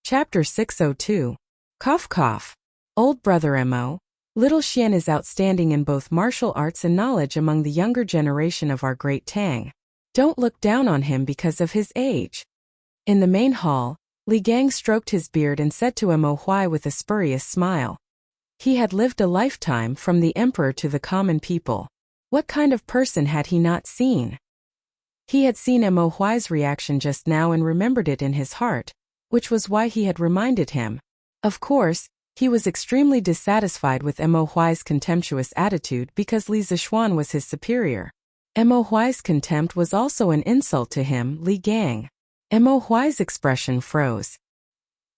Chapter 602. Cough cough. Old brother Mo. Little Xian is outstanding in both martial arts and knowledge among the younger generation of our great Tang. Don't look down on him because of his age. In the main hall, Li Gang stroked his beard and said to Mo Huai with a spurious smile. He had lived a lifetime from the emperor to the common people. What kind of person had he not seen? He had seen Mo Huai's reaction just now and remembered it in his heart, which was why he had reminded him. Of course, he was extremely dissatisfied with Mo Huai's contemptuous attitude because Li Zixuan was his superior. Mo Huai's contempt was also an insult to him, Li Gang. Mo Huai's expression froze.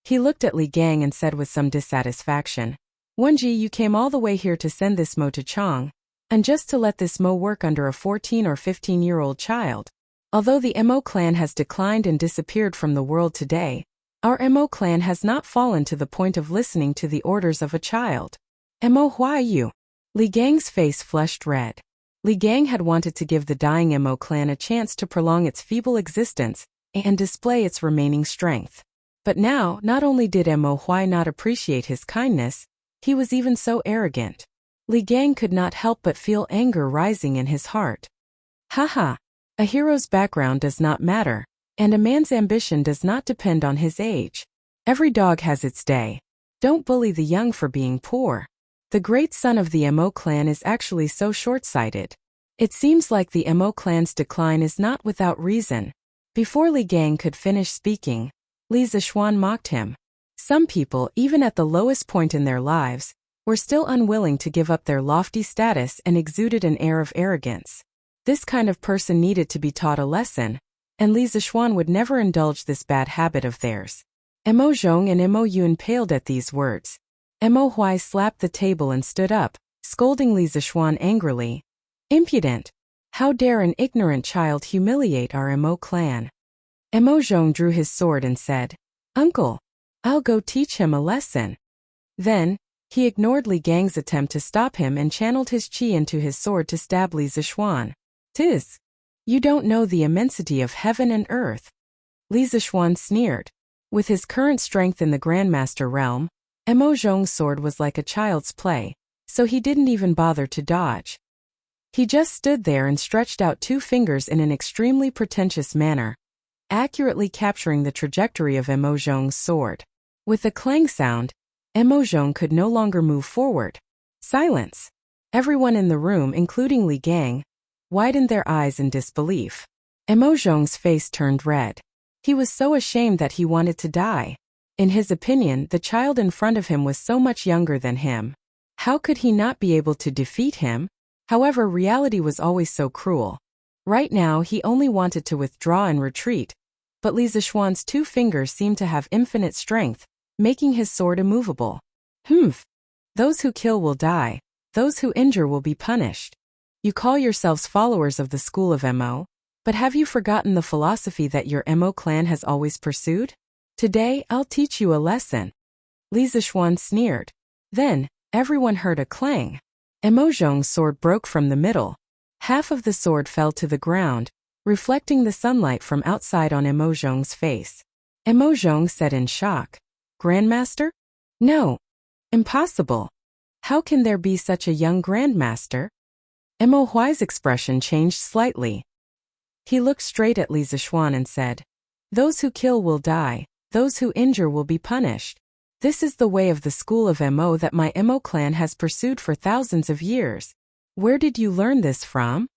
He looked at Li Gang and said with some dissatisfaction, "Wenji, you came all the way here to send this Mo to Chang, and just to let this Mo work under a 14 or 15-year-old child. Although the Mo clan has declined and disappeared from the world today, our Mo clan has not fallen to the point of listening to the orders of a child. Mo Huai you." Li Gang's face flushed red. Li Gang had wanted to give the dying Mo clan a chance to prolong its feeble existence and display its remaining strength. But now, not only did Mo Huai not appreciate his kindness, he was even so arrogant. Li Gang could not help but feel anger rising in his heart. Haha, a hero's background does not matter, and a man's ambition does not depend on his age. Every dog has its day. Don't bully the young for being poor. The great son of the Mo clan is actually so short-sighted. It seems like the Mo clan's decline is not without reason. Before Li Gang could finish speaking, Li Zixuan mocked him. Some people, even at the lowest point in their lives, were still unwilling to give up their lofty status and exuded an air of arrogance. This kind of person needed to be taught a lesson, and Li Zixuan would never indulge this bad habit of theirs. Mo Zhong and Mo Yun paled at these words. Mo Huai slapped the table and stood up, scolding Li Zixuan angrily. "Impudent! How dare an ignorant child humiliate our Mo clan?" Mo Zhong drew his sword and said, "Uncle, I'll go teach him a lesson." Then, he ignored Li Gang's attempt to stop him and channeled his qi into his sword to stab Li Zixuan. "Tis! You don't know the immensity of heaven and earth." Li Zixuan sneered. With his current strength in the Grandmaster realm, Mo Zhong's sword was like a child's play, so he didn't even bother to dodge. He just stood there and stretched out two fingers in an extremely pretentious manner, accurately capturing the trajectory of Mo Zhong's sword. With a clang sound, Mo Zhong could no longer move forward. Silence. Everyone in the room, including Li Gang, widened their eyes in disbelief. Mo Zhong's face turned red. He was so ashamed that he wanted to die. In his opinion, the child in front of him was so much younger than him. How could he not be able to defeat him? However, reality was always so cruel. Right now, he only wanted to withdraw and retreat, but Li Zixuan's two fingers seemed to have infinite strength, making his sword immovable. Humph! Those who kill will die. Those who injure will be punished. You call yourselves followers of the school of Mo, but have you forgotten the philosophy that your Mo clan has always pursued? Today, I'll teach you a lesson. Li Zixuan sneered. Then, everyone heard a clang. Mo Zhong's sword broke from the middle. Half of the sword fell to the ground, reflecting the sunlight from outside on Mo Zhong's face. Mo Zhong said in shock, "Grandmaster? No. Impossible. How can there be such a young Grandmaster?" Mo Huai's expression changed slightly. He looked straight at Li Zixuan and said, "Those who kill will die, those who injure will be punished. This is the way of the school of Mo that my Mo clan has pursued for thousands of years. Where did you learn this from?"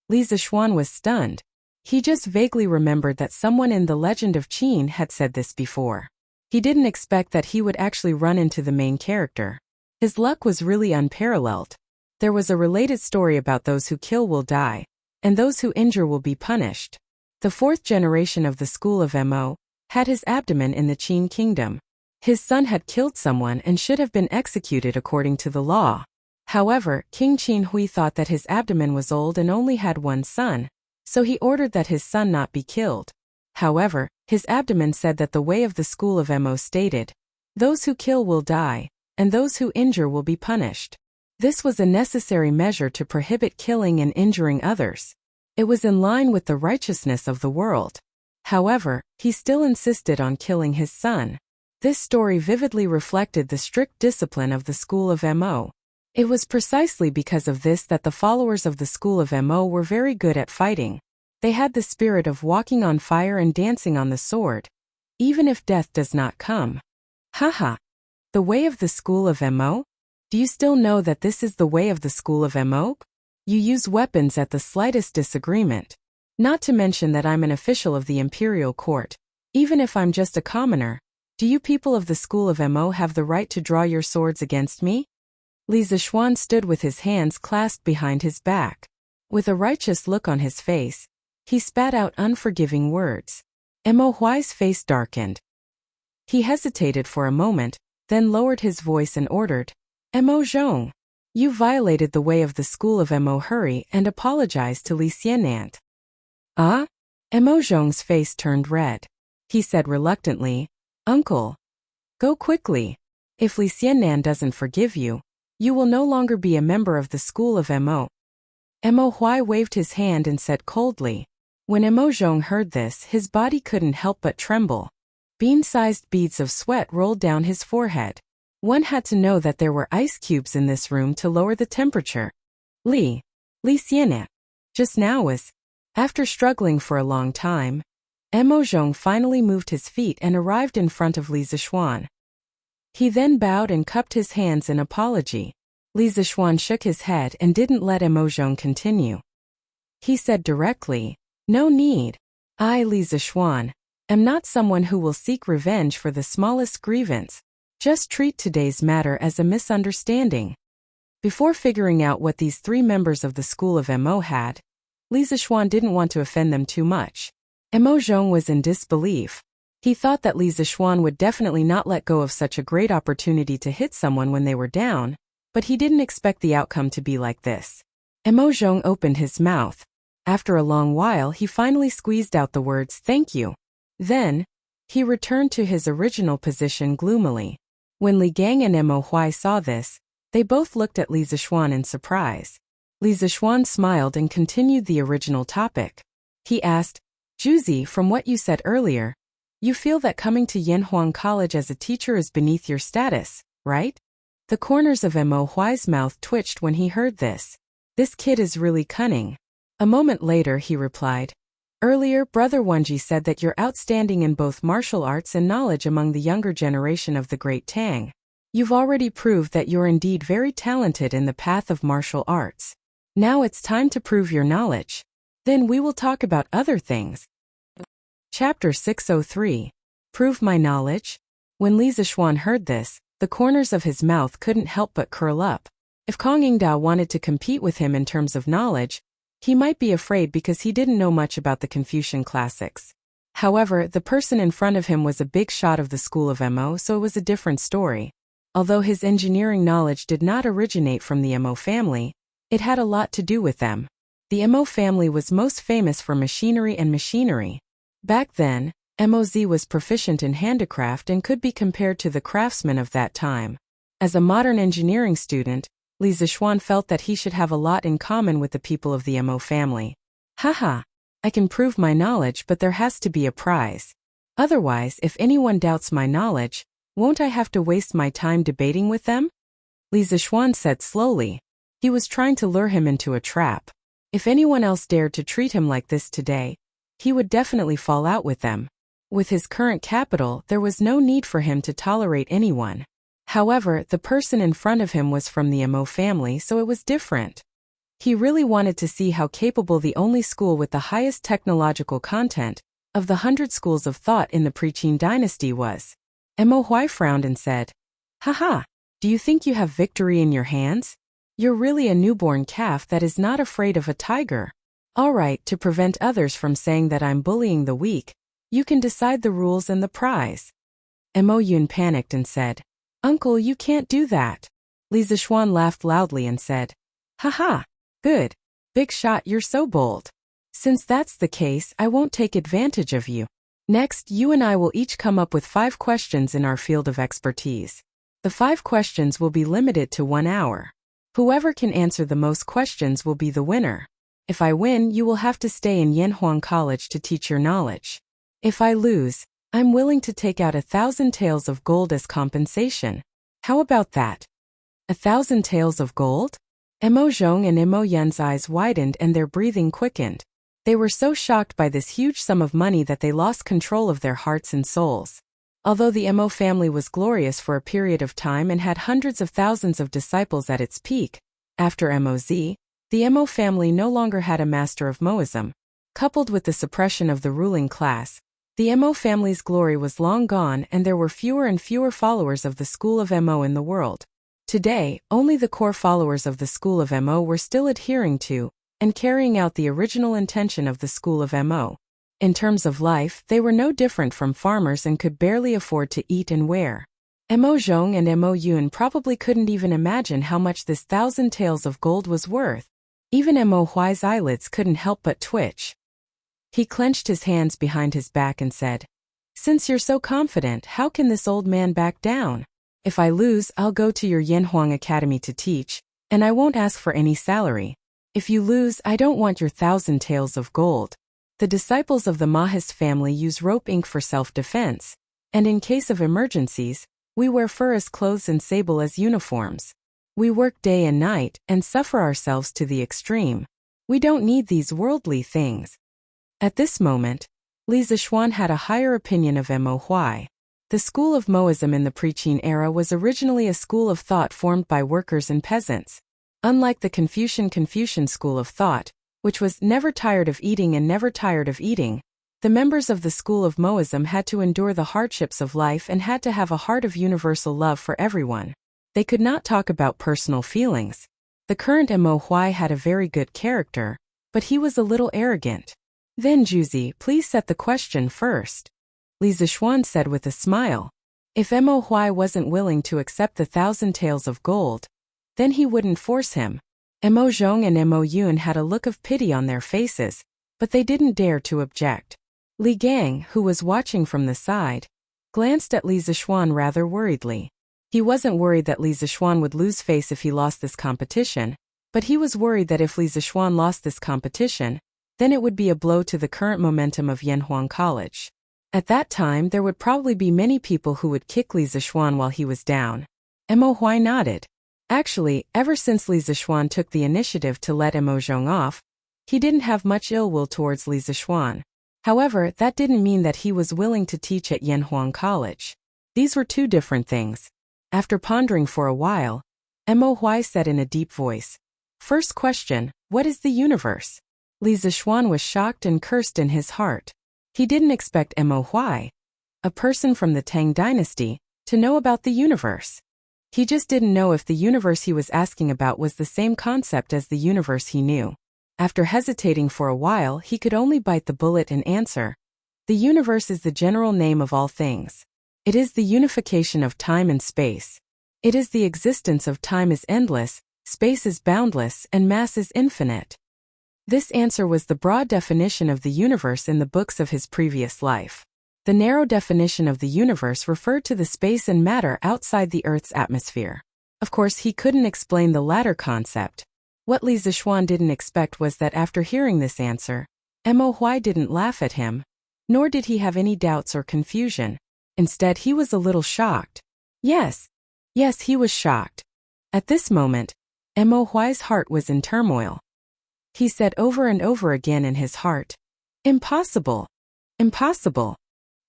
Li Zixuan was stunned. He just vaguely remembered that someone in the Legend of Qin had said this before. He didn't expect that he would actually run into the main character. His luck was really unparalleled. There was a related story about those who kill will die, and those who injure will be punished. The fourth generation of the school of Mo had his abdomen in the Qin kingdom. His son had killed someone and should have been executed according to the law. However, King Qin Hui thought that his abdomen was old and only had one son, so he ordered that his son not be killed. However, his abdomen said that the way of the school of Mo stated, "Those who kill will die, and those who injure will be punished." This was a necessary measure to prohibit killing and injuring others. It was in line with the righteousness of the world. However, he still insisted on killing his son. This story vividly reflected the strict discipline of the school of Mo. It was precisely because of this that the followers of the school of Mo were very good at fighting. They had the spirit of walking on fire and dancing on the sword, even if death does not come. Haha. The way of the school of Mo? Do you still know that this is the way of the school of Mo? You use weapons at the slightest disagreement. Not to mention that I'm an official of the imperial court. Even if I'm just a commoner, do you people of the school of Mo have the right to draw your swords against me? Li Zixuan stood with his hands clasped behind his back. With a righteous look on his face, he spat out unforgiving words. Mo Huai's face darkened. He hesitated for a moment, then lowered his voice and ordered, Mo Zhong, you violated the way of the school of Mo. Hurry and apologize to Li Xianant. Ah? Mo Zhong's face turned red. He said reluctantly, Uncle, go quickly. If Li Xiannan doesn't forgive you, you will no longer be a member of the school of Mo. Mo Huai waved his hand and said coldly. When Mo Zhong heard this, his body couldn't help but tremble. Bean-sized beads of sweat rolled down his forehead. One had to know that there were ice cubes in this room to lower the temperature. Li Xiannan, just now was. After struggling for a long time, Mo Zhong finally moved his feet and arrived in front of Li Zixuan. He then bowed and cupped his hands in apology. Li Zixuan shook his head and didn't let Mo Zhong continue. He said directly, no need. I, Li Zixuan, am not someone who will seek revenge for the smallest grievance. Just treat today's matter as a misunderstanding. Before figuring out what these three members of the school of Mo had, Li Zixuan didn't want to offend them too much. Mo Zhong was in disbelief. He thought that Li Zixuan would definitely not let go of such a great opportunity to hit someone when they were down, but he didn't expect the outcome to be like this. Mo Zhong opened his mouth. After a long while, he finally squeezed out the words, thank you. Then, he returned to his original position gloomily. When Li Gang and Mo Huai saw this, they both looked at Li Zixuan in surprise. Li Zixuan smiled and continued the original topic. He asked, Juzi, from what you said earlier, you feel that coming to Yanhuang College as a teacher is beneath your status, right? The corners of Mo Huai's mouth twitched when he heard this. This kid is really cunning. A moment later he replied, earlier Brother Wenji said that you're outstanding in both martial arts and knowledge among the younger generation of the Great Tang. You've already proved that you're indeed very talented in the path of martial arts. Now it's time to prove your knowledge. Then we will talk about other things. Chapter 603. Prove my knowledge? When Li Zixuan heard this, the corners of his mouth couldn't help but curl up. If Kong Yingdao wanted to compete with him in terms of knowledge, he might be afraid because he didn't know much about the Confucian classics. However, the person in front of him was a big shot of the school of Mo, so it was a different story. Although his engineering knowledge did not originate from the Mo family, it had a lot to do with them. The Mo family was most famous for machinery and machinery. Back then, Moz was proficient in handicraft and could be compared to the craftsmen of that time. As a modern engineering student, Li Zixuan felt that he should have a lot in common with the people of the Mo family. Haha, I can prove my knowledge, but there has to be a prize. Otherwise, if anyone doubts my knowledge, won't I have to waste my time debating with them? Li Zixuan said slowly. He was trying to lure him into a trap. If anyone else dared to treat him like this today, he would definitely fall out with them. With his current capital, there was no need for him to tolerate anyone. However, the person in front of him was from the Mo family, so it was different. He really wanted to see how capable the only school with the highest technological content of the 100 schools of thought in the Pre-Qin dynasty was. Mo Huai frowned and said, haha, do you think you have victory in your hands? You're really a newborn calf that is not afraid of a tiger. All right, to prevent others from saying that I'm bullying the weak, you can decide the rules and the prize. Mo Yun panicked and said, Uncle, you can't do that. Li Zixuan laughed loudly and said, haha, good. Big shot, you're so bold. Since that's the case, I won't take advantage of you. Next, you and I will each come up with 5 questions in our field of expertise. The 5 questions will be limited to 1 hour. Whoever can answer the most questions will be the winner. If I win, you will have to stay in Yanhuang College to teach your knowledge. If I lose, I'm willing to take out 1,000 taels of gold as compensation. How about that? 1,000 taels of gold? Emo Zhong and Emo Yun's eyes widened and their breathing quickened. They were so shocked by this huge sum of money that they lost control of their hearts and souls. Although the Emo family was glorious for a period of time and had hundreds of thousands of disciples at its peak, after Moz, the Emo family no longer had a master of Moism. Coupled with the suppression of the ruling class, the Emo family's glory was long gone and there were fewer and fewer followers of the school of Mo in the world. Today, only the core followers of the school of Mo were still adhering to and carrying out the original intention of the school of Mo. In terms of life, they were no different from farmers and could barely afford to eat and wear. Mo Zhong and Mo Yun probably couldn't even imagine how much this 1,000 taels of gold was worth. Even Mo Huai's eyelids couldn't help but twitch. He clenched his hands behind his back and said, "Since you're so confident, how can this old man back down? If I lose, I'll go to your Yanhuang Academy to teach, and I won't ask for any salary. If you lose, I don't want your 1,000 taels of gold." The disciples of the Mahist family use rope ink for self-defense, and in case of emergencies, we wear fur as clothes and sable as uniforms. We work day and night and suffer ourselves to the extreme. We don't need these worldly things. At this moment, Li Zixuan had a higher opinion of Mo Huai. The school of Moism in the pre-Qin era was originally a school of thought formed by workers and peasants. Unlike the Confucian school of thought, which was never tired of eating and never tired of eating, the members of the school of Moism had to endure the hardships of life and had to have a heart of universal love for everyone. They could not talk about personal feelings. The current Mo Huai had a very good character, but he was a little arrogant. "Then Juzi, please set the question first," Li Zixuan said with a smile. If Mo Huai wasn't willing to accept the 1,000 taels of gold, then he wouldn't force him. Mo Zhong and Mo Yun had a look of pity on their faces, but they didn't dare to object. Li Gang, who was watching from the side, glanced at Li Zixuan rather worriedly. He wasn't worried that Li Zixuan would lose face if he lost this competition, but he was worried that if Li Zixuan lost this competition, then it would be a blow to the current momentum of Yanhuang College. At that time there would probably be many people who would kick Li Zixuan while he was down. Mo Huai nodded. Actually, ever since Li Zixuan took the initiative to let Mo Zhong off, he didn't have much ill will towards Li Zixuan. However, that didn't mean that he was willing to teach at Yanhuang College. These were two different things. After pondering for a while, Mo Huai said in a deep voice, "First question, what is the universe?" Li Zixuan was shocked and cursed in his heart. He didn't expect Mo Huai, a person from the Tang dynasty, to know about the universe. He just didn't know if the universe he was asking about was the same concept as the universe he knew. After hesitating for a while, he could only bite the bullet and answer, "The universe is the general name of all things. It is the unification of time and space. It is the existence of time is endless, space is boundless, and mass is infinite." This answer was the broad definition of the universe in the books of his previous life. The narrow definition of the universe referred to the space and matter outside the Earth's atmosphere. Of course, he couldn't explain the latter concept. What Li Zixuan didn't expect was that after hearing this answer, Mo Huai didn't laugh at him, nor did he have any doubts or confusion. Instead, he was a little shocked. Yes, he was shocked. At this moment, Mo Huai's heart was in turmoil. He said over and over again in his heart, "Impossible! Impossible!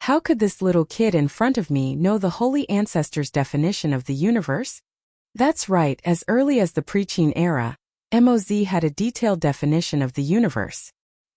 How could this little kid in front of me know the holy ancestors' definition of the universe?" That's right, as early as the pre-Qin era, Moz had a detailed definition of the universe.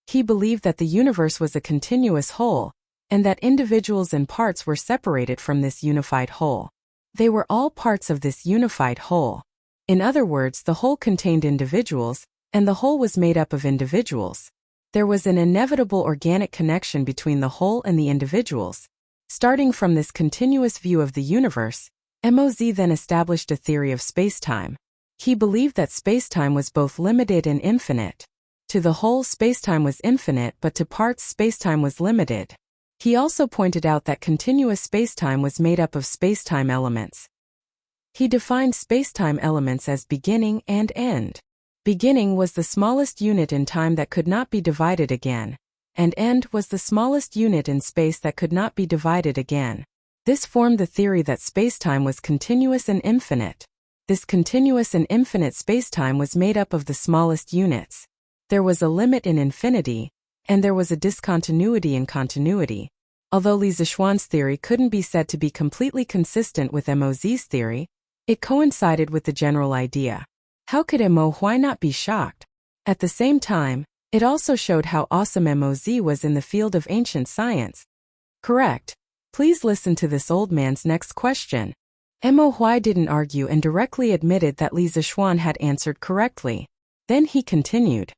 He believed that the universe was a continuous whole, and that individuals and parts were separated from this unified whole. They were all parts of this unified whole. In other words, the whole contained individuals, and the whole was made up of individuals. There was an inevitable organic connection between the whole and the individuals. Starting from this continuous view of the universe, Moz then established a theory of spacetime. He believed that spacetime was both limited and infinite. To the whole, spacetime was infinite, but to parts, spacetime was limited. He also pointed out that continuous spacetime was made up of spacetime elements. He defined spacetime elements as beginning and end. Beginning was the smallest unit in time that could not be divided again. and end was the smallest unit in space that could not be divided again. This formed the theory that spacetime was continuous and infinite. This continuous and infinite spacetime was made up of the smallest units. There was a limit in infinity, and there was a discontinuity in continuity. Although Li Zixuan's theory couldn't be said to be completely consistent with Mo's theory, it coincided with the general idea. How could Mo not be shocked? At the same time, it also showed how awesome Moz was in the field of ancient science. Correct. Please listen to this old man's next question. Mo didn't argue and directly admitted that Li Zixuan had answered correctly. Then he continued.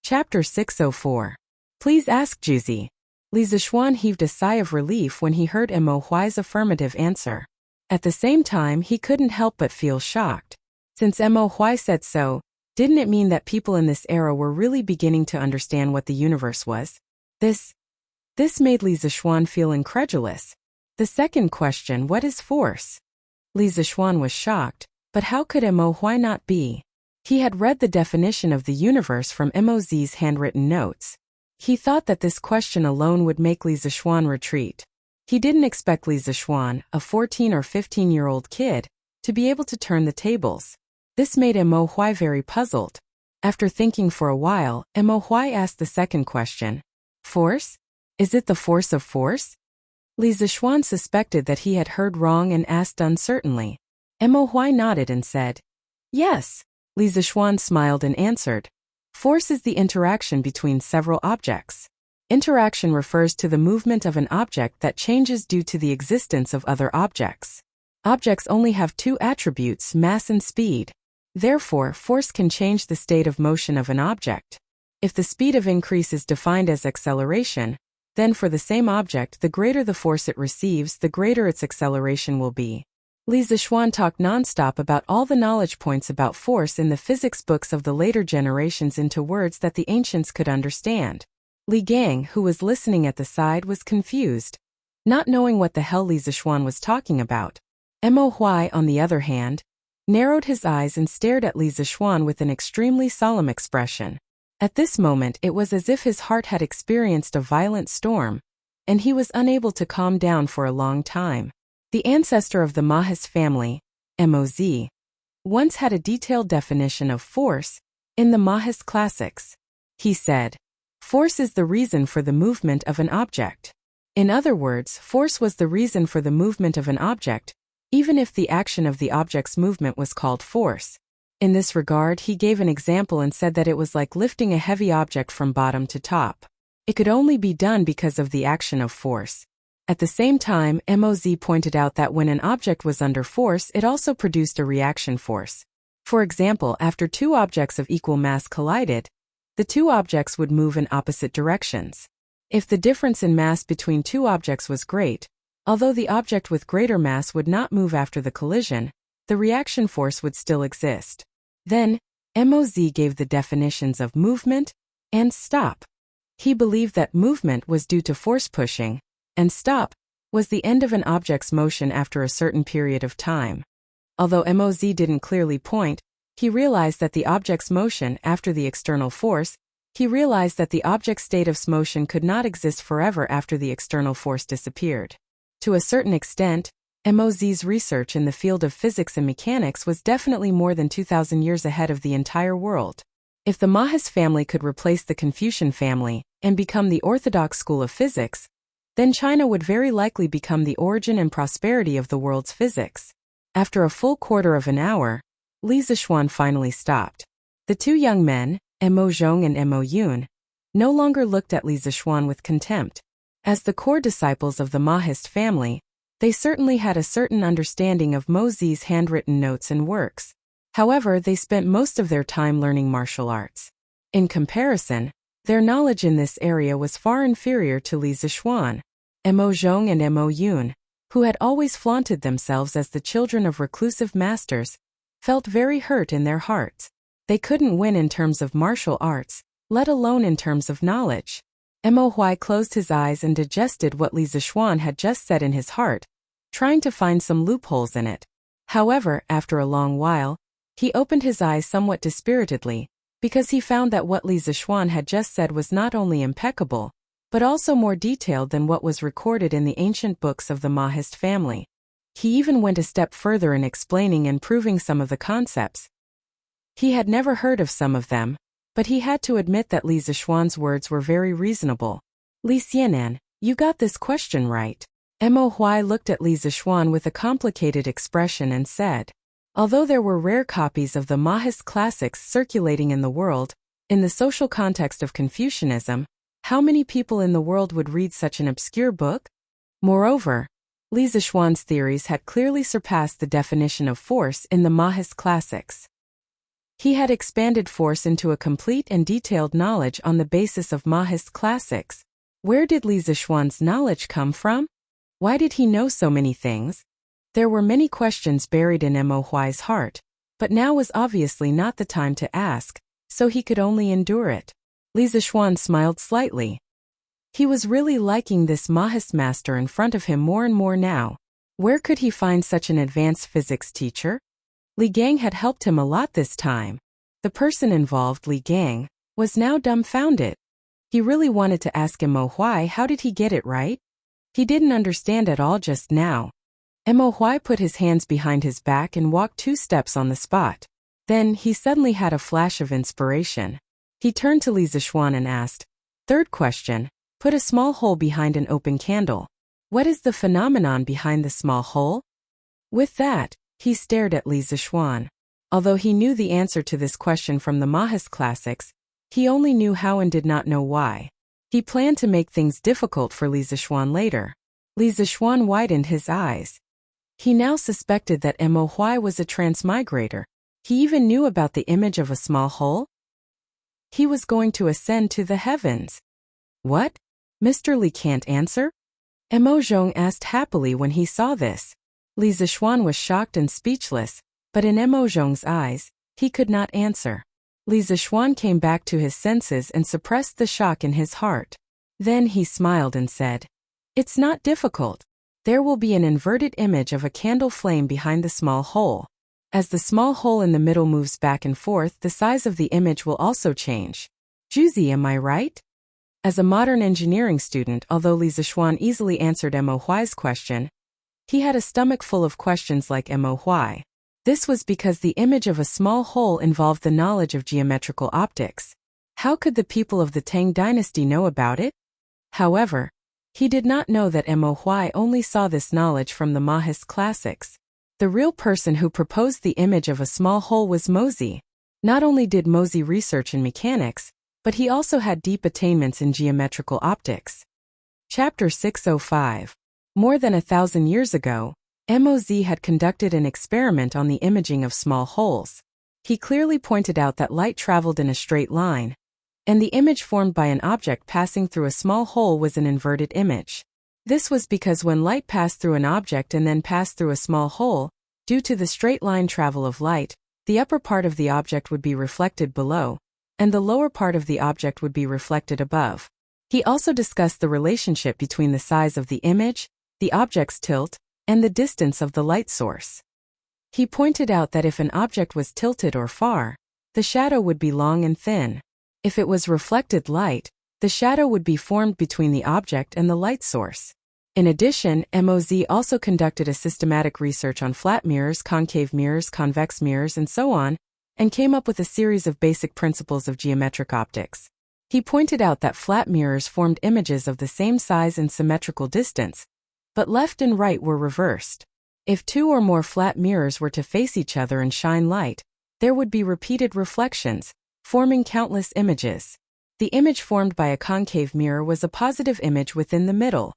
Chapter 604. Please ask Juzi. Li Zixuan heaved a sigh of relief when he heard Mo's affirmative answer. At the same time, he couldn't help but feel shocked. Since Mo said so, didn't it mean that people in this era were really beginning to understand what the universe was? This made Li Zixuan feel incredulous. The second question, what is force? Li Zixuan was shocked, but how could Mo not be? He had read the definition of the universe from Mo's handwritten notes. He thought that this question alone would make Li Zixuan retreat. He didn't expect Li Zixuan, a 14 or 15-year-old kid, to be able to turn the tables. This made Mo very puzzled. After thinking for a while, Mo asked the second question. Force? Is it the force of force? Li Zixuan suspected that he had heard wrong and asked uncertainly. Mo nodded and said, yes. Li Zixuan smiled and answered. Force is the interaction between several objects. Interaction refers to the movement of an object that changes due to the existence of other objects. Objects only have two attributes, mass and speed. Therefore, force can change the state of motion of an object. If the speed of increase is defined as acceleration, then for the same object, the greater the force it receives, the greater its acceleration will be. Li Zixuan talked nonstop about all the knowledge points about force in the physics books of the later generations into words that the ancients could understand. Li Gang, who was listening at the side, was confused, not knowing what the hell Li Zixuan was talking about. Mo Huai, on the other hand, narrowed his eyes and stared at Li Zixuan with an extremely solemn expression. At this moment it was as if his heart had experienced a violent storm, and he was unable to calm down for a long time. The ancestor of the Mahis family, Moz, once had a detailed definition of force in the Mahis classics. He said, force is the reason for the movement of an object. In other words, force was the reason for the movement of an object, even if the action of the object's movement was called force. In this regard, he gave an example and said that it was like lifting a heavy object from bottom to top. It could only be done because of the action of force. At the same time, Moz pointed out that when an object was under force, it also produced a reaction force. For example, after two objects of equal mass collided, the two objects would move in opposite directions. If the difference in mass between two objects was great, although the object with greater mass would not move after the collision, the reaction force would still exist. Then, Moz gave the definitions of movement and stop. He believed that movement was due to force pushing, and stop was the end of an object's motion after a certain period of time. Although Moz didn't clearly point, he realized that the object's motion after the external force, he realized that the object's state of motion could not exist forever after the external force disappeared. To a certain extent, Moz's research in the field of physics and mechanics was definitely more than 2,000 years ahead of the entire world. If the Mahis family could replace the Confucian family and become the orthodox school of physics, then China would very likely become the origin and prosperity of the world's physics. After a full quarter of an hour, Li Zixuan finally stopped. The two young men, Mo Zhong and Mo Yun, no longer looked at Li Zixuan with contempt. As the core disciples of the Mahist family, they certainly had a certain understanding of Moz's handwritten notes and works. However, they spent most of their time learning martial arts. In comparison, their knowledge in this area was far inferior to Li Zixuan. Mo Zhong and Mo Yun, who had always flaunted themselves as the children of reclusive masters, felt very hurt in their hearts. They couldn't win in terms of martial arts, let alone in terms of knowledge. Mo Huai closed his eyes and digested what Li Zixuan had just said in his heart, trying to find some loopholes in it. However, after a long while, he opened his eyes somewhat dispiritedly, because he found that what Li Zixuan had just said was not only impeccable, but also more detailed than what was recorded in the ancient books of the Mahist family. He even went a step further in explaining and proving some of the concepts. He had never heard of some of them, but he had to admit that Li Zixuan's words were very reasonable. Li Xianan, you got this question right. Mo Huai looked at Li Zixuan with a complicated expression and said, although there were rare copies of the Mahist classics circulating in the world, in the social context of Confucianism, how many people in the world would read such an obscure book? Moreover, Li Zixuan's theories had clearly surpassed the definition of force in the Mahist classics. He had expanded force into a complete and detailed knowledge on the basis of Mahist classics. Where did Li Zixuan's knowledge come from? Why did he know so many things? There were many questions buried in Mo Huai's heart, but now was obviously not the time to ask, so he could only endure it. Li Zixuan smiled slightly. He was really liking this Mahist master in front of him more and more now. Where could he find such an advanced physics teacher? Li Gang had helped him a lot this time. The person involved, Li Gang, was now dumbfounded. He really wanted to ask Mo Huai how did he get it right? He didn't understand at all just now. Mo Huai put his hands behind his back and walked 2 steps on the spot. Then, he suddenly had a flash of inspiration. He turned to Li Zixuan and asked, third question, put a small hole behind an open candle. What is the phenomenon behind the small hole? With that, he stared at Li Zixuan. Although he knew the answer to this question from the Mahist classics, he only knew how and did not know why. He planned to make things difficult for Li Zixuan later. Li Zixuan widened his eyes. He now suspected that Mo Huai was a transmigrator. He even knew about the image of a small hole. He was going to ascend to the heavens. What? Mr. Li can't answer? Mo Zhong asked happily when he saw this. Li Zixuan was shocked and speechless, but in Mo Zhong's eyes, he could not answer. Li Zixuan came back to his senses and suppressed the shock in his heart. Then he smiled and said, it's not difficult. There will be an inverted image of a candle flame behind the small hole. As the small hole in the middle moves back and forth, the size of the image will also change. Juzi, am I right? As a modern engineering student, although Li Zixuan easily answered Mo Huai's question, he had a stomach full of questions like Mo Huai. This was because the image of a small hole involved the knowledge of geometrical optics. How could the people of the Tang dynasty know about it? However, he did not know that Mo Huai only saw this knowledge from the Mahist classics. The real person who proposed the image of a small hole was Mozi. Not only did Mozi research in mechanics, but he also had deep attainments in geometrical optics. Chapter 605. More than 1,000 years ago, Mozi had conducted an experiment on the imaging of small holes. He clearly pointed out that light traveled in a straight line, and the image formed by an object passing through a small hole was an inverted image. This was because when light passed through an object and then passed through a small hole, due to the straight line travel of light, the upper part of the object would be reflected below, and the lower part of the object would be reflected above. He also discussed the relationship between the size of the image, the object's tilt, and the distance of the light source. He pointed out that if an object was tilted or far, the shadow would be long and thin. If it was reflected light, the shadow would be formed between the object and the light source. In addition, Mozi also conducted a systematic research on flat mirrors, concave mirrors, convex mirrors, and so on, and came up with a series of basic principles of geometric optics. He pointed out that flat mirrors formed images of the same size and symmetrical distance, but left and right were reversed. If 2 or more flat mirrors were to face each other and shine light, there would be repeated reflections, forming countless images. The image formed by a concave mirror was a positive image within the middle,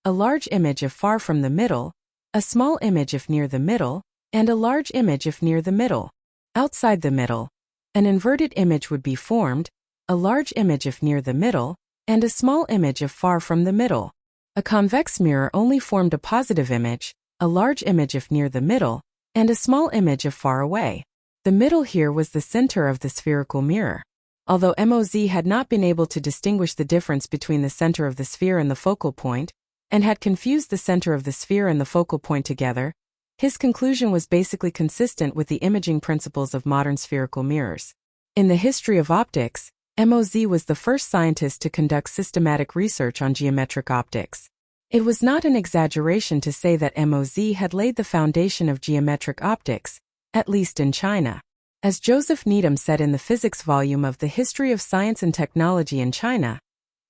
a large image if far from the middle, a small image if near the middle, and a large image if near the middle. Outside the middle, an inverted image would be formed, a large image if near the middle, and a small image if far from the middle. A convex mirror only formed a positive image, a large image if near the middle, and a small image if far away. The middle here was the center of the spherical mirror. Although Mozi had not been able to distinguish the difference between the center of the sphere and the focal point, and had confused the center of the sphere and the focal point together, his conclusion was basically consistent with the imaging principles of modern spherical mirrors. In the history of optics, MOZ was the first scientist to conduct systematic research on geometric optics. It was not an exaggeration to say that MOZ had laid the foundation of geometric optics, at least in China. As Joseph Needham said in the physics volume of the History of Science and Technology in China,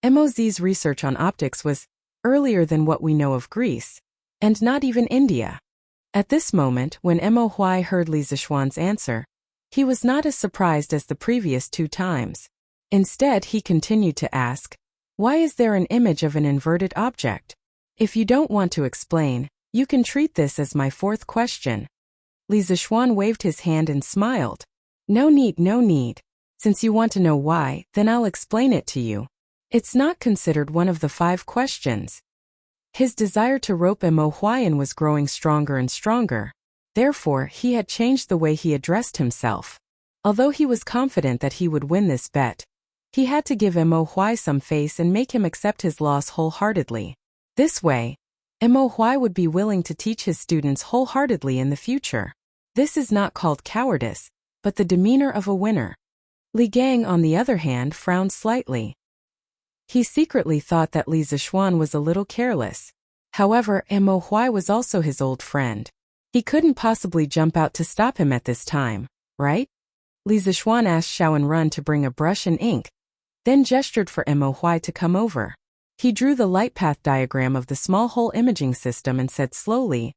MOZ's research on optics was earlier than what we know of Greece, and not even India. At this moment, when Mo Huai heard Li Zixuan's answer, he was not as surprised as the previous 2 times. Instead, he continued to ask, "Why is there an image of an inverted object? If you don't want to explain, you can treat this as my 4th question." Li Zixuan waved his hand and smiled. No need. Since you want to know why, then I'll explain it to you. It's not considered one of the 5 questions." His desire to rope Mo Huaiyan was growing stronger and stronger. Therefore, he had changed the way he addressed himself. Although he was confident that he would win this bet, he had to give Mo Huai some face and make him accept his loss wholeheartedly. This way, Mo Huai would be willing to teach his students wholeheartedly in the future. This is not called cowardice, but the demeanor of a winner. Li Gang, on the other hand, frowned slightly. He secretly thought that Li Zixuan was a little careless. However, Mo Huai was also his old friend. He couldn't possibly jump out to stop him at this time, right? Li Zixuan asked Xiaowen to bring a brush and ink, then gestured for Mo Huai to come over. He drew the light path diagram of the small hole imaging system and said slowly,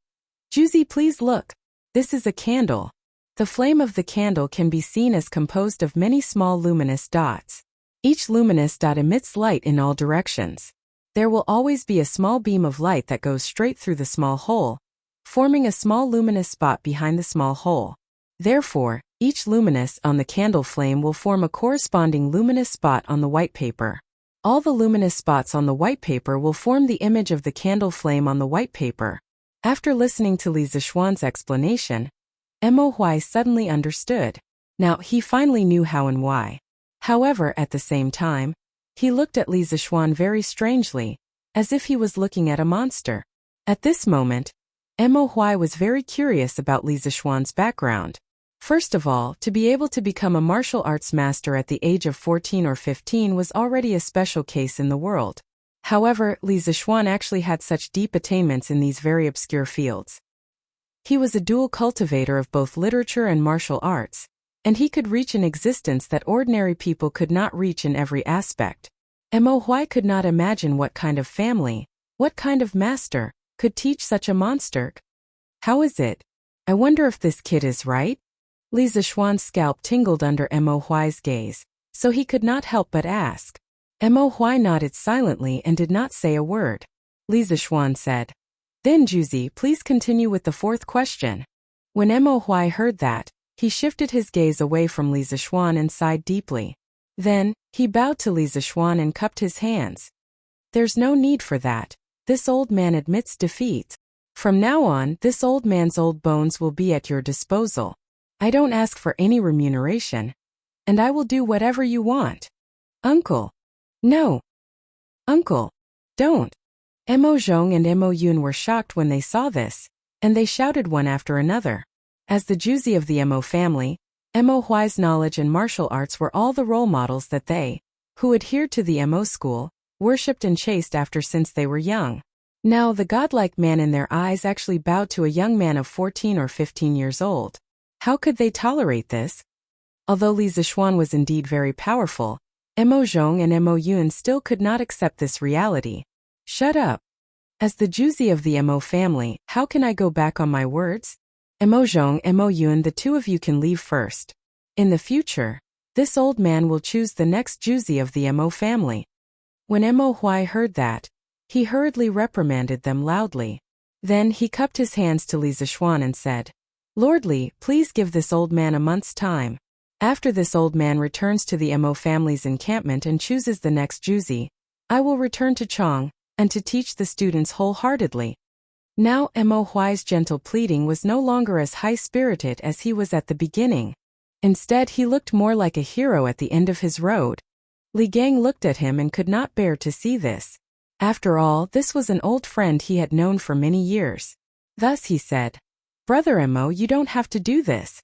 "Juzi, please look. This is a candle. The flame of the candle can be seen as composed of many small luminous dots. Each luminous dot emits light in all directions. There will always be a small beam of light that goes straight through the small hole, forming a small luminous spot behind the small hole. Therefore, each luminous on the candle flame will form a corresponding luminous spot on the white paper. All the luminous spots on the white paper will form the image of the candle flame on the white paper." After listening to Li Zixuan's explanation, Mo Huai suddenly understood. Now, he finally knew how and why. However, at the same time, he looked at Li Zixuan very strangely, as if he was looking at a monster. At this moment, Mo Huai was very curious about Li Zixuan's background. First of all, to be able to become a martial arts master at the age of 14 or 15 was already a special case in the world. However, Li Zixuan actually had such deep attainments in these very obscure fields. He was a dual cultivator of both literature and martial arts, and he could reach an existence that ordinary people could not reach in every aspect. Mo Huai could not imagine what kind of family, what kind of master, could teach such a monster. How is it? I wonder if this kid is right? Li Zixuan's scalp tingled under Mo Huai's gaze, so he could not help but ask. Mo Huai nodded silently and did not say a word. Li Zixuan said, "Then Juzi, please continue with the 4th question." When Mo Huai heard that, he shifted his gaze away from Li Zixuan and sighed deeply. Then, he bowed to Li Zixuan and cupped his hands. "There's no need for that. This old man admits defeat. From now on, this old man's old bones will be at your disposal. I don't ask for any remuneration, and I will do whatever you want." "Uncle." "No. Uncle. Don't." Mo Zhong and Mo Yun were shocked when they saw this, and they shouted one after another. As the Juzi of the Mo family, Mo Huai's knowledge and martial arts were all the role models that they, who adhered to the Mo school, worshipped and chased after since they were young. Now the godlike man in their eyes actually bowed to a young man of 14 or 15 years old. How could they tolerate this? Although Li Zixuan was indeed very powerful, Mo Zhong and Mo Yun still could not accept this reality. "Shut up. As the Juzi of the Mo family, how can I go back on my words? Mo Zhong, Mo Yun, the 2 of you can leave first. In the future, this old man will choose the next Juzi of the Mo family." When Mo Huai heard that, he hurriedly reprimanded them loudly. Then he cupped his hands to Li Zixuan and said, "Lord Li, please give this old man a month's time. After this old man returns to the Mo family's encampment and chooses the next Juzi, I will return to Chong, and to teach the students wholeheartedly." Now Mo Huai's gentle pleading was no longer as high-spirited as he was at the beginning. Instead, he looked more like a hero at the end of his road. Li Gang looked at him and could not bear to see this. After all, this was an old friend he had known for many years. Thus he said, "Brother Mo, you don't have to do this.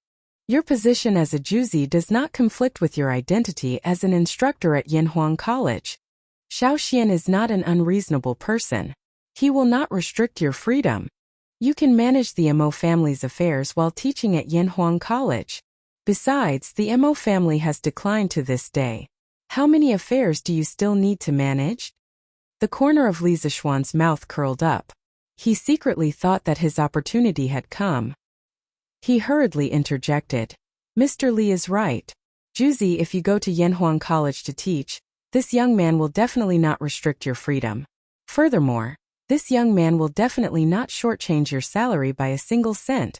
Your position as a Juzi does not conflict with your identity as an instructor at Yanhuang College. Xiao Xian is not an unreasonable person. He will not restrict your freedom. You can manage the Mo family's affairs while teaching at Yanhuang College. Besides, the Mo family has declined to this day. How many affairs do you still need to manage? The corner of Li Zishuan's mouth curled up. He secretly thought that his opportunity had come. He hurriedly interjected. Mr. Li is right. Juzi, if you go to Yanhuang College to teach, this young man will definitely not restrict your freedom. Furthermore, this young man will definitely not shortchange your salary by a single cent.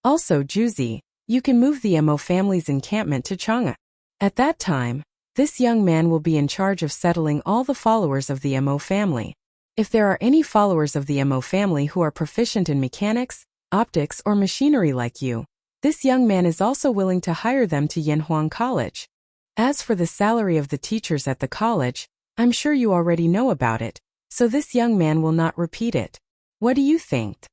Also, Juzi, you can move the Mo family's encampment to Chang'e. At that time, this young man will be in charge of settling all the followers of the Mo family. If there are any followers of the Mo family who are proficient in mechanics, optics, or machinery like you, this young man is also willing to hire them to Yanhuang College. As for the salary of the teachers at the college, I'm sure you already know about it, so this young man will not repeat it. What do you think?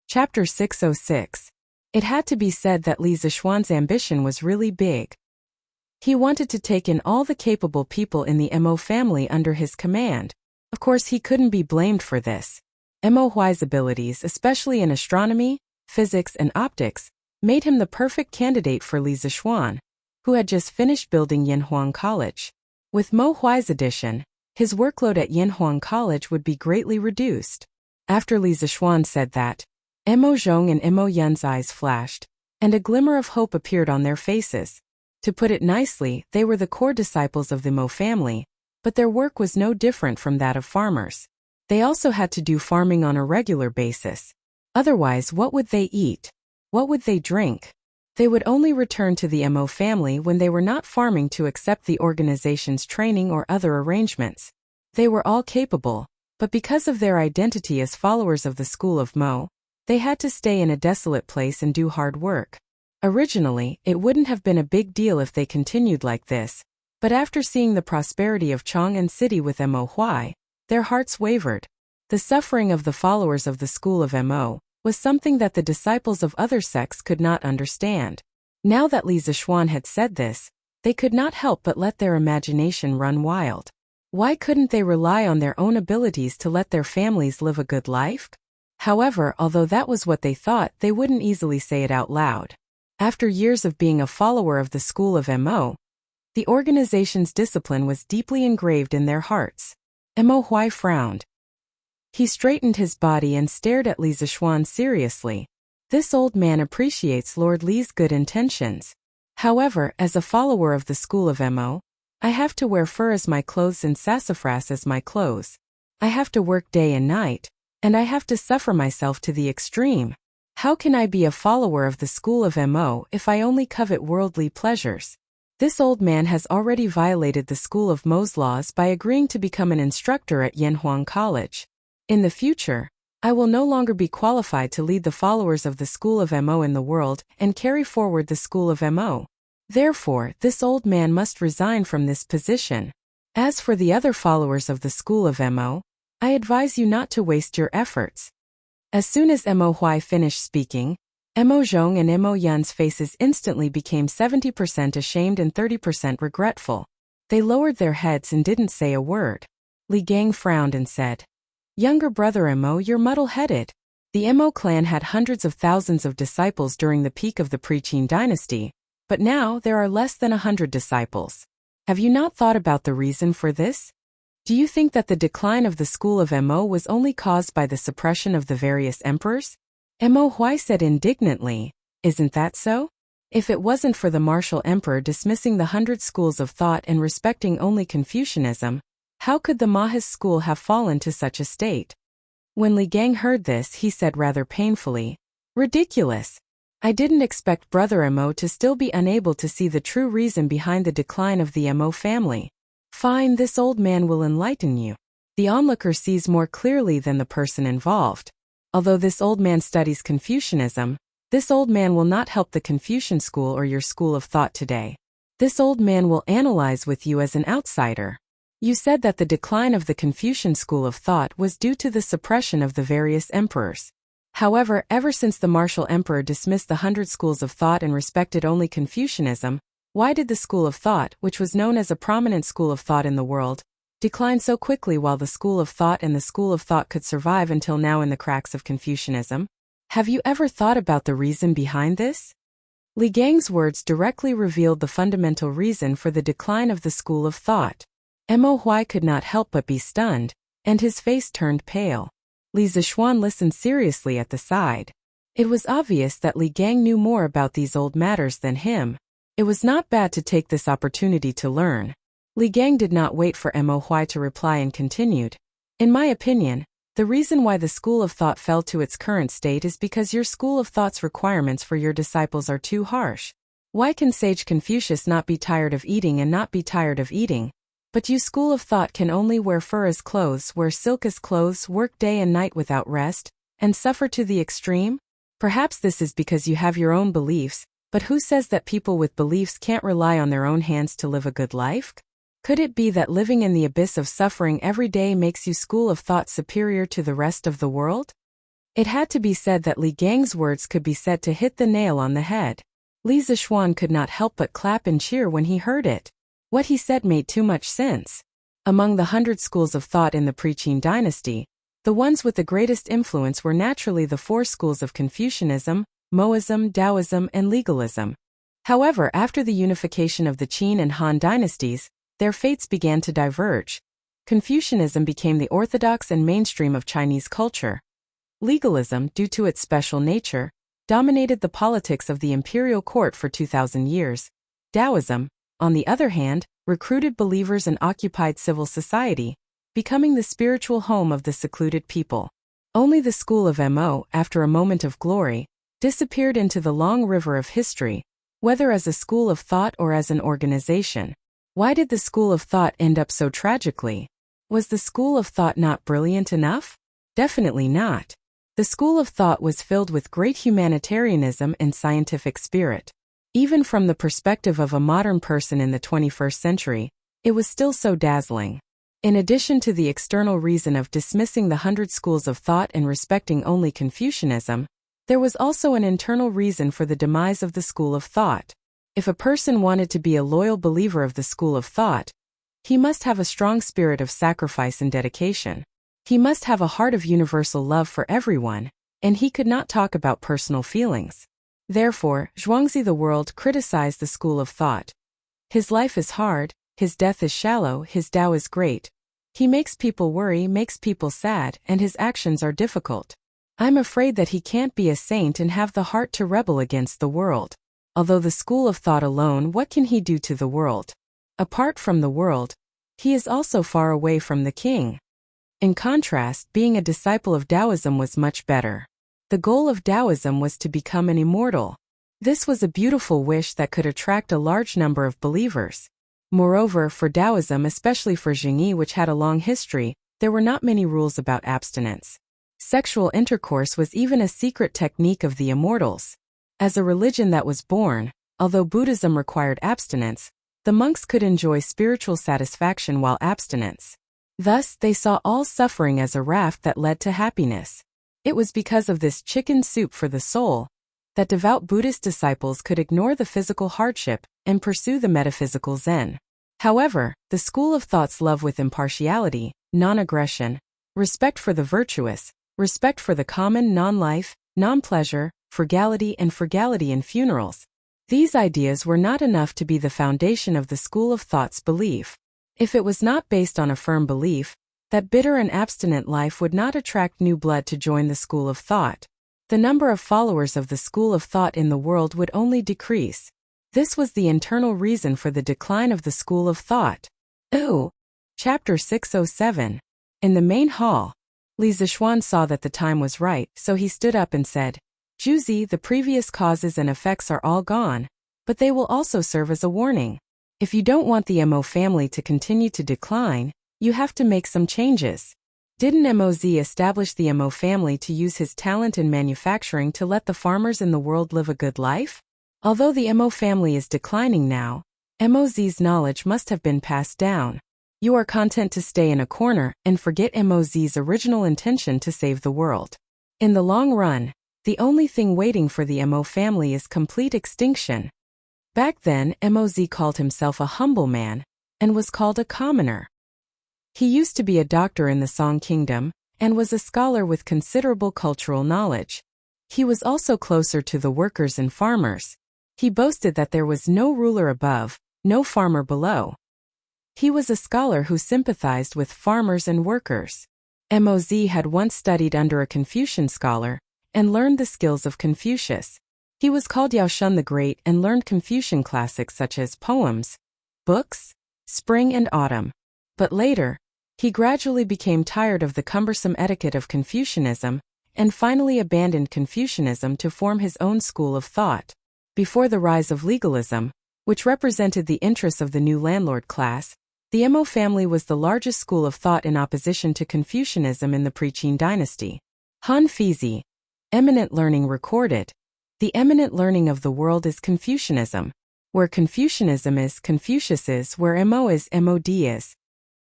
Chapter 606. It had to be said that Li Zishuan's ambition was really big. He wanted to take in all the capable people in the Mo family under his command. Of course, he couldn't be blamed for this. Mo Huai's abilities, especially in astronomy, physics, and optics, made him the perfect candidate for Li Zishuan, who had just finished building Yanhuang College. With Mo Huai's addition, his workload at Yanhuang College would be greatly reduced. After Li Zishuan said that, Mo Zhong and Mo Yun's eyes flashed, and a glimmer of hope appeared on their faces. To put it nicely, they were the core disciples of the Mo family, but their work was no different from that of farmers. They also had to do farming on a regular basis. Otherwise, what would they eat? What would they drink? They would only return to the Mo family when they were not farming to accept the organization's training or other arrangements. They were all capable, but because of their identity as followers of the school of Mo, they had to stay in a desolate place and do hard work. Originally, it wouldn't have been a big deal if they continued like this, but after seeing the prosperity of Chang'an City with Mo Huai, their hearts wavered. The suffering of the followers of the school of Mo was something that the disciples of other sects could not understand. Now that Li Zishuan had said this, they could not help but let their imagination run wild. Why couldn't they rely on their own abilities to let their families live a good life? However, although that was what they thought, they wouldn't easily say it out loud. After years of being a follower of the school of Mo, the organization's discipline was deeply engraved in their hearts. Mo Huai frowned. He straightened his body and stared at Li Zishuan seriously. This old man appreciates Lord Li's good intentions. However, as a follower of the school of Mo, I have to wear fur as my clothes and sassafras as my clothes. I have to work day and night, and I have to suffer myself to the extreme. How can I be a follower of the school of Mo if I only covet worldly pleasures? This old man has already violated the school of Mo's laws by agreeing to become an instructor at Yanhuang College. In the future, I will no longer be qualified to lead the followers of the school of Mo in the world and carry forward the school of Mo. Therefore, this old man must resign from this position. As for the other followers of the school of Mo, I advise you not to waste your efforts. As soon as Mo Huai finished speaking, Mo Zhong and Mo Yun's faces instantly became 70% ashamed and 30% regretful. They lowered their heads and didn't say a word. Li Gang frowned and said, "Younger brother Mo, you're muddle-headed. The Mo clan had hundreds of thousands of disciples during the peak of the Pre-Qin dynasty, but now there are less than 100 disciples. Have you not thought about the reason for this? Do you think that the decline of the school of Mo was only caused by the suppression of the various emperors?" Mo Huai said indignantly, "Isn't that so? If it wasn't for the martial emperor dismissing the 100 schools of thought and respecting only Confucianism, how could the Maha's school have fallen to such a state?" When Li Gang heard this, he said rather painfully, "Ridiculous. I didn't expect Brother Mo to still be unable to see the true reason behind the decline of the Mo family. Fine, this old man will enlighten you. The onlooker sees more clearly than the person involved. Although this old man studies Confucianism, this old man will not help the Confucian school or your school of thought today. This old man will analyze with you as an outsider. You said that the decline of the Confucian school of thought was due to the suppression of the various emperors. However, ever since the martial emperor dismissed the 100 schools of thought and respected only Confucianism, why did the school of thought, which was known as a prominent school of thought in the world, decline so quickly while the school of thought and the school of thought could survive until now in the cracks of Confucianism? Have you ever thought about the reason behind this? Li Gang's words directly revealed the fundamental reason for the decline of the school of thought. Mo Huai could not help but be stunned, and his face turned pale. Li Zishuan listened seriously at the side. It was obvious that Li Gang knew more about these old matters than him. It was not bad to take this opportunity to learn. Li Gang did not wait for Mo Huai to reply and continued. In my opinion, the reason why the school of thought fell to its current state is because your school of thought's requirements for your disciples are too harsh. Why can sage Confucius not be tired of eating and not be tired of eating? But you school of thought can only wear fur as clothes, wear silk as clothes, work day and night without rest, and suffer to the extreme? Perhaps this is because you have your own beliefs, but who says that people with beliefs can't rely on their own hands to live a good life? Could it be that living in the abyss of suffering every day makes you school of thought superior to the rest of the world? It had to be said that Li Gang's words could be said to hit the nail on the head. Li Zishuan could not help but clap and cheer when he heard it. What he said made too much sense. Among the 100 schools of thought in the pre-Qin dynasty, the ones with the greatest influence were naturally the 4 schools of Confucianism, Moism, Taoism, and legalism. However, after the unification of the Qin and Han dynasties, their fates began to diverge. Confucianism became the orthodox and mainstream of Chinese culture. Legalism, due to its special nature, dominated the politics of the imperial court for 2,000 years. Taoism, on the other hand, recruited believers and occupied civil society, becoming the spiritual home of the secluded people. Only the school of Mo, after a moment of glory, disappeared into the long river of history, whether as a school of thought or as an organization. Why did the school of thought end up so tragically? Was the school of thought not brilliant enough? Definitely not. The school of thought was filled with great humanitarianism and scientific spirit. Even from the perspective of a modern person in the 21st century, it was still so dazzling. In addition to the external reason of dismissing the 100 schools of thought and respecting only Confucianism, there was also an internal reason for the demise of the school of thought. If a person wanted to be a loyal believer of the school of thought, he must have a strong spirit of sacrifice and dedication. He must have a heart of universal love for everyone, and he could not talk about personal feelings. Therefore, Zhuangzi the world criticized the school of thought. His life is hard, his death is shallow, his Tao is great. He makes people worry, makes people sad, and his actions are difficult. I'm afraid that he can't be a saint and have the heart to rebel against the world. Although the school of thought alone, what can he do to the world? Apart from the world, he is also far away from the king. In contrast, being a disciple of Taoism was much better. The goal of Taoism was to become an immortal. This was a beautiful wish that could attract a large number of believers. Moreover, for Taoism, especially for Jingyi, which had a long history, there were not many rules about abstinence. Sexual intercourse was even a secret technique of the immortals. As a religion that was born, although Buddhism required abstinence, the monks could enjoy spiritual satisfaction while abstinence. Thus, they saw all suffering as a raft that led to happiness. It was because of this chicken soup for the soul that devout Buddhist disciples could ignore the physical hardship and pursue the metaphysical Zen. However, the school of thought's love with impartiality, non-aggression, respect for the virtuous, respect for the common, non-life, non-pleasure, frugality in funerals. These ideas were not enough to be the foundation of the school of thought's belief. If it was not based on a firm belief that bitter and abstinent life would not attract new blood to join the school of thought, the number of followers of the school of thought in the world would only decrease. This was the internal reason for the decline of the school of thought. Chapter 607. In the main hall, Li Zishuan saw that the time was right, so he stood up and said, Juzi, the previous causes and effects are all gone, but they will also serve as a warning. If you don't want the Mo family to continue to decline, you have to make some changes. Didn't Moz establish the Mo family to use his talent in manufacturing to let the farmers in the world live a good life? Although the Mo family is declining now, Moz's knowledge must have been passed down. You are content to stay in a corner and forget Moz's original intention to save the world. In the long run, the only thing waiting for the Mo family is complete extinction. Back then, Moz called himself a humble man, and was called a commoner. He used to be a doctor in the Song Kingdom, and was a scholar with considerable cultural knowledge. He was also closer to the workers and farmers. He boasted that there was no ruler above, no farmer below. He was a scholar who sympathized with farmers and workers. Moz had once studied under a Confucian scholar, and learned the skills of Confucius. He was called Yao Shun the Great and learned Confucian classics such as poems, books, spring and autumn. But later, he gradually became tired of the cumbersome etiquette of Confucianism, and finally abandoned Confucianism to form his own school of thought. Before the rise of legalism, which represented the interests of the new landlord class, the Mo family was the largest school of thought in opposition to Confucianism in the pre-Qin dynasty. Han Fizi, eminent learning recorded. The eminent learning of the world is Confucianism. Where Confucianism is, Confucius is. Where Mo is, Mod is.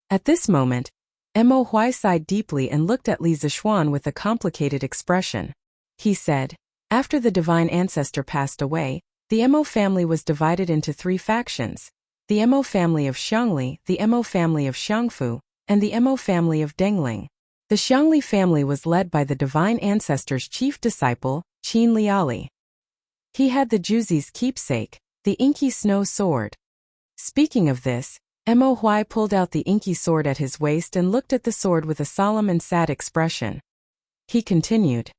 At this moment, Mo Huai sighed deeply and looked at Li Zixuan with a complicated expression. He said, after the divine ancestor passed away, the Mo family was divided into 3 factions: the Mo family of Xiangli, the Mo family of Xiangfu, and the Mo family of Dengling. The Xiangli family was led by the divine ancestor's chief disciple, Qin Liali. He had the Juzi's keepsake, the inky snow sword. Speaking of this, Mo Huai pulled out the inky sword at his waist and looked at the sword with a solemn and sad expression. He continued,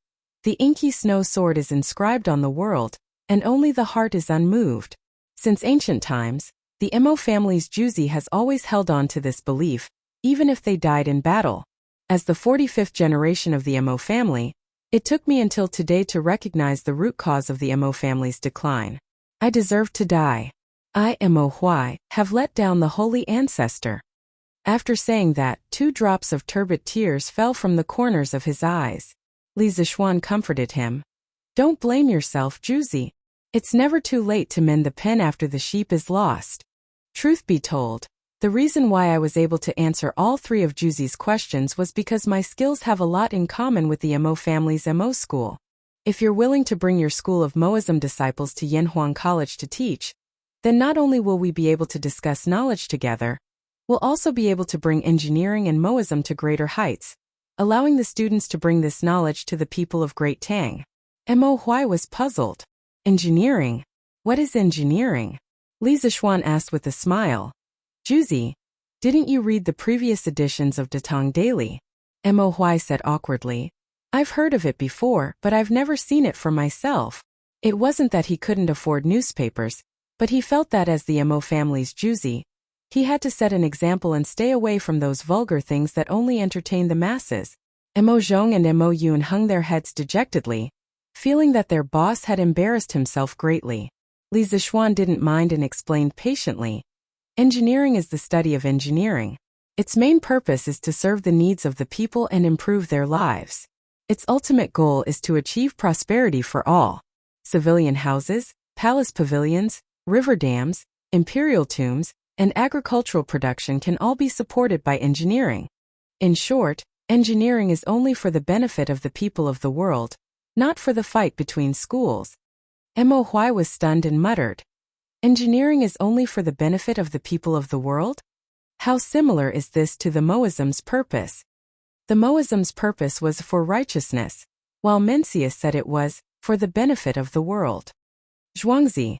the inky snow sword is inscribed on the world, and only the heart is unmoved. Since ancient times, the Mo family's Juzi has always held on to this belief, even if they died in battle. As the 45th generation of the Mo family, it took me until today to recognize the root cause of the Mo family's decline. I deserve to die. I, Mo Huai, have let down the holy ancestor. After saying that, 2 drops of turbid tears fell from the corners of his eyes. Li Zixuan comforted him. Don't blame yourself, Juzi. It's never too late to mend the pen after the sheep is lost. Truth be told, the reason why I was able to answer all 3 of Juzi's questions was because my skills have a lot in common with the Mo family's Mo school. If you're willing to bring your school of Moism disciples to Yanhuang College to teach, then not only will we be able to discuss knowledge together, we'll also be able to bring engineering and Moism to greater heights, allowing the students to bring this knowledge to the people of Great Tang. Mo Huai was puzzled. Engineering? What is engineering? Li Zixuan asked with a smile. Juzi, didn't you read the previous editions of Datong Daily? Mo Huai said awkwardly. I've heard of it before, but I've never seen it for myself. It wasn't that he couldn't afford newspapers, but he felt that as the Mo family's Juzi, he had to set an example and stay away from those vulgar things that only entertain the masses. Mo Zhong and Mo Yun hung their heads dejectedly, feeling that their boss had embarrassed himself greatly. Li Zixuan didn't mind and explained patiently. Engineering is the study of engineering. Its main purpose is to serve the needs of the people and improve their lives. Its ultimate goal is to achieve prosperity for all. Civilian houses, palace pavilions, river dams, imperial tombs, and agricultural production can all be supported by engineering. In short, engineering is only for the benefit of the people of the world, not for the fight between schools. Mo Huai was stunned and muttered, engineering is only for the benefit of the people of the world? How similar is this to the Moism's purpose? The Moism's purpose was for righteousness, while Mencius said it was for the benefit of the world. Zhuangzi,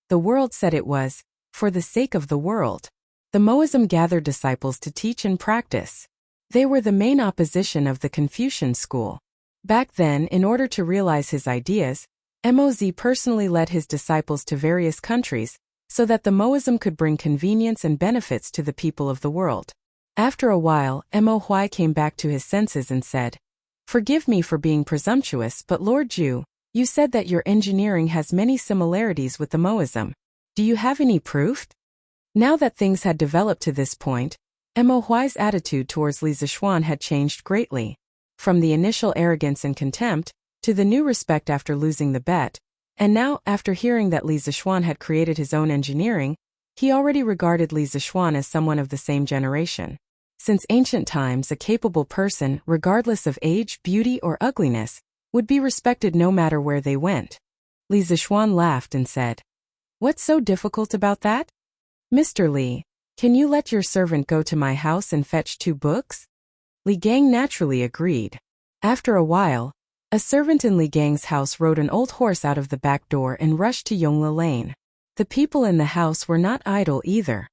the world said it was for the sake of the world. The Moism gathered disciples to teach and practice. They were the main opposition of the Confucian school. Back then, in order to realize his ideas, Moz personally led his disciples to various countries, so that the Moism could bring convenience and benefits to the people of the world. After a while, Mo Huai came back to his senses and said, forgive me for being presumptuous, but Lord Zhu, you said that your engineering has many similarities with the Moism. Do you have any proof? Now that things had developed to this point, Mo Huai's attitude towards Li Zixuan had changed greatly. From the initial arrogance and contempt, to the new respect after losing the bet, and now, after hearing that Li Zixuan had created his own engineering, he already regarded Li Zixuan as someone of the same generation. Since ancient times, a capable person, regardless of age, beauty, or ugliness, would be respected no matter where they went. Li Zixuan laughed and said, "What's so difficult about that? Mr. Li, can you let your servant go to my house and fetch 2 books?" Li Gang naturally agreed. After a while, a servant in Li Gang's house rode an old horse out of the back door and rushed to Yongla Lane. The people in the house were not idle either.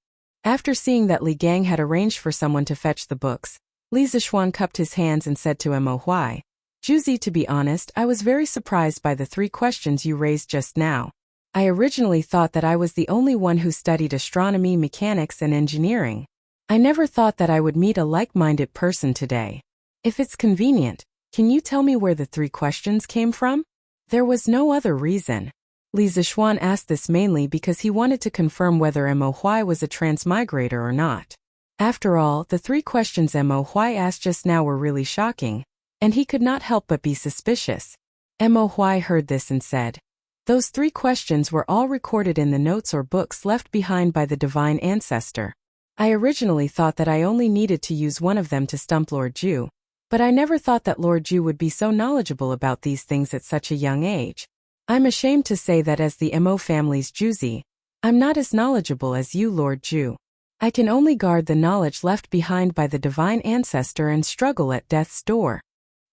After seeing that Li Gang had arranged for someone to fetch the books, Li Zixuan cupped his hands and said to Mo Huai, "Juzi, to be honest, I was very surprised by the 3 questions you raised just now. I originally thought that I was the only one who studied astronomy, mechanics, and engineering. I never thought that I would meet a like-minded person today. If it's convenient, can you tell me where the 3 questions came from?" There was no other reason. Li Zixuan asked this mainly because he wanted to confirm whether Mo Huai was a transmigrator or not. After all, the 3 questions Mo Huai asked just now were really shocking, and he could not help but be suspicious. Mo Huai heard this and said, "Those 3 questions were all recorded in the notes or books left behind by the divine ancestor. I originally thought that I only needed to use one of them to stump Lord Ju, but I never thought that Lord Ju would be so knowledgeable about these things at such a young age. I'm ashamed to say that as the Mo family's Juzi, I'm not as knowledgeable as you, Lord Ju. I can only guard the knowledge left behind by the divine ancestor and struggle at death's door."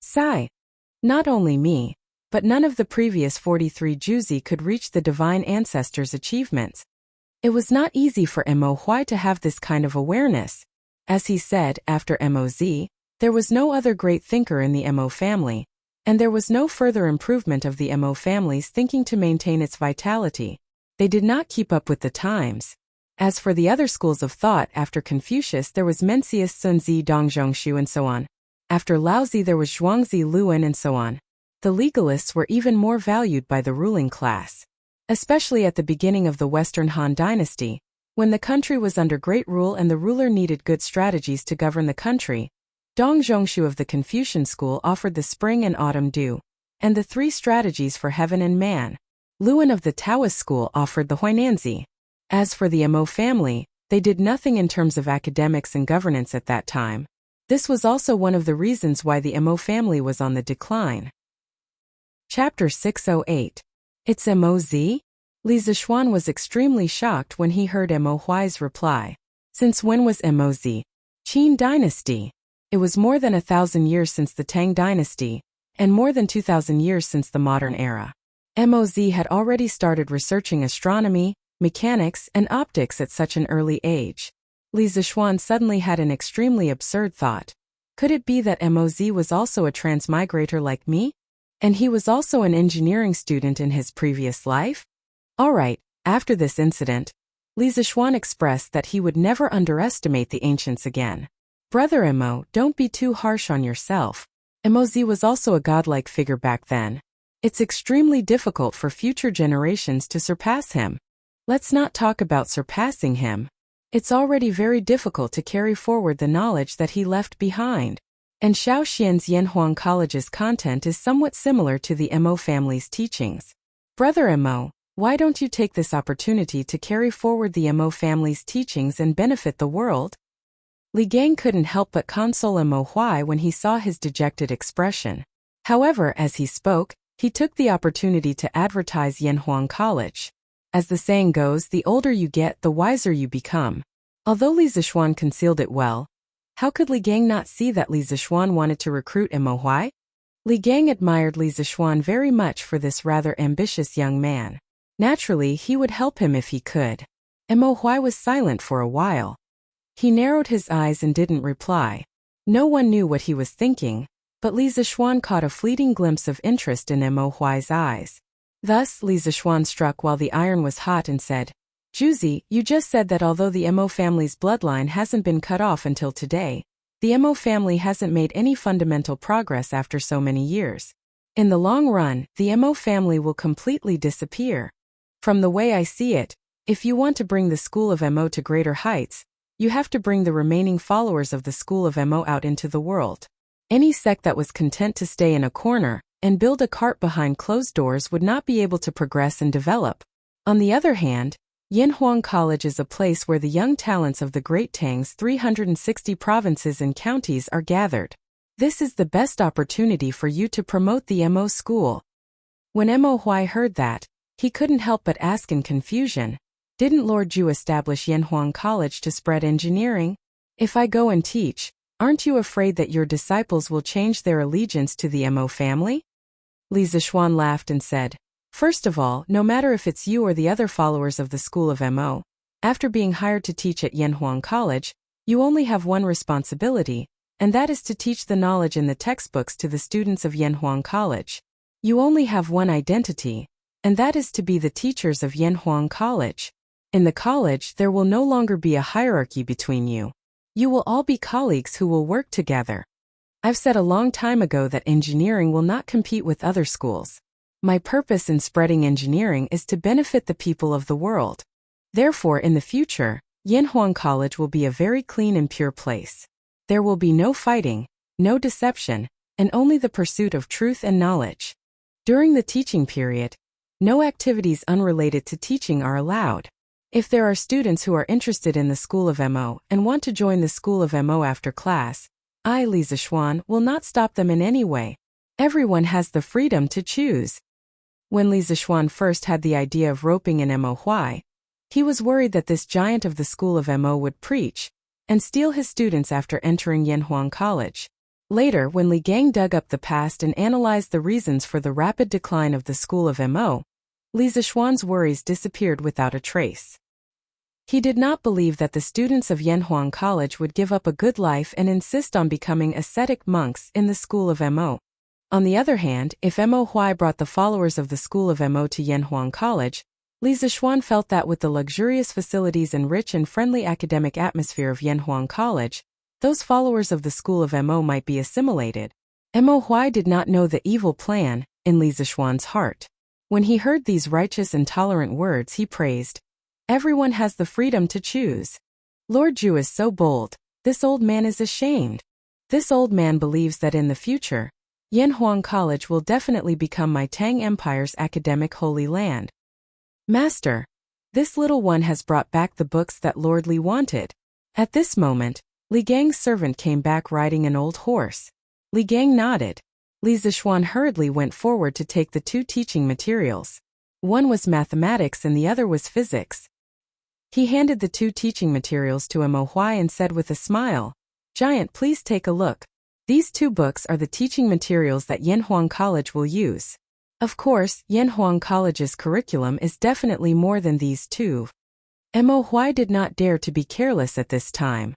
Sigh. Not only me, but none of the previous 43 Juzi could reach the divine ancestor's achievements. It was not easy for Mo Huai to have this kind of awareness. As he said, after Moz, there was no other great thinker in the Mo family, and there was no further improvement of the Mo family's thinking to maintain its vitality. They did not keep up with the times. As for the other schools of thought, after Confucius there was Mencius, Sunzi, Dongzhongshu, and so on. After Laozi there was Zhuangzi, Luan, and so on. The legalists were even more valued by the ruling class. Especially at the beginning of the Western Han dynasty, when the country was under great rule and the ruler needed good strategies to govern the country, Dongzhongshu of the Confucian school offered the spring and autumn dew, and the 3 strategies for heaven and man. Luan of the Taoist school offered the Huainanzi. As for the Mo family, they did nothing in terms of academics and governance at that time. This was also one of the reasons why the Mo family was on the decline. Chapter 608. It's Moz? Li Zixuan was extremely shocked when he heard Mo Huai's reply. Since when was Moz? Qin dynasty. It was more than 1,000 years since the Tang dynasty, and more than 2,000 years since the modern era. Moz had already started researching astronomy, mechanics, and optics at such an early age. Li Zixuan suddenly had an extremely absurd thought. Could it be that Moz was also a transmigrator like me? And he was also an engineering student in his previous life? Alright, after this incident, Li Zixuan expressed that he would never underestimate the ancients again. Brother Mo, don't be too harsh on yourself. Moz was also a godlike figure back then. It's extremely difficult for future generations to surpass him. Let's not talk about surpassing him. It's already very difficult to carry forward the knowledge that he left behind. And Shaoxian's Yanhuang College's content is somewhat similar to the Mo family's teachings. Brother Mo, why don't you take this opportunity to carry forward the Mo family's teachings and benefit the world? Li Gang couldn't help but console Mo Huai when he saw his dejected expression. However, as he spoke, he took the opportunity to advertise Yanhuang College. As the saying goes, the older you get, the wiser you become. Although Li Zixuan concealed it well, how could Li Gang not see that Li Zixuan wanted to recruit Mo Huai? Li Gang admired Li Zixuan very much for this rather ambitious young man. Naturally, he would help him if he could. Mo Huai was silent for a while. He narrowed his eyes and didn't reply. No one knew what he was thinking, but Li Zixuan caught a fleeting glimpse of interest in Mo Huai's eyes. Thus, Li Zixuan struck while the iron was hot and said, "Juzi, you just said that although the Mo family's bloodline hasn't been cut off until today, the Mo family hasn't made any fundamental progress after so many years. In the long run, the Mo family will completely disappear. From the way I see it, if you want to bring the school of Mo to greater heights, you have to bring the remaining followers of the school of Mo out into the world. Any sect that was content to stay in a corner and build a cart behind closed doors would not be able to progress and develop. On the other hand, Yanhuang College is a place where the young talents of the Great Tang's 360 provinces and counties are gathered. This is the best opportunity for you to promote the MO school. When Mo Huai heard that, he couldn't help but ask in confusion, didn't Lord Ju establish Yanhuang College to spread engineering? If I go and teach, aren't you afraid that your disciples will change their allegiance to the Mo family? Li Zishuan laughed and said, first of all, no matter if it's you or the other followers of the school of Mo, after being hired to teach at Yanhuang College, you only have one responsibility, and that is to teach the knowledge in the textbooks to the students of Yanhuang College. You only have one identity, and that is to be the teachers of Yanhuang College. In the college, there will no longer be a hierarchy between you. You will all be colleagues who will work together. I've said a long time ago that engineering will not compete with other schools. My purpose in spreading engineering is to benefit the people of the world. Therefore, in the future, Yanhuang College will be a very clean and pure place. There will be no fighting, no deception, and only the pursuit of truth and knowledge. During the teaching period, no activities unrelated to teaching are allowed. If there are students who are interested in the School of Mo and want to join the School of Mo after class, I, Li Zishuan, will not stop them in any way. Everyone has the freedom to choose. When Li Zishuan first had the idea of roping in Mo Huai, he was worried that this giant of the School of Mo would preach and steal his students after entering Yanhuang College. Later, when Li Gang dug up the past and analyzed the reasons for the rapid decline of the School of Mo, Li Zishuan's worries disappeared without a trace. He did not believe that the students of Yanhuang College would give up a good life and insist on becoming ascetic monks in the School of Mo. On the other hand, if Mo Huai brought the followers of the School of Mo to Yanhuang College, Li Zishuan felt that with the luxurious facilities and rich and friendly academic atmosphere of Yanhuang College, those followers of the School of Mo might be assimilated. Mo Huai did not know the evil plan in Li Zishuan's heart. When he heard these righteous and tolerant words, he praised, everyone has the freedom to choose. Lord Ju is so bold, this old man is ashamed. This old man believes that in the future, Yanhuang College will definitely become my Tang Empire's academic holy land. Master, this little one has brought back the books that Lord Li wanted. At this moment, Li Gang's servant came back riding an old horse. Li Gang nodded. Li Zishuan hurriedly went forward to take the two teaching materials. One was mathematics and the other was physics. He handed the two teaching materials to Mo Huai and said with a smile, Giant, please take a look. These two books are the teaching materials that Yanhuang College will use. Of course, Yanhuang College's curriculum is definitely more than these two. Mo Huai did not dare to be careless at this time.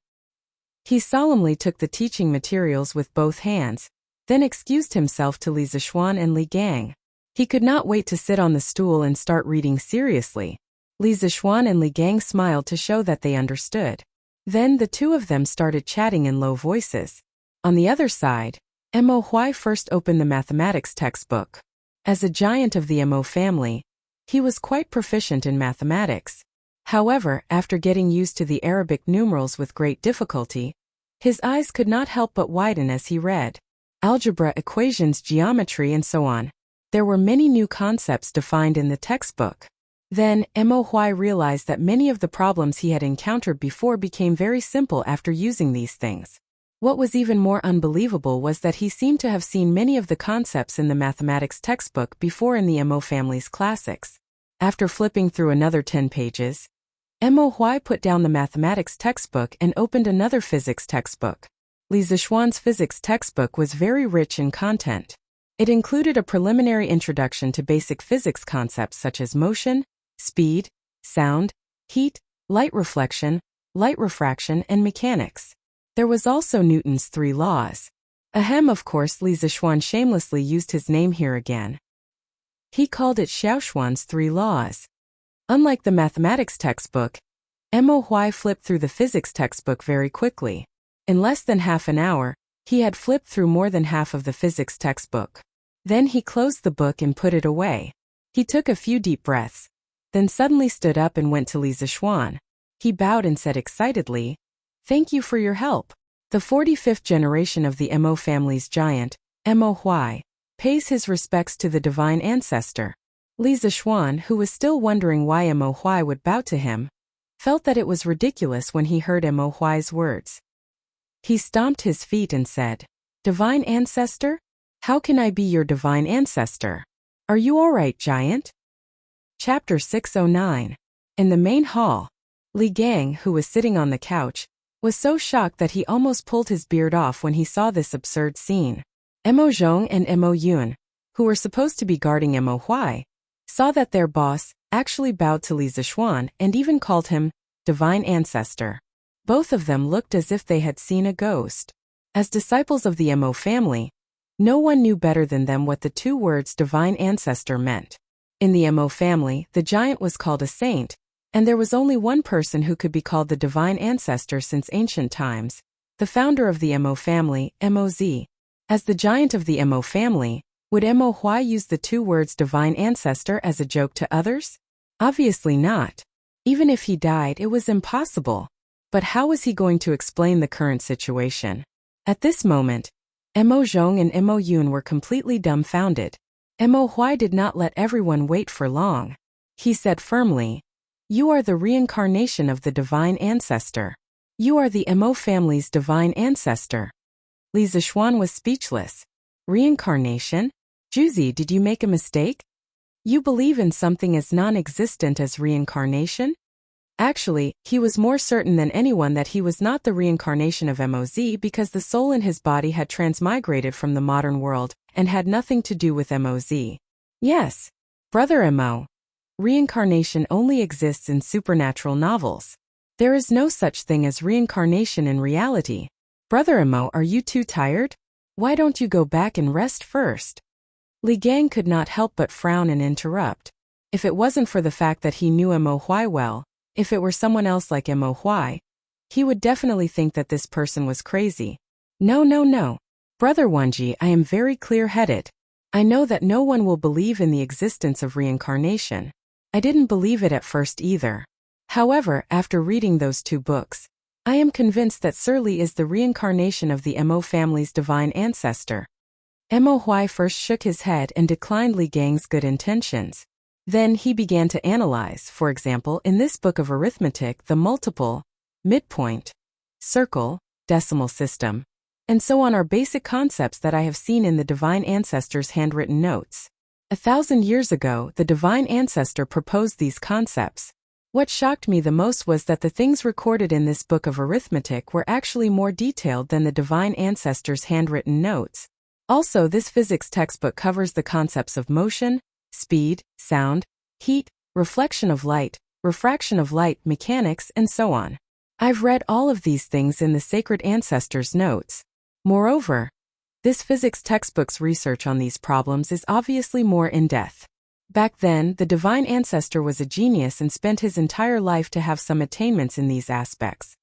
He solemnly took the teaching materials with both hands, then excused himself to Li Zishuan and Li Gang. He could not wait to sit on the stool and start reading seriously. Li Zishuan and Li Gang smiled to show that they understood. Then the two of them started chatting in low voices. On the other side, Mo Huai first opened the mathematics textbook. As a giant of the Mo family, he was quite proficient in mathematics. However, after getting used to the Arabic numerals with great difficulty, his eyes could not help but widen as he read. Algebra, equations, geometry, and so on. There were many new concepts defined in the textbook. Then, Mo Huai realized that many of the problems he had encountered before became very simple after using these things. What was even more unbelievable was that he seemed to have seen many of the concepts in the mathematics textbook before in the Mo family's classics. After flipping through another 10 pages, Mo Huai put down the mathematics textbook and opened another physics textbook. Li Zishuan's physics textbook was very rich in content. It included a preliminary introduction to basic physics concepts such as motion, speed, sound, heat, light reflection, light refraction, and mechanics. There was also Newton's 3 laws. Ahem, of course, Li Zishuan shamelessly used his name here again. He called it Xiaoshuan's 3 laws. Unlike the mathematics textbook, Mo Huai flipped through the physics textbook very quickly. In less than half an hour, he had flipped through more than half of the physics textbook. Then he closed the book and put it away. He took a few deep breaths, then suddenly stood up and went to Li Zishuan. He bowed and said excitedly, Thank you for your help. The 45th generation of the Mo family's giant, Mo Huai, pays his respects to the divine ancestor. Li Zixuan, who was still wondering why Mo Huai would bow to him, felt that it was ridiculous when he heard Mo Huai's words. He stomped his feet and said, "Divine ancestor? How can I be your divine ancestor? Are you all right, giant?" Chapter 609. In the main hall, Li Gang, who was sitting on the couch, was so shocked that he almost pulled his beard off when he saw this absurd scene. Mo Zhong and Mo Yun, who were supposed to be guarding Mo Huai, saw that their boss actually bowed to Li Zixuan and even called him divine ancestor. Both of them looked as if they had seen a ghost. As disciples of the Mo family, no one knew better than them what the two words divine ancestor meant. In the Mo family, the giant was called a saint, and there was only one person who could be called the divine ancestor since ancient times, the founder of the Mo family, Moz. As the giant of the Mo family, would Mo Huai use the two words divine ancestor as a joke to others? Obviously not. Even if he died, it was impossible. But how was he going to explain the current situation? At this moment, Mo Zhong and Mo Yun were completely dumbfounded. Mo Huai did not let everyone wait for long. He said firmly, "You are the reincarnation of the divine ancestor. You are the Mo family's divine ancestor." Li Zixuan was speechless. Reincarnation? Juzi, did you make a mistake? You believe in something as non-existent as reincarnation? Actually, he was more certain than anyone that he was not the reincarnation of Moz because the soul in his body had transmigrated from the modern world and had nothing to do with Moz. Yes, Brother Mo. Reincarnation only exists in supernatural novels. There is no such thing as reincarnation in reality. Brother Mo, are you too tired? Why don't you go back and rest first? Li Gang could not help but frown and interrupt. If it wasn't for the fact that he knew Mo Huai well, if it were someone else like Mo Huai, he would definitely think that this person was crazy. No. Brother Wanji, I am very clear-headed. I know that no one will believe in the existence of reincarnation. I didn't believe it at first either. However, after reading those two books, I am convinced that Sir Li is the reincarnation of the Mo family's divine ancestor. Mo Huai first shook his head and declined Li Gang's good intentions. Then he began to analyze, for example, in this book of arithmetic, the multiple, midpoint, circle, decimal system, and so on are basic concepts that I have seen in the divine ancestor's handwritten notes. 1,000 years ago, the divine ancestor proposed these concepts. What shocked me the most was that the things recorded in this book of arithmetic were actually more detailed than the divine ancestor's handwritten notes. Also, this physics textbook covers the concepts of motion, speed, sound, heat, reflection of light, refraction of light, mechanics, and so on. I've read all of these things in the sacred ancestors' notes. Moreover, this physics textbook's research on these problems is obviously more in-depth. Back then, the divine ancestor was a genius and spent his entire life to have some attainments in these aspects.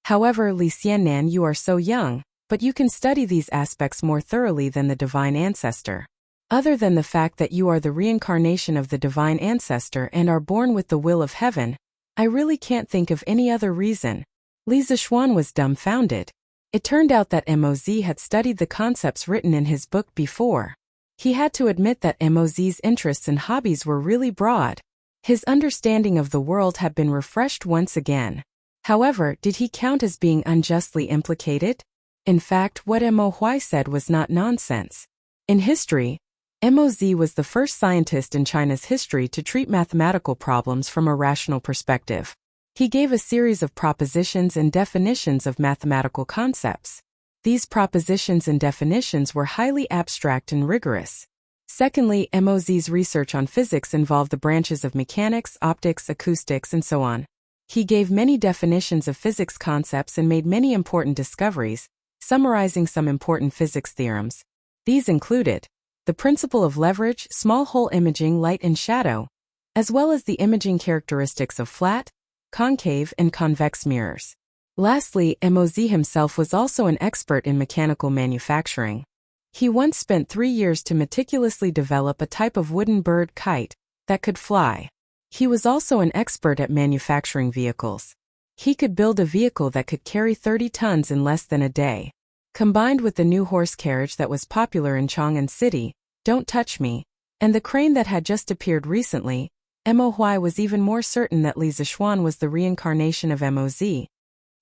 However, Li Xiannan, you are so young, but you can study these aspects more thoroughly than the divine ancestor. Other than the fact that you are the reincarnation of the divine ancestor and are born with the will of heaven, I really can't think of any other reason. Li Zixuan was dumbfounded. It turned out that Moz had studied the concepts written in his book before. He had to admit that Moz's interests and hobbies were really broad. His understanding of the world had been refreshed once again. However, did he count as being unjustly implicated? In fact, what Mo Huai said was not nonsense. In history, Moz was the first scientist in China's history to treat mathematical problems from a rational perspective. He gave a series of propositions and definitions of mathematical concepts. These propositions and definitions were highly abstract and rigorous. Secondly, Moz's research on physics involved the branches of mechanics, optics, acoustics, and so on. He gave many definitions of physics concepts and made many important discoveries, summarizing some important physics theorems. These included the principle of leverage, small hole imaging, light and shadow, as well as the imaging characteristics of flat, concave, and convex mirrors. Lastly, Moz himself was also an expert in mechanical manufacturing. He once spent 3 years to meticulously develop a type of wooden bird kite that could fly. He was also an expert at manufacturing vehicles. He could build a vehicle that could carry 30 tons in less than a day. Combined with the new horse carriage that was popular in Chang'an City, "Don't touch me, And the crane that had just appeared recently, Mo Huai was even more certain that Li Zixuan was the reincarnation of Moz.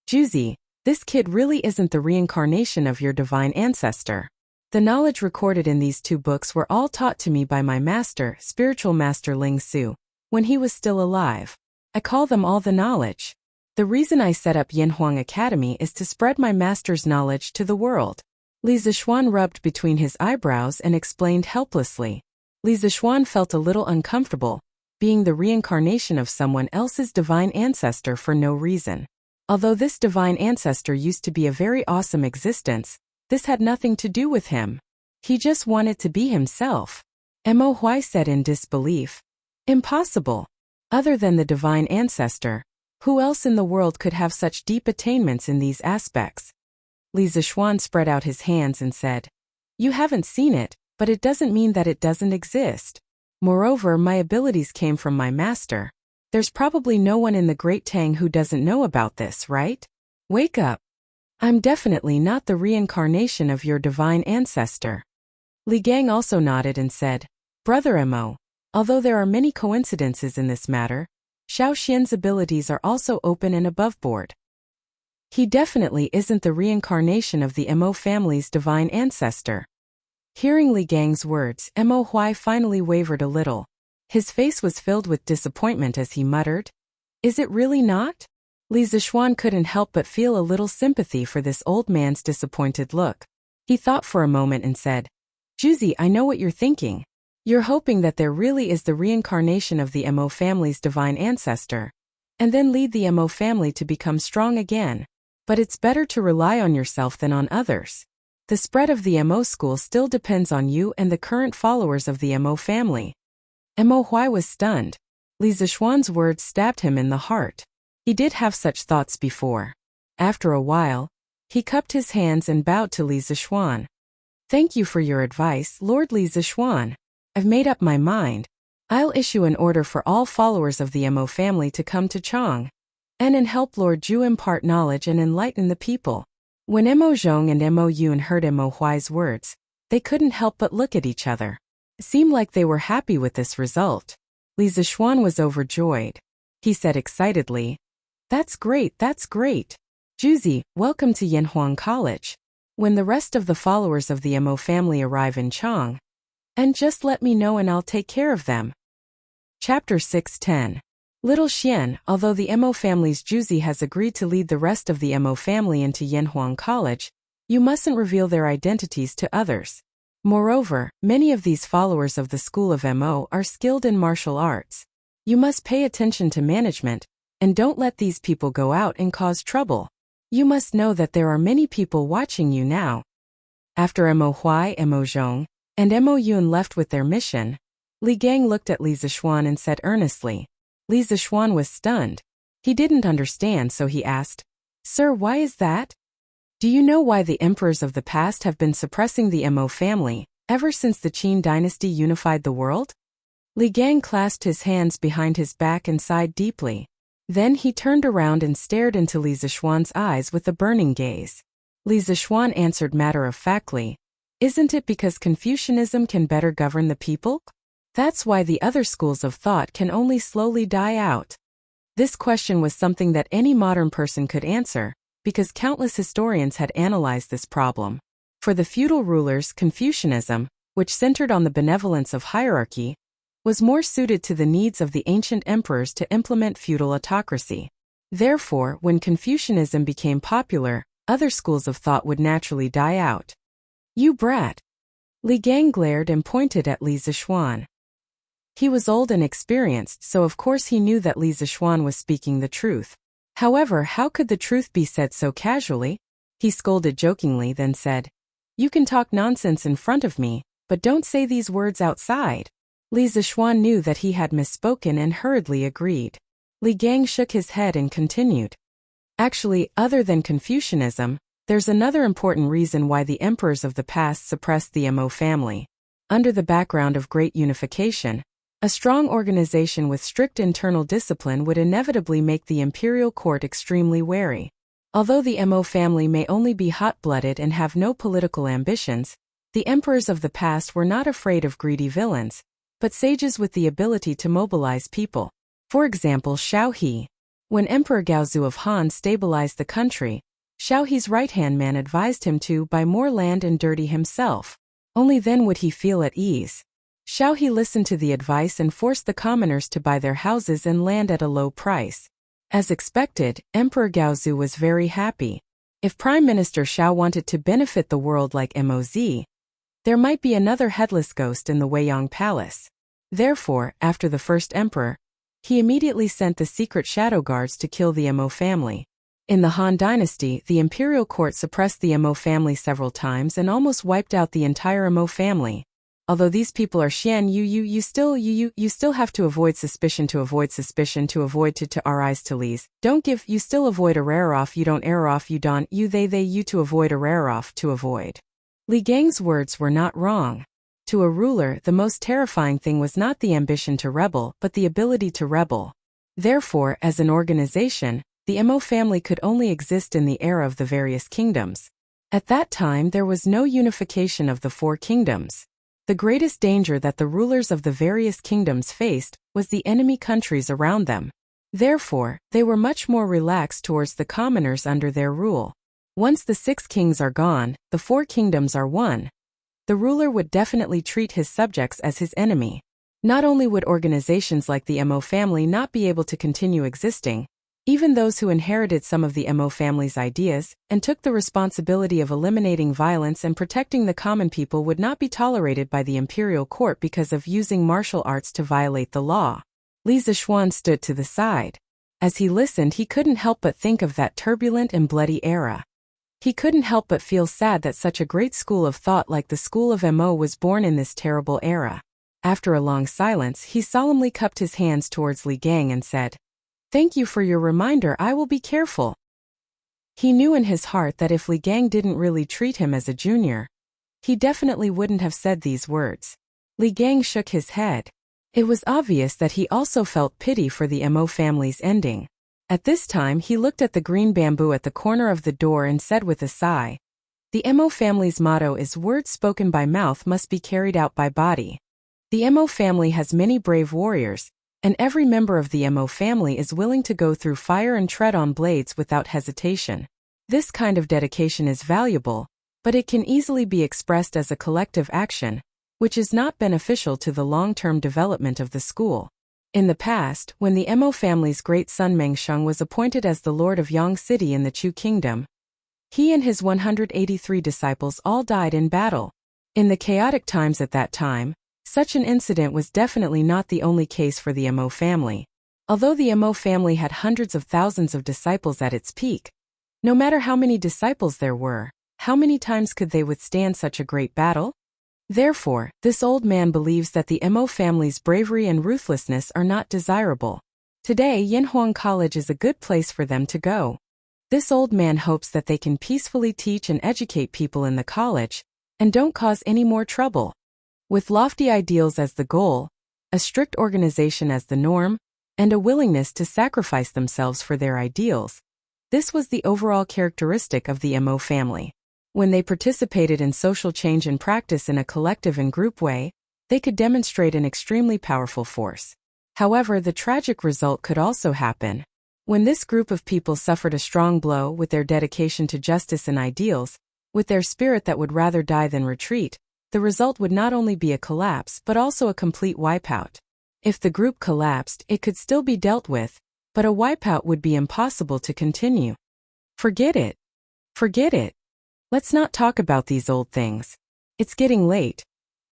Juzi, this kid really isn't the reincarnation of your divine ancestor. The knowledge recorded in these 2 books were all taught to me by my master, spiritual master Ling Su, when he was still alive. I call them all the knowledge. The reason I set up Yanhuang Academy is to spread my master's knowledge to the world. Li Zixuan rubbed between his eyebrows and explained helplessly. Li Zixuan felt a little uncomfortable, being the reincarnation of someone else's divine ancestor for no reason. Although this divine ancestor used to be a very awesome existence, this had nothing to do with him. He just wanted to be himself. Mo Huai said in disbelief. Impossible. Other than the divine ancestor, who else in the world could have such deep attainments in these aspects? Li Zixuan spread out his hands and said, You haven't seen it, but it doesn't mean that it doesn't exist. Moreover, my abilities came from my master. There's probably no one in the Great Tang who doesn't know about this, right? Wake up. I'm definitely not the reincarnation of your divine ancestor. Li Gang also nodded and said, Brother Mo, although there are many coincidences in this matter, Xiao Xian's abilities are also open and aboveboard. He definitely isn't the reincarnation of the Mo family's divine ancestor. Hearing Li Gang's words, Mo Huai finally wavered a little. His face was filled with disappointment as he muttered, Is it really not? Li Zixuan couldn't help but feel a little sympathy for this old man's disappointed look. He thought for a moment and said, Juzi, I know what you're thinking. You're hoping that there really is the reincarnation of the Mo family's divine ancestor, and then lead the Mo family to become strong again. But it's better to rely on yourself than on others. The spread of the Mo school still depends on you and the current followers of the Mo family. Mo Huai was stunned. Li Zixuan's words stabbed him in the heart. He did have such thoughts before. After a while, he cupped his hands and bowed to Li Zixuan. Thank you for your advice, Lord Li Zixuan. I've made up my mind. I'll issue an order for all followers of the Mo family to come to Chang and help Lord Zhu impart knowledge and enlighten the people. When Mo Zhong and Mo Yun heard Mo Huai's words, they couldn't help but look at each other. It seemed like they were happy with this result. Li Zixuan was overjoyed. He said excitedly, That's great, that's great. Juzi, welcome to Yanhuang College. When the rest of the followers of the Mo family arrive in Chang, and just let me know and I'll take care of them. Chapter 610. Little Xian, although the Mo family's Juzi has agreed to lead the rest of the Mo family into Yanhuang College, you mustn't reveal their identities to others. Moreover, many of these followers of the school of Mo are skilled in martial arts. You must pay attention to management, and don't let these people go out and cause trouble. You must know that there are many people watching you now. After Mo Huai, Mo Zhong, and Mo Yun left with their mission, Li Gang looked at Li Zixuan and said earnestly. Li Zixuan was stunned. He didn't understand, so he asked, Sir, why is that? Do you know why the emperors of the past have been suppressing the Mo family, ever since the Qin dynasty unified the world? Li Gang clasped his hands behind his back and sighed deeply. Then he turned around and stared into Li Zixuan's eyes with a burning gaze. Li Zixuan answered matter-of-factly, Isn't it because Confucianism can better govern the people? That's why the other schools of thought can only slowly die out. This question was something that any modern person could answer, because countless historians had analyzed this problem. For the feudal rulers, Confucianism, which centered on the benevolence of hierarchy, was more suited to the needs of the ancient emperors to implement feudal autocracy. Therefore, when Confucianism became popular, other schools of thought would naturally die out. You brat! Li Gang glared and pointed at Li Zixuan. He was old and experienced, so of course he knew that Li Zixuan was speaking the truth. However, how could the truth be said so casually? He scolded jokingly, then said, You can talk nonsense in front of me, but don't say these words outside. Li Zixuan knew that he had misspoken and hurriedly agreed. Li Gang shook his head and continued. Actually, other than Confucianism, there's another important reason why the emperors of the past suppressed the Mo family. Under the background of great unification, a strong organization with strict internal discipline would inevitably make the imperial court extremely wary. Although the Mo family may only be hot-blooded and have no political ambitions, the emperors of the past were not afraid of greedy villains, but sages with the ability to mobilize people. For example, Xiao He. When Emperor Gaozu of Han stabilized the country, Xiao He's right-hand man advised him to buy more land and dirty himself. Only then would he feel at ease. Xiao He listened to the advice and forced the commoners to buy their houses and land at a low price. As expected, Emperor Gaozu was very happy. If Prime Minister Xiao wanted to benefit the world like Moz, there might be another headless ghost in the Weiyang Palace. Therefore, after the first emperor, he immediately sent the secret shadow guards to kill the Mo family. In the Han dynasty, the imperial court suppressed the Mo family several times and almost wiped out the entire Mo family. Although these people are Xian you still have to avoid suspicion to avoid to rise to lees. Don't give, you still avoid off, you don't off, you don't, you they you to avoid off to avoid. Li Gang's words were not wrong. To a ruler, the most terrifying thing was not the ambition to rebel, but the ability to rebel. Therefore, as an organization, the Mo family could only exist in the era of the various kingdoms. At that time there was no unification of the four kingdoms. The greatest danger that the rulers of the various kingdoms faced was the enemy countries around them. Therefore, they were much more relaxed towards the commoners under their rule. Once the 6 kings are gone, the 4 kingdoms are one. The ruler would definitely treat his subjects as his enemy. Not only would organizations like the Mo family not be able to continue existing, even those who inherited some of the Mo family's ideas and took the responsibility of eliminating violence and protecting the common people would not be tolerated by the imperial court because of using martial arts to violate the law. Li Zixuan stood to the side. As he listened, he couldn't help but think of that turbulent and bloody era. He couldn't help but feel sad that such a great school of thought like the school of Mo was born in this terrible era. After a long silence, he solemnly cupped his hands towards Li Gang and said, "Thank you for your reminder, I will be careful." He knew in his heart that if Li Gang didn't really treat him as a junior, he definitely wouldn't have said these words. Li Gang shook his head. It was obvious that he also felt pity for the Mo family's ending. At this time he looked at the green bamboo at the corner of the door and said with a sigh, "The Mo family's motto is words spoken by mouth must be carried out by body. The Mo family has many brave warriors, and every member of the Mo family is willing to go through fire and tread on blades without hesitation. This kind of dedication is valuable, but it can easily be expressed as a collective action, which is not beneficial to the long-term development of the school." In the past, when the Mo family's great son Mengsheng was appointed as the lord of Yang City in the Chu Kingdom, he and his 183 disciples all died in battle. In the chaotic times at that time, such an incident was definitely not the only case for the Mo family. Although the Mo family had hundreds of thousands of disciples at its peak, no matter how many disciples there were, how many times could they withstand such a great battle? Therefore, this old man believes that the Mo family's bravery and ruthlessness are not desirable. Today, Yinhuang College is a good place for them to go. This old man hopes that they can peacefully teach and educate people in the college, and don't cause any more trouble. With lofty ideals as the goal, a strict organization as the norm, and a willingness to sacrifice themselves for their ideals, this was the overall characteristic of the Mo family. When they participated in social change and practice in a collective and group way, they could demonstrate an extremely powerful force. However, the tragic result could also happen. When this group of people suffered a strong blow with their dedication to justice and ideals, with their spirit that would rather die than retreat, the result would not only be a collapse but also a complete wipeout. If the group collapsed, it could still be dealt with, but a wipeout would be impossible to continue. Forget it. Forget it. Let's not talk about these old things. It's getting late.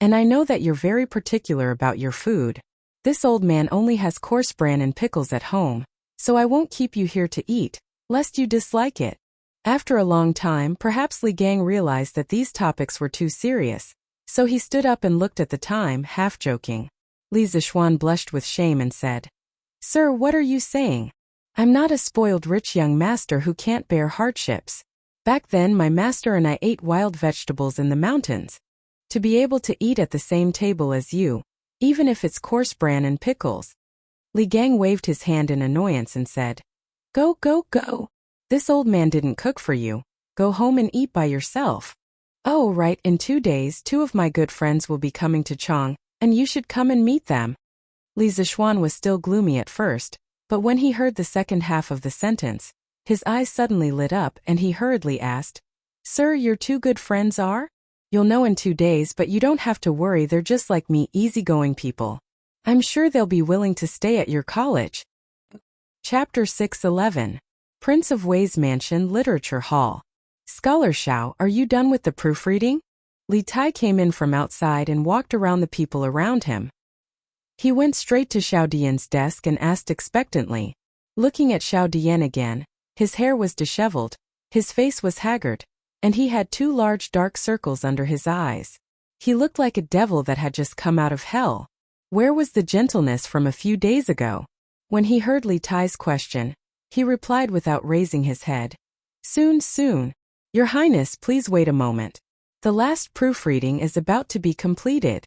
And I know that you're very particular about your food. This old man only has coarse bran and pickles at home, so I won't keep you here to eat, lest you dislike it. After a long time, perhaps Li Gang realized that these topics were too serious, so he stood up and looked at the time, half joking. Li Zixuan blushed with shame and said, "Sir, what are you saying? I'm not a spoiled rich young master who can't bear hardships. Back then my master and I ate wild vegetables in the mountains. To be able to eat at the same table as you, even if it's coarse bran and pickles." Li Gang waved his hand in annoyance and said, "Go, go, go. This old man didn't cook for you. Go home and eat by yourself." "Oh right, in 2 days 2 of my good friends will be coming to Chong, and you should come and meet them. Li Zixuan was still gloomy at first, but when he heard the second half of the sentence, his eyes suddenly lit up and he hurriedly asked, "Sir, your two good friends are? You'll know in 2 days, but you don't have to worry, they're just like me, easygoing people. I'm sure they'll be willing to stay at your college." Chapter 6:11. Prince of Wei's Mansion Literature Hall. "Scholar Xiao, are you done with the proofreading?" Li Tai came in from outside and walked around the people around him. He went straight to Xiao Dian's desk and asked expectantly. Looking at Xiao Dian again, his hair was disheveled, his face was haggard, and he had 2 large dark circles under his eyes. He looked like a devil that had just come out of hell. Where was the gentleness from a few days ago? When he heard Li Tai's question, he replied without raising his head. Soon, soon. Your Highness, please wait a moment. The last proofreading is about to be completed."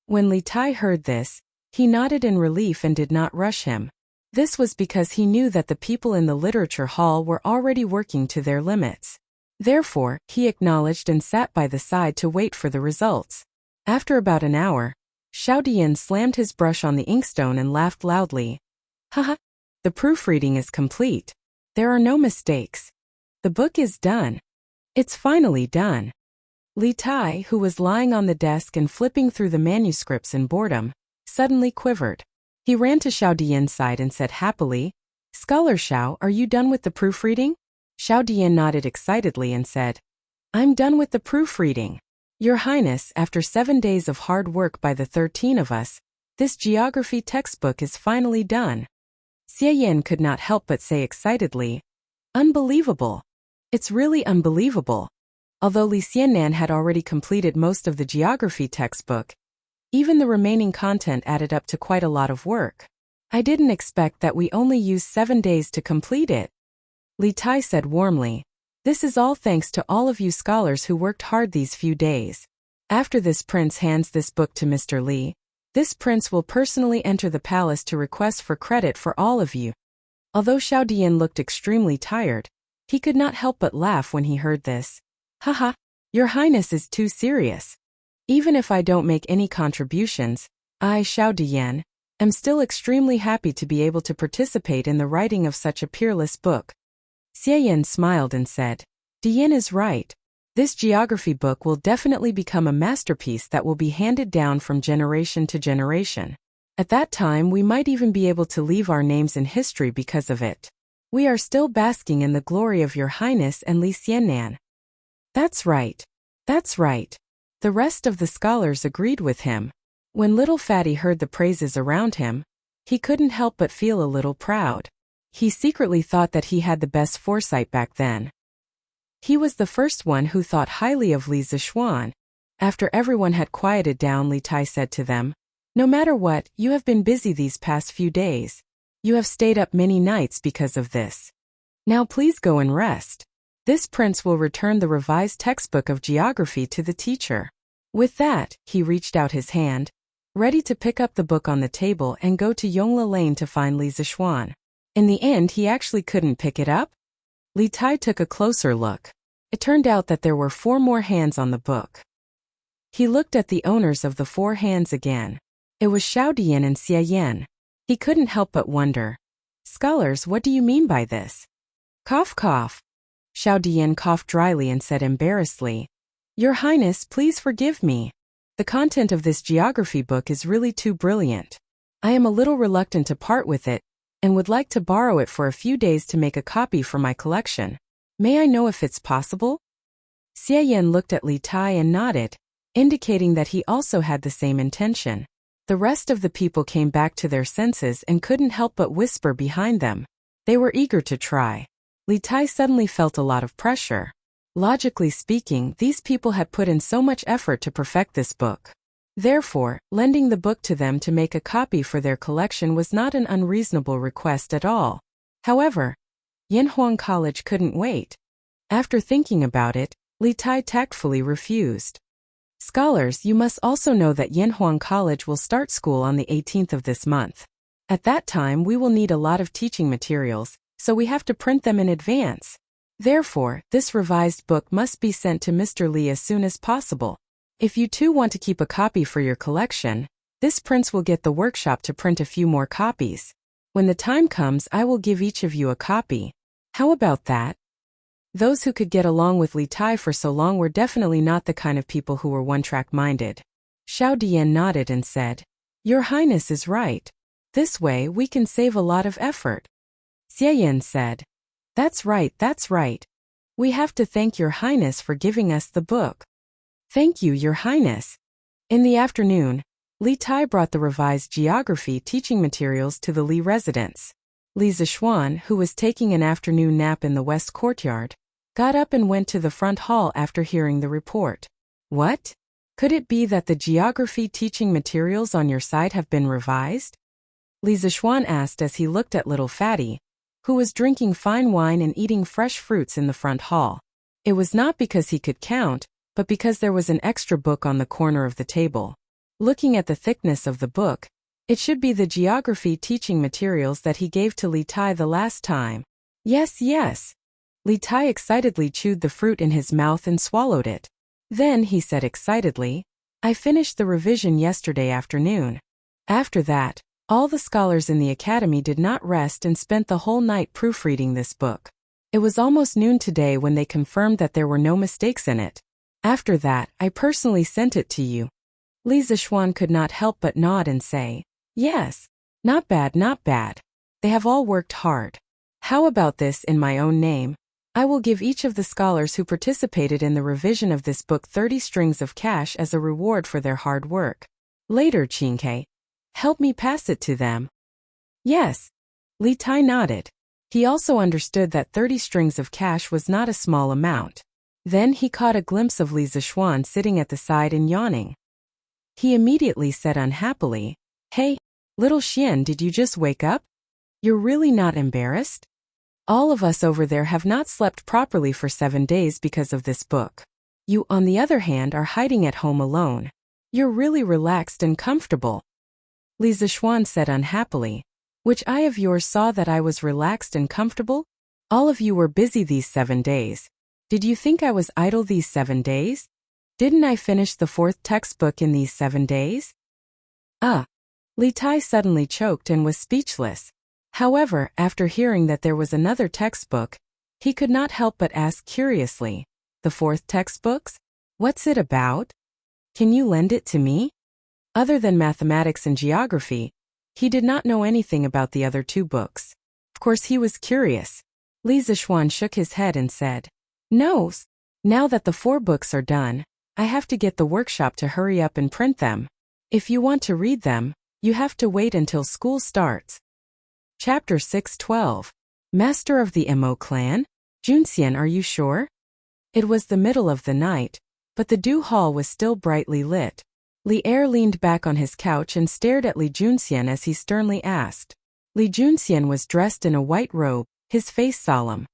When Li Tai heard this, he nodded in relief and did not rush him. This was because he knew that the people in the literature hall were already working to their limits. Therefore, he acknowledged and sat by the side to wait for the results. After about an hour, Xiao Dian slammed his brush on the inkstone and laughed loudly. "Haha! The proofreading is complete. There are no mistakes. The book is done. It's finally done." Li Tai, who was lying on the desk and flipping through the manuscripts in boredom, suddenly quivered. He ran to Xiao Dian's side and said happily, "Scholar Xiao, are you done with the proofreading?" Xiao Dian nodded excitedly and said, "I'm done with the proofreading. Your Highness, after 7 days of hard work by the 13 of us, this geography textbook is finally done." Xie Yan could not help but say excitedly, "Unbelievable. It's really unbelievable." Although Li Xiannan had already completed most of the geography textbook, even the remaining content added up to quite a lot of work. "I didn't expect that we only used 7 days to complete it." Li Tai said warmly, "This is all thanks to all of you scholars who worked hard these few days. After this prince hands this book to Mr. Li, this prince will personally enter the palace to request for credit for all of you." Although Xiao Dian looked extremely tired, he could not help but laugh when he heard this. "Haha, Your Highness is too serious. Even if I don't make any contributions, I, Xiao Dian, am still extremely happy to be able to participate in the writing of such a peerless book." Xie Yan smiled and said, "Dian is right. This geography book will definitely become a masterpiece that will be handed down from generation to generation. At that time, we might even be able to leave our names in history because of it. We are still basking in the glory of Your Highness and Li Xiannan." "That's right. That's right." The rest of the scholars agreed with him. When little Fatty heard the praises around him, he couldn't help but feel a little proud. He secretly thought that he had the best foresight back then. He was the first one who thought highly of Li Zixuan. After everyone had quieted down, Li Tai said to them, "No matter what, you have been busy these past few days. You have stayed up many nights because of this. Now please go and rest. This prince will return the revised textbook of geography to the teacher." With that, he reached out his hand, ready to pick up the book on the table and go to Yongla Lane to find Li Zixuan. In the end, he actually couldn't pick it up. Li Tai took a closer look. It turned out that there were 4 more hands on the book. He looked at the owners of the 4 hands again. It was Xiao Dian and Xie Yan. He couldn't help but wonder, "Scholars, what do you mean by this?" Cough, cough. Xiao Dian coughed dryly and said embarrassedly, "Your Highness, please forgive me. The content of this geography book is really too brilliant. I am a little reluctant to part with it, and would like to borrow it for a few days to make a copy for my collection. May I know if it's possible?" Xie Yan looked at Li Tai and nodded, indicating that he also had the same intention. The rest of the people came back to their senses and couldn't help but whisper behind them. They were eager to try. Li Tai suddenly felt a lot of pressure. Logically speaking, these people had put in so much effort to perfect this book. Therefore, lending the book to them to make a copy for their collection was not an unreasonable request at all. However, Yanhuang College couldn't wait. After thinking about it, Li Tai tactfully refused. "Scholars, you must also know that Yanhuang College will start school on the 18th of this month. At that time, we will need a lot of teaching materials, so we have to print them in advance. Therefore, this revised book must be sent to Mr. Li as soon as possible. If you too want to keep a copy for your collection, This prince will get the workshop to print a few more copies. When the time comes, I will give each of you a copy. How about that? Those who could get along with Li Tai for so long were definitely not the kind of people who were one-track minded. Xiao Dian nodded and said, Your Highness is right. This way we can save a lot of effort. Xie Yin said, That's right, that's right. We have to thank Your Highness for giving us the book. Thank you, Your Highness. In the afternoon, Li Tai brought the revised geography teaching materials to the Li residence. Li Zixuan, who was taking an afternoon nap in the west courtyard, got up and went to the front hall after hearing the report. What? Could it be that the geography teaching materials on your side have been revised? Li Zixuan asked as he looked at little Fatty, who was drinking fine wine and eating fresh fruits in the front hall. It was not because he could count, but because there was an extra book on the corner of the table. Looking at the thickness of the book, it should be the geography teaching materials that he gave to Li Tai the last time. Yes, yes. Li Tai excitedly chewed the fruit in his mouth and swallowed it. Then he said excitedly, I finished the revision yesterday afternoon. After that, all the scholars in the academy did not rest and spent the whole night proofreading this book. It was almost noon today when they confirmed that there were no mistakes in it. After that, I personally sent it to you. Li Zixuan could not help but nod and say, Yes. Not bad, not bad. They have all worked hard. How about this in my own name? I will give each of the scholars who participated in the revision of this book 30 strings of cash as a reward for their hard work. Later, Qingke, help me pass it to them. Yes. Li Tai nodded. He also understood that 30 strings of cash was not a small amount. Then he caught a glimpse of Li Zixuan sitting at the side and yawning. He immediately said unhappily, Hey, little Xian, did you just wake up? You're really not embarrassed? All of us over there have not slept properly for 7 days because of this book. You, on the other hand, are hiding at home alone. You're really relaxed and comfortable. Li Zixuan said unhappily, Which eye of yours saw that I was relaxed and comfortable? All of you were busy these 7 days. Did you think I was idle these 7 days? Didn't I finish the 4th textbook in these 7 days? Li Tai suddenly choked and was speechless. However, after hearing that there was another textbook, he could not help but ask curiously, The 4th textbooks? What's it about? Can you lend it to me? Other than mathematics and geography, he did not know anything about the other 2 books. Of course he was curious. Li Zixuan shook his head and said, No, now that the 4 books are done, I have to get the workshop to hurry up and print them. If you want to read them, you have to wait until school starts. Chapter 612. Master of the Mo clan? Junxian, are you sure? It was the middle of the night, but the Du Hall was still brightly lit. Li Er leaned back on his couch and stared at Li Junxian as he sternly asked. Li Junxian was dressed in a white robe, his face solemn.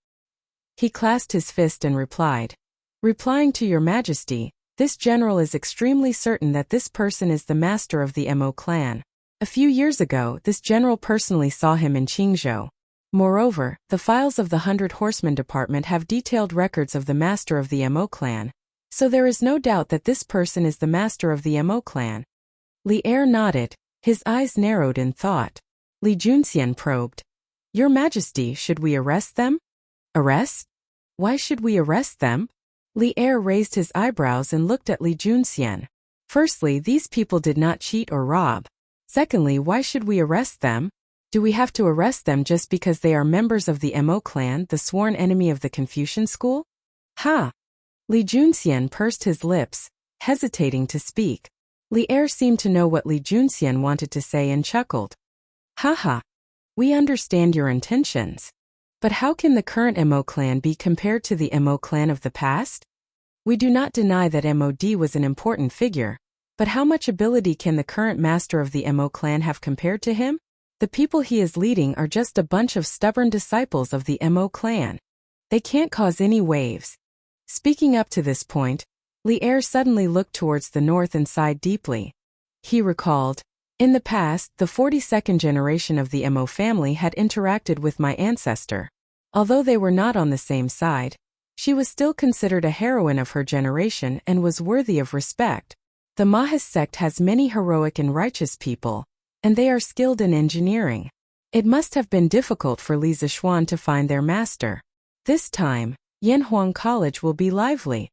He clasped his fist and replied, Replying to your majesty, this general is extremely certain that this person is the master of the Mo clan. A few years ago, this general personally saw him in Qingzhou. Moreover, the files of the 100 Horsemen Department have detailed records of the master of the Mo clan, so there is no doubt that this person is the master of the Mo clan. Li Er nodded, his eyes narrowed in thought. Li Junxian probed, Your Majesty, should we arrest them? Arrest? Why should we arrest them? Li Er raised his eyebrows and looked at Li Junxian. Firstly, these people did not cheat or rob. Secondly, why should we arrest them? Do we have to arrest them just because they are members of the Mo clan, the sworn enemy of the Confucian school? Ha! Li Junxian pursed his lips, hesitating to speak. Li Er seemed to know what Li Junxian wanted to say and chuckled. Ha! We understand your intentions. But how can the current Mo clan be compared to the Mo clan of the past? We do not deny that Mod was an important figure, but how much ability can the current master of the Mo clan have compared to him? The people he is leading are just a bunch of stubborn disciples of the Mo clan. They can't cause any waves. Speaking up to this point, Li Er suddenly looked towards the north and sighed deeply. He recalled, in the past, the 42nd generation of the Mo family had interacted with my ancestor. Although they were not on the same side, she was still considered a heroine of her generation and was worthy of respect. The Mahis sect has many heroic and righteous people, and they are skilled in engineering. It must have been difficult for Li Zixuan to find their master. This time, Yanhuang College will be lively.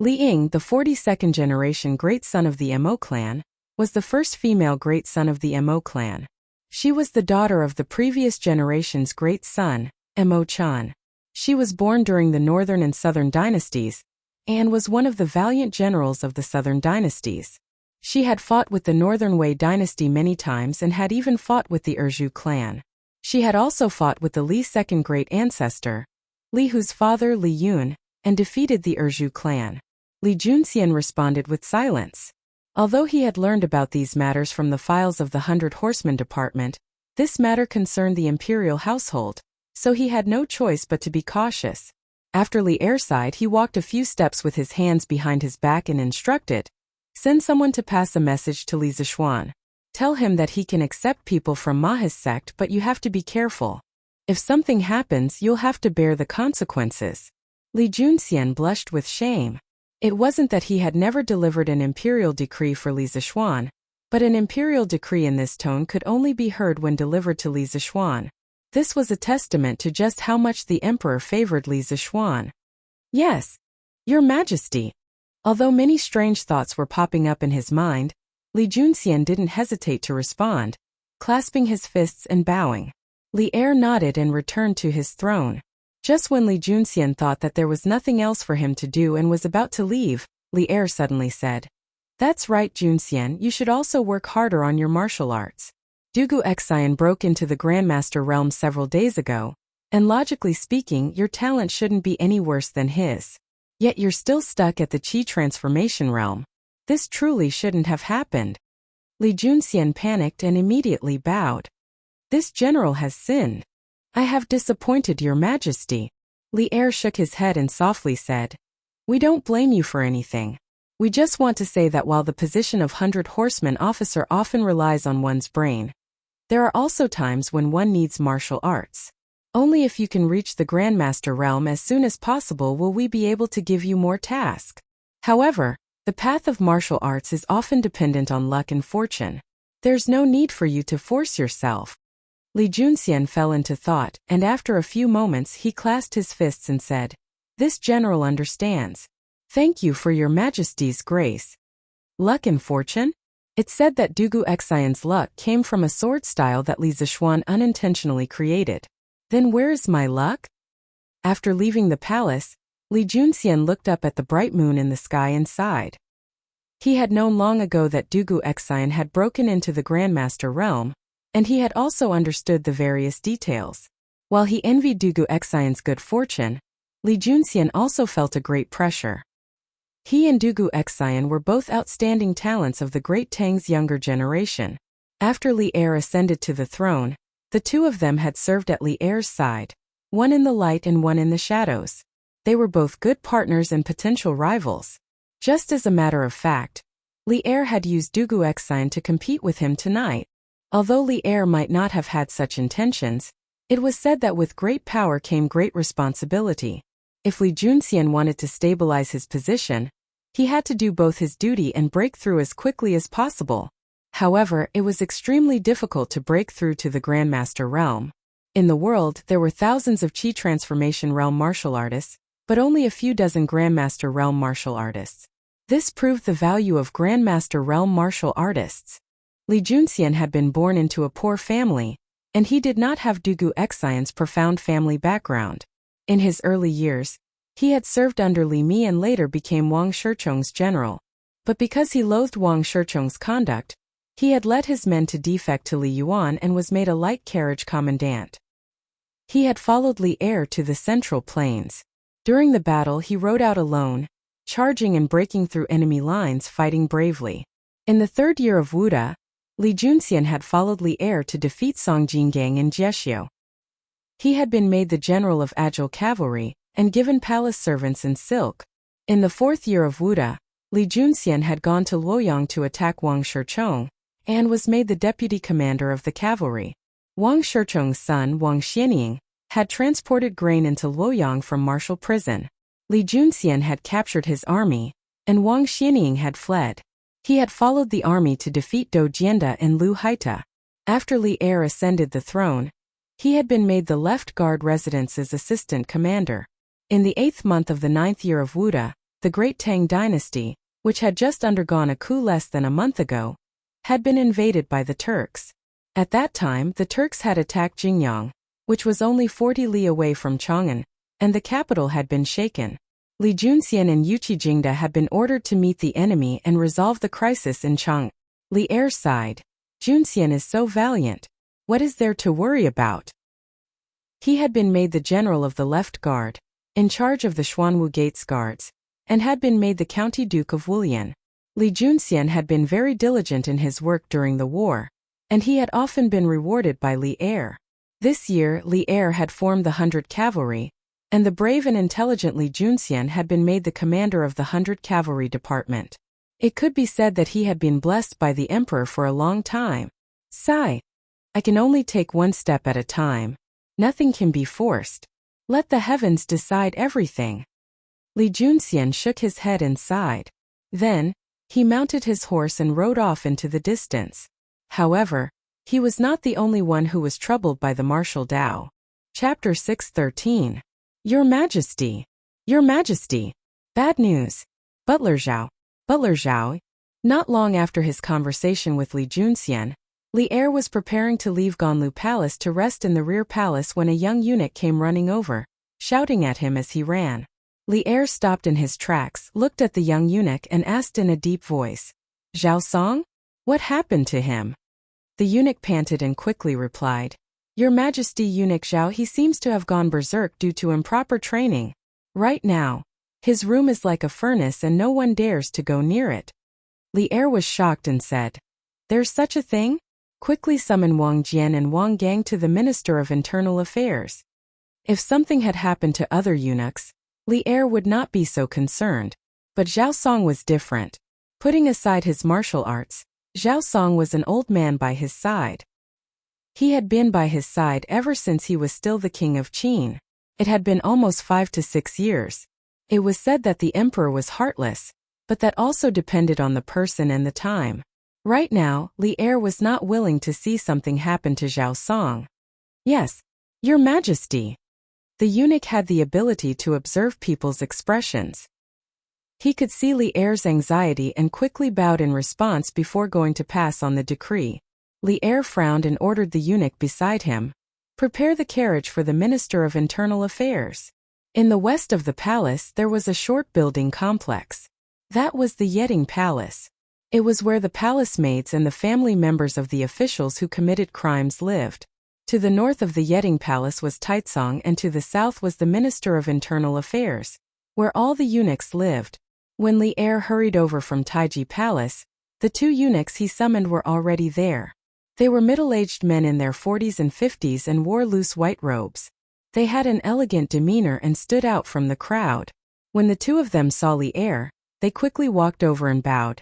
Li Ying, the 42nd generation great son of the Mo clan, was the first female great son of the Mo clan. She was the daughter of the previous generation's great son, Mo Chan. She was born during the Northern and Southern dynasties, and was one of the valiant generals of the Southern dynasties. She had fought with the Northern Wei dynasty many times and had even fought with the Zhu clan. She had also fought with the Li's second great ancestor, Li Hu's father Li Yun, and defeated the Zhu clan. Li Junxian responded with silence. Although he had learned about these matters from the files of the 100 Horsemen Department, this matter concerned the imperial household, so he had no choice but to be cautious. After Li Er sighed, he walked a few steps with his hands behind his back and instructed, "Send someone to pass a message to Li Zixuan. Tell him that he can accept people from Mahis sect, but you have to be careful. If something happens, you'll have to bear the consequences." Li Junxian blushed with shame. It wasn't that he had never delivered an imperial decree for Li Zixuan, but an imperial decree in this tone could only be heard when delivered to Li Zixuan. This was a testament to just how much the emperor favored Li Zixuan. "Yes, Your Majesty." Although many strange thoughts were popping up in his mind, Li Junxian didn't hesitate to respond, clasping his fists and bowing. Li Er nodded and returned to his throne. Just when Li Junxian thought that there was nothing else for him to do and was about to leave, Li Er suddenly said, "That's right, Junxian, you should also work harder on your martial arts. Dugu Xian broke into the Grandmaster realm several days ago, and logically speaking, your talent shouldn't be any worse than his. Yet you're still stuck at the Qi transformation realm. This truly shouldn't have happened." Li Junxian panicked and immediately bowed. "This general has sinned. I have disappointed Your Majesty." Li Er shook his head and softly said, "We don't blame you for anything. We just want to say that while the position of 100 Horseman officer often relies on one's brain, there are also times when one needs martial arts. Only if you can reach the Grandmaster realm as soon as possible will we be able to give you more tasks. However, the path of martial arts is often dependent on luck and fortune. There's no need for you to force yourself." Li Junxian fell into thought, and after a few moments he clasped his fists and said, "This general understands. Thank you for Your Majesty's grace." Luck and fortune? It's said that Dugu Xian's luck came from a sword style that Li Zixuan unintentionally created. Then where is my luck? After leaving the palace, Li Junxian looked up at the bright moon in the sky and sighed. He had known long ago that Dugu Xian had broken into the Grandmaster realm, and he had also understood the various details. While he envied Dugu Xian's good fortune, Li Junxian also felt a great pressure. He and Dugu Xian were both outstanding talents of the Great Tang's younger generation. After Li Er ascended to the throne, the two of them had served at Li Er's side, one in the light and one in the shadows. They were both good partners and potential rivals. Just as a matter of fact, Li Er had used Dugu Xian to compete with him tonight. Although Li Er might not have had such intentions, it was said that with great power came great responsibility. If Li Junxian wanted to stabilize his position, he had to do both his duty and break through as quickly as possible. However, it was extremely difficult to break through to the Grandmaster realm. In the world, there were thousands of Qi transformation realm martial artists, but only a few dozen Grandmaster realm martial artists. This proved the value of Grandmaster realm martial artists. Li Junxian had been born into a poor family, and he did not have Dugu Xian's profound family background. In his early years, he had served under Li Mi and later became Wang Shichong's general. But because he loathed Wang Shichong's conduct, he had led his men to defect to Li Yuan and was made a light carriage commandant. He had followed Li Er to the Central Plains. During the battle he rode out alone, charging and breaking through enemy lines, fighting bravely. In the third year of Wuda, Li Junxian had followed Li Er to defeat Song Jinggang in Jiexiu. He had been made the general of Agile Cavalry, and given palace servants in silk. In the fourth year of Wuda, Li Junxian had gone to Luoyang to attack Wang Shichong, and was made the deputy commander of the cavalry. Wang Shichong's son, Wang Xianying, had transported grain into Luoyang from martial prison. Li Junxian had captured his army, and Wang Xianying had fled. He had followed the army to defeat Do Jianda and Lu Haita. After Li Er ascended the throne, he had been made the Left Guard Residence's assistant commander. In the 8th month of the 9th year of Wuda, the Great Tang Dynasty, which had just undergone a coup less than a month ago, had been invaded by the Turks. At that time, the Turks had attacked Jingyang, which was only 40 li away from Chang'an, and the capital had been shaken. Li Junxian and Yuqi Jingda had been ordered to meet the enemy and resolve the crisis in Chang'an. Li Er sighed. Junxian is so valiant. What is there to worry about? He had been made the general of the Left Guard, in charge of the Xuanwu Gates Guards, and had been made the County Duke of Wulian. Li Junxian had been very diligent in his work during the war, and he had often been rewarded by Li Er. This year, Li Er had formed the 100 Cavalry, and the brave and intelligent Li Junxian had been made the commander of the 100 Cavalry Department. It could be said that he had been blessed by the emperor for a long time. Sigh. I can only take one step at a time. Nothing can be forced. Let the heavens decide everything. Li Junxian shook his head and sighed. Then, he mounted his horse and rode off into the distance. However, he was not the only one who was troubled by the martial Dao. Chapter 613. Your Majesty. Your Majesty. Bad news. Butler Zhao. Not long after his conversation with Li Junxian, Li Er was preparing to leave Ganlu Palace to rest in the rear palace when a young eunuch came running over, shouting at him as he ran. Li Er stopped in his tracks, looked at the young eunuch and asked in a deep voice, "Zhao Song? What happened to him?" The eunuch panted and quickly replied, "Your Majesty, Eunuch Zhao, he seems to have gone berserk due to improper training. Right now, his room is like a furnace and no one dares to go near it." Li Er was shocked and said, "There's such a thing? Quickly summon Wang Jian and Wang Gang to the Minister of Internal Affairs." If something had happened to other eunuchs, Li Er would not be so concerned, but Zhao Song was different. Putting aside his martial arts, Zhao Song was an old man by his side. He had been by his side ever since he was still the king of Qin. It had been almost 5 to 6 years. It was said that the emperor was heartless, but that also depended on the person and the time. Right now, Li Er was not willing to see something happen to Zhao Song. "Yes, Your Majesty." The eunuch had the ability to observe people's expressions. He could see Li Er's anxiety and quickly bowed in response before going to pass on the decree. Li Er frowned and ordered the eunuch beside him, "Prepare the carriage for the Minister of Internal Affairs." In the west of the palace there was a short building complex. That was the Yeding Palace. It was where the palace maids and the family members of the officials who committed crimes lived. To the north of the Yeding Palace was Taitsong and to the south was the Minister of Internal Affairs, where all the eunuchs lived. When Li Er hurried over from Taiji Palace, the 2 eunuchs he summoned were already there. They were middle-aged men in their 40s and 50s and wore loose white robes. They had an elegant demeanor and stood out from the crowd. When the 2 of them saw Li Er, they quickly walked over and bowed.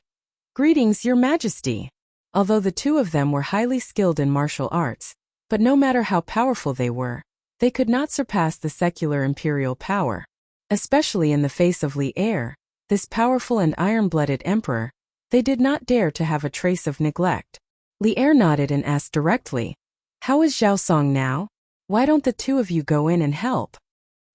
"Greetings, Your Majesty." Although the 2 of them were highly skilled in martial arts, but no matter how powerful they were, they could not surpass the secular imperial power. Especially in the face of Li Er, this powerful and iron-blooded emperor, they did not dare to have a trace of neglect. Li Er nodded and asked directly, "How is Zhao Song now? Why don't the 2 of you go in and help?"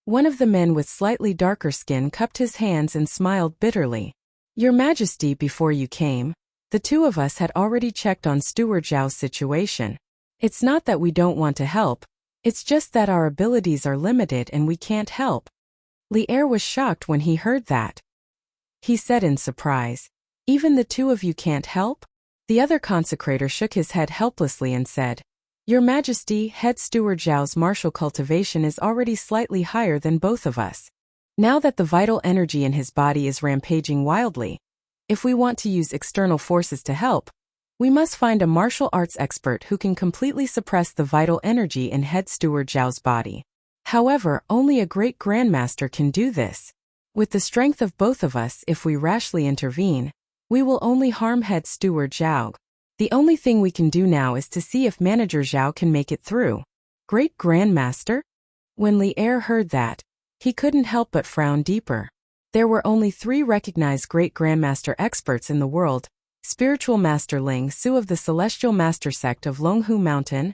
One of the men with slightly darker skin cupped his hands and smiled bitterly. "Your Majesty, before you came, the 2 of us had already checked on Steward Zhao's situation. It's not that we don't want to help, it's just that our abilities are limited and we can't help." Li Er was shocked when he heard that. He said in surprise, "Even the 2 of you can't help?" The other consecrator shook his head helplessly and said, "Your Majesty, Head Steward Zhao's martial cultivation is already slightly higher than both of us. Now that the vital energy in his body is rampaging wildly, if we want to use external forces to help, we must find a martial arts expert who can completely suppress the vital energy in Head Steward Zhao's body. However, only a great grandmaster can do this. With the strength of both of us, if we rashly intervene, we will only harm Head Steward Zhao. The only thing we can do now is to see if Manager Zhao can make it through." "Great Grandmaster?" When Li Er heard that, he couldn't help but frown deeper. There were only 3 recognized Great Grandmaster experts in the world: Spiritual Master Ling Su of the Celestial Master Sect of Longhu Mountain,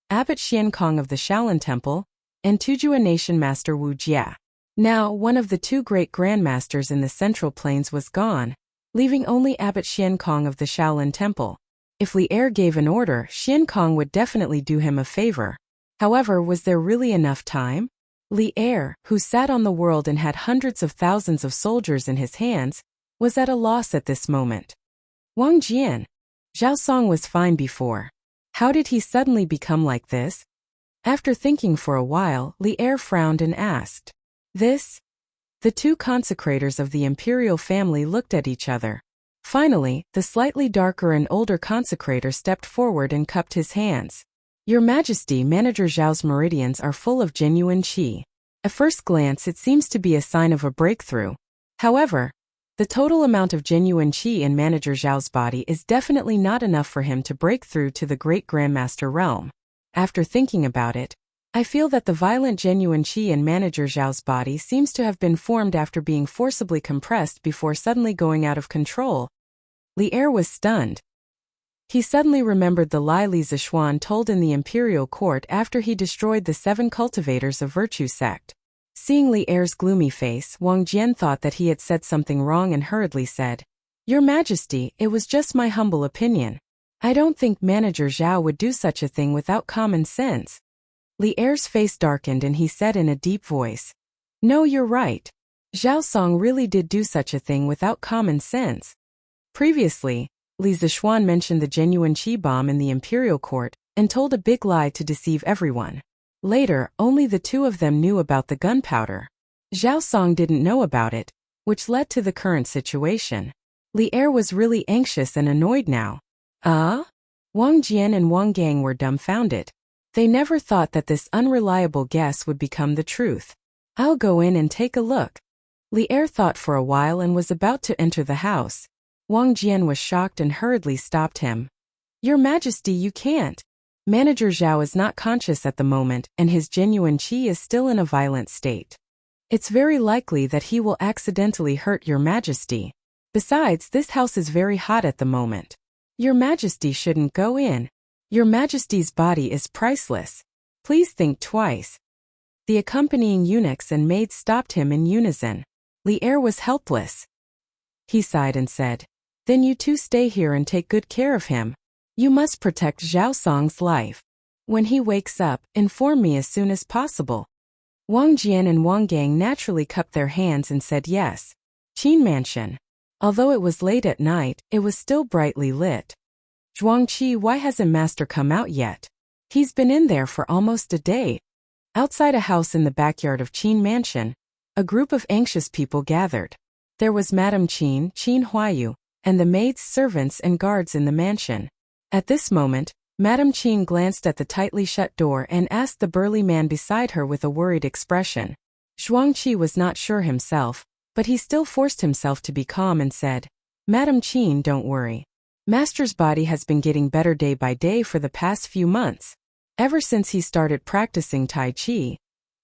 Abbot Xian Kong of the Shaolin Temple, and Tujua Nation Master Wu Jia. Now, one of the two great grandmasters in the Central Plains was gone, leaving only Abbot Xian Kong of the Shaolin Temple. If Li Er gave an order, Xian Kong would definitely do him a favor. However, was there really enough time? Li Er, who sat on the world and had hundreds of thousands of soldiers in his hands, was at a loss at this moment. Wang Jian. Zhao Song was fine before. How did he suddenly become like this? After thinking for a while, Li Er frowned and asked, "This?" The two consecrators of the imperial family looked at each other. Finally, the slightly darker and older consecrator stepped forward and cupped his hands. "Your Majesty, Manager Zhao's meridians are full of genuine qi. At first glance it seems to be a sign of a breakthrough. However, the total amount of genuine qi in Manager Zhao's body is definitely not enough for him to break through to the Great Grandmaster realm. After thinking about it, I feel that the violent genuine qi in Manager Zhao's body seems to have been formed after being forcibly compressed before suddenly going out of control." Li Er was stunned. He suddenly remembered the lie Li Zishuan told in the imperial court after he destroyed the 7 cultivators of virtue sect. Seeing Li Er's gloomy face, Wang Jian thought that he had said something wrong and hurriedly said, "Your Majesty, it was just my humble opinion. I don't think Manager Zhao would do such a thing without common sense." Li Er's face darkened and he said in a deep voice, "No, you're right. Zhao Song really did do such a thing without common sense." Previously, Li Zishuan mentioned the genuine qi bomb in the imperial court and told a big lie to deceive everyone. Later, only the two of them knew about the gunpowder. Zhao Song didn't know about it, which led to the current situation. Li Er was really anxious and annoyed now. Wang Jian and Wang Gang were dumbfounded. They never thought that this unreliable guess would become the truth. "I'll go in and take a look." Li Er thought for a while and was about to enter the house. Wang Jian was shocked and hurriedly stopped him. "Your Majesty, you can't. Manager Zhao is not conscious at the moment and his genuine qi is still in a violent state. It's very likely that he will accidentally hurt Your Majesty. Besides, this house is very hot at the moment. Your Majesty shouldn't go in. Your Majesty's body is priceless. Please think twice." The accompanying eunuchs and maids stopped him in unison. Li Er was helpless. He sighed and said, "Then you two stay here and take good care of him. You must protect Zhao Song's life. When he wakes up, inform me as soon as possible." Wang Jian and Wang Gang naturally cupped their hands and said yes. Qin Mansion. Although it was late at night, it was still brightly lit. "Zhuangqi, why hasn't Master come out yet? He's been in there for almost a day." Outside a house in the backyard of Qin Mansion, a group of anxious people gathered. There was Madame Qin Huayu, and the maids, servants, and guards in the mansion. At this moment, Madame Qin glanced at the tightly shut door and asked the burly man beside her with a worried expression. Zhuangqi was not sure himself, but he still forced himself to be calm and said, "Madame Qin, don't worry. Master's body has been getting better day by day for the past few months. Ever since he started practicing Tai Chi,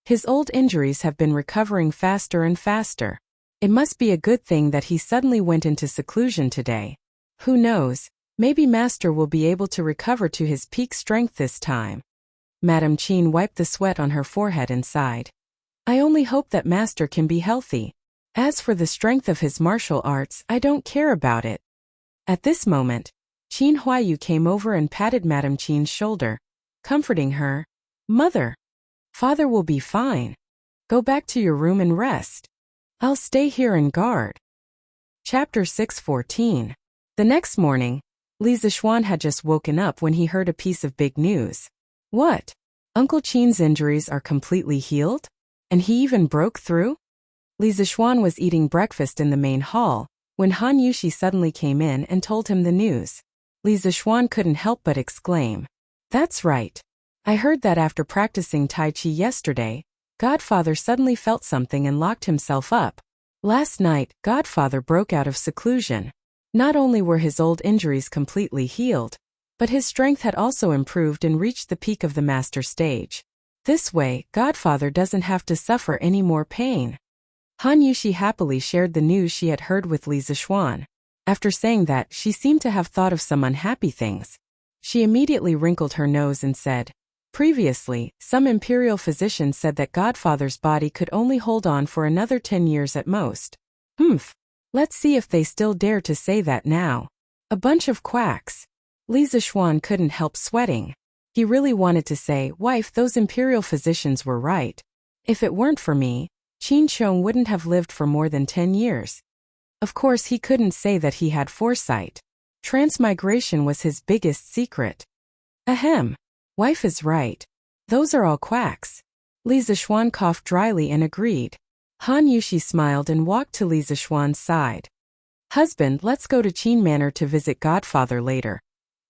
his old injuries have been recovering faster and faster. It must be a good thing that he suddenly went into seclusion today. Who knows, maybe Master will be able to recover to his peak strength this time." Madame Qin wiped the sweat on her forehead and sighed. "I only hope that Master can be healthy. As for the strength of his martial arts, I don't care about it." At this moment, Qin Huayu came over and patted Madame Qin's shoulder, comforting her. "Mother, Father will be fine. Go back to your room and rest. I'll stay here and guard." Chapter 614. The next morning, Li Zishuan had just woken up when he heard a piece of big news. "What? Uncle Qin's injuries are completely healed? And he even broke through?" Li Zishuan was eating breakfast in the main hall when Han Yushi suddenly came in and told him the news. Li Zishuan couldn't help but exclaim, "That's right. I heard that after practicing Tai Chi yesterday, Godfather suddenly felt something and locked himself up. Last night, Godfather broke out of seclusion. Not only were his old injuries completely healed, but his strength had also improved and reached the peak of the master stage. This way, Godfather doesn't have to suffer any more pain." Han Yushi happily shared the news she had heard with Li Zishuan. After saying that, she seemed to have thought of some unhappy things. She immediately wrinkled her nose and said, "Previously, some imperial physician said that Godfather's body could only hold on for another 10 years at most. Humph. Let's see if they still dare to say that now. A bunch of quacks." Li Zixuan couldn't help sweating. He really wanted to say, "Wife, those imperial physicians were right. If it weren't for me, Qin Chong wouldn't have lived for more than 10 years. Of course, he couldn't say that he had foresight. Transmigration was his biggest secret. Ahem. Wife is right. Those are all quacks." Li Zixuan coughed dryly and agreed. Han Yushi smiled and walked to Li Zixuan's side. "Husband, let's go to Qin Manor to visit Godfather later.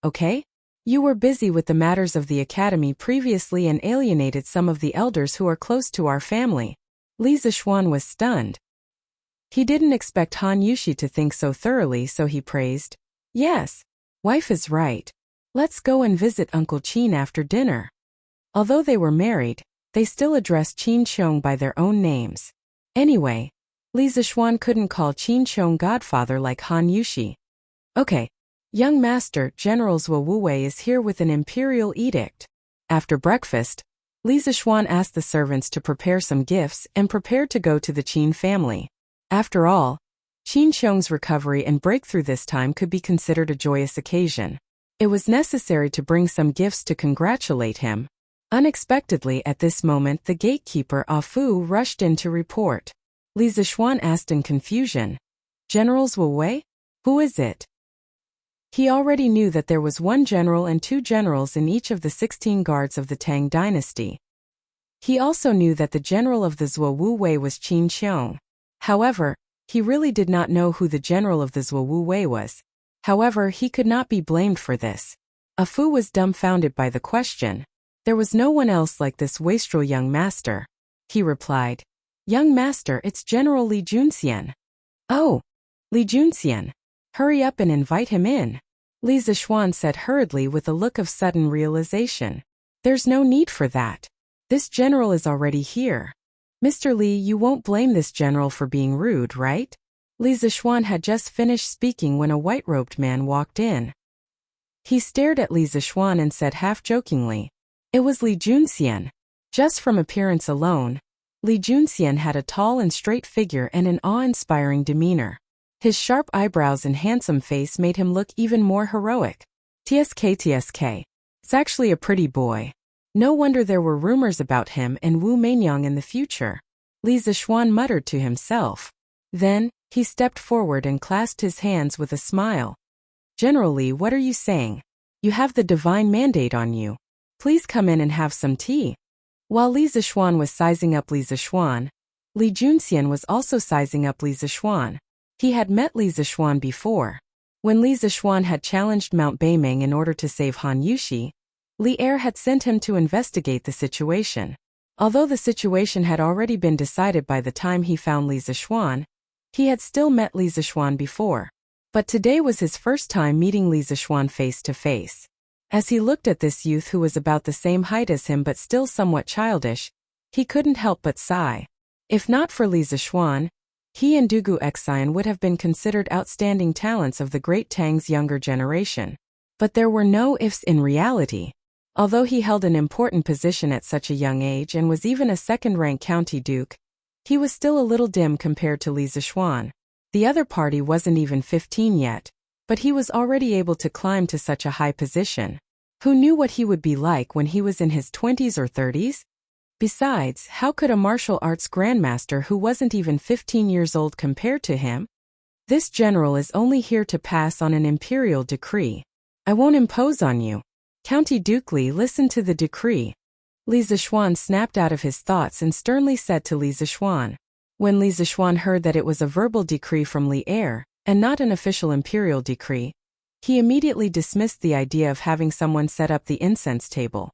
Okay? You were busy with the matters of the academy previously and alienated some of the elders who are close to our family." Li Zixuan was stunned. He didn't expect Han Yushi to think so thoroughly, so he praised, "Yes, wife is right. Let's go and visit Uncle Qin after dinner." Although they were married, they still addressed Qin Chong by their own names. Anyway, Li Zixuan couldn't call Qin Chong Godfather like Han Yushi. "Okay. Young master, General Zhuo Wuwei is here with an imperial edict." After breakfast, Li Zixuan asked the servants to prepare some gifts and prepared to go to the Qin family. After all, Qin Chong's recovery and breakthrough this time could be considered a joyous occasion. It was necessary to bring some gifts to congratulate him. Unexpectedly at this moment, the gatekeeper Ah Fu rushed in to report. Li Zixuan asked in confusion, "General Zhuo Wei? Who is it?" He already knew that there was one general and 2 generals in each of the 16 guards of the Tang dynasty. He also knew that the general of the Zhuo Wuwei was Qin Chong. However, he really did not know who the general of the Zhuo Wuwei was. However, he could not be blamed for this. Ah Fu was dumbfounded by the question. There was no one else like this wastrel young master. He replied, "Young master, it's General Li Junxian." "Oh, Li Junxian. Hurry up and invite him in," Li Zixuan said hurriedly with a look of sudden realization. "There's no need for that. This general is already here. Mr. Li, you won't blame this general for being rude, right?" Li Zixuan had just finished speaking when a white-robed man walked in. He stared at Li Zixuan and said half-jokingly, "It was Li Junxian." Just from appearance alone, Li Junxian had a tall and straight figure and an awe-inspiring demeanor. His sharp eyebrows and handsome face made him look even more heroic. TSK. It's actually a pretty boy. No wonder there were rumors about him and Wu Meinyang in the future, Li Zixuan muttered to himself. Then, he stepped forward and clasped his hands with a smile. "General Li, what are you saying? You have the divine mandate on you. Please come in and have some tea." While Li Zixuan was sizing up Li Zixuan, Li Junxian was also sizing up Li Zixuan. He had met Li Zixuan before. When Li Zixuan had challenged Mount Beimeng in order to save Han Yushi, Li Er had sent him to investigate the situation. Although the situation had already been decided by the time he found Li Zixuan, he had still met Li Zixuan before. But today was his first time meeting Li Zixuan face to face. As he looked at this youth who was about the same height as him but still somewhat childish, he couldn't help but sigh. If not for Li Zixuan, he and Dugu Xian would have been considered outstanding talents of the great Tang's younger generation. But there were no ifs in reality. Although he held an important position at such a young age and was even a second-rank county duke, he was still a little dim compared to Li Zixuan. The other party wasn't even 15 yet, but he was already able to climb to such a high position. Who knew what he would be like when he was in his 20s or 30s? Besides, how could a martial arts grandmaster who wasn't even 15 years old compare to him? This general is only here to pass on an imperial decree. "I won't impose on you. County Duke Li, listen to the decree." Li Zixuan snapped out of his thoughts and sternly said to Li Zixuan. When Li Zixuan heard that it was a verbal decree from Li Er, and not an official imperial decree, he immediately dismissed the idea of having someone set up the incense table.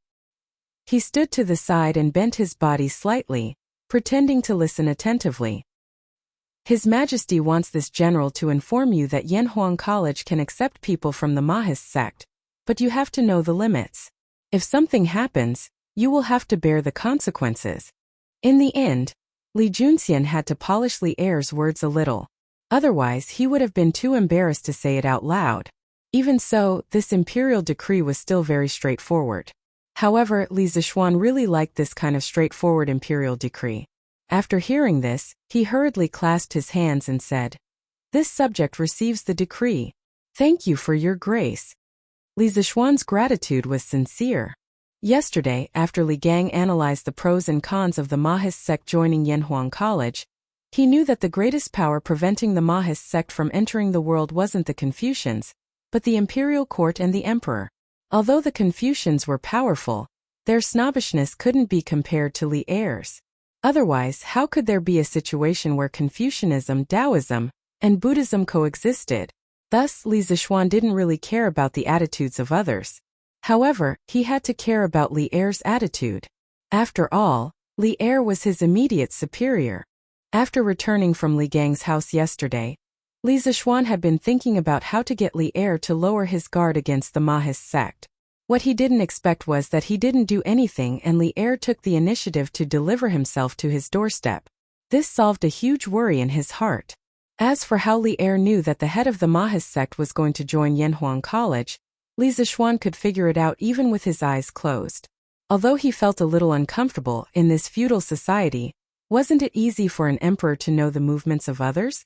He stood to the side and bent his body slightly, pretending to listen attentively. "His Majesty wants this general to inform you that Yanhuang College can accept people from the Mahist sect, but you have to know the limits. If something happens, you will have to bear the consequences." In the end, Li Junxian had to polish Li Er's words a little. Otherwise, he would have been too embarrassed to say it out loud. Even so, this imperial decree was still very straightforward. However, Li Zixuan really liked this kind of straightforward imperial decree. After hearing this, he hurriedly clasped his hands and said, "This subject receives the decree. Thank you for your grace." Li Zixuan's gratitude was sincere. Yesterday, after Li Gang analyzed the pros and cons of the Mahist sect joining Yanhuang College, he knew that the greatest power preventing the Mahist sect from entering the world wasn't the Confucians, but the imperial court and the emperor. Although the Confucians were powerful, their snobbishness couldn't be compared to Li Er's. Otherwise, how could there be a situation where Confucianism, Taoism, and Buddhism coexisted? Thus, Li Zixuan didn't really care about the attitudes of others. However, he had to care about Li Er's attitude. After all, Li Er was his immediate superior. After returning from Li Gang's house yesterday, Li Zixuan had been thinking about how to get Li Er to lower his guard against the Mahist sect. What he didn't expect was that he didn't do anything and Li Er took the initiative to deliver himself to his doorstep. This solved a huge worry in his heart. As for how Li Er knew that the head of the Mahist sect was going to join Yanhuang College, Li Zixuan could figure it out even with his eyes closed. Although he felt a little uncomfortable in this feudal society, wasn't it easy for an emperor to know the movements of others?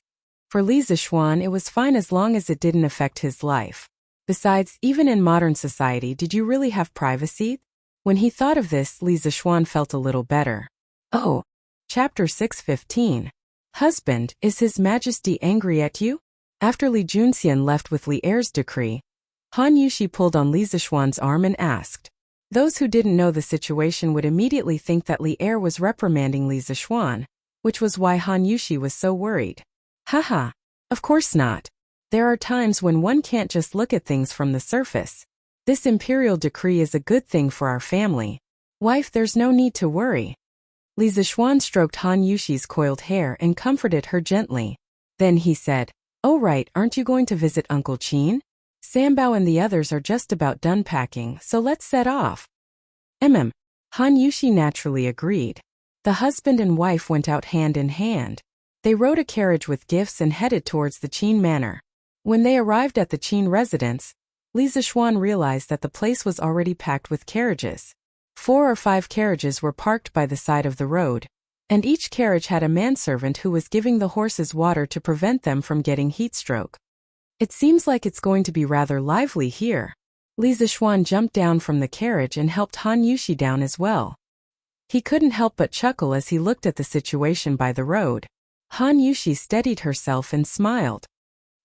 For Li Zixuan, it was fine as long as it didn't affect his life. Besides, even in modern society, did you really have privacy? When he thought of this, Li Zixuan felt a little better. Oh. Chapter 615. Husband, is His Majesty angry at you? After Li Junxian left with Li Er's decree, Han Yushi pulled on Li Zixuan's arm and asked. Those who didn't know the situation would immediately think that Li Er was reprimanding Li Zixuan, which was why Han Yushi was so worried. Haha, of course not. There are times when one can't just look at things from the surface. This imperial decree is a good thing for our family. Wife, there's no need to worry. Li Zixuan stroked Han Yushi's coiled hair and comforted her gently. Then he said, "Oh right, aren't you going to visit Uncle Qin? Sambao and the others are just about done packing, so let's set off." Han Yushi naturally agreed. The husband and wife went out hand in hand. They rode a carriage with gifts and headed towards the Qin manor. When they arrived at the Qin residence, Li Zixuan realized that the place was already packed with carriages. 4 or 5 carriages were parked by the side of the road, and each carriage had a manservant who was giving the horses water to prevent them from getting heatstroke. It seems like it's going to be rather lively here. Li Zixuan jumped down from the carriage and helped Han Yushi down as well. He couldn't help but chuckle as he looked at the situation by the road. Han Yushi steadied herself and smiled.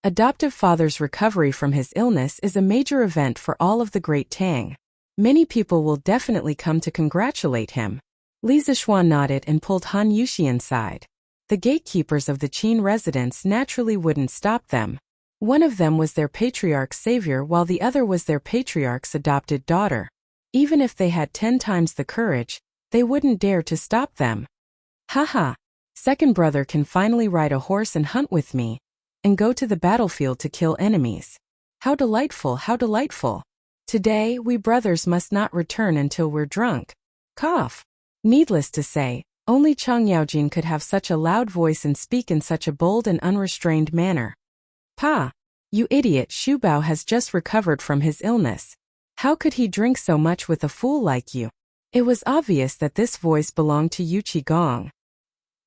Adoptive father's recovery from his illness is a major event for all of the Great Tang. Many people will definitely come to congratulate him. Li Zixuan nodded and pulled Han Yushi inside. The gatekeepers of the Qin residence naturally wouldn't stop them. One of them was their patriarch's savior while the other was their patriarch's adopted daughter. Even if they had 10 times the courage, they wouldn't dare to stop them. Haha. Second brother can finally ride a horse and hunt with me, and go to the battlefield to kill enemies. How delightful, how delightful. Today, we brothers must not return until we're drunk. Cough. Needless to say, only Chang Yaojin could have such a loud voice and speak in such a bold and unrestrained manner. Pa! You idiot, Shu Bao has just recovered from his illness. How could he drink so much with a fool like you? It was obvious that this voice belonged to Yu Qigong.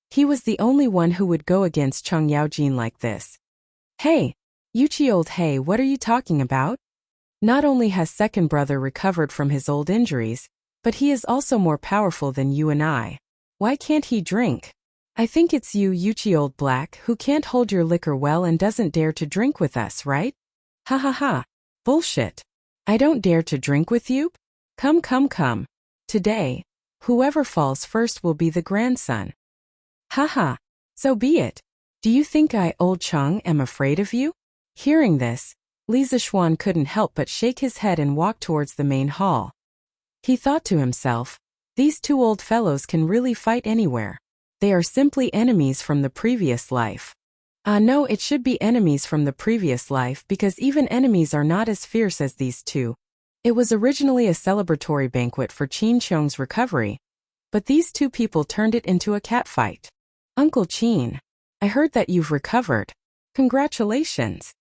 He was the only one who would go against Chang Yaojin like this. Hey! Yuchi old hey, what are you talking about? Not only has second brother recovered from his old injuries, but he is also more powerful than you and I. Why can't he drink? I think it's you, Yuchi old black, who can't hold your liquor well and doesn't dare to drink with us, right? Ha ha ha. Bullshit. I don't dare to drink with you? Come come come. Today, whoever falls first will be the grandson. Haha, so be it. Do you think I, old Chang, am afraid of you? Hearing this, Li Zixuan couldn't help but shake his head and walk towards the main hall. He thought to himself, these 2 old fellows can really fight anywhere. They are simply enemies from the previous life. No, it should be enemies from the previous life because even enemies are not as fierce as these 2. It was originally a celebratory banquet for Qin Qiong's recovery, but these 2 people turned it into a catfight. Uncle Qin, I heard that you've recovered. Congratulations!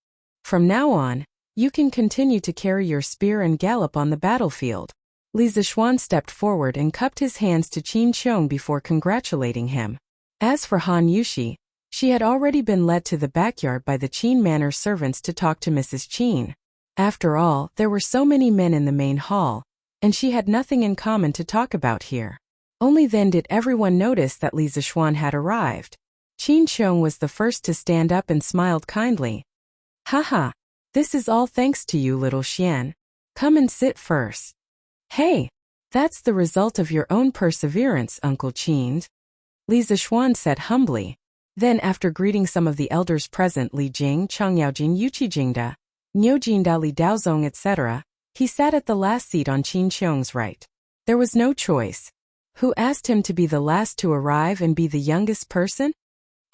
From now on, you can continue to carry your spear and gallop on the battlefield. Li Zixuan stepped forward and cupped his hands to Qin Qiong before congratulating him. As for Han Yushi, she had already been led to the backyard by the Qin Manor servants to talk to Mrs. Qin. After all, there were so many men in the main hall, and she had nothing in common to talk about here. Only then did everyone notice that Li Zixuan had arrived. Qin Qiong was the first to stand up and smiled kindly. Haha, this is all thanks to you, little Xian. Come and sit first. Hey, that's the result of your own perseverance, Uncle Qin. Li Zixuan said humbly. Then after greeting some of the elders present, Li Jing, Chang Yaojin, Yuqi Jingda, Niu Jinda, Li Daozong, etc., he sat at the last seat on Qin Qiong's right. There was no choice. Who asked him to be the last to arrive and be the youngest person?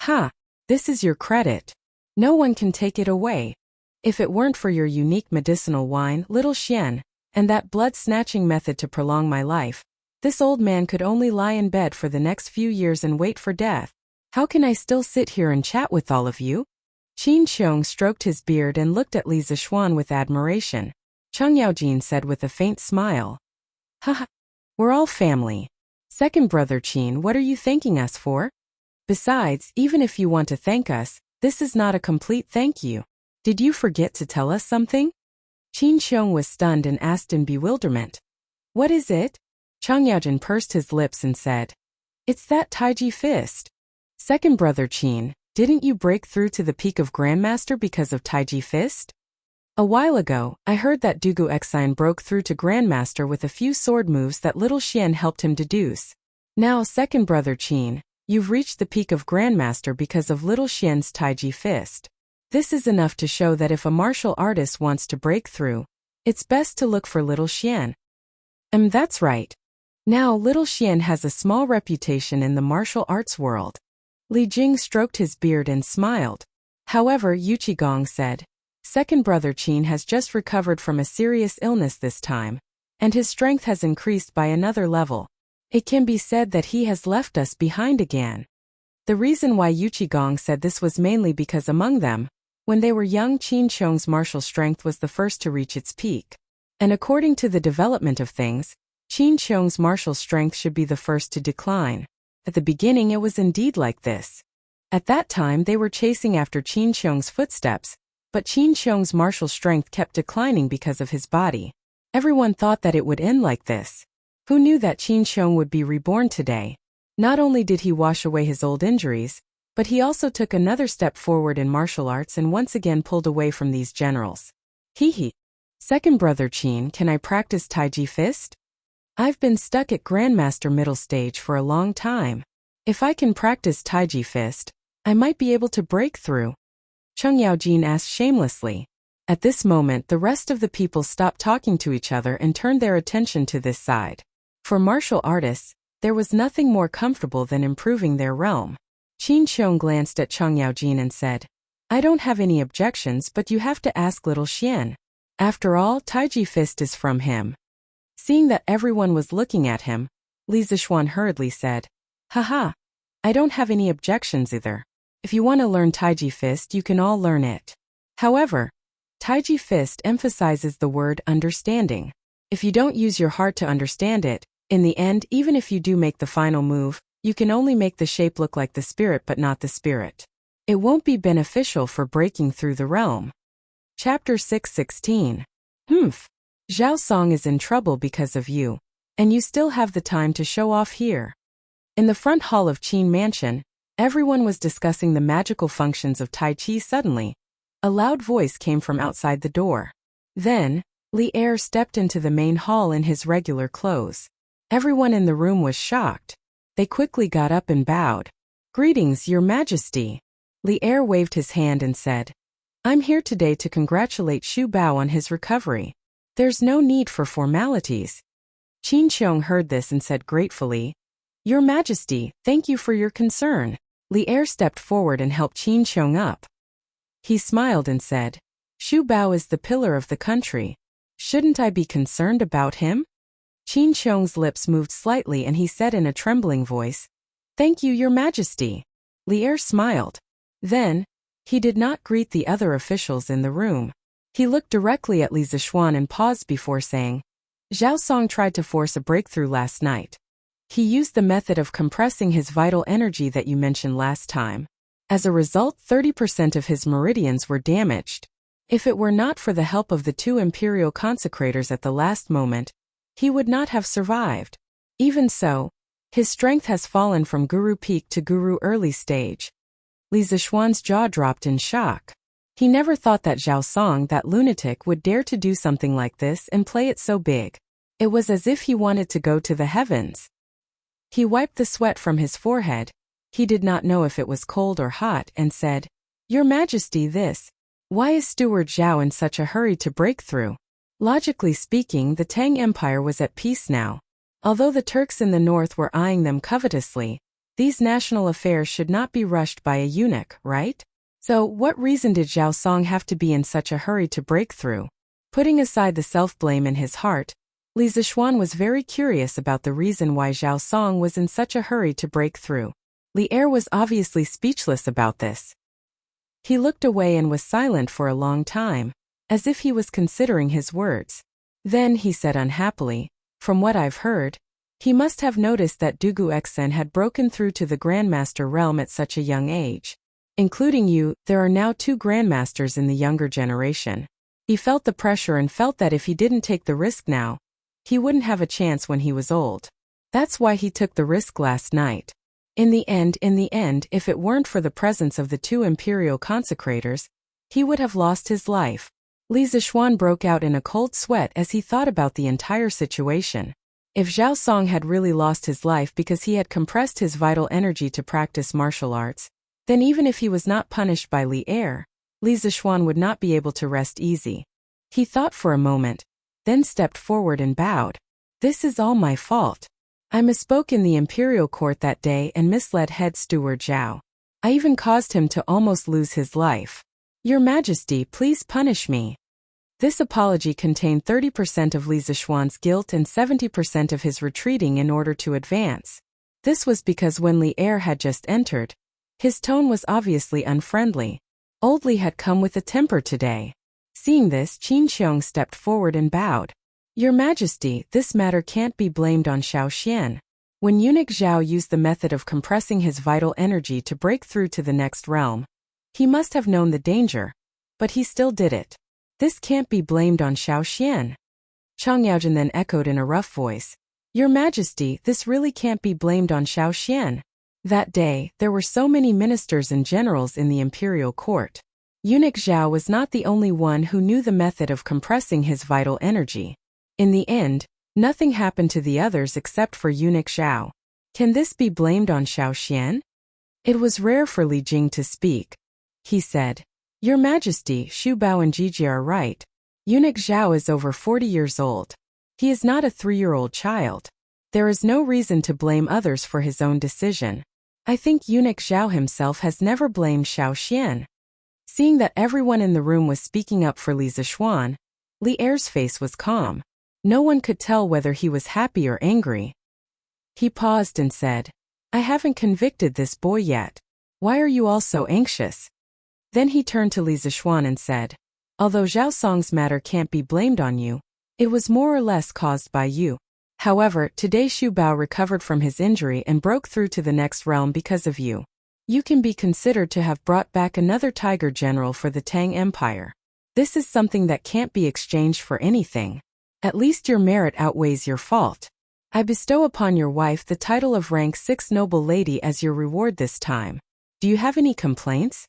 Ha! This is your credit. No one can take it away. If it weren't for your unique medicinal wine, little Xian, and that blood-snatching method to prolong my life, this old man could only lie in bed for the next few years and wait for death. How can I still sit here and chat with all of you? Qin Qiong stroked his beard and looked at Li Zixuan with admiration. Chang Yaojin said with a faint smile. Haha, we're all family. Second brother Qin, what are you thanking us for? Besides, even if you want to thank us, this is not a complete thank you. Did you forget to tell us something? Qin Qiong was stunned and asked in bewilderment. What is it? Chang Yaojin pursed his lips and said. It's that Taiji fist. Second brother Qin, didn't you break through to the peak of Grandmaster because of Taiji fist? A while ago, I heard that Dugu Exine broke through to Grandmaster with a few sword moves that little Xian helped him deduce. Now, second brother Qin, you've reached the peak of Grandmaster because of little Xian's Taiji fist. This is enough to show that if a martial artist wants to break through, it's best to look for little Xian. That's right. Now little Xian has a small reputation in the martial arts world. Li Jing stroked his beard and smiled. However, Yuqi Gong said, second brother Qin has just recovered from a serious illness this time, and his strength has increased by another level. It can be said that he has left us behind again. The reason why Yuqi Gong said this was mainly because among them, when they were young, Qin Qiong's martial strength was the first to reach its peak. And according to the development of things, Qin Qiong's martial strength should be the first to decline. At the beginning it was indeed like this. At that time they were chasing after Qin Qiong's footsteps, but Qin Qiong's martial strength kept declining because of his body. Everyone thought that it would end like this. Who knew that Qin Qiong would be reborn today? Not only did he wash away his old injuries, but he also took another step forward in martial arts and once again pulled away from these generals. Hee. Second brother Qin, can I practice Taiji fist? I've been stuck at Grandmaster middle stage for a long time. If I can practice Taiji fist, I might be able to break through. Cheng Yaojin asked shamelessly. At this moment the rest of the people stopped talking to each other and turned their attention to this side. For martial artists, there was nothing more comfortable than improving their realm. Qin Qiong glanced at Cheng Yaojin and said, I don't have any objections, but you have to ask little Xian. After all, Taiji fist is from him. Seeing that everyone was looking at him, Li Zixuan hurriedly said, Haha, I don't have any objections either. If you want to learn Taiji fist, you can all learn it. However, Taiji fist emphasizes the word understanding. If you don't use your heart to understand it, in the end, even if you do make the final move, you can only make the shape look like the spirit but not the spirit. It won't be beneficial for breaking through the realm. Chapter 6:16. Zhao Song is in trouble because of you, and you still have the time to show off here. In the front hall of Qin Mansion, everyone was discussing the magical functions of Tai Chi. Suddenly, a loud voice came from outside the door. Then, Li Er stepped into the main hall in his regular clothes. Everyone in the room was shocked. They quickly got up and bowed. Greetings, Your Majesty. Li Er waved his hand and said, I'm here today to congratulate Xu Bao on his recovery. There's no need for formalities. Qin Qiong heard this and said gratefully, Your Majesty, thank you for your concern. Li Er stepped forward and helped Qin Qiong up. He smiled and said, Xu Bao is the pillar of the country. Shouldn't I be concerned about him? Qin Qiong's lips moved slightly and he said in a trembling voice, Thank you, Your Majesty. Li Er smiled. Then, He did not greet the other officials in the room. He looked directly at Li Zixuan and paused before saying, Zhao Song tried to force a breakthrough last night. He used the method of compressing his vital energy that you mentioned last time. As a result, 30% of his meridians were damaged. If it were not for the help of the 2 imperial consecrators at the last moment, he would not have survived. Even so, his strength has fallen from Guru Peak to Guru Early Stage. Li Zixuan's jaw dropped in shock. He never thought that Zhao Song, that lunatic, would dare to do something like this and play it so big. It was as if he wanted to go to the heavens. He wiped the sweat from his forehead. He did not know if it was cold or hot and said, Your Majesty, why is Steward Zhao in such a hurry to break through? Logically speaking, the Tang Empire was at peace now. Although the Turks in the north were eyeing them covetously, these national affairs should not be rushed by a eunuch, right? So, what reason did Zhao Song have to be in such a hurry to break through? Putting aside the self-blame in his heart, Li Zixuan was very curious about the reason why Zhao Song was in such a hurry to break through. Li Er was obviously speechless about this. He looked away and was silent for a long time, as if he was considering his words. Then he said unhappily, From what I've heard, he must have noticed that Dugu Xen had broken through to the Grandmaster realm at such a young age. Including you, there are now 2 Grandmasters in the younger generation. He felt the pressure and felt that if he didn't take the risk now, he wouldn't have a chance when he was old. That's why he took the risk last night. In the end, if it weren't for the presence of the 2 imperial consecrators, he would have lost his life. Li Zixuan broke out in a cold sweat as he thought about the entire situation. If Zhao Song had really lost his life because he had compressed his vital energy to practice martial arts, then even if he was not punished by Li Er, Li Zixuan would not be able to rest easy. He thought for a moment, then stepped forward and bowed. This is all my fault. I misspoke in the imperial court that day and misled head steward Zhao. I even caused him to almost lose his life. Your Majesty, please punish me. This apology contained 30% of Li Zixuan's guilt and 70% of his retreating in order to advance. This was because when Li Er had just entered, his tone was obviously unfriendly. Old Li had come with a temper today. Seeing this, Qin Xiong stepped forward and bowed. Your Majesty, this matter can't be blamed on Xiao Xian. When eunuch Zhao used the method of compressing his vital energy to break through to the next realm, he must have known the danger, but he still did it. This can't be blamed on Xiao Xian. Chang Yaojin then echoed in a rough voice. Your Majesty, this really can't be blamed on Xiao Xian. That day, there were so many ministers and generals in the imperial court. Eunuch Zhao was not the only one who knew the method of compressing his vital energy. In the end, nothing happened to the others except for eunuch Zhao. Can this be blamed on Xiao Xian? It was rare for Li Jing to speak. He said, Your Majesty, Xu Bao and Jiji are right. Eunuch Zhao is over 40 years old. He is not a 3-year-old child. There is no reason to blame others for his own decision. I think eunuch Zhao himself has never blamed Xiao Xian. Seeing that everyone in the room was speaking up for Li Zixuan, Li Er's face was calm. No one could tell whether he was happy or angry. He paused and said, I haven't convicted this boy yet. Why are you all so anxious? Then he turned to Li Zixuan and said, Although Zhao Song's matter can't be blamed on you, it was more or less caused by you. However, today Xu Bao recovered from his injury and broke through to the next realm because of you. You can be considered to have brought back another tiger general for the Tang Empire. This is something that can't be exchanged for anything. At least your merit outweighs your fault. I bestow upon your wife the title of rank 6 noble lady as your reward this time. Do you have any complaints?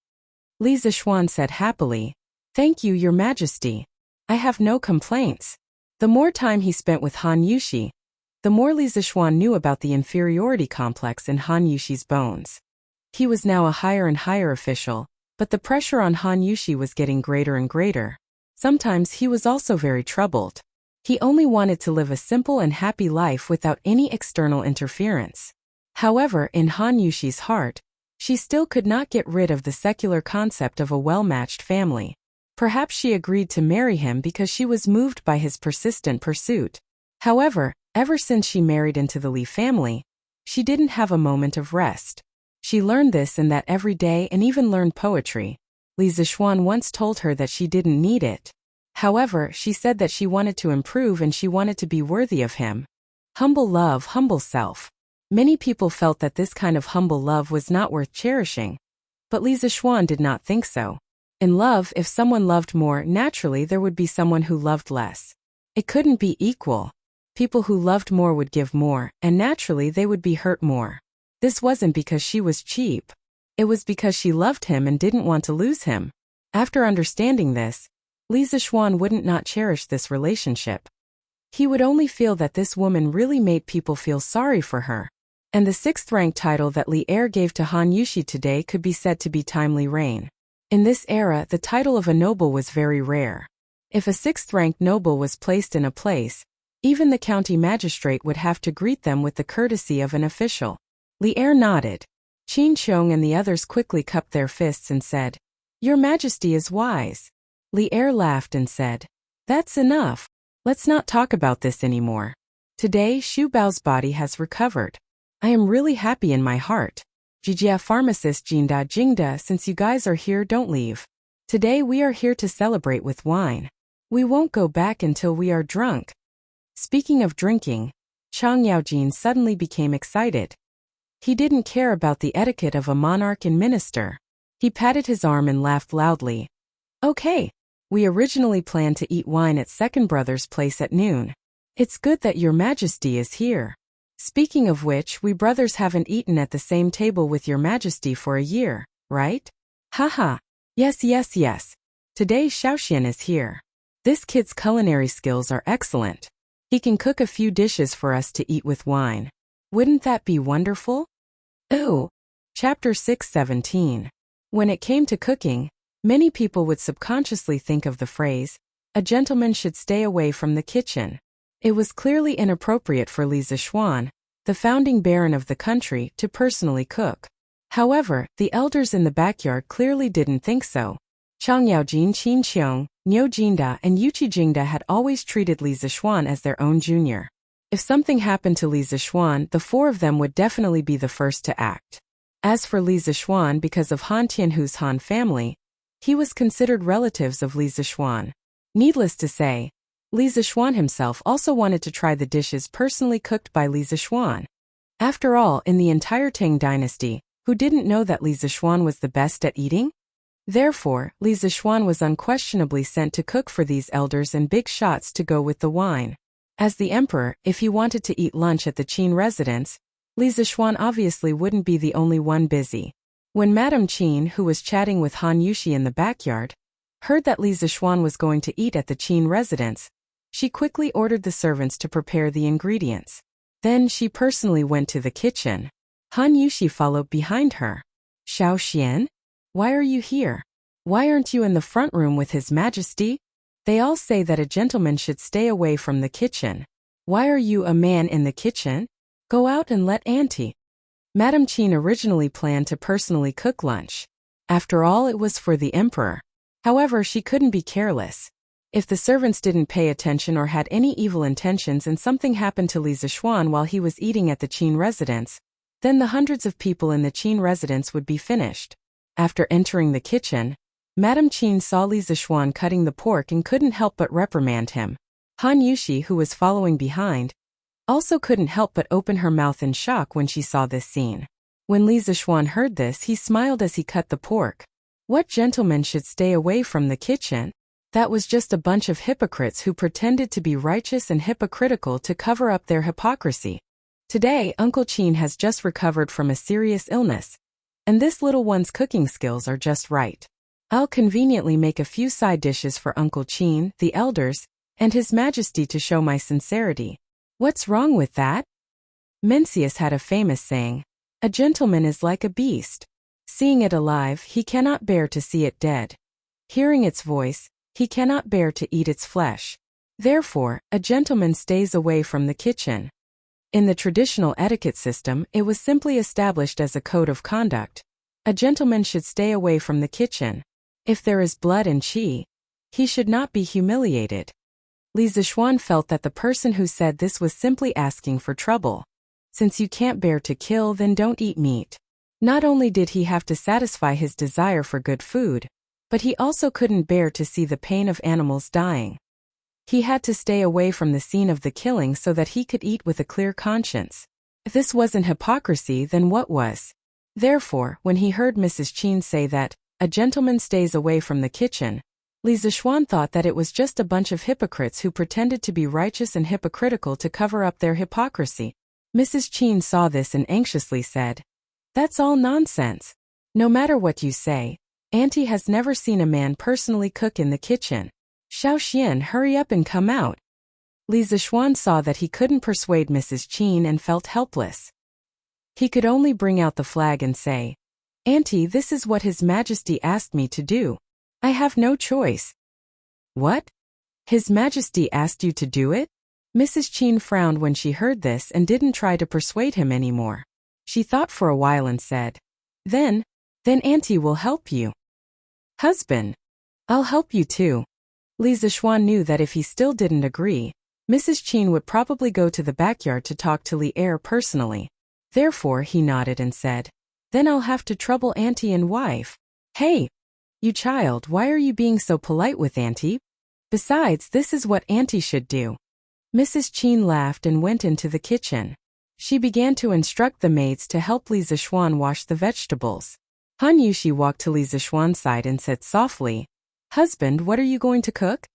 Li Zixuan said happily, Thank you, Your Majesty. I have no complaints. The more time he spent with Han Yushi, the more Li Zixuan knew about the inferiority complex in Han Yushi's bones. He was now a higher and higher official, but the pressure on Han Yushi was getting greater and greater. Sometimes he was also very troubled. He only wanted to live a simple and happy life without any external interference. However, in Han Yushi's heart, she still could not get rid of the secular concept of a well-matched family. Perhaps she agreed to marry him because she was moved by his persistent pursuit. However, ever since she married into the Li family, she didn't have a moment of rest. She learned this and that every day and even learned poetry. Li Zixuan once told her that she didn't need it. However, she said that she wanted to improve and she wanted to be worthy of him. Humble love, humble self. Many people felt that this kind of humble love was not worth cherishing. But Li Zixuan did not think so. In love, if someone loved more, naturally there would be someone who loved less. It couldn't be equal. People who loved more would give more, and naturally they would be hurt more. This wasn't because she was cheap. It was because she loved him and didn't want to lose him. After understanding this, Li Zixuan wouldn't not cherish this relationship. He would only feel that this woman really made people feel sorry for her. And the 6th rank title that Li Er gave to Han Yuxi today could be said to be timely reign. In this era, the title of a noble was very rare. If a 6th rank noble was placed in a place, even the county magistrate would have to greet them with the courtesy of an official. Li Er nodded. Qin Qiong and the others quickly cupped their fists and said, "Your Majesty is wise." Li Er laughed and said, "That's enough. Let's not talk about this anymore. Today, Xu Bao's body has recovered. I am really happy in my heart. Jijia pharmacist Jingda, since you guys are here, don't leave. Today we are here to celebrate with wine. We won't go back until we are drunk." Speaking of drinking, Chang Yaojin suddenly became excited. He didn't care about the etiquette of a monarch and minister. He patted his arm and laughed loudly. "Okay. We originally planned to eat wine at Second Brother's place at noon. It's good that your Majesty is here. Speaking of which, we brothers haven't eaten at the same table with your Majesty for a year, right? Haha. Yes. Today Xiaoxian is here. This kid's culinary skills are excellent. He can cook a few dishes for us to eat with wine. Wouldn't that be wonderful?" Ooh. Chapter 6:17. When it came to cooking, many people would subconsciously think of the phrase, "A gentleman should stay away from the kitchen." It was clearly inappropriate for Li Zixuan, the founding baron of the country, to personally cook. However, the elders in the backyard clearly didn't think so. Chang Yaojin, Qin Qiong, Niu Jinda, and Yuqi Jingda had always treated Li Zixuan as their own junior. If something happened to Li Zixuan, the 4 of them would definitely be the first to act. As for Li Zixuan, because of Han Tianhu's Han family, he was considered relatives of Li Zixuan. Needless to say, Li Zixuan himself also wanted to try the dishes personally cooked by Li Zixuan. After all, in the entire Tang dynasty, who didn't know that Li Zixuan was the best at eating? Therefore, Li Zixuan was unquestionably sent to cook for these elders and big shots to go with the wine. As the emperor, if he wanted to eat lunch at the Qin residence, Li Zixuan obviously wouldn't be the only one busy. When Madame Qin, who was chatting with Han Yuxi in the backyard, heard that Li Zixuan was going to eat at the Qin residence, she quickly ordered the servants to prepare the ingredients. Then she personally went to the kitchen. Han Yuxi followed behind her. "Xiaoxian? Why are you here? Why aren't you in the front room with His Majesty? They all say that a gentleman should stay away from the kitchen. Why are you a man in the kitchen? Go out and let Auntie." Madame Qin originally planned to personally cook lunch. After all, it was for the emperor. However, she couldn't be careless. If the servants didn't pay attention or had any evil intentions and something happened to Li Zixuan while he was eating at the Qin residence, then the hundreds of people in the Qin residence would be finished. After entering the kitchen, Madame Qin saw Li Zixuan cutting the pork and couldn't help but reprimand him. Han Yuxi, who was following behind, also couldn't help but open her mouth in shock when she saw this scene. When Li Zixuan heard this, he smiled as he cut the pork. What gentleman should stay away from the kitchen? That was just a bunch of hypocrites who pretended to be righteous and hypocritical to cover up their hypocrisy. Today, Uncle Qin has just recovered from a serious illness, and this little one's cooking skills are just right. I'll conveniently make a few side dishes for Uncle Qin, the elders, and His Majesty to show my sincerity. What's wrong with that? Mencius had a famous saying, "A gentleman is like a beast. Seeing it alive, he cannot bear to see it dead. Hearing its voice, he cannot bear to eat its flesh. Therefore, a gentleman stays away from the kitchen." In the traditional etiquette system, it was simply established as a code of conduct. A gentleman should stay away from the kitchen. If there is blood and qi, he should not be humiliated. Li Zixuan felt that the person who said this was simply asking for trouble. Since you can't bear to kill, then don't eat meat. Not only did he have to satisfy his desire for good food, But he also couldn't bear to see the pain of animals dying. He had to stay away from the scene of the killing so that he could eat with a clear conscience. If this wasn't hypocrisy, then what was? Therefore, when he heard Mrs. Qin say that a gentleman stays away from the kitchen, Li Zishuan thought that it was just a bunch of hypocrites who pretended to be righteous and hypocritical to cover up their hypocrisy. Mrs. Qin saw this and anxiously said, "That's all nonsense. No matter what you say, Auntie has never seen a man personally cook in the kitchen. Xiaoxian, hurry up and come out." Li Zishuan saw that he couldn't persuade Mrs. Qin and felt helpless. He could only bring out the flag and say, "Auntie, this is what His Majesty asked me to do. I have no choice." "What? His Majesty asked you to do it?" Mrs. Qin frowned when she heard this and didn't try to persuade him anymore. She thought for a while and said, Then Auntie will help you." "Husband, I'll help you too." Li Zishuan knew that if he still didn't agree, Mrs. Qin would probably go to the backyard to talk to Li Er personally. Therefore he nodded and said, "Then I'll have to trouble Auntie and wife." "Hey, you child, why are you being so polite with Auntie? Besides, this is what Auntie should do." Mrs. Qin laughed and went into the kitchen. She began to instruct the maids to help Li Zishuan wash the vegetables. Han Yushi walked to Li Zishuan's side and said softly, "Husband, what are you going to cook?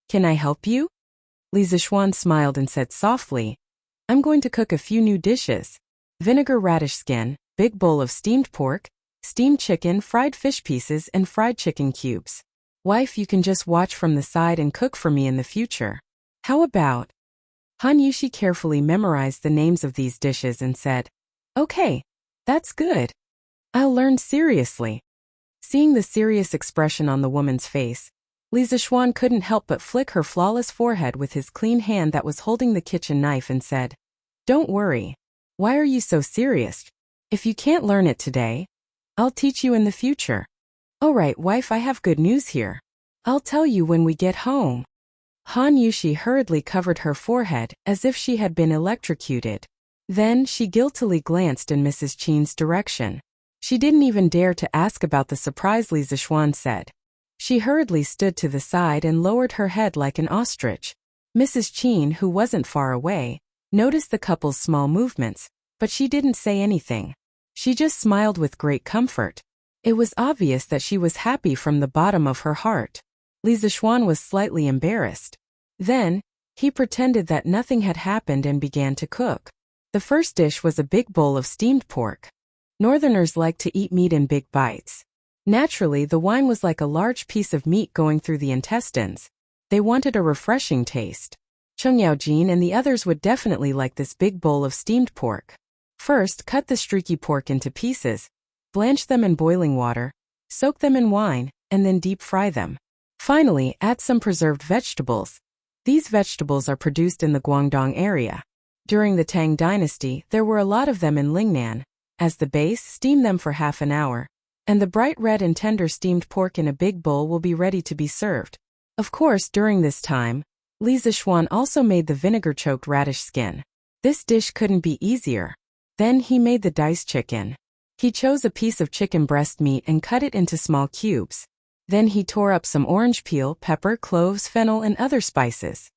Can I help you?" Li Zishuan smiled and said softly, "I'm going to cook a few new dishes. Vinegar radish skin, big bowl of steamed pork, steamed chicken, fried fish pieces, and fried chicken cubes. Wife, you can just watch from the side and cook for me in the future. How about?" Han Yushi carefully memorized the names of these dishes and said, "Okay, that's good. I'll learn seriously." Seeing the serious expression on the woman's face, Li Zishuan couldn't help but flick her flawless forehead with his clean hand that was holding the kitchen knife and said, "Don't worry. Why are you so serious? If you can't learn it today, I'll teach you in the future." "All right, wife, I have good news here. I'll tell you when we get home." Han Yushi hurriedly covered her forehead as if she had been electrocuted. Then she guiltily glanced in Mrs. Qin's direction. She didn't even dare to ask about the surprise Li Zishuan said. She hurriedly stood to the side and lowered her head like an ostrich. Mrs. Qin, who wasn't far away, noticed the couple's small movements, but she didn't say anything. She just smiled with great comfort. It was obvious that she was happy from the bottom of her heart. Li Zishuan was slightly embarrassed. Then, he pretended that nothing had happened and began to cook. The first dish was a big bowl of steamed pork. Northerners like to eat meat in big bites. Naturally, the wine was like a large piece of meat going through the intestines. They wanted a refreshing taste. Cheng Yaojin and the others would definitely like this big bowl of steamed pork. First, cut the streaky pork into pieces, blanch them in boiling water, soak them in wine, and then deep fry them. Finally, add some preserved vegetables. These vegetables are produced in the Guangdong area. During the Tang dynasty, there were a lot of them in Lingnan. As the base, steam them for half an hour, and the bright red and tender steamed pork in a big bowl will be ready to be served. Of course, during this time, Li Zishuan also made the vinegar-choked radish skin. This dish couldn't be easier. Then he made the diced chicken. He chose a piece of chicken breast meat and cut it into small cubes. Then he tore up some orange peel, pepper, cloves, fennel, and other spices.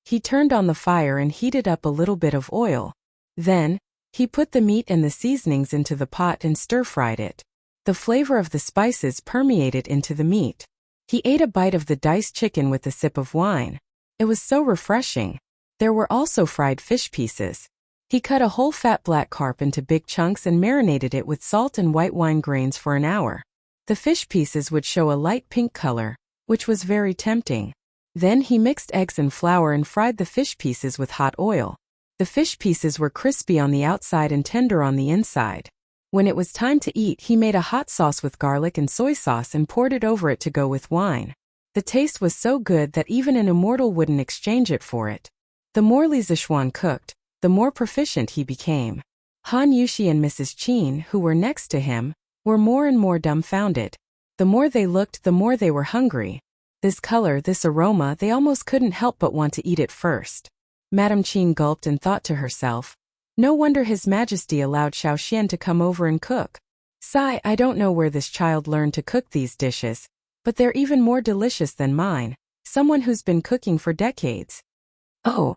He turned on the fire and heated up a little bit of oil. Then, he put the meat and the seasonings into the pot and stir-fried it. The flavor of the spices permeated into the meat. He ate a bite of the diced chicken with a sip of wine. It was so refreshing. There were also fried fish pieces. He cut a whole fat black carp into big chunks and marinated it with salt and white wine grains for an hour. The fish pieces would show a light pink color, which was very tempting. Then he mixed eggs and flour and fried the fish pieces with hot oil. The fish pieces were crispy on the outside and tender on the inside. When it was time to eat, he made a hot sauce with garlic and soy sauce and poured it over it to go with wine. The taste was so good that even an immortal wouldn't exchange it for it. The more Li Zishuan cooked, the more proficient he became. Han Yushi and Mrs. Qin, who were next to him, were more and more dumbfounded. The more they looked, the more they were hungry. This color, this aroma, they almost couldn't help but want to eat it first. Madame Qin gulped and thought to herself, "No wonder His Majesty allowed Xiaoxian to come over and cook. Sigh, I don't know where this child learned to cook these dishes, but they're even more delicious than mine, someone who's been cooking for decades. Oh.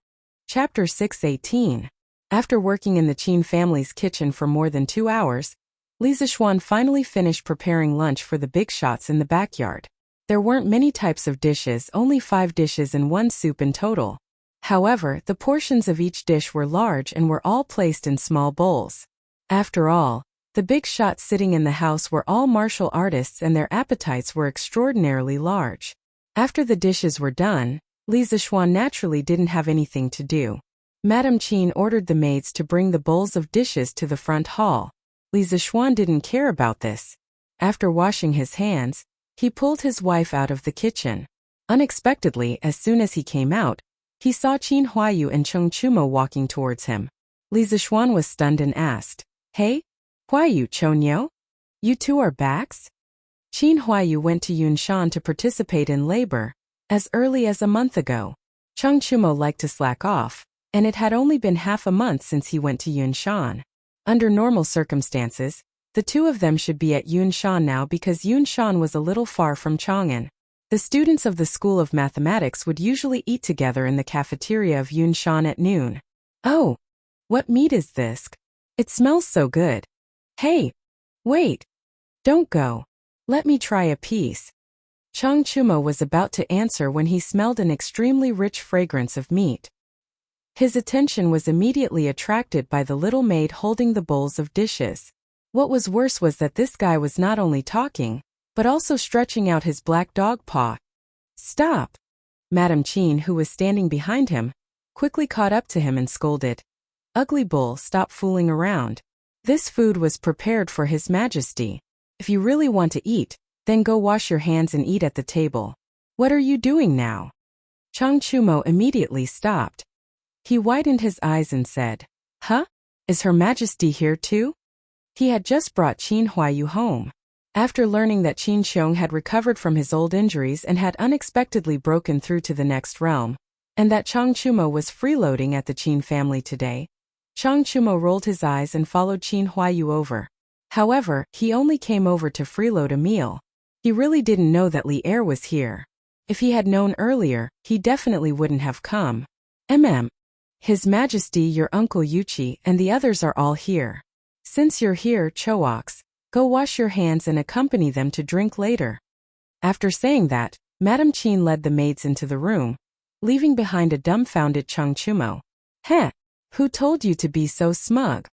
Chapter 6:18. After working in the Qin family's kitchen for more than 2 hours, Li Zixuan finally finished preparing lunch for the big shots in the backyard. There weren't many types of dishes, only 5 dishes and 1 soup in total. However, the portions of each dish were large and were all placed in small bowls. After all, the big shots sitting in the house were all martial artists and their appetites were extraordinarily large. After the dishes were done, Li Zixuan naturally didn't have anything to do. Madame Qin ordered the maids to bring the bowls of dishes to the front hall. Li Zixuan didn't care about this. After washing his hands, he pulled his wife out of the kitchen. Unexpectedly, as soon as he came out, he saw Qin Huayu and Cheng Chumo walking towards him. Li Zixuan was stunned and asked, "Hey, Huayu, Chonyo? You two are backs?" Qin Huayu went to Yunshan to participate in labor, as early as a month ago. Cheng Chumo liked to slack off, and it had only been half a month since he went to Yunshan. Under normal circumstances, the two of them should be at Yunshan now because Yunshan was a little far from Chang'an. The students of the School of Mathematics would usually eat together in the cafeteria of Yunshan at noon. Oh, what meat is this? It smells so good. Hey, wait. Don't go. Let me try a piece. Cheng Chumo was about to answer when he smelled an extremely rich fragrance of meat. His attention was immediately attracted by the little maid holding the bowls of dishes. What was worse was that this guy was not only talking, but also stretching out his black dog paw. Stop! Madame Qin, who was standing behind him, quickly caught up to him and scolded. Ugly bull, stop fooling around. This food was prepared for His Majesty. If you really want to eat, then go wash your hands and eat at the table. What are you doing now? Cheng Chumo immediately stopped. He widened his eyes and said, Huh? Is Her Majesty here too? He had just brought Qin Huayu home. After learning that Qin Xiong had recovered from his old injuries and had unexpectedly broken through to the next realm, and that Cheng Chumo was freeloading at the Qin family today, Cheng Chumo rolled his eyes and followed Qin Huayu over. However, he only came over to freeload a meal. He really didn't know that Li Er was here. If he had known earlier, he definitely wouldn't have come. His Majesty, your Uncle Yuchi, and the others are all here. Since you're here, Choax, go wash your hands and accompany them to drink later. After saying that, Madame Qin led the maids into the room, leaving behind a dumbfounded Cheng Chumo. Heh, who told you to be so smug?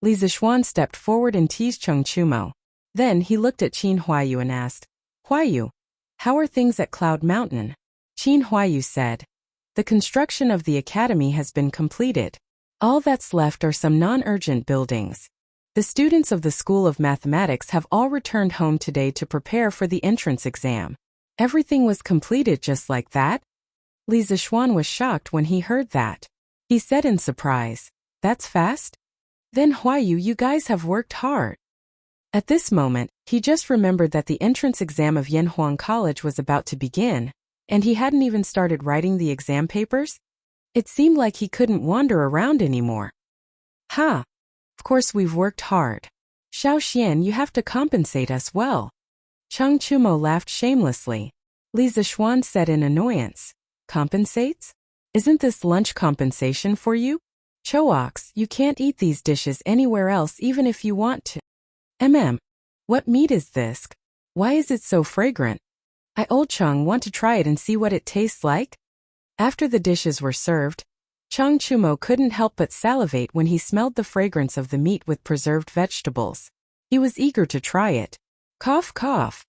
Li Zixuan stepped forward and teased Cheng Chumo. Then he looked at Qin Huayu and asked, Huayu, how are things at Cloud Mountain? Qin Huayu said, the construction of the academy has been completed. All that's left are some non-urgent buildings. The students of the School of Mathematics have all returned home today to prepare for the entrance exam. Everything was completed just like that? Li Zixuan was shocked when he heard that. He said in surprise, that's fast? Then Huayu, you guys have worked hard. At this moment, he just remembered that the entrance exam of Yanhuang College was about to begin, and he hadn't even started writing the exam papers? It seemed like he couldn't wander around anymore. Ha! Of course we've worked hard. Xiao Xian, you have to compensate us well. Cheng Chumo laughed shamelessly. Li Zixuan said in annoyance, compensates? Isn't this lunch compensation for you? Choax, you can't eat these dishes anywhere else even if you want to. What meat is this? Why is it so fragrant? I old Cheng want to try it and see what it tastes like. After the dishes were served, Cheng Chumo couldn't help but salivate when he smelled the fragrance of the meat with preserved vegetables. He was eager to try it. Cough, cough.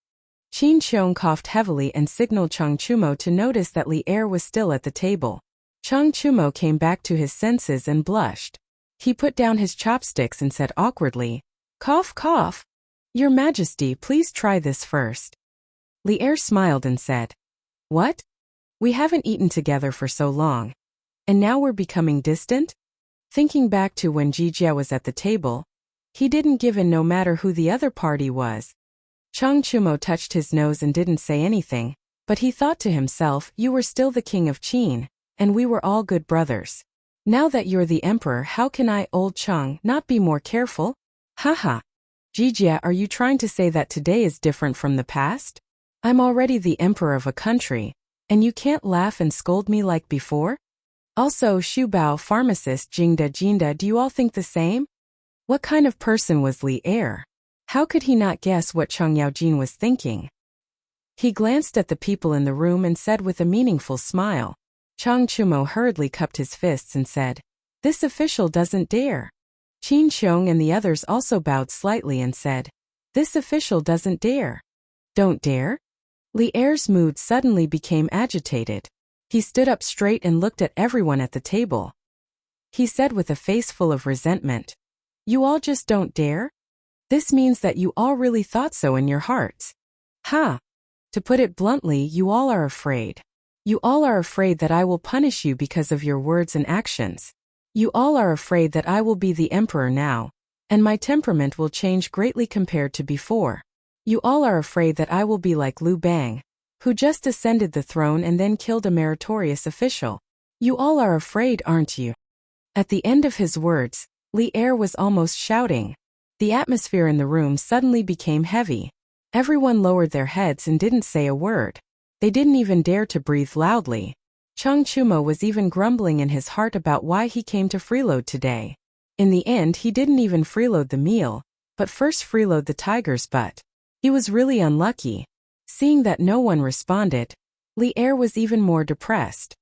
Qin Xiong coughed heavily and signaled Cheng Chumo to notice that Li Er was still at the table. Cheng Chumo came back to his senses and blushed. He put down his chopsticks and said awkwardly, Cough, cough. Your Majesty, please try this first. Li Er smiled and said, What? We haven't eaten together for so long. And now we're becoming distant? Thinking back to when Jijia was at the table, he didn't give in no matter who the other party was. Cheng Chumo touched his nose and didn't say anything, but he thought to himself, you were still the king of Qin, and we were all good brothers. Now that you're the emperor, how can I, old Cheng, not be more careful? Haha. Jijia, are you trying to say that today is different from the past? I'm already the emperor of a country, and you can't laugh and scold me like before? Also, Xu Bao, pharmacist, Jinda, do you all think the same? What kind of person was Li Er? How could he not guess what Chang Yaojin was thinking? He glanced at the people in the room and said with a meaningful smile. Chang Chumo hurriedly cupped his fists and said, "This official doesn't dare." Qin Xiong and the others also bowed slightly and said, "This official doesn't dare." Don't dare? Li Er's mood suddenly became agitated. He stood up straight and looked at everyone at the table. He said with a face full of resentment, "You all just don't dare? This means that you all really thought so in your hearts. Ha! To put it bluntly, you all are afraid. You all are afraid that I will punish you because of your words and actions. You all are afraid that I will be the emperor now, and my temperament will change greatly compared to before. You all are afraid that I will be like Liu Bang, who just ascended the throne and then killed a meritorious official. You all are afraid, aren't you?" At the end of his words, Li Er was almost shouting. The atmosphere in the room suddenly became heavy. Everyone lowered their heads and didn't say a word. They didn't even dare to breathe loudly. Chang Chumo was even grumbling in his heart about why he came to freeload today. In the end, he didn't even freeload the meal, but first freeload the tiger's butt. He was really unlucky. Seeing that no one responded, Li Er was even more depressed.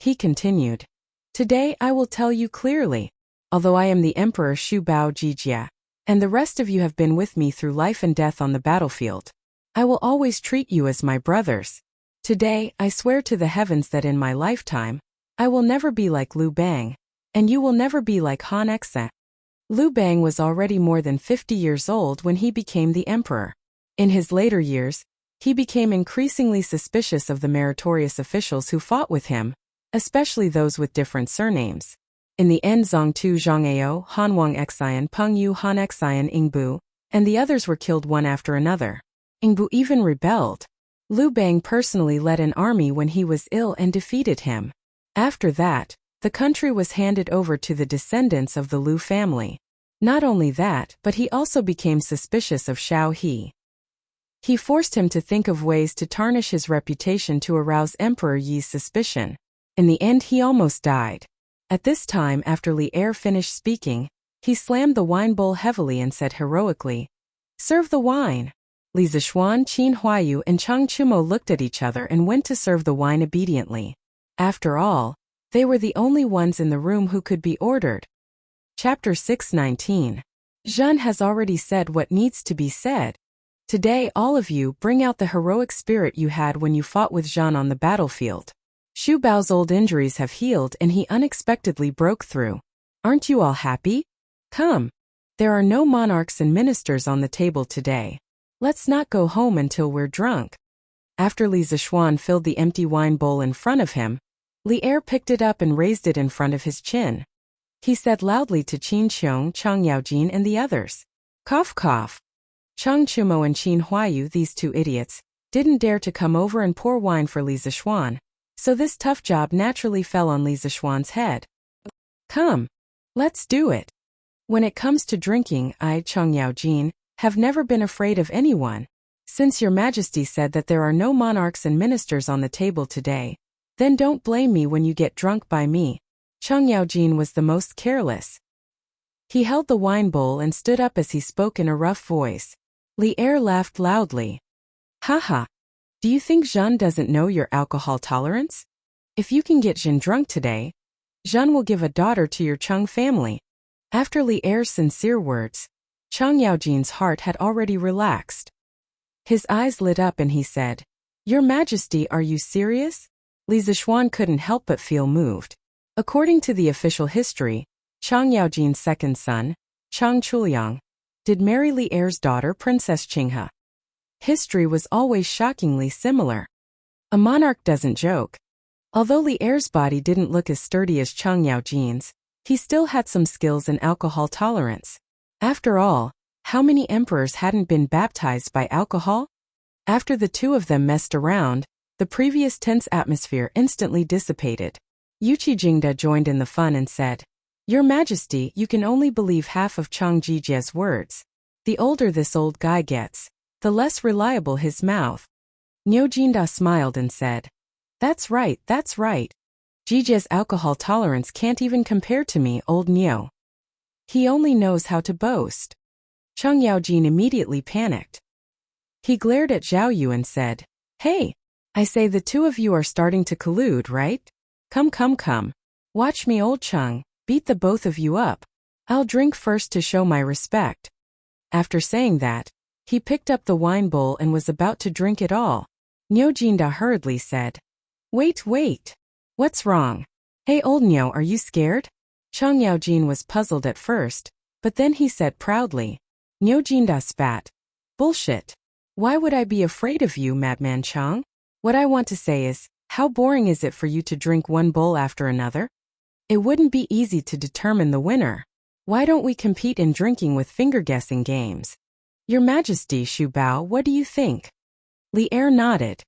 He continued, "Today I will tell you clearly. Although I am the Emperor Xu Bao Jijia, and the rest of you have been with me through life and death on the battlefield, I will always treat you as my brothers. Today, I swear to the heavens that in my lifetime, I will never be like Liu Bang, and you will never be like Han Exe." Liu Bang was already more than 50 years old when he became the emperor. In his later years, he became increasingly suspicious of the meritorious officials who fought with him, especially those with different surnames. In the end, Zhang Tu Zhang Ao, Han Wang Xian, Peng Yu Han Xian, Ingbu, and the others were killed one after another. Ingbu even rebelled. Liu Bang personally led an army when he was ill and defeated him. After that, the country was handed over to the descendants of the Liu family. Not only that, but he also became suspicious of Xiao He. He forced him to think of ways to tarnish his reputation to arouse Emperor Yi's suspicion. In the end, he almost died. At this time, after Li Er finished speaking, he slammed the wine bowl heavily and said heroically, "Serve the wine." Li Zishuan, Qin Huayu, and Chang Chumo looked at each other and went to serve the wine obediently. After all, they were the only ones in the room who could be ordered. Chapter 619. Zhen has already said what needs to be said. Today, all of you bring out the heroic spirit you had when you fought with Zhen on the battlefield. Xu Bao's old injuries have healed and he unexpectedly broke through. Aren't you all happy? Come. There are no monarchs and ministers on the table today. Let's not go home until we're drunk. After Li Zishuan filled the empty wine bowl in front of him, Li Er picked it up and raised it in front of his chin. He said loudly to Qin Xiong, Chang Yaojin, and the others, "Cough, cough." Chang Chumo and Qin Huayu, these two idiots, didn't dare to come over and pour wine for Li Zishuan, so this tough job naturally fell on Li Zishuan's head. Come. Let's do it. When it comes to drinking, I, Chang Yaojin, have never been afraid of anyone. Since your majesty said that there are no monarchs and ministers on the table today, then don't blame me when you get drunk by me. Chang Yaojin was the most careless. He held the wine bowl and stood up as he spoke in a rough voice. Li Er laughed loudly. Haha. Do you think Zhen doesn't know your alcohol tolerance? If you can get Zhen drunk today, Zhen will give a daughter to your Cheng family. After Li Er's sincere words, Chang Yaojin's heart had already relaxed. His eyes lit up and he said, "Your Majesty, are you serious?" Li Zishuan couldn't help but feel moved. According to the official history, Chang Yaojin's second son, Chang Chuliang, did marry Li Er's daughter, Princess Qinghe. History was always shockingly similar. A monarch doesn't joke. Although Li Er's body didn't look as sturdy as Chang Yaojin's, he still had some skills in alcohol tolerance. After all, how many emperors hadn't been baptized by alcohol? After the two of them messed around, the previous tense atmosphere instantly dissipated. Yuqi Jingde joined in the fun and said, "Your Majesty, you can only believe half of Chang Jijie's words. The older this old guy gets, the less reliable his mouth." Niu Jinda smiled and said, That's right, that's right. Jiji's alcohol tolerance can't even compare to me, old Niu. He only knows how to boast. Cheng Yaojin immediately panicked. He glared at Zhao Yu and said, Hey, I say the two of you are starting to collude, right? Come, come, come. Watch me, old Cheng, beat the both of you up. I'll drink first to show my respect. After saying that, he picked up the wine bowl and was about to drink it all. Niu Jinda hurriedly said, Wait, wait. What's wrong? Hey, old Niu, are you scared? Cheng Yaojin was puzzled at first, but then he said proudly. Niu Jinda spat. Bullshit. Why would I be afraid of you, Madman Cheng? What I want to say is, how boring is it for you to drink one bowl after another? It wouldn't be easy to determine the winner. Why don't we compete in drinking with finger-guessing games? Your Majesty, Shu Bao, what do you think? Li Er nodded.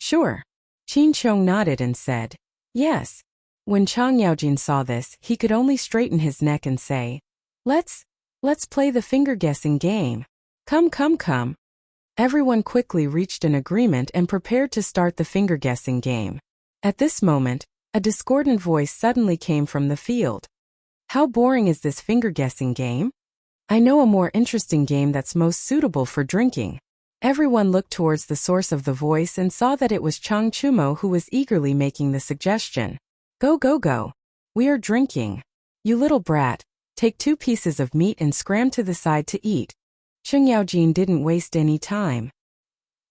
Sure. Qin Chong nodded and said, Yes. When Cheng Yaojin saw this, he could only straighten his neck and say, Let's play the finger-guessing game. Come, come, come. Everyone quickly reached an agreement and prepared to start the finger-guessing game. At this moment, a discordant voice suddenly came from the field. How boring is this finger-guessing game? I know a more interesting game that's most suitable for drinking. Everyone looked towards the source of the voice and saw that it was Chang Chumo who was eagerly making the suggestion. Go, go, go. We are drinking. You little brat, take 2 pieces of meat and scram to the side to eat. Cheng Yaojin didn't waste any time.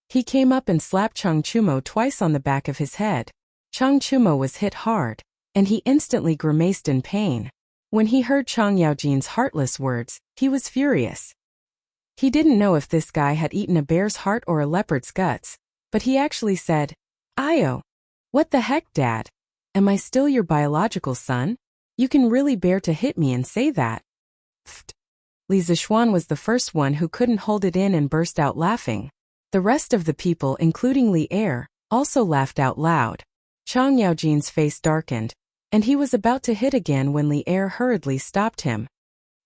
He came up and slapped Chang Chumo twice on the back of his head. Chang Chumo was hit hard, and he instantly grimaced in pain. When he heard Cheng Yaojin's heartless words, he was furious. He didn't know if this guy had eaten a bear's heart or a leopard's guts, but he actually said, Ayo. What the heck, Dad? Am I still your biological son? You can really bear to hit me and say that. Pfft. Li Zixuan was the first one who couldn't hold it in and burst out laughing. The rest of the people, including Li Er, also laughed out loud. Cheng Yaojin's face darkened, and he was about to hit again when Li Er hurriedly stopped him.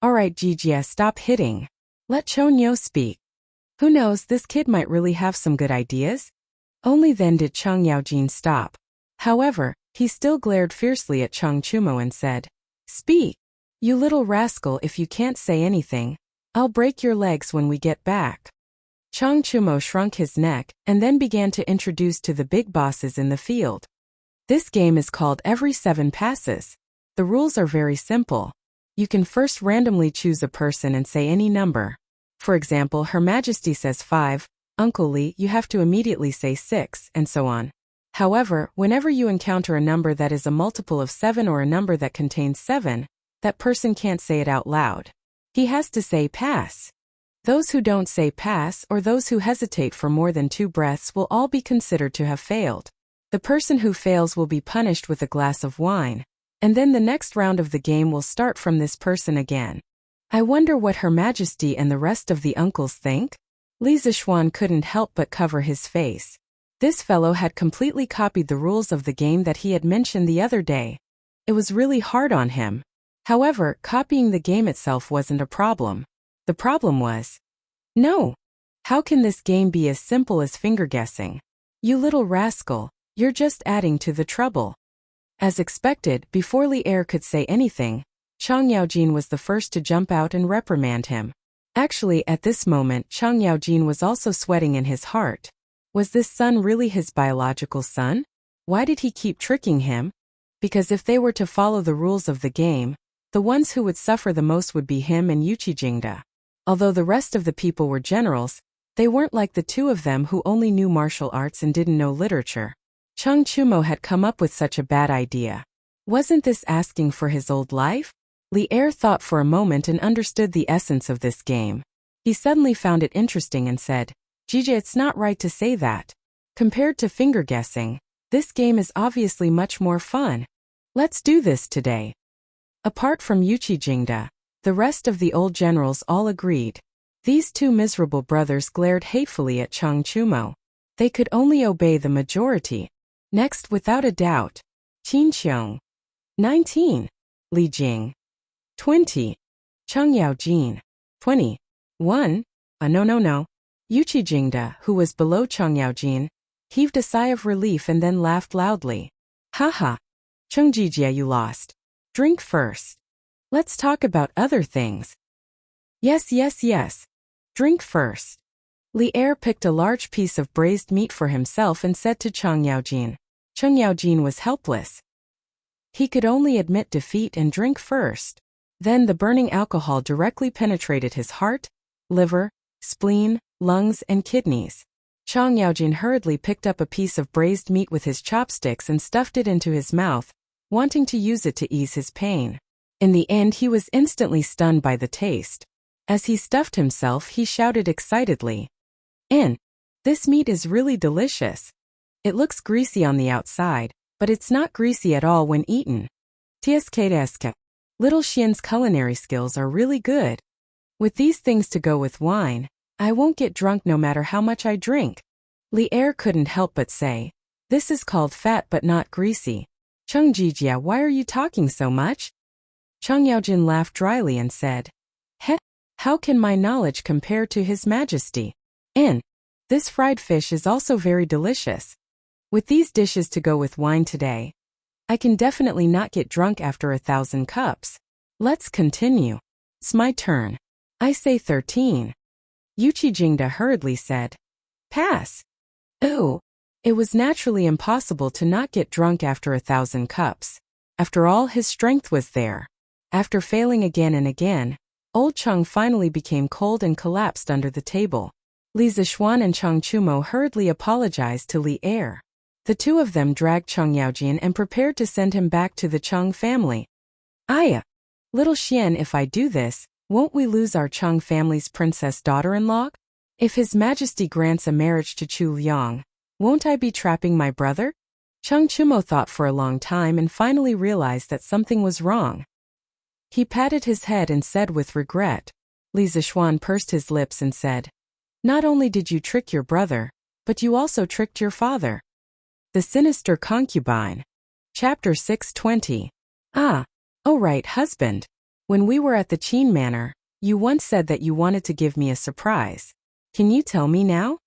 Alright, Jijia, stop hitting. Let Chou Niu speak. Who knows, this kid might really have some good ideas? Only then did Cheng Yaojin stop. However, he still glared fiercely at Chang Chumo and said, Speak. You little rascal, if you can't say anything, I'll break your legs when we get back. Chang Chumo shrunk his neck and then began to introduce to the big bosses in the field. This game is called Every 7 Passes. The rules are very simple. You can first randomly choose a person and say any number. For example, Her Majesty says 5, Uncle Li, you have to immediately say 6, and so on. However, whenever you encounter a number that is a multiple of 7 or a number that contains 7, that person can't say it out loud. He has to say pass. Those who don't say pass or those who hesitate for more than 2 breaths will all be considered to have failed. The person who fails will be punished with a glass of wine, and then the next round of the game will start from this person again. I wonder what Her Majesty and the rest of the uncles think? Li Zixuan couldn't help but cover his face. This fellow had completely copied the rules of the game that he had mentioned the other day. It was really hard on him. However, copying the game itself wasn't a problem. The problem was, no. How can this game be as simple as finger guessing? You little rascal, you're just adding to the trouble. As expected, before Li Er could say anything, Cheng Yaojin was the first to jump out and reprimand him. Actually, at this moment, Cheng Yaojin was also sweating in his heart. Was this son really his biological son? Why did he keep tricking him? Because if they were to follow the rules of the game, the ones who would suffer the most would be him and Yuqijingda. Although the rest of the people were generals, they weren't like the 2 of them who only knew martial arts and didn't know literature. Chang Chumo had come up with such a bad idea. Wasn't this asking for his old life? Li Er thought for a moment and understood the essence of this game. He suddenly found it interesting and said, Jija, it's not right to say that. Compared to finger guessing, this game is obviously much more fun. Let's do this today. Apart from Yuqijingda, the rest of the old generals all agreed. These 2 miserable brothers glared hatefully at Chang Chumo. They could only obey the majority. Next, without a doubt, Qin Qiong. 19. Li Jing. 20. Cheng Yaojin. 21. No. Yuqijingda, who was below Cheng Yaojin, heaved a sigh of relief and then laughed loudly. Haha. Chungjijia, you lost. Drink first. Let's talk about other things. Yes, yes, yes. Drink first. Li Er picked a large piece of braised meat for himself and said to Chang Yaojin. Chang Yaojin was helpless. He could only admit defeat and drink first. Then the burning alcohol directly penetrated his heart, liver, spleen, lungs, and kidneys. Chang Yaojin hurriedly picked up a piece of braised meat with his chopsticks and stuffed it into his mouth, wanting to use it to ease his pain. In the end, he was instantly stunned by the taste. As he stuffed himself, he shouted excitedly, This meat is really delicious. It looks greasy on the outside, but it's not greasy at all when eaten. Tsk. Little Xian's culinary skills are really good. With these things to go with wine, I won't get drunk no matter how much I drink. Li Er couldn't help but say, this is called fat but not greasy. Cheng Jijia, why are you talking so much? Chang Yaojin laughed dryly and said, how can my knowledge compare to His Majesty? This fried fish is also very delicious. With these dishes to go with wine today, I can definitely not get drunk after 1,000 cups. Let's continue. It's my turn. I say 13. Yuchi Jingda hurriedly said, Pass. Ooh. It was naturally impossible to not get drunk after 1,000 cups. After all, his strength was there. After failing again and again, Old Cheng finally became cold and collapsed under the table. Li Zixuan and Chang Chumo hurriedly apologized to Li Er. The two of them dragged Cheng Yaojin and prepared to send him back to the Cheng family. Aya! Little Xian, if I do this, won't we lose our Cheng family's princess daughter-in-law? If His Majesty grants a marriage to Chu Liang, won't I be trapping my brother? Chang Chumo thought for a long time and finally realized that something was wrong. He patted his head and said with regret. Li Zixuan pursed his lips and said, Not only did you trick your brother, but you also tricked your father. The Sinister Concubine. Chapter 620. Oh right, husband. When we were at the Qin Manor, you once said that you wanted to give me a surprise. Can you tell me now?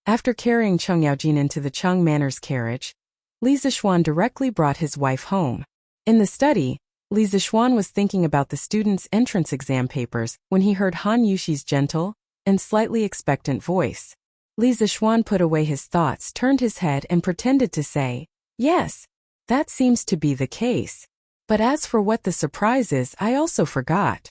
After carrying Cheng Yaojin into the Cheng Manor's carriage, Li Zixuan directly brought his wife home. In the study, Li Zixuan was thinking about the students' entrance exam papers when he heard Han Yushi's gentle and slightly expectant voice. Li Zixuan put away his thoughts, turned his head and pretended to say, Yes, that seems to be the case. But as for what the surprise is, I also forgot.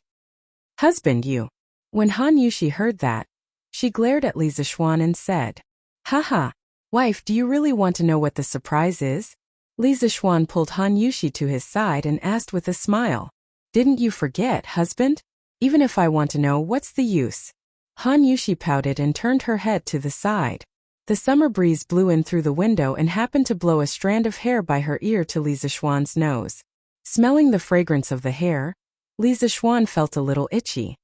Husband, you. When Han Yushi heard that, she glared at Li Zixuan and said, Haha, wife, do you really want to know what the surprise is? Li Zixuan pulled Han Yushi to his side and asked with a smile, Didn't you forget, husband? Even if I want to know, what's the use? Han Yushi pouted and turned her head to the side. The summer breeze blew in through the window and happened to blow a strand of hair by her ear to Li Zixuan's nose. Smelling the fragrance of the hair, Li Zixuan felt a little itchy.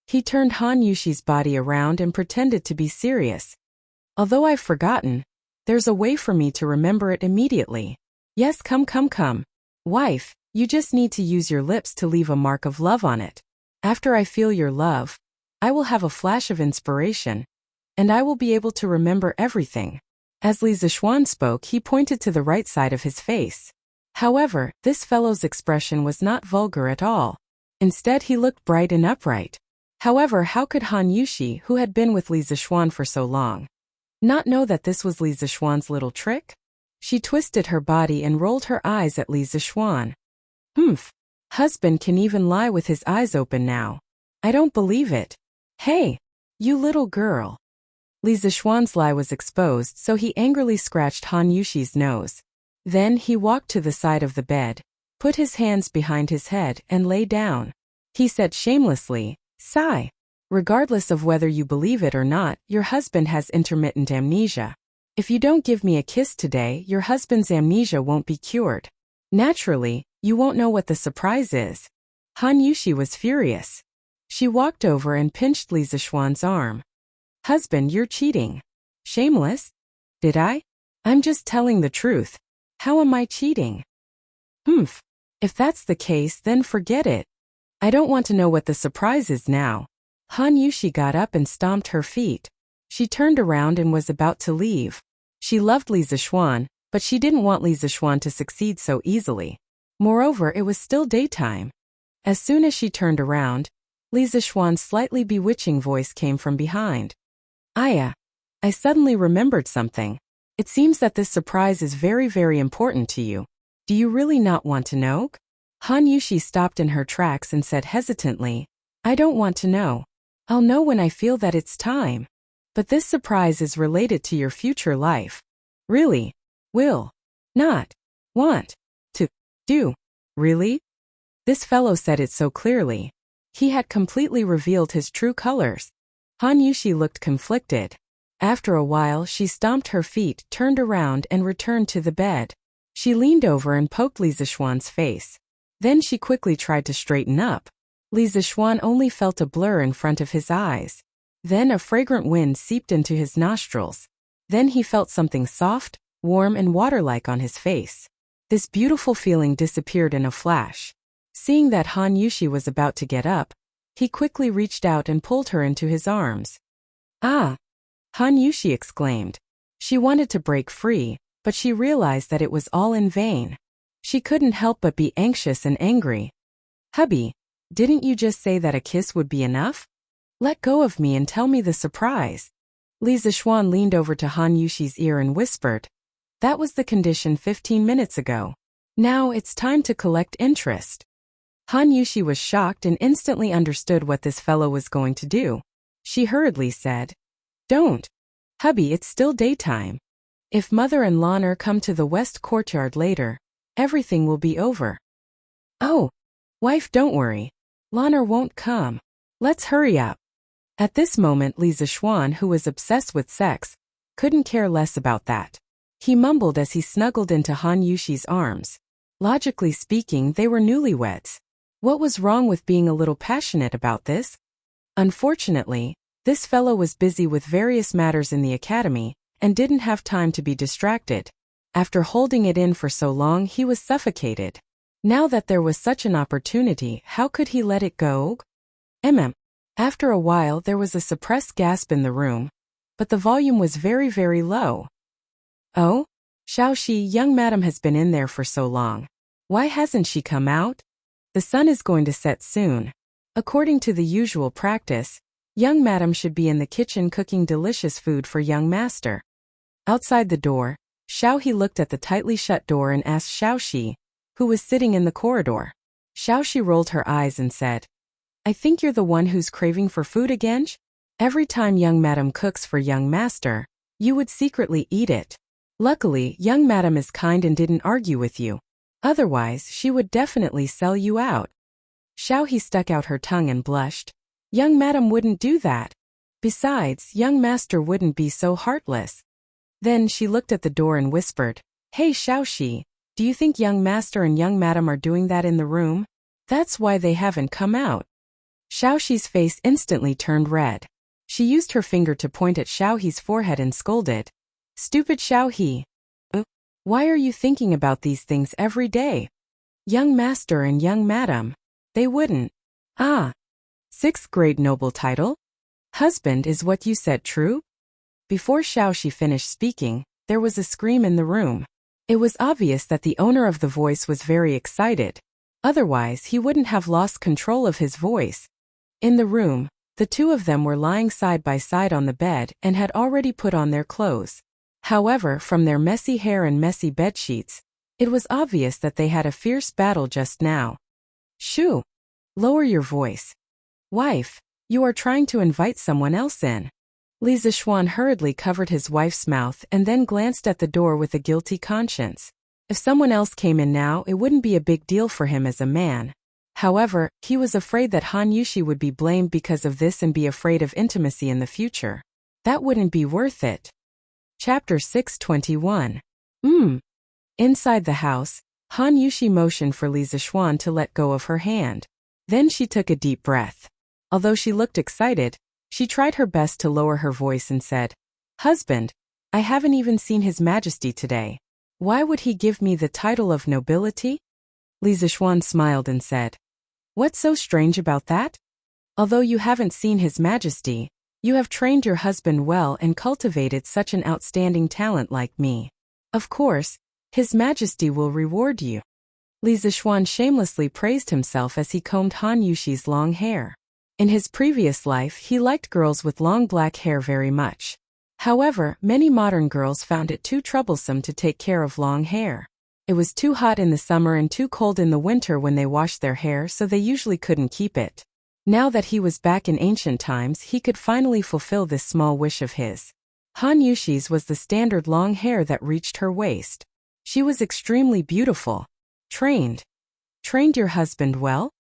He turned Han Yushi's body around and pretended to be serious. Although I've forgotten, there's a way for me to remember it immediately. Yes, come. Wife, you just need to use your lips to leave a mark of love on it. After I feel your love, I will have a flash of inspiration, and I will be able to remember everything. As Li Zixuan spoke, he pointed to the right side of his face. However, this fellow's expression was not vulgar at all. Instead, he looked bright and upright. However, how could Han Yushi, who had been with Li Zixuan for so long, not know that this was Li Zixuan's little trick? She twisted her body and rolled her eyes at Li Zixuan. Husband can even lie with his eyes open now. I don't believe it. Hey, you little girl. Li Zixuan's lie was exposed, so he angrily scratched Han Yushi's nose. Then he walked to the side of the bed, put his hands behind his head and lay down. He said shamelessly, Sigh. Regardless of whether you believe it or not, your husband has intermittent amnesia. If you don't give me a kiss today, your husband's amnesia won't be cured. Naturally, you won't know what the surprise is. Han Yushi was furious. She walked over and pinched Li Zixuan's arm. Husband, you're cheating. Shameless? Did I? I'm just telling the truth. How am I cheating? If that's the case, then forget it. I don't want to know what the surprise is now. Han Yushi got up and stomped her feet. She turned around and was about to leave. She loved Li Zixuan, but she didn't want Li Zixuan to succeed so easily. Moreover, it was still daytime. As soon as she turned around, Li Zixuan's slightly bewitching voice came from behind. Aya, I suddenly remembered something. It seems that this surprise is very, very important to you. Do you really not want to know? Han Yushi stopped in her tracks and said hesitantly, I don't want to know. I'll know when I feel that it's time. But this surprise is related to your future life. Really? Will not want to do. Really? This fellow said it so clearly. He had completely revealed his true colors. Han Yushi looked conflicted. After a while, she stomped her feet, turned around, and returned to the bed. She leaned over and poked Li Zixuan's face. Then she quickly tried to straighten up. Li Zixuan only felt a blur in front of his eyes. Then a fragrant wind seeped into his nostrils. Then he felt something soft, warm, and water-like on his face. This beautiful feeling disappeared in a flash. Seeing that Han Yushi was about to get up, he quickly reached out and pulled her into his arms. Ah! Han Yushi exclaimed. She wanted to break free, but she realized that it was all in vain. She couldn't help but be anxious and angry. Hubby, didn't you just say that a kiss would be enough? Let go of me and tell me the surprise. Li Zixuan leaned over to Han Yushi's ear and whispered. That was the condition 15 minutes ago. Now it's time to collect interest. Han Yushi was shocked and instantly understood what this fellow was going to do. She hurriedly said, Don't. Hubby, it's still daytime. If mother and Lanner come to the west courtyard later, everything will be over. Oh, wife, don't worry. Lanner won't come. Let's hurry up. At this moment, Li Zixuan, who was obsessed with sex, couldn't care less about that. He mumbled as he snuggled into Han Yushi's arms. Logically speaking, they were newlyweds. What was wrong with being a little passionate about this? Unfortunately, this fellow was busy with various matters in the academy and didn't have time to be distracted. After holding it in for so long, he was suffocated. Now that there was such an opportunity, how could he let it go? After a while, there was a suppressed gasp in the room, but the volume was very, very low. Oh? Xiaoxi, young madam has been in there for so long. Why hasn't she come out? The sun is going to set soon. According to the usual practice, young madam should be in the kitchen cooking delicious food for young master. Outside the door, Xiaohe looked at the tightly shut door and asked Xiaoxi, who was sitting in the corridor. Xiaoxi rolled her eyes and said, I think you're the one who's craving for food again? Every time young madam cooks for young master, you would secretly eat it. Luckily, young madam is kind and didn't argue with you. Otherwise, she would definitely sell you out. Xiaohe stuck out her tongue and blushed. Young madam wouldn't do that. Besides, young master wouldn't be so heartless. Then she looked at the door and whispered, Hey Xiaoxi, do you think young master and young madam are doing that in the room? That's why they haven't come out. Xiaoxi's face instantly turned red. She used her finger to point at Xiaohe's forehead and scolded. Stupid Xiaohe. Why are you thinking about these things every day? Young master and young madam. They wouldn't. Ah. 6th grade noble title? Husband, is what you said true? Before Xiaoxi finished speaking, there was a scream in the room. It was obvious that the owner of the voice was very excited. Otherwise, he wouldn't have lost control of his voice. In the room, the two of them were lying side by side on the bed and had already put on their clothes. However, from their messy hair and messy bedsheets, it was obvious that they had a fierce battle just now. Shoo! Lower your voice. Wife, you are trying to invite someone else in. Li Zixuan hurriedly covered his wife's mouth and then glanced at the door with a guilty conscience. If someone else came in now, it wouldn't be a big deal for him as a man. However, he was afraid that Han Yushi would be blamed because of this and be afraid of intimacy in the future. That wouldn't be worth it. Chapter 621. Inside the house, Han Yushi motioned for Li Zixuan to let go of her hand. Then she took a deep breath. Although she looked excited, she tried her best to lower her voice and said, Husband, I haven't even seen His Majesty today. Why would he give me the title of nobility? Li Zixuan smiled and said, What's so strange about that? Although you haven't seen His Majesty, You have trained your husband well and cultivated such an outstanding talent like me. Of course, His Majesty will reward you. Li Zixuan shamelessly praised himself as he combed Han Yushi's long hair. In his previous life, he liked girls with long black hair very much. However, many modern girls found it too troublesome to take care of long hair. It was too hot in the summer and too cold in the winter when they washed their hair, so they usually couldn't keep it. Now that he was back in ancient times, he could finally fulfill this small wish of his. Han Yushi's was the standard long hair that reached her waist. She was extremely beautiful. Trained your husband well?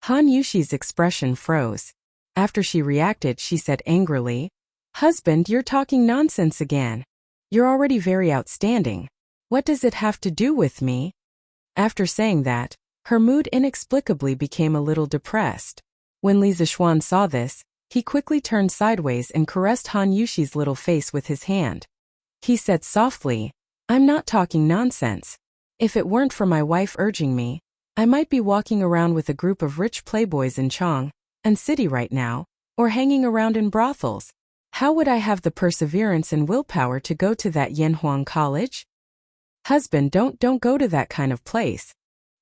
Han Yushi's expression froze. After she reacted, she said angrily, "Husband, you're talking nonsense again. You're already very outstanding. What does it have to do with me?" After saying that, her mood inexplicably became a little depressed. When Li Zixuan saw this, he quickly turned sideways and caressed Han Yushi's little face with his hand. He said softly, "I'm not talking nonsense. If it weren't for my wife urging me, I might be walking around with a group of rich playboys in Chong and City right now, or hanging around in brothels. How would I have the perseverance and willpower to go to that Yanhuang college? Husband, don't go to that kind of place.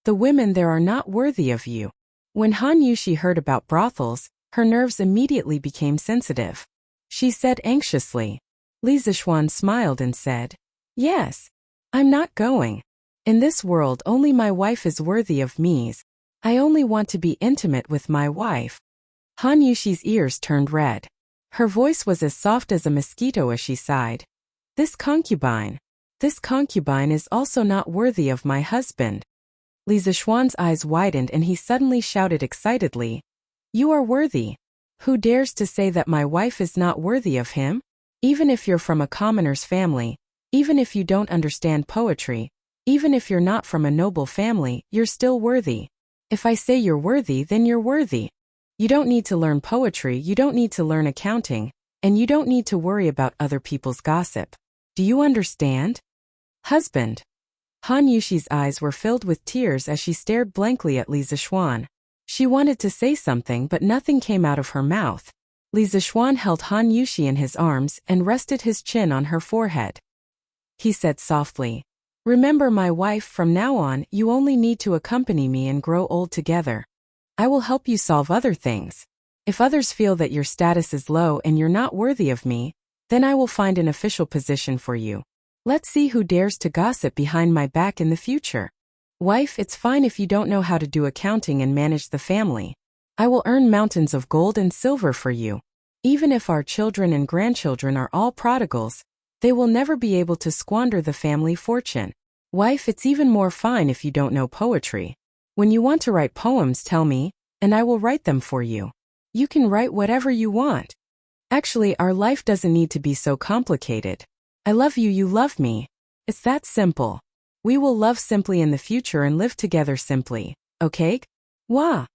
The women there are not worthy of you." When Han Yushi heard about brothels, her nerves immediately became sensitive. She said anxiously. Li Zixuan smiled and said, "Yes. I'm not going. In this world only my wife is worthy of me. I only want to be intimate with my wife." Han Yushi's ears turned red. Her voice was as soft as a mosquito as she sighed. This concubine is also not worthy of my husband." Li Zixuan's eyes widened and he suddenly shouted excitedly, "You are worthy. Who dares to say that my wife is not worthy of him? Even if you're from a commoner's family, even if you don't understand poetry, even if you're not from a noble family, you're still worthy. If I say you're worthy, then you're worthy. You don't need to learn poetry, you don't need to learn accounting, and you don't need to worry about other people's gossip. Do you understand? Husband." Han Yushi's eyes were filled with tears as she stared blankly at Li Zixuan. She wanted to say something but nothing came out of her mouth. Li Zixuan held Han Yushi in his arms and rested his chin on her forehead. He said softly, "Remember my wife, from now on you only need to accompany me and grow old together. I will help you solve other things. If others feel that your status is low and you're not worthy of me, then I will find an official position for you. Let's see who dares to gossip behind my back in the future. Wife, it's fine if you don't know how to do accounting and manage the family. I will earn mountains of gold and silver for you. Even if our children and grandchildren are all prodigals, they will never be able to squander the family fortune. Wife, it's even more fine if you don't know poetry. When you want to write poems, tell me, and I will write them for you. You can write whatever you want. Actually, our life doesn't need to be so complicated. I love you, you love me. It's that simple. We will love simply in the future and live together simply, okay? Wah!"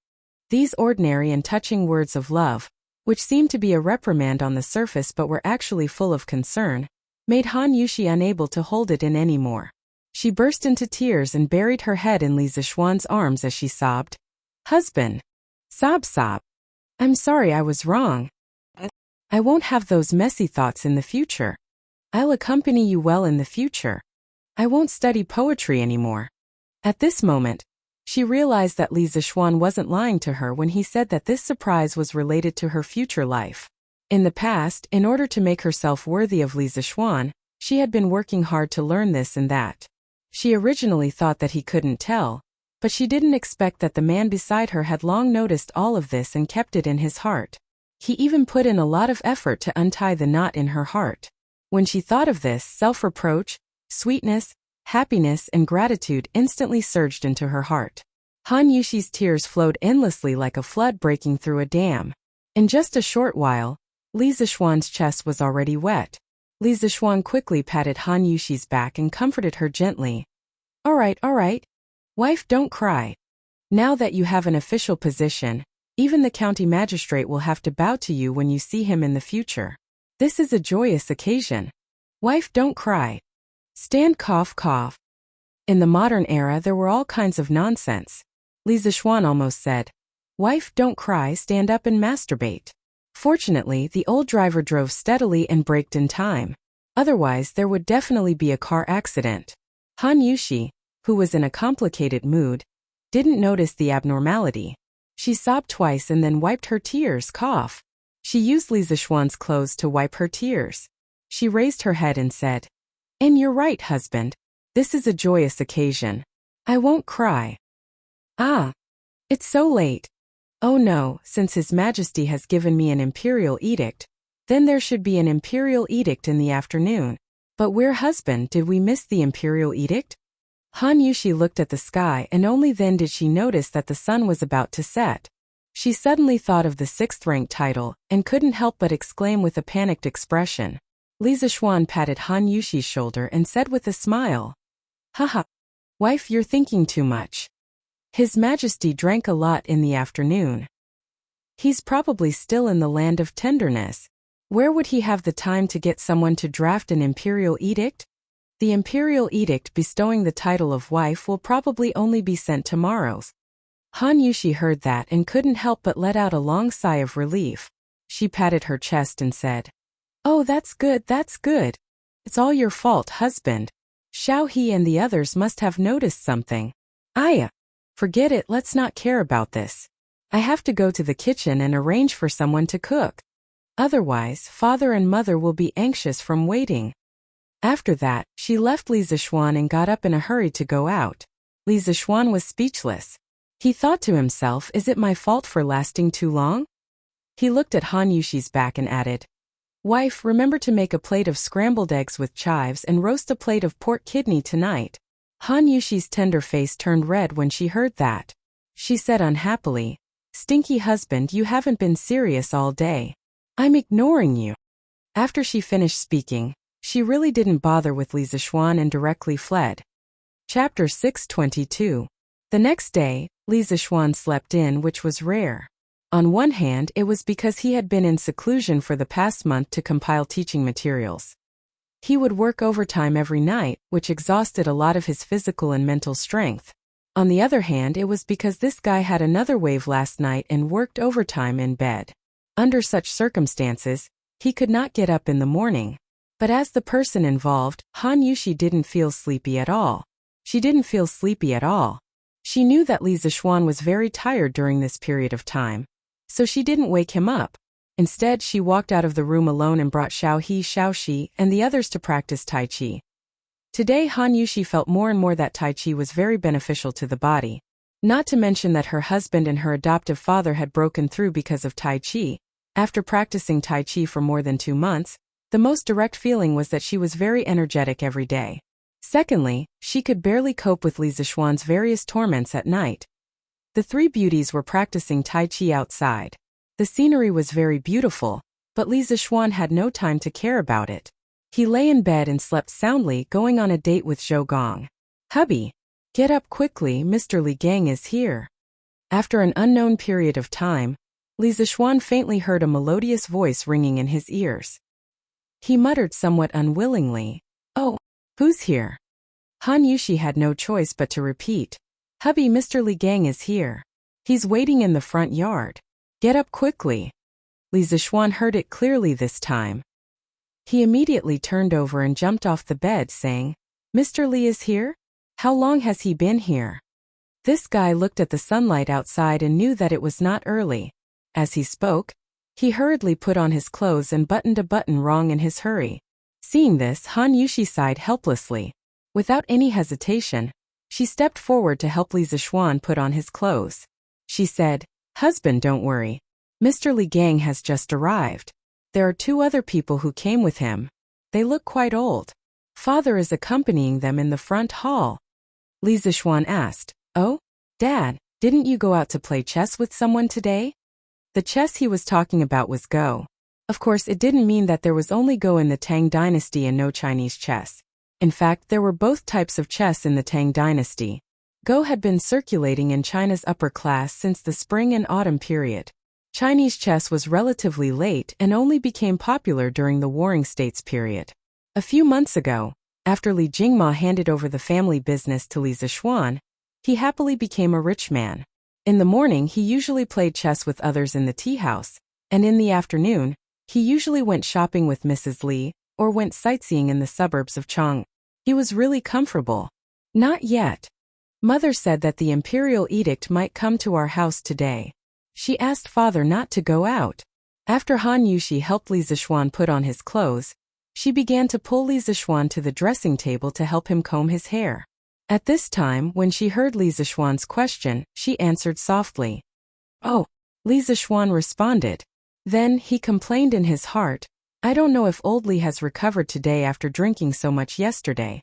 These ordinary and touching words of love, which seemed to be a reprimand on the surface but were actually full of concern, made Han Yushi unable to hold it in anymore. She burst into tears and buried her head in Li Zixuan's arms as she sobbed, "Husband." Sob. "I'm sorry, I was wrong. I won't have those messy thoughts in the future. I'll accompany you well in the future. I won't study poetry anymore." At this moment, she realized that Li Zixuan wasn't lying to her when he said that this surprise was related to her future life. In the past, in order to make herself worthy of Li Zixuan, she had been working hard to learn this and that. She originally thought that he couldn't tell, but she didn't expect that the man beside her had long noticed all of this and kept it in his heart. He even put in a lot of effort to untie the knot in her heart. When she thought of this, self-reproach, sweetness, happiness, and gratitude instantly surged into her heart. Han Yushi's tears flowed endlessly like a flood breaking through a dam. In just a short while, Li Zixuan's chest was already wet. Li Zixuan quickly patted Han Yushi's back and comforted her gently. All right. Wife, don't cry. Now that you have an official position, even the county magistrate will have to bow to you when you see him in the future. This is a joyous occasion. Wife, don't cry. Stand, cough. In the modern era, there were all kinds of nonsense. Li Zixuan almost said, "Wife, don't cry, stand up and masturbate." Fortunately, the old driver drove steadily and braked in time. Otherwise, there would definitely be a car accident. Han Yushi, who was in a complicated mood, didn't notice the abnormality. She sobbed twice and then wiped her tears. Cough. She used Li Zixuan's clothes to wipe her tears. She raised her head and said, "And you're right, husband. This is a joyous occasion. I won't cry." "Ah. It's so late." "Oh no, since His Majesty has given me an imperial edict, then there should be an imperial edict in the afternoon. But where, husband, did we miss the imperial edict?" Han Yushi looked at the sky and only then did she notice that the sun was about to set. She suddenly thought of the 6th-rank title and couldn't help but exclaim with a panicked expression. Li Zixuan patted Han Yushi's shoulder and said with a smile, "Haha. Wife, you're thinking too much. His Majesty drank a lot in the afternoon. He's probably still in the land of tenderness. Where would he have the time to get someone to draft an imperial edict? The imperial edict bestowing the title of wife will probably only be sent tomorrow." Han Yushi heard that and couldn't help but let out a long sigh of relief. She patted her chest and said, "Oh, that's good, that's good. It's all your fault, husband. Xiao He and the others must have noticed something. Forget it, let's not care about this. I have to go to the kitchen and arrange for someone to cook. Otherwise, father and mother will be anxious from waiting." After that, she left Li Zixuan and got up in a hurry to go out. Li Zixuan was speechless. He thought to himself, is it my fault for lasting too long? He looked at Han Yushi's back and added, "Wife, remember to make a plate of scrambled eggs with chives and roast a plate of pork kidney tonight." Han Yushi's tender face turned red when she heard that. She said unhappily, "Stinky husband, you haven't been serious all day. I'm ignoring you." After she finished speaking, she really didn't bother with Li Zixuan and directly fled. Chapter 622. The next day, Li Zixuan slept in, which was rare. On one hand, it was because he had been in seclusion for the past month to compile teaching materials. He would work overtime every night, which exhausted a lot of his physical and mental strength. On the other hand, it was because this guy had another wave last night and worked overtime in bed. Under such circumstances, he could not get up in the morning. But as the person involved, Han Yushi didn't feel sleepy at all. She didn't feel sleepy at all. She knew that Li Zixuan was very tired during this period of time, so she didn't wake him up. Instead, she walked out of the room alone and brought Xiao He, Xiao Shi, and the others to practice Tai Chi. Today, Han Yushi felt more and more that Tai Chi was very beneficial to the body. Not to mention that her husband and her adoptive father had broken through because of Tai Chi. After practicing Tai Chi for more than 2 months, the most direct feeling was that she was very energetic every day. Secondly, she could barely cope with Li Zixuan's various torments at night. The 3 beauties were practicing Tai Chi outside. The scenery was very beautiful, but Li Zixuan had no time to care about it. He lay in bed and slept soundly, going on a date with Zhou Gong. "Hubby, get up quickly, Mr. Li Gang is here." After an unknown period of time, Li Zixuan faintly heard a melodious voice ringing in his ears. He muttered somewhat unwillingly, "Oh, who's here?" Han Yushi had no choice but to repeat, "Hubby, Mr. Li Gang is here. He's waiting in the front yard. Get up quickly." Li Zixuan heard it clearly this time. He immediately turned over and jumped off the bed, saying, "Mr. Li is here? How long has he been here?" This guy looked at the sunlight outside and knew that it was not early. As he spoke, he hurriedly put on his clothes and buttoned a button wrong in his hurry. Seeing this, Han Yushi sighed helplessly. Without any hesitation, she stepped forward to help Li Zixuan put on his clothes. She said, "Husband, don't worry. Mr. Li Gang has just arrived. There are 2 other people who came with him. They look quite old. Father is accompanying them in the front hall." Li Zixuan asked, "Oh, Dad, didn't you go out to play chess with someone today?" The chess he was talking about was Go. Of course, it didn't mean that there was only Go in the Tang dynasty and no Chinese chess. In fact, there were both types of chess in the Tang dynasty. Go had been circulating in China's upper class since the spring and autumn period. Chinese chess was relatively late and only became popular during the Warring States period. A few months ago, after Li Jingma handed over the family business to Li Zixuan, he happily became a rich man. In the morning, he usually played chess with others in the tea house, and in the afternoon, he usually went shopping with Mrs. Li, or went sightseeing in the suburbs of Chang. He was really comfortable. Not yet. Mother said that the imperial edict might come to our house today. She asked father not to go out. After Han Yushi helped Li Zixuan put on his clothes, she began to pull Li Zixuan to the dressing table to help him comb his hair. At this time, when she heard Li Zixuan's question, she answered softly. "Oh," Li Zixuan responded. Then, he complained in his heart, "I don't know if old Li has recovered today after drinking so much yesterday.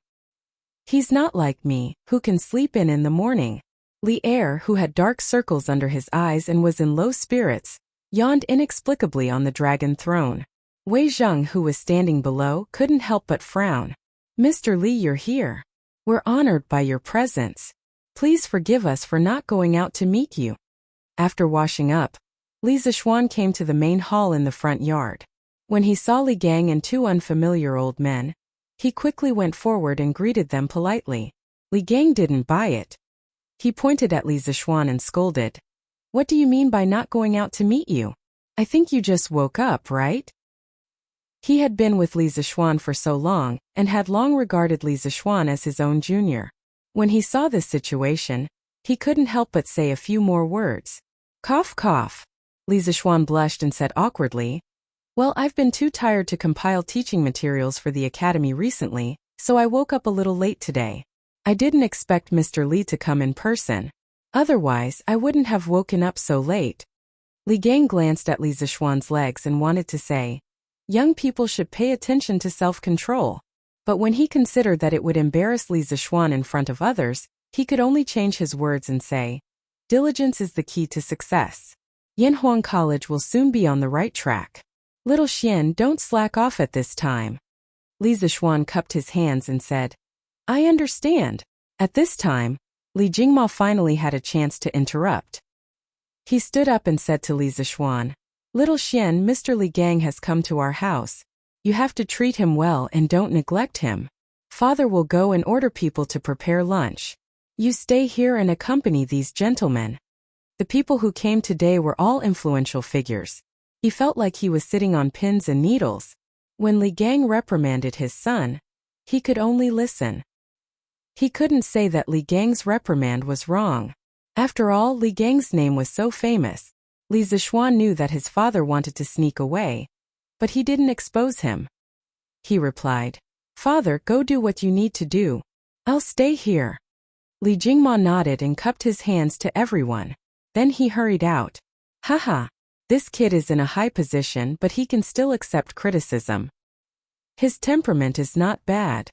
He's not like me, who can sleep in the morning." Li Er, who had dark circles under his eyes and was in low spirits, yawned inexplicably on the dragon throne. Wei Zheng, who was standing below, couldn't help but frown. "Mr. Li, you're here. We're honored by your presence. Please forgive us for not going out to meet you." After washing up, Li Zixuan came to the main hall in the front yard. When he saw Li Gang and two unfamiliar old men, he quickly went forward and greeted them politely. Li Gang didn't buy it. He pointed at Li Zixuan and scolded. "What do you mean by not going out to meet you? I think you just woke up, right?" He had been with Li Zixuan for so long, and had long regarded Li Zixuan as his own junior. When he saw this situation, he couldn't help but say a few more words. "Cough cough." Li Zixuan blushed and said awkwardly, "Well, I've been too tired to compile teaching materials for the academy recently, so I woke up a little late today. I didn't expect Mr. Li to come in person. Otherwise, I wouldn't have woken up so late." Li Gang glanced at Li Zixuan's legs and wanted to say, "Young people should pay attention to self-control." But when he considered that it would embarrass Li Zixuan in front of others, he could only change his words and say, "Diligence is the key to success. Yanhuang College will soon be on the right track. Little Xian, don't slack off at this time." Li Zixuan cupped his hands and said, "I understand." At this time, Li Jingma finally had a chance to interrupt. He stood up and said to Li Zixuan, "Little Xian, Mr. Li Gang has come to our house. You have to treat him well and don't neglect him. Father will go and order people to prepare lunch. You stay here and accompany these gentlemen." The people who came today were all influential figures. He felt like he was sitting on pins and needles. When Li Gang reprimanded his son, he could only listen. He couldn't say that Li Gang's reprimand was wrong. After all, Li Gang's name was so famous. Li Zixuan knew that his father wanted to sneak away, but he didn't expose him. He replied, "Father, go do what you need to do. I'll stay here." Li Jingma nodded and cupped his hands to everyone. Then he hurried out. "Haha, this kid is in a high position, but he can still accept criticism. His temperament is not bad."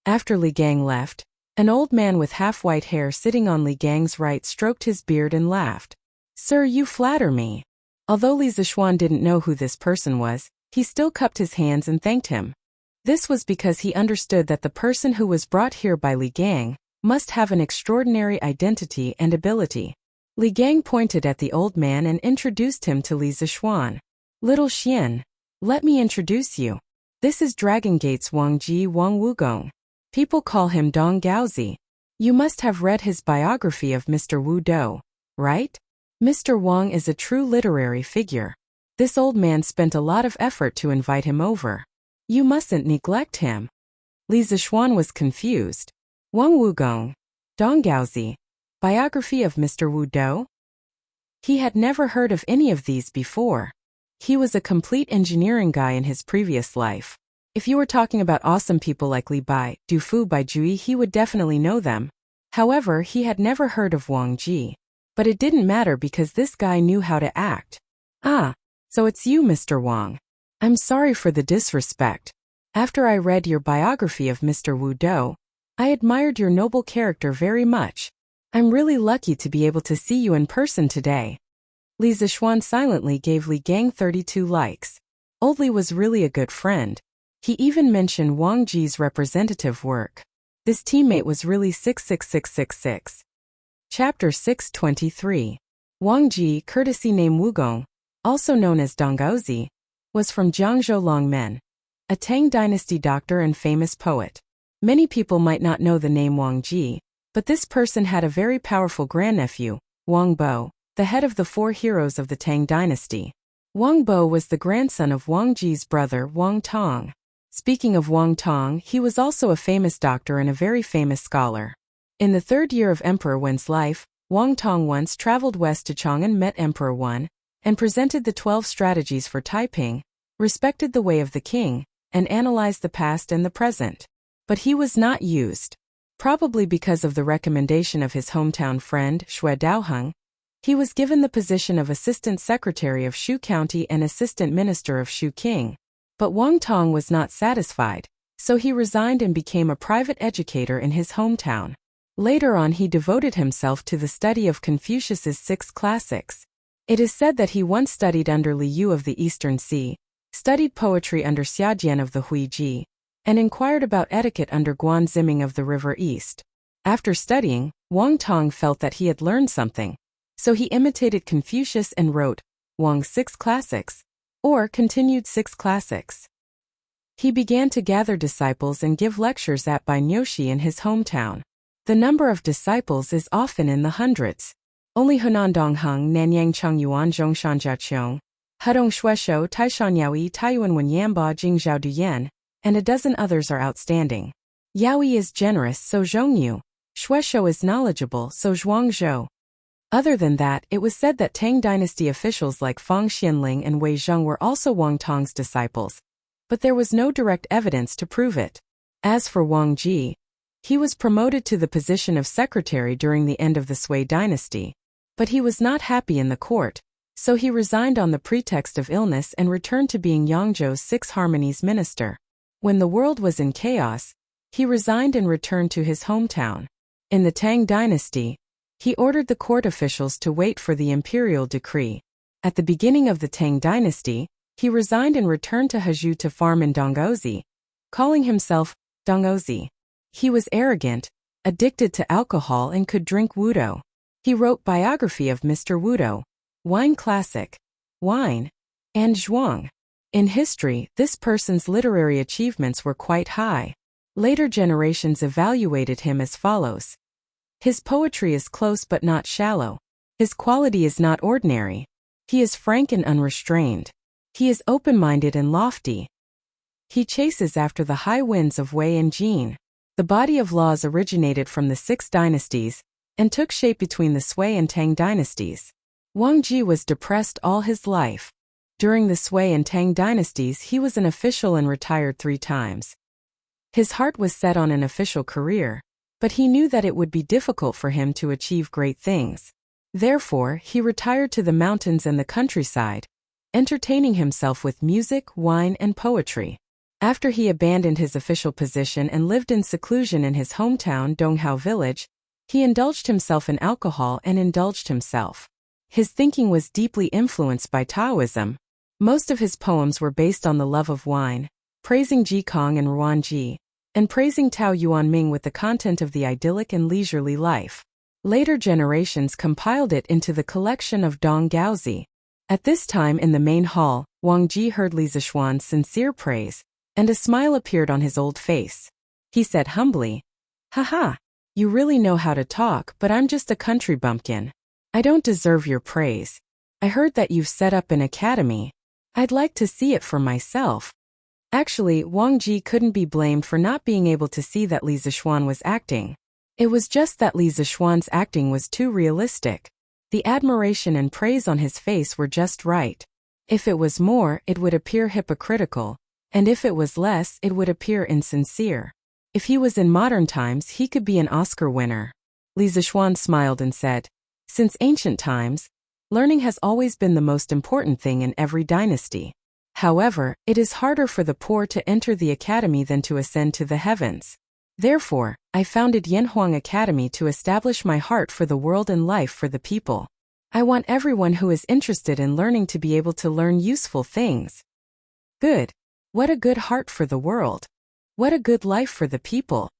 After Li Gang left, an old man with half-white hair sitting on Li Gang's right stroked his beard and laughed. "Sir, you flatter me." Although Li Zixuan didn't know who this person was, he still cupped his hands and thanked him. This was because he understood that the person who was brought here by Li Gang must have an extraordinary identity and ability. Li Gang pointed at the old man and introduced him to Li Zixuan. "Little Xian, let me introduce you. This is Dragon Gate's Wang Ji Wang Wugong. People call him Dong Gaozi. You must have read his biography of Mr. Wu Dou, right? Mr. Wang is a true literary figure. This old man spent a lot of effort to invite him over. You mustn't neglect him." Li Zixuan was confused. Wang Wugong, Dong Gaozi, biography of Mr. Wu Dou? He had never heard of any of these before. He was a complete engineering guy in his previous life. If you were talking about awesome people like Li Bai, Du Fu Bai Jui, he would definitely know them. However, he had never heard of Wang Ji. But it didn't matter because this guy knew how to act. "Ah, so it's you, Mr. Wang. I'm sorry for the disrespect. After I read your biography of Mr. Wu Dou, I admired your noble character very much. I'm really lucky to be able to see you in person today." Li Zixuan silently gave Li Gang 32 likes. Old Li was really a good friend. He even mentioned Wang Ji's representative work. This teammate was really 66666. Chapter 623. Wang Ji, courtesy name Wugong, also known as Dong Gaozi, was from Jiangzhou Longmen, a Tang dynasty doctor and famous poet. Many people might not know the name Wang Ji, but this person had a very powerful grandnephew, Wang Bo, the head of the four heroes of the Tang dynasty. Wang Bo was the grandson of Wang Ji's brother Wang Tong. Speaking of Wang Tong, he was also a famous doctor and a very famous scholar. In the third year of Emperor Wen's life, Wang Tong once traveled west to Chang'an, met Emperor Wen, and presented the 12 strategies for Taiping, respected the way of the king, and analyzed the past and the present. But he was not used. Probably because of the recommendation of his hometown friend, Xue Daoheng, he was given the position of Assistant Secretary of Shu County and Assistant Minister of Shu King. But Wang Tong was not satisfied, so he resigned and became a private educator in his hometown. Later on he devoted himself to the study of Confucius's 6 classics. It is said that he once studied under Li Yu of the Eastern Sea, studied poetry under Xia Jian of the Huiji, and inquired about etiquette under Guan Ziming of the River East. After studying, Wang Tong felt that he had learned something, so he imitated Confucius and wrote Wang's 6 classics, or continued 6 classics. He began to gather disciples and give lectures at Bainyoshi in his hometown. The number of disciples is often in the hundreds. Only Hunan Dongheng Nanyang Chengyuan Zhongshan Jiaqiong, Hudong Shueshou Taishan Yaoi Taiyuan Wen Yamba Jingzhao Duyan, and a dozen others are outstanding. Yaoi is generous, so Zhongyu. Shueshou is knowledgeable, so Zhuangzhou. Other than that, it was said that Tang dynasty officials like Fang Xianling and Wei Zheng were also Wang Tong's disciples, but there was no direct evidence to prove it. As for Wang Ji, he was promoted to the position of secretary during the end of the Sui dynasty, but he was not happy in the court, so he resigned on the pretext of illness and returned to being Yangzhou's 6 harmonies minister. When the world was in chaos, he resigned and returned to his hometown. In the Tang dynasty, he ordered the court officials to wait for the imperial decree. At the beginning of the Tang dynasty, he resigned and returned to Hezhou to farm in Dongouzi, calling himself Dongouzi. He was arrogant, addicted to alcohol and could drink wudo. He wrote biography of Mr. Wudo, Wine Classic, Wine, and Zhuang. In history, this person's literary achievements were quite high. Later generations evaluated him as follows. His poetry is close but not shallow. His quality is not ordinary. He is frank and unrestrained. He is open-minded and lofty. He chases after the high winds of Wei and Jin. The body of laws originated from the 6 dynasties and took shape between the Sui and Tang dynasties. Wang Ji was depressed all his life. During the Sui and Tang dynasties he was an official and retired 3 times. His heart was set on an official career, but he knew that it would be difficult for him to achieve great things. Therefore, he retired to the mountains and the countryside, entertaining himself with music, wine, and poetry. After he abandoned his official position and lived in seclusion in his hometown Donghao village, he indulged himself in alcohol and indulged himself. His thinking was deeply influenced by Taoism. Most of his poems were based on the love of wine, praising Ji Kong and Ruan Ji, and praising Tao Yuan Ming with the content of the idyllic and leisurely life. Later generations compiled it into the collection of Dong Gaozi. At this time in the main hall, Wang Ji heard Li Zishuan's sincere praise, and a smile appeared on his old face. He said humbly, "Haha, you really know how to talk, but I'm just a country bumpkin. I don't deserve your praise. I heard that you've set up an academy. I'd like to see it for myself." Actually, Wang Ji couldn't be blamed for not being able to see that Li Zishuan was acting. It was just that Li Zishuan's acting was too realistic. The admiration and praise on his face were just right. If it was more, it would appear hypocritical, and if it was less, it would appear insincere. If he was in modern times, he could be an Oscar winner. Li Zishuan smiled and said, "Since ancient times, learning has always been the most important thing in every dynasty. However, it is harder for the poor to enter the academy than to ascend to the heavens. Therefore, I founded Yanhuang Academy to establish my heart for the world and life for the people. I want everyone who is interested in learning to be able to learn useful things." Good. What a good heart for the world. What a good life for the people.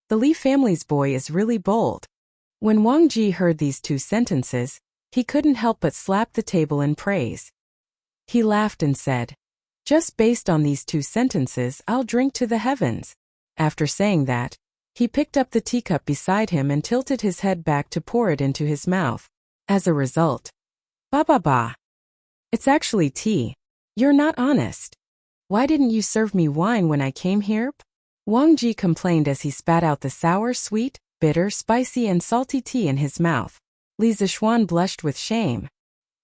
The Li family's boy is really bold. When Wang Ji heard these 2 sentences, he couldn't help but slap the table in praise. He laughed and said, "Just based on these 2 sentences, I'll drink to the heavens." After saying that, he picked up the teacup beside him and tilted his head back to pour it into his mouth. As a result, ba ba ba. It's actually tea. You're not honest. Why didn't you serve me wine when I came here? Wang Ji complained as he spat out the sour, sweet, bitter, spicy and salty tea in his mouth. Li Zishuan blushed with shame.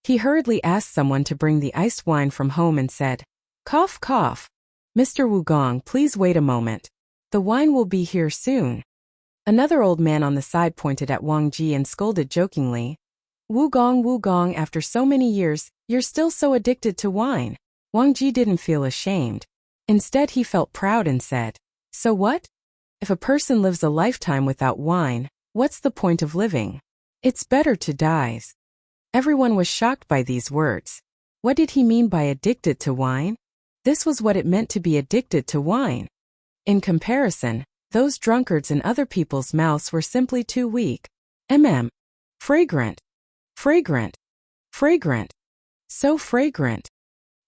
He hurriedly asked someone to bring the iced wine from home and said, "Cough, cough. Mr. Wugong, please wait a moment. The wine will be here soon." Another old man on the side pointed at Wang Ji and scolded jokingly, "Wugong, Wugong, after so many years, you're still so addicted to wine." Wang Ji didn't feel ashamed. Instead, he felt proud and said, "So what? If a person lives a lifetime without wine, what's the point of living? It's better to die." Everyone was shocked by these words. What did he mean by addicted to wine? This was what it meant to be addicted to wine. In comparison, those drunkards in other people's mouths were simply too weak. Fragrant. Fragrant. Fragrant. So fragrant.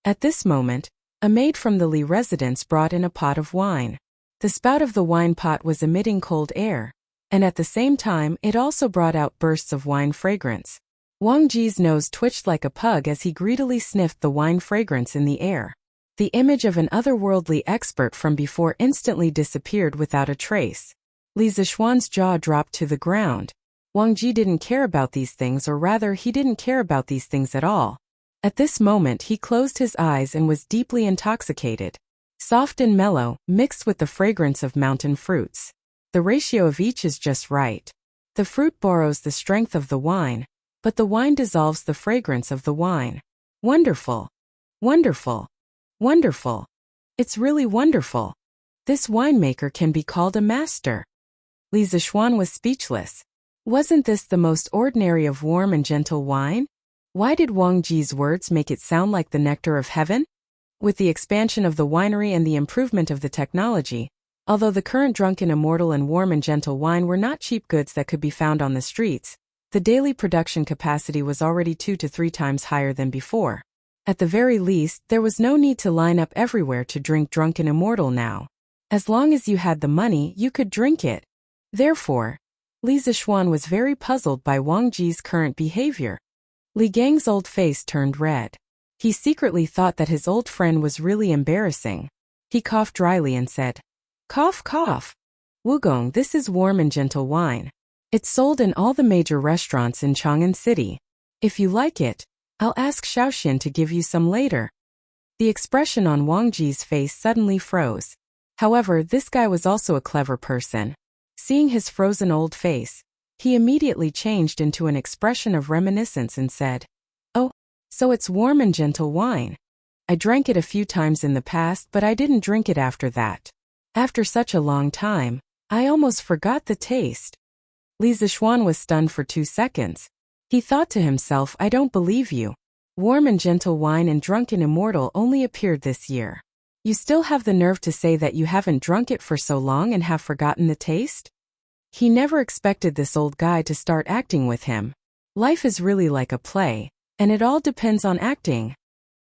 At this moment, a maid from the Li residence brought in a pot of wine. The spout of the wine pot was emitting cold air, and at the same time it also brought out bursts of wine fragrance. Wang Ji's nose twitched like a pug as he greedily sniffed the wine fragrance in the air. The image of an otherworldly expert from before instantly disappeared without a trace. Li Zishuan's jaw dropped to the ground. Wang Ji didn't care about these things, or rather he didn't care about these things at all. At this moment he closed his eyes and was deeply intoxicated. Soft and mellow, mixed with the fragrance of mountain fruits. The ratio of each is just right. The fruit borrows the strength of the wine, but the wine dissolves the fragrance of the wine. Wonderful. Wonderful. Wonderful. It's really wonderful. This winemaker can be called a master. Li Zishuan was speechless. Wasn't this the most ordinary of warm and gentle wine? Why did Wang Ji's words make it sound like the nectar of heaven? With the expansion of the winery and the improvement of the technology, although the current drunken immortal and warm and gentle wine were not cheap goods that could be found on the streets, the daily production capacity was already 2 to 3 times higher than before. At the very least, there was no need to line up everywhere to drink drunken immortal now. As long as you had the money, you could drink it. Therefore, Li Zishuan was very puzzled by Wang Ji's current behavior. Li Gang's old face turned red. He secretly thought that his old friend was really embarrassing. He coughed dryly and said, "Cough, cough. Wugong, this is warm and gentle wine. It's sold in all the major restaurants in Chang'an City. If you like it, I'll ask Xiaoxian to give you some later." The expression on Wang Ji's face suddenly froze. However, this guy was also a clever person. Seeing his frozen old face, he immediately changed into an expression of reminiscence and said, "Oh, so it's warm and gentle wine. I drank it a few times in the past, but I didn't drink it after that. After such a long time, I almost forgot the taste." Li Zishuan was stunned for 2 seconds. He thought to himself, "I don't believe you. Warm and gentle wine and drunken immortal only appeared this year. You still have the nerve to say that you haven't drunk it for so long and have forgotten the taste?" He never expected this old guy to start acting with him. Life is really like a play, and it all depends on acting.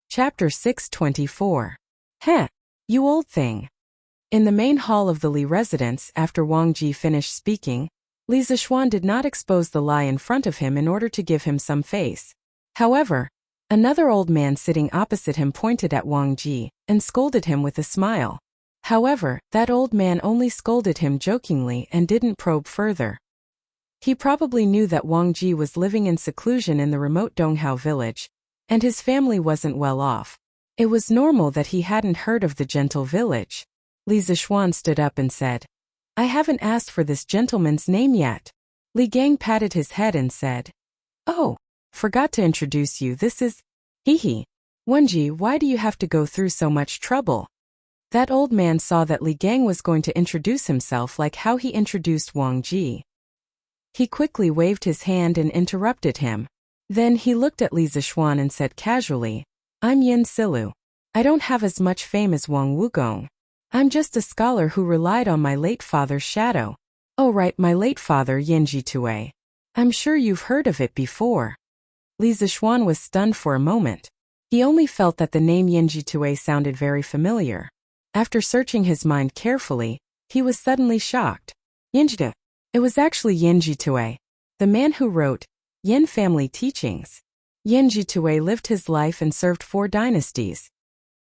Chapter 624. Heh, you old thing. In the main hall of the Li residence, after Wang Ji finished speaking, Li Zishuan did not expose the lie in front of him in order to give him some face. However, another old man sitting opposite him pointed at Wang Ji and scolded him with a smile. However, that old man only scolded him jokingly and didn't probe further. He probably knew that Wang Ji was living in seclusion in the remote Donghao village, and his family wasn't well off. It was normal that he hadn't heard of the gentle village. Li Zishuan stood up and said, "I haven't asked for this gentleman's name yet." Li Gang patted his head and said, "Oh, forgot to introduce you, this is..." "Hee. Wenji, why do you have to go through so much trouble?" That old man saw that Li Gang was going to introduce himself like how he introduced Wang Ji. He quickly waved his hand and interrupted him. Then he looked at Li Zishuan and said casually, "I'm Yin Silu. I don't have as much fame as Wang Wugong. I'm just a scholar who relied on my late father's shadow." "Oh right, my late father Yin Jitue. I'm sure you've heard of it before." Li Zishuan was stunned for a moment. He only felt that the name Yin Jitue sounded very familiar. After searching his mind carefully, he was suddenly shocked. Yinjita. It was actually Yin Jitue, the man who wrote Yin Family Teachings. Yin Jitue lived his life and served 4 dynasties.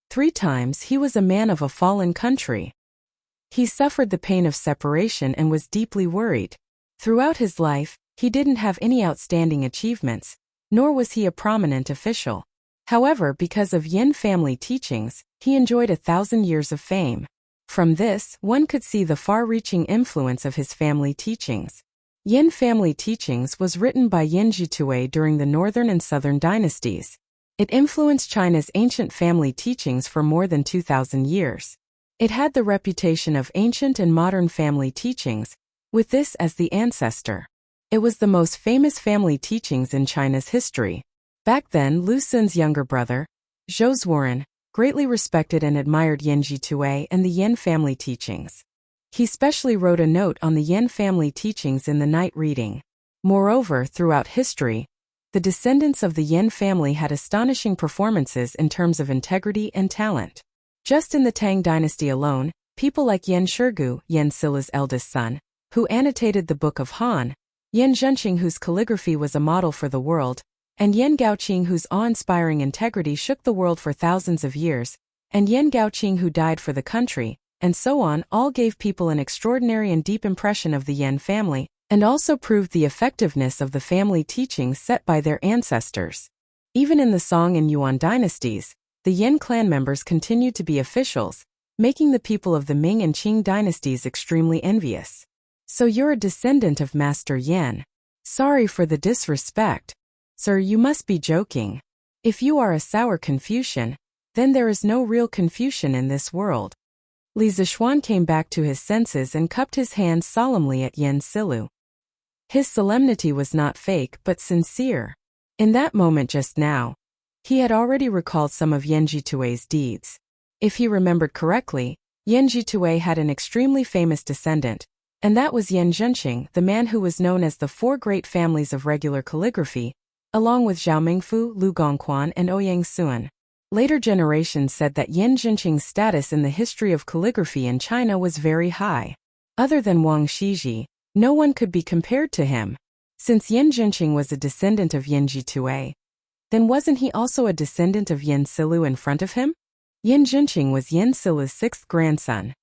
3 times he was a man of a fallen country. He suffered the pain of separation and was deeply worried. Throughout his life, he didn't have any outstanding achievements, nor was he a prominent official. However, because of Yin family teachings, he enjoyed 1,000 years of fame. From this, one could see the far-reaching influence of his family teachings. Yin family teachings was written by Yin Jitue during the northern and southern dynasties. It influenced China's ancient family teachings for more than 2,000 years. It had the reputation of ancient and modern family teachings, with this as the ancestor. It was the most famous family teachings in China's history. Back then, Lu Xun's younger brother, Zhou Zuoren, greatly respected and admired Yin Jitue and the Yin family teachings. He specially wrote a note on the Yin family teachings in the night reading. Moreover, throughout history, the descendants of the Yin family had astonishing performances in terms of integrity and talent. Just in the Tang dynasty alone, people like Yen Shirgu, Yen Sila's eldest son, who annotated the Book of Han, Yen Zhenqing, whose calligraphy was a model for the world, and Yen Gaoqing, whose awe-inspiring integrity shook the world for thousands of years, and Yen Gaoqing, who died for the country, and so on, all gave people an extraordinary and deep impression of the Yen family, and also proved the effectiveness of the family teachings set by their ancestors. Even in the Song and Yuan dynasties, the Yen clan members continued to be officials, making the people of the Ming and Qing dynasties extremely envious. So you're a descendant of Master Yen. Sorry for the disrespect. Sir, you must be joking. If you are a sour Confucian, then there is no real Confucian in this world. Li Zishuan came back to his senses and cupped his hands solemnly at Yen Silu. His solemnity was not fake but sincere. In that moment just now, he had already recalled some of Yen Jitue's deeds. If he remembered correctly, Yen Jitue had an extremely famous descendant, and that was Yen Zhenqing, the man who was known as the 4 great families of regular calligraphy, along with Zhao Mingfu, Lu Gongquan, and Ouyang Suan. Later generations said that Yen Zhenqing's status in the history of calligraphy in China was very high. Other than Wang Shiji, no one could be compared to him. Since Yen Zhenqing was a descendant of Yen Jitue, then wasn't he also a descendant of Yen Silu in front of him? Yen Zhenqing was Yen Silu's 6th grandson.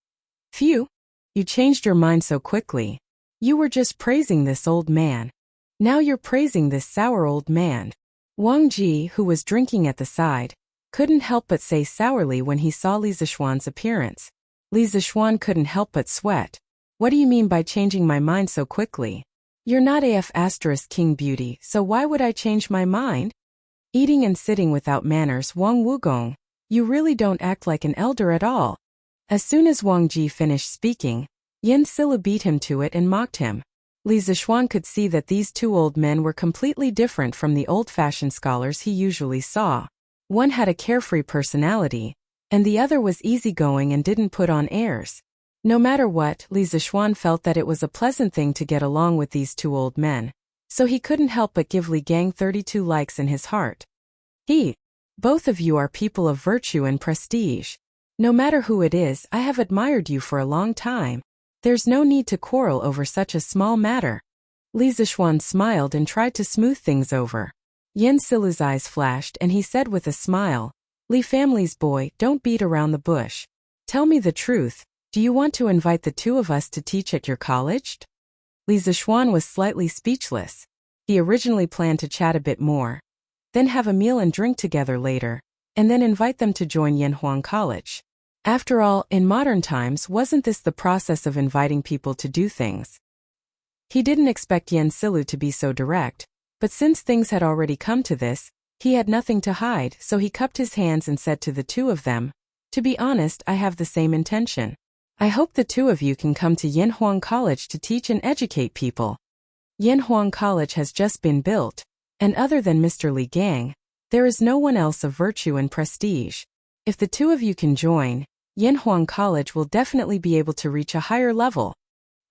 Phew! You changed your mind so quickly. You were just praising this old man. Now you're praising this sour old man. Wang Ji, who was drinking at the side, couldn't help but say sourly when he saw Li Zishuan's appearance. Li Zishuan couldn't help but sweat. What do you mean by changing my mind so quickly? You're not AF * King Beauty, so why would I change my mind? Eating and sitting without manners, Wang Wugong. You really don't act like an elder at all. As soon as Wang Ji finished speaking, Yen Silu beat him to it and mocked him. Li Zishuan could see that these 2 old men were completely different from the old-fashioned scholars he usually saw. One had a carefree personality, and the other was easygoing and didn't put on airs. No matter what, Li Zishuan felt that it was a pleasant thing to get along with these 2 old men, so he couldn't help but give Li Gang 32 likes in his heart. Both of you are people of virtue and prestige. No matter who it is, I have admired you for a long time. There's no need to quarrel over such a small matter. Li Zishuan smiled and tried to smooth things over. Yen Silu's eyes flashed and he said with a smile, Li family's boy, don't beat around the bush. Tell me the truth, do you want to invite the 2 of us to teach at your college? Li Zishuan was slightly speechless. He originally planned to chat a bit more, then have a meal and drink together later, and then invite them to join Yanhuang College. After all, in modern times, wasn't this the process of inviting people to do things? He didn't expect Yen Silu to be so direct, but since things had already come to this, he had nothing to hide, so he cupped his hands and said to the 2 of them, to be honest, I have the same intention. I hope the 2 of you can come to Yanhuang College to teach and educate people. Yanhuang College has just been built, and other than Mr. Li Gang, there is no one else of virtue and prestige. If the 2 of you can join, Yanhuang College will definitely be able to reach a higher level.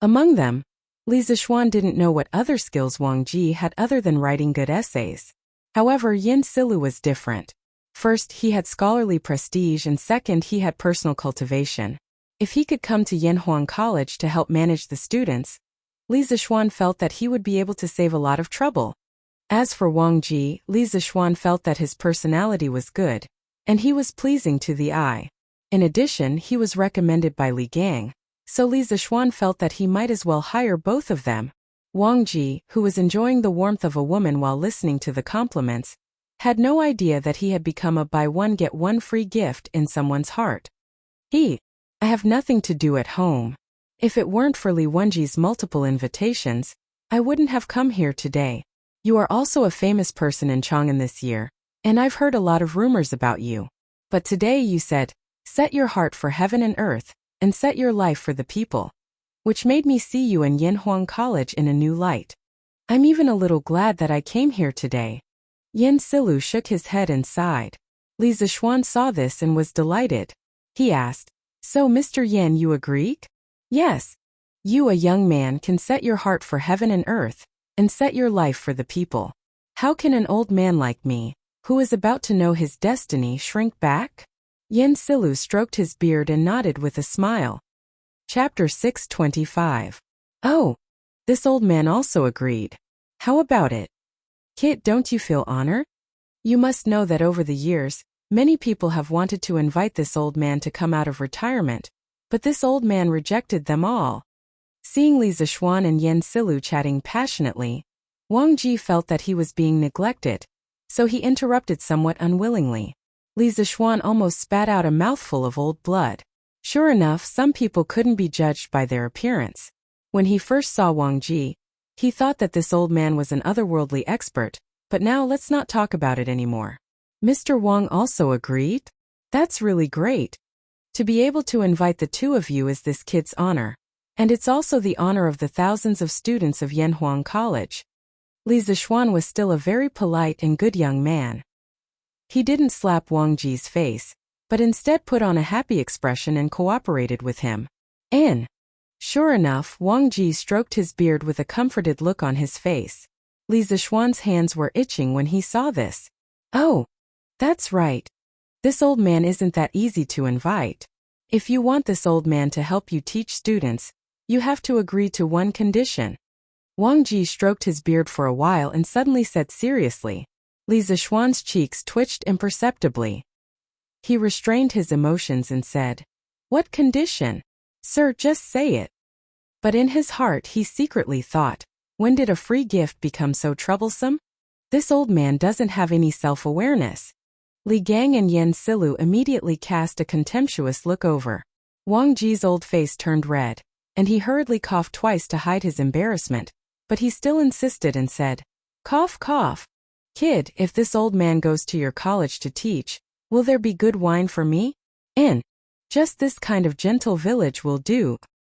Among them, Li Zishuan didn't know what other skills Wang Ji had other than writing good essays. However, Yen Silu was different. First, he had scholarly prestige, and second, he had personal cultivation. If he could come to Yanhuang College to help manage the students, Li Zishuan felt that he would be able to save a lot of trouble. As for Wang Ji, Li Zixuan felt that his personality was good, and he was pleasing to the eye. In addition, he was recommended by Li Gang, so Li Zixuan felt that he might as well hire both of them. Wang Ji, who was enjoying the warmth of a woman while listening to the compliments, had no idea that he had become a buy one get one free gift in someone's heart. I have nothing to do at home. If it weren't for Li Wenji's multiple invitations, I wouldn't have come here today. You are also a famous person in Chang'an this year, and I've heard a lot of rumors about you. But today you said, set your heart for heaven and earth, and set your life for the people, which made me see you in Yanhuang College in a new light. I'm even a little glad that I came here today. Yan Silu shook his head and sighed. Li Zixuan saw this and was delighted. He asked, so Mr. Yan, you agree? Yes. You, a young man, can set your heart for heaven and earth, and set your life for the people. How can an old man like me, who is about to know his destiny, shrink back? Yan Silu stroked his beard and nodded with a smile. Chapter 625. Oh, this old man also agreed. How about it? Kit, don't you feel honored? You must know that over the years, many people have wanted to invite this old man to come out of retirement, but this old man rejected them all. Seeing Li Zixuan and Yan Silu chatting passionately, Wang Ji felt that he was being neglected, so he interrupted somewhat unwillingly. Li Zixuan almost spat out a mouthful of old blood. Sure enough, some people couldn't be judged by their appearance. When he first saw Wang Ji, he thought that this old man was an otherworldly expert, but now let's not talk about it anymore. Mr. Wang also agreed? That's really great. To be able to invite the two of you is this kid's honor, and it's also the honor of the thousands of students of Yanhuang College. Li Zixuan was still a very polite and good young man. He didn't slap Wang Ji's face, but instead put on a happy expression and cooperated with him. Sure enough, Wang Ji stroked his beard with a comforted look on his face. Li Zixuan's hands were itching when he saw this. Oh, that's right. This old man isn't that easy to invite. If you want this old man to help you teach students, you have to agree to one condition. Wang Ji stroked his beard for a while and suddenly said seriously. Li Zixuan's cheeks twitched imperceptibly. He restrained his emotions and said, what condition? Sir, just say it. But in his heart he secretly thought, when did a free gift become so troublesome? This old man doesn't have any self-awareness. Li Gang and Yan Silu immediately cast a contemptuous look over. Wang Ji's old face turned red, and he hurriedly coughed twice to hide his embarrassment, but he still insisted and said, cough, cough. Kid, if this old man goes to your college to teach, will there be good wine for me? Just this kind of gentle village will do.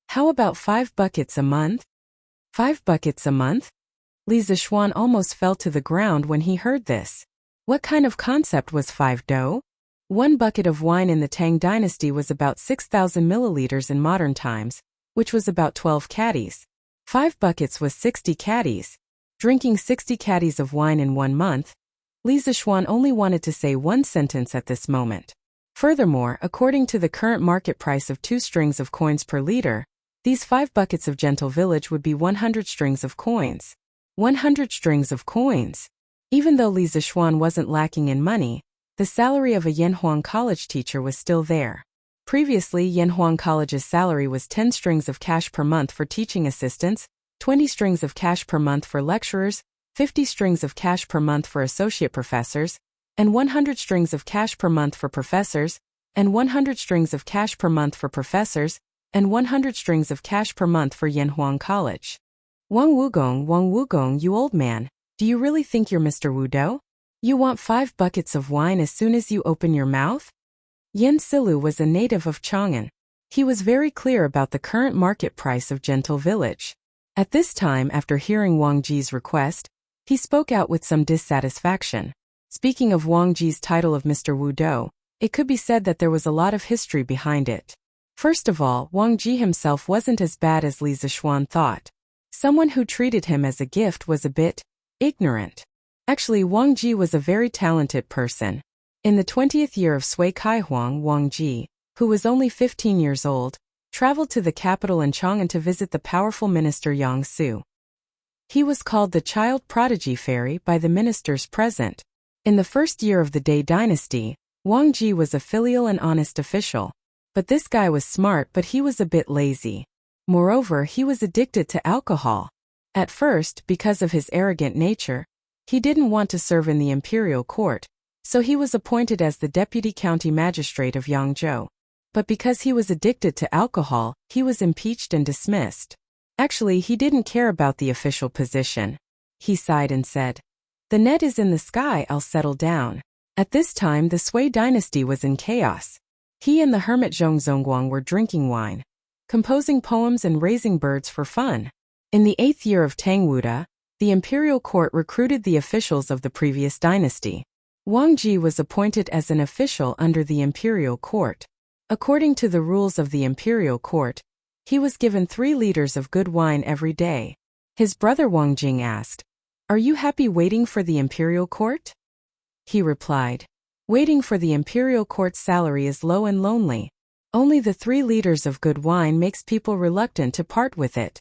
How about 5 buckets a month? 5 buckets a month? Li Zixuan almost fell to the ground when he heard this. What kind of concept was 5 dough? 1 bucket of wine in the Tang dynasty was about 6,000 milliliters in modern times, which was about 12 caddies. 5 buckets was 60 caddies. Drinking 60 caddies of wine in 1 month, Li Zixuan only wanted to say one sentence at this moment. Furthermore, according to the current market price of 2 strings of coins per liter, these 5 buckets of gentle village would be 100 strings of coins. 100 strings of coins. Even though Li Zixuan wasn't lacking in money, the salary of a Yanhuang College teacher was still there. Previously, Yanhuang College's salary was 10 strings of cash per month for teaching assistants, 20 strings of cash per month for lecturers, 50 strings of cash per month for associate professors, and 100 strings of cash per month for professors, and 100 strings of cash per month for professors, and 100 strings of cash per month for Yanhuang College. Wang Wugong, you old man, do you really think you're Mr. Wudou? You want 5 buckets of wine as soon as you open your mouth? Yan Silu was a native of Chang'an. He was very clear about the current market price of gentle village. At this time, after hearing Wang Ji's request, he spoke out with some dissatisfaction. Speaking of Wang Ji's title of Mr. Wudou, it could be said that there was a lot of history behind it. First of all, Wang Ji himself wasn't as bad as Li Zixuan thought. Someone who treated him as a gift was a bit ignorant. Actually, Wang Ji was a very talented person. In the 20th year of Sui Kaihuang, Wang Ji, who was only 15 years old, traveled to the capital in Chang'an to visit the powerful minister Yang Su. He was called the child prodigy fairy by the ministers present. In the first year of the Day dynasty, Wang Ji was a filial and honest official. But this guy was smart, but he was a bit lazy. Moreover, he was addicted to alcohol. At first, because of his arrogant nature, he didn't want to serve in the imperial court, so he was appointed as the deputy county magistrate of Yangzhou. But because he was addicted to alcohol, he was impeached and dismissed. Actually, he didn't care about the official position. He sighed and said, "The net is in the sky, I'll settle down." At this time, the Sui dynasty was in chaos. He and the hermit Zhong Zongguang were drinking wine, composing poems and raising birds for fun. In the 8th year of Tang Wuda, the imperial court recruited the officials of the previous dynasty. Wang Ji was appointed as an official under the imperial court. According to the rules of the imperial court, he was given 3 liters of good wine every day. His brother Wang Jing asked, "Are you happy waiting for the imperial court?" He replied, "Waiting for the imperial court's salary is low and lonely. Only the 3 liters of good wine makes people reluctant to part with it."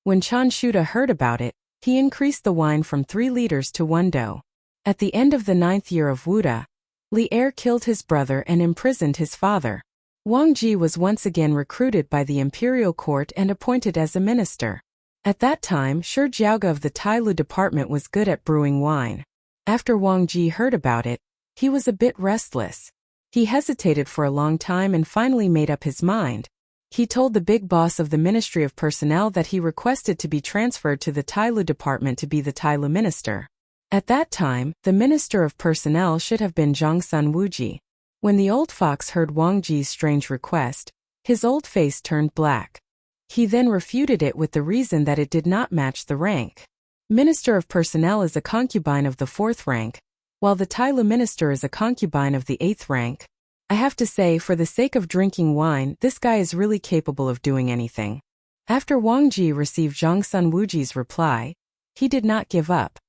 When Chan Shuda heard about it, he increased the wine from 3 liters to 1 do. At the end of the 9th year of Wuda, Li Er killed his brother and imprisoned his father. Wang Ji was once again recruited by the imperial court and appointed as a minister. At that time, Shi Jiaoge of the Tailu department was good at brewing wine. After Wang Ji heard about it, he was a bit restless. He hesitated for a long time and finally made up his mind. He told the big boss of the Ministry of Personnel that he requested to be transferred to the Tailu department to be the Tailu minister. At that time, the Minister of Personnel should have been Zhang Sun Wuji. When the old fox heard Wang Ji's strange request, his old face turned black. He then refuted it with the reason that it did not match the rank. Minister of Personnel is a concubine of the 4th rank, while the Tailu minister is a concubine of the 8th rank. I have to say, for the sake of drinking wine, this guy is really capable of doing anything. After Wang Ji received Zhang Sun Wuji's reply, he did not give up.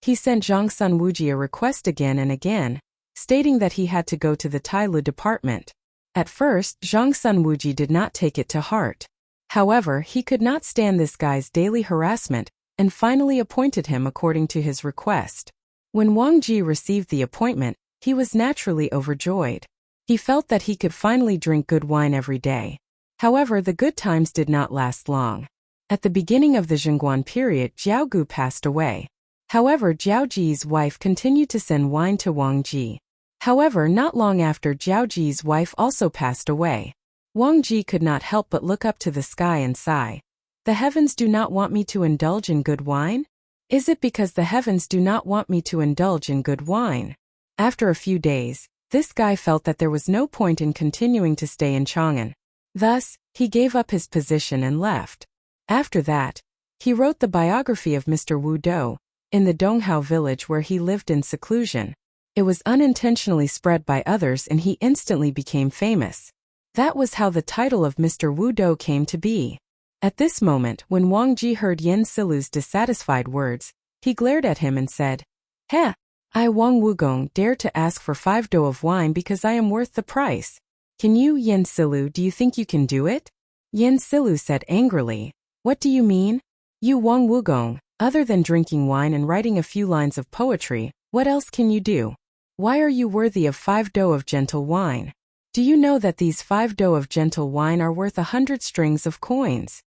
He sent Zhang Sun Wuji a request again and again, stating that he had to go to the Tailu department. At first, Zhang Sun Wuji did not take it to heart. However, he could not stand this guy's daily harassment, and finally appointed him according to his request. When Wang Ji received the appointment, he was naturally overjoyed. He felt that he could finally drink good wine every day. However, the good times did not last long. At the beginning of the Zhengguan period, Jiao Gu passed away. However, Jiao Ji's wife continued to send wine to Wang Ji. However, not long after, Jiao Ji's wife also passed away. Wang Ji could not help but look up to the sky and sigh. The heavens do not want me to indulge in good wine? Is it because the heavens do not want me to indulge in good wine? After a few days, this guy felt that there was no point in continuing to stay in Chang'an. Thus, he gave up his position and left. After that, he wrote the biography of Mr. Wu Dou, in the Donghao village where he lived in seclusion. It was unintentionally spread by others and he instantly became famous. That was how the title of Mr. Wu Dou came to be. At this moment, when Wang Ji heard Yen Silu's dissatisfied words, he glared at him and said, "Heh, I Wang Wugong dare to ask for 5 do of wine because I am worth the price. Can you, Yen Silu, do you think you can do it?" Yen Silu said angrily, "What do you mean? You Wang Wugong, other than drinking wine and writing a few lines of poetry, what else can you do? Why are you worthy of 5 do of gentle wine? Do you know that these 5 do of gentle wine are worth 100 strings of coins?"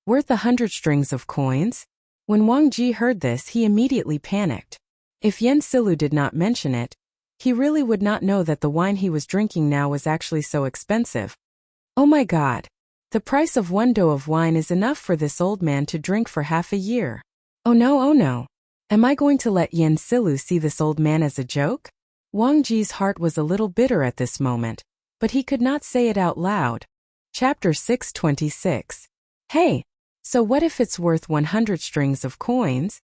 Worth 100 strings of coins? When Wang Ji heard this, he immediately panicked. If Yen Silu did not mention it, he really would not know that the wine he was drinking now was actually so expensive. Oh my God! The price of 1 do of wine is enough for this old man to drink for half a year. Oh no, oh no. Am I going to let Yen Silu see this old man as a joke? Wang Ji's heart was a little bitter at this moment, but he could not say it out loud. Chapter 626. Hey, so what if it's worth 100 strings of coins?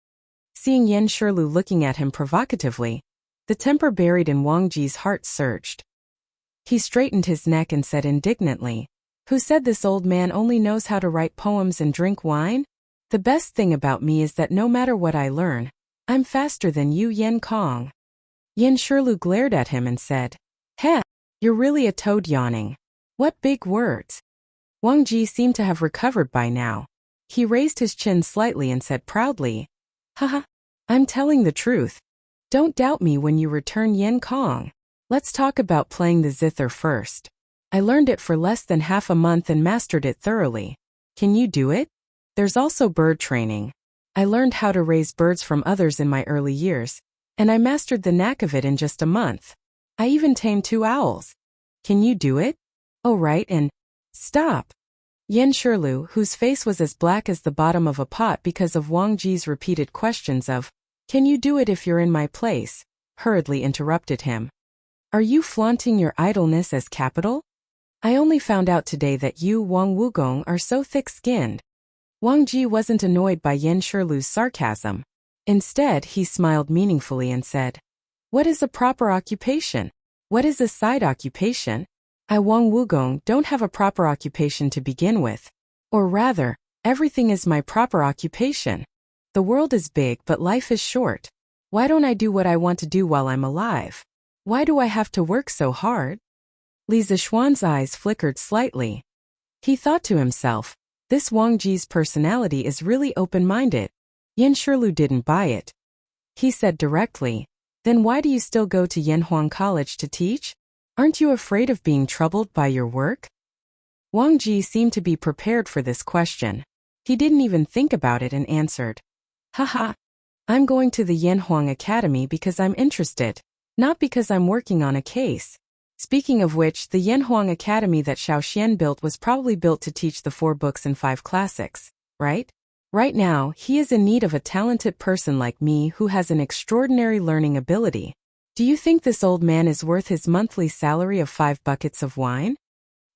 Seeing Yen Shirlu looking at him provocatively, the temper buried in Wang Ji's heart surged. He straightened his neck and said indignantly, "Who said this old man only knows how to write poems and drink wine? The best thing about me is that no matter what I learn, I'm faster than you, Yen Kong." Yen Shirlu glared at him and said, "Heh, you're really a toad yawning. What big words." Wang Ji seemed to have recovered by now. He raised his chin slightly and said proudly, "Haha, I'm telling the truth. Don't doubt me when you return Yen Kong. Let's talk about playing the zither first. I learned it for less than half a month and mastered it thoroughly. Can you do it? There's also bird training. I learned how to raise birds from others in my early years, and I mastered the knack of it in just a month. I even tamed 2 owls. Can you do it? Oh right, and stop." Yen Shirlu, whose face was as black as the bottom of a pot because of Wang Ji's repeated questions of, "Can you do it if you're in my place?" hurriedly interrupted him. "Are you flaunting your idleness as capital? I only found out today that you, Wang Wugong, are so thick-skinned." Wang Ji wasn't annoyed by Yen Shirlu's sarcasm. Instead, he smiled meaningfully and said, "What is a proper occupation? What is a side occupation? I, Wang Wugong, don't have a proper occupation to begin with. Or rather, everything is my proper occupation. The world is big but life is short. Why don't I do what I want to do while I'm alive? Why do I have to work so hard?" Li Zishuan's eyes flickered slightly. He thought to himself, this Wang Ji's personality is really open-minded. Yen Shirlu didn't buy it. He said directly, "Then why do you still go to Yanhuang College to teach? Aren't you afraid of being troubled by your work?" Wang Ji seemed to be prepared for this question. He didn't even think about it and answered, "Haha, I'm going to the Yanhuang Academy because I'm interested, not because I'm working on a case." Speaking of which, the Yanhuang Academy that Xiao Xian built was probably built to teach the 4 books and 5 classics, right? Right now, he is in need of a talented person like me who has an extraordinary learning ability. Do you think this old man is worth his monthly salary of 5 buckets of wine?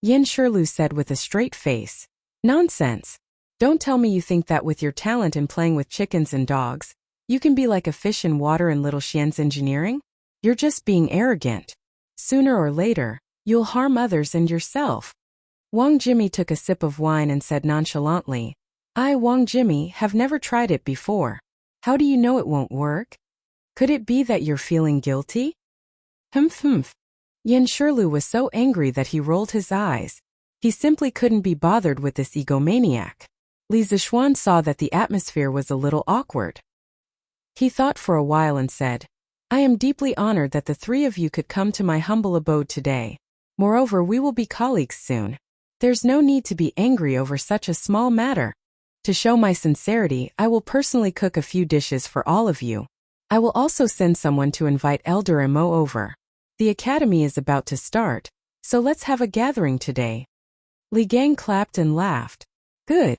Yen Shirlu said with a straight face. Nonsense. Don't tell me you think that with your talent in playing with chickens and dogs, you can be like a fish in water in Little Xian's engineering? You're just being arrogant. Sooner or later, you'll harm others and yourself. Wang Jimmy took a sip of wine and said nonchalantly, "I, Wang Jimmy, have never tried it before. How do you know it won't work? Could it be that you're feeling guilty?" Humph. Yen Shirlu was so angry that he rolled his eyes. He simply couldn't be bothered with this egomaniac. Li Zishuan saw that the atmosphere was a little awkward. He thought for a while and said, "I am deeply honored that the 3 of you could come to my humble abode today. Moreover, we will be colleagues soon. There's no need to be angry over such a small matter. To show my sincerity, I will personally cook a few dishes for all of you. I will also send someone to invite Elder Mo over. The academy is about to start, so let's have a gathering today." Li Gang clapped and laughed. "Good.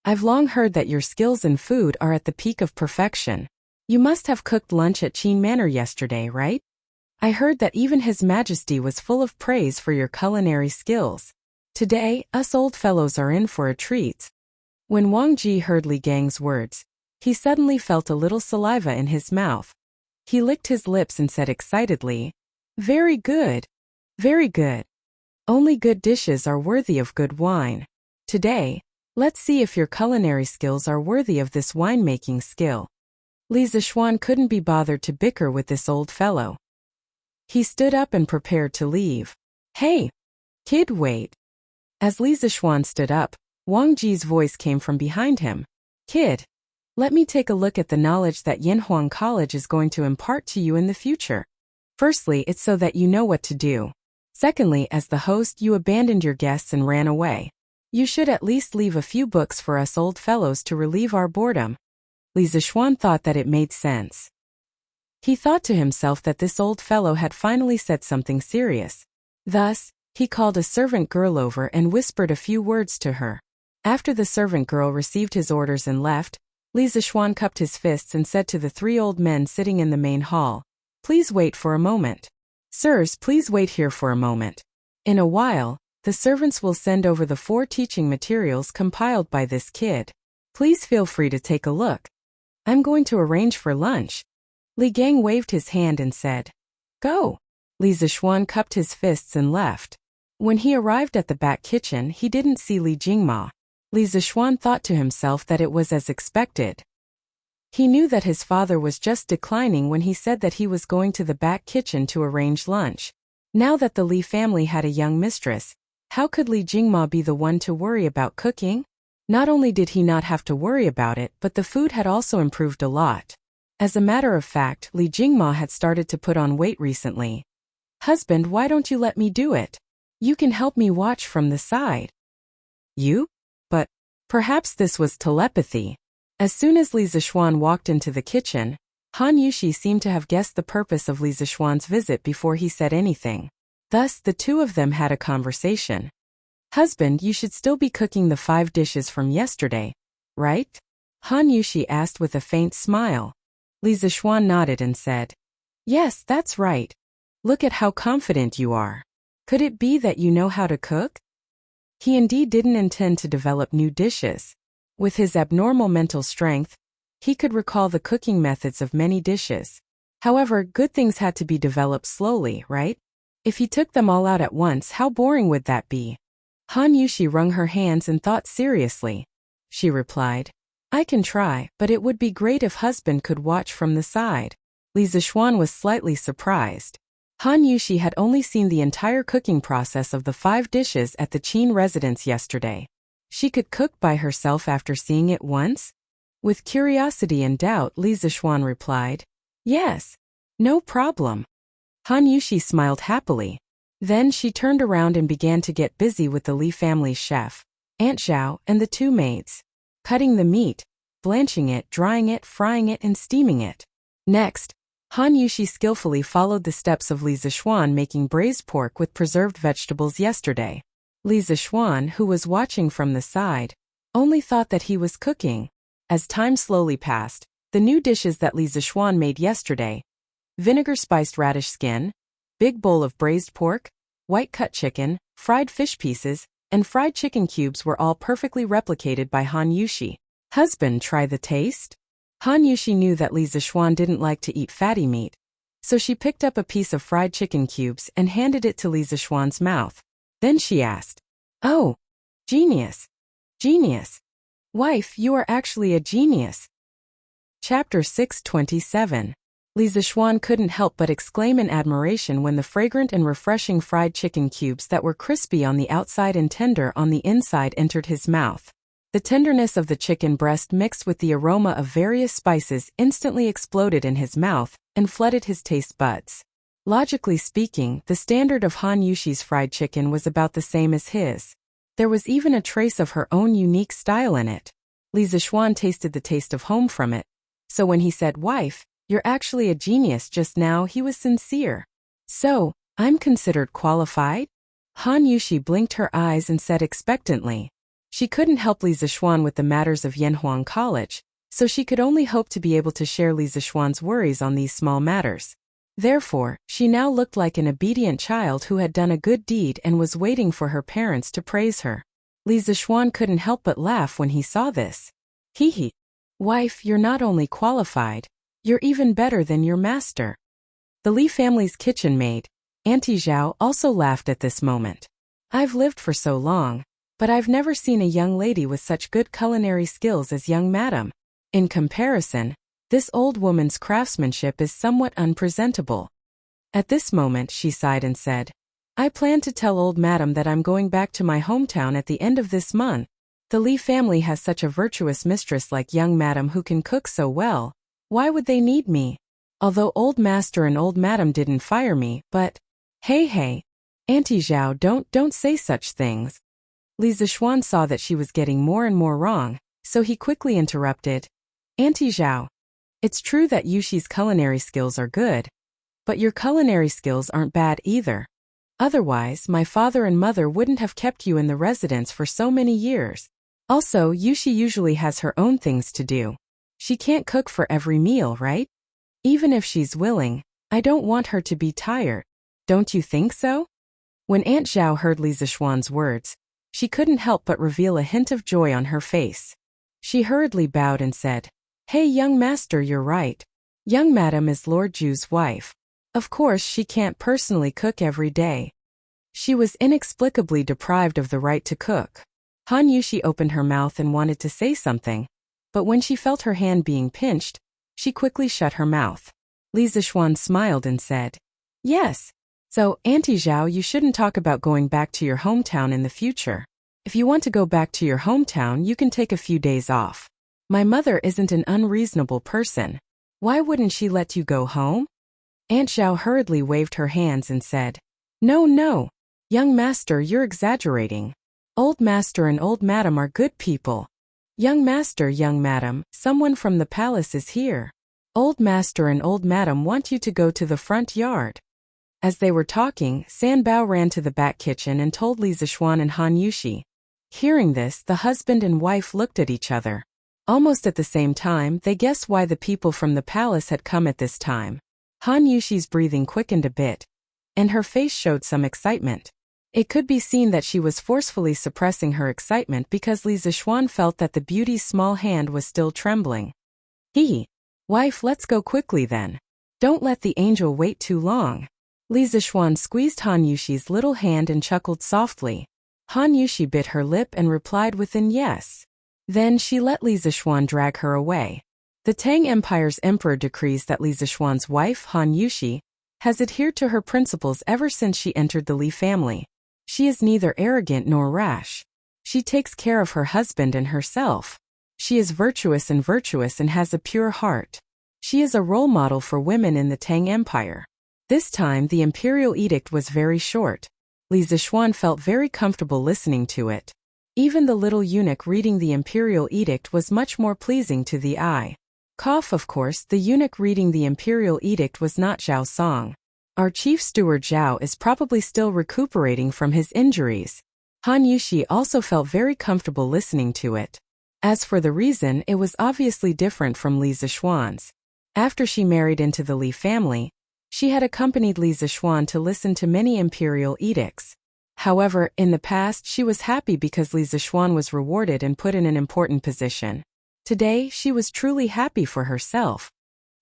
I've long heard that your skills in food are at the peak of perfection. You must have cooked lunch at Qin Manor yesterday, right? I heard that even His Majesty was full of praise for your culinary skills. Today, us old fellows are in for a treat." When Wang Ji heard Li Gang's words, he suddenly felt a little saliva in his mouth. He licked his lips and said excitedly, "Very good. Very good. Only good dishes are worthy of good wine. Today, let's see if your culinary skills are worthy of this winemaking skill." Li Zishuan couldn't be bothered to bicker with this old fellow. He stood up and prepared to leave. "Hey, kid, wait." As Li Zishuan stood up, Wang Ji's voice came from behind him. "Kid, let me take a look at the knowledge that Yanhuang College is going to impart to you in the future. Firstly, it's so that you know what to do. Secondly, as the host, you abandoned your guests and ran away. You should at least leave a few books for us old fellows to relieve our boredom." Li Zishuan thought that it made sense. He thought to himself that this old fellow had finally said something serious. Thus, he called a servant girl over and whispered a few words to her. After the servant girl received his orders and left, Li Zishuan cupped his fists and said to the 3 old men sitting in the main hall, "Please wait for a moment. Sirs, please wait here for a moment. In a while, the servants will send over the 4 teaching materials compiled by this kid. Please feel free to take a look. I'm going to arrange for lunch." Li Gang waved his hand and said, "Go." Li Zishuan cupped his fists and left. When he arrived at the back kitchen, he didn't see Li Jingma. Li Zishuan thought to himself that it was as expected. He knew that his father was just declining when he said that he was going to the back kitchen to arrange lunch. Now that the Li family had a young mistress, how could Li Jingma be the one to worry about cooking? Not only did he not have to worry about it, but the food had also improved a lot. As a matter of fact, Li Jingma had started to put on weight recently. Husband, why don't you let me do it? You can help me watch from the side. You? But perhaps this was telepathy. As soon as Li Zixuan walked into the kitchen, Han Yushi seemed to have guessed the purpose of Li Zixuan's visit before he said anything. Thus, the two of them had a conversation. Husband, you should still be cooking the 5 dishes from yesterday, right? Han Yushi asked with a faint smile. Li Zixuan nodded and said, Yes, that's right. Look at how confident you are. Could it be that you know how to cook? He indeed didn't intend to develop new dishes. With his abnormal mental strength, he could recall the cooking methods of many dishes. However, good things had to be developed slowly, right? If he took them all out at once, how boring would that be? Han Yushi wrung her hands and thought seriously. She replied, I can try, but it would be great if husband could watch from the side. Li Zixuan was slightly surprised. Han Yushi had only seen the entire cooking process of the 5 dishes at the Qin residence yesterday. She could cook by herself after seeing it once? With curiosity and doubt, Li Zixuan replied, Yes, no problem. Han Yushi smiled happily. Then she turned around and began to get busy with the Li family's chef, Aunt Zhao, and the 2 maids, cutting the meat, blanching it, drying it, frying it, and steaming it. Next, Han Yushi skillfully followed the steps of Li Zixuan making braised pork with preserved vegetables yesterday. Li Zixuan, who was watching from the side, only thought that he was cooking. As time slowly passed, the new dishes that Li Zixuan made yesterday, vinegar-spiced radish skin, big bowl of braised pork, white-cut chicken, fried fish pieces, and fried chicken cubes were all perfectly replicated by Han Yushi. Husband, try the taste? Han Yushi knew that Li Zixuan didn't like to eat fatty meat, so she picked up a piece of fried chicken cubes and handed it to Li Zixuan's mouth. Then she asked, Oh, genius. Genius. Wife, you are actually a genius. Chapter 627. Li Zixuan couldn't help but exclaim in admiration when the fragrant and refreshing fried chicken cubes that were crispy on the outside and tender on the inside entered his mouth. The tenderness of the chicken breast mixed with the aroma of various spices instantly exploded in his mouth and flooded his taste buds. Logically speaking, the standard of Han Yushi's fried chicken was about the same as his. There was even a trace of her own unique style in it. Li Zixuan tasted the taste of home from it. So when he said, Wife, you're actually a genius just now, he was sincere. So, I'm considered qualified? Han Yushi blinked her eyes and said expectantly. She couldn't help Li Zixuan with the matters of Yanhuang College, so she could only hope to be able to share Li Zixuan's worries on these small matters. Therefore, she now looked like an obedient child who had done a good deed and was waiting for her parents to praise her. Li Zixuan couldn't help but laugh when he saw this. Hee. Wife, you're not only qualified, you're even better than your master. The Li family's kitchen maid, Auntie Zhao, also laughed at this moment. I've lived for so long, but I've never seen a young lady with such good culinary skills as young madam. In comparison, this old woman's craftsmanship is somewhat unpresentable. At this moment she sighed and said, I plan to tell old madam that I'm going back to my hometown at the end of this month. The Li family has such a virtuous mistress like young madam who can cook so well. Why would they need me? Although old master and old madam didn't fire me, but... Hey, Auntie Zhao, don't say such things. Li Zixuan saw that she was getting more and more wrong, so he quickly interrupted. Auntie Zhao, it's true that Yushi's culinary skills are good, but your culinary skills aren't bad either. Otherwise, my father and mother wouldn't have kept you in the residence for so many years. Also, Yushi usually has her own things to do. She can't cook for every meal, right? Even if she's willing, I don't want her to be tired. Don't you think so? When Aunt Zhao heard Li Zixuan's words, she couldn't help but reveal a hint of joy on her face. She hurriedly bowed and said, Hey young master, you're right. Young madam is Lord Ju's wife. Of course she can't personally cook every day. She was inexplicably deprived of the right to cook. Han Yushi opened her mouth and wanted to say something, but when she felt her hand being pinched, she quickly shut her mouth. Li Zixuan smiled and said, Yes. So, Auntie Zhao, you shouldn't talk about going back to your hometown in the future. If you want to go back to your hometown, you can take a few days off. My mother isn't an unreasonable person. Why wouldn't she let you go home? Aunt Zhao hurriedly waved her hands and said, No, no. Young master, you're exaggerating. Old master and old madam are good people. Young master, young madam, someone from the palace is here. Old master and old madam want you to go to the front yard. As they were talking, San Bao ran to the back kitchen and told Li Zixuan and Han Yuxi. Hearing this, the husband and wife looked at each other. Almost at the same time, they guessed why the people from the palace had come at this time. Han Yuxi's breathing quickened a bit, and her face showed some excitement. It could be seen that she was forcefully suppressing her excitement because Li Zixuan felt that the beauty's small hand was still trembling. Wife, let's go quickly then. Don't let the angel wait too long. Li Zixuan squeezed Han Yuxi's little hand and chuckled softly. Han Yuxi bit her lip and replied with an yes. Then she let Li Zixuan drag her away. The Tang Empire's emperor decrees that Li Zixuan's wife, Han Yuxi, has adhered to her principles ever since she entered the Li family. She is neither arrogant nor rash. She takes care of her husband and herself. She is virtuous and has a pure heart. She is a role model for women in the Tang Empire. This time the imperial edict was very short. Li Zixuan felt very comfortable listening to it. Even the little eunuch reading the imperial edict was much more pleasing to the eye. Of course, the eunuch reading the imperial edict was not Zhao Song. Our chief steward Zhao is probably still recuperating from his injuries. Han Yuxi also felt very comfortable listening to it. As for the reason, it was obviously different from Li Zixuan's. After she married into the Li family, she had accompanied Li Zixuan to listen to many imperial edicts. However, in the past she was happy because Li Zixuan was rewarded and put in an important position. Today, she was truly happy for herself.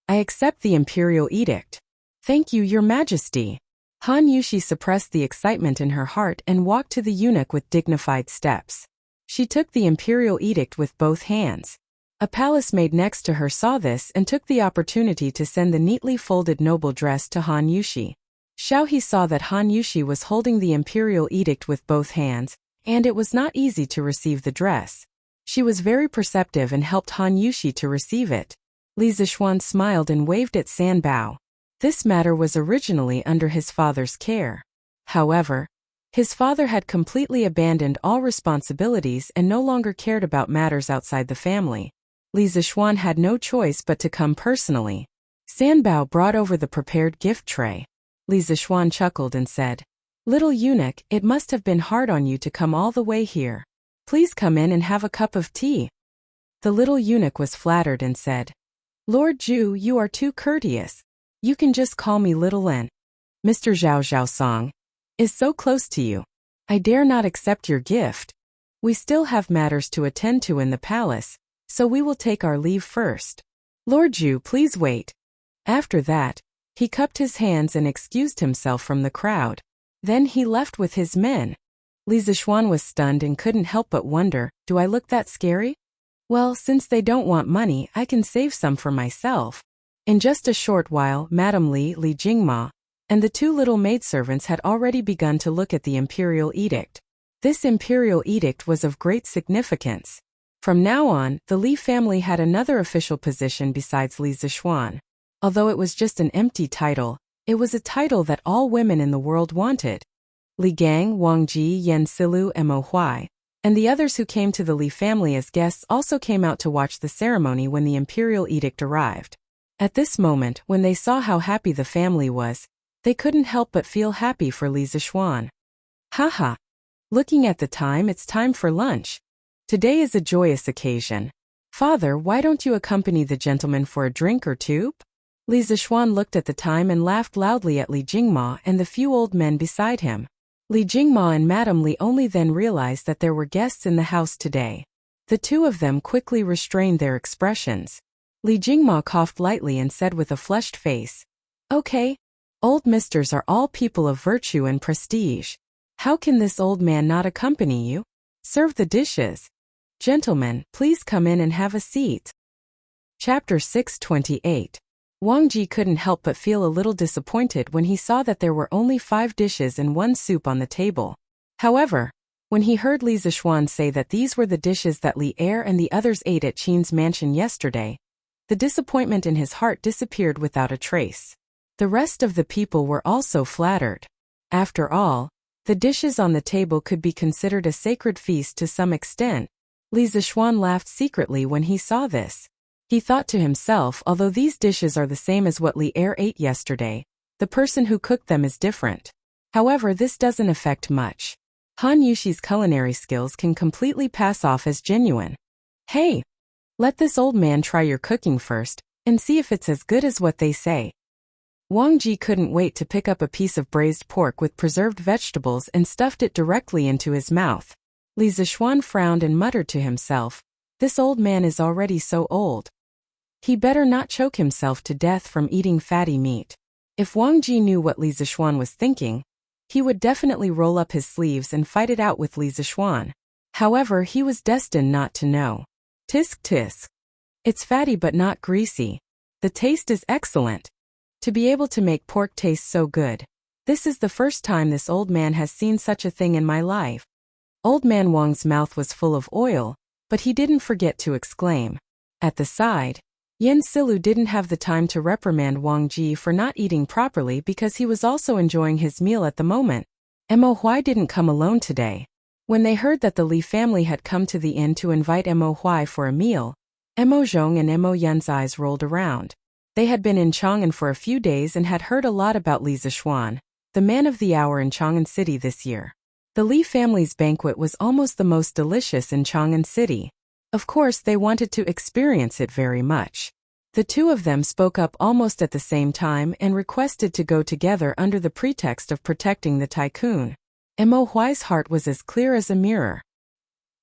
I accept the imperial edict. Thank you, Your Majesty. Han Yuxi suppressed the excitement in her heart and walked to the eunuch with dignified steps. She took the imperial edict with both hands. A palace maid next to her saw this and took the opportunity to send the neatly folded noble dress to Han Yuxi. Xiao He saw that Han Yuxi was holding the imperial edict with both hands, and it was not easy to receive the dress. She was very perceptive and helped Han Yuxi to receive it. Li Zixuan smiled and waved at San Bao. This matter was originally under his father's care. However, his father had completely abandoned all responsibilities and no longer cared about matters outside the family. Li Zixuan had no choice but to come personally. San Bao brought over the prepared gift tray. Li Zixuan chuckled and said, Little eunuch, it must have been hard on you to come all the way here. Please come in and have a cup of tea. The little eunuch was flattered and said, Lord Zhu, you are too courteous. You can just call me Little Len. Mr. Zhao Song is so close to you. I dare not accept your gift. We still have matters to attend to in the palace, so we will take our leave first. Lord Zhu, please wait. After that, he cupped his hands and excused himself from the crowd. Then he left with his men. Li Zixuan was stunned and couldn't help but wonder, do I look that scary? Well, since they don't want money, I can save some for myself. In just a short while, Madame Li Jingma, and the two little maidservants had already begun to look at the imperial edict. This imperial edict was of great significance. From now on, the Li family had another official position besides Li Zixuan. Although it was just an empty title, it was a title that all women in the world wanted. Li Gang, Wang Ji, Yan Silu, and Mo Huai, and the others who came to the Li family as guests also came out to watch the ceremony when the imperial edict arrived. At this moment, when they saw how happy the family was, they couldn't help but feel happy for Li Zixuan. Haha. Looking at the time, it's time for lunch. Today is a joyous occasion. Father, why don't you accompany the gentleman for a drink or two? Li Zixuan looked at the time and laughed loudly at Li Jingma and the few old men beside him. Li Jingma and Madame Li only then realized that there were guests in the house today. The two of them quickly restrained their expressions. Li Jingma coughed lightly and said with a flushed face, Okay. Old misters are all people of virtue and prestige. How can this old man not accompany you? Serve the dishes. Gentlemen, please come in and have a seat. Chapter 628. Wang Ji couldn't help but feel a little disappointed when he saw that there were only 5 dishes and 1 soup on the table. However, When he heard Li Zixuan say that these were the dishes that Li Er and the others ate at Qin's mansion yesterday, the disappointment in his heart disappeared without a trace. The rest of the people were also flattered. After all, the dishes on the table could be considered a sacred feast to some extent. Li Zixuan laughed secretly when he saw this. He thought to himself, although these dishes are the same as what Li Er ate yesterday, the person who cooked them is different. However, this doesn't affect much. Han Yuxi's culinary skills can completely pass off as genuine. Hey! Let this old man try your cooking first, and see if it's as good as what they say. Wang Ji couldn't wait to pick up a piece of braised pork with preserved vegetables and stuffed it directly into his mouth. Li Zixuan frowned and muttered to himself, "This old man is already so old. He better not choke himself to death from eating fatty meat." If Wang Ji knew what Li Zixuan was thinking, he would definitely roll up his sleeves and fight it out with Li Zixuan. However, he was destined not to know. Tisk tisk. It's fatty but not greasy. The taste is excellent. To be able to make pork taste so good. This is the first time this old man has seen such a thing in my life. Old man Wang's mouth was full of oil, but he didn't forget to exclaim. At the side, Yen Silu didn't have the time to reprimand Wang Ji for not eating properly because he was also enjoying his meal at the moment. Mo Huai didn't come alone today. When they heard that the Li family had come to the inn to invite Mo Huai for a meal, Mo Zhong and Mo Yun's eyes rolled around. They had been in Chang'an for a few days and had heard a lot about Li Zixuan, the man of the hour in Chang'an City this year. The Li family's banquet was almost the most delicious in Chang'an City. Of course, they wanted to experience it very much. The two of them spoke up almost at the same time and requested to go together under the pretext of protecting the tycoon. Mo Huai's heart was as clear as a mirror.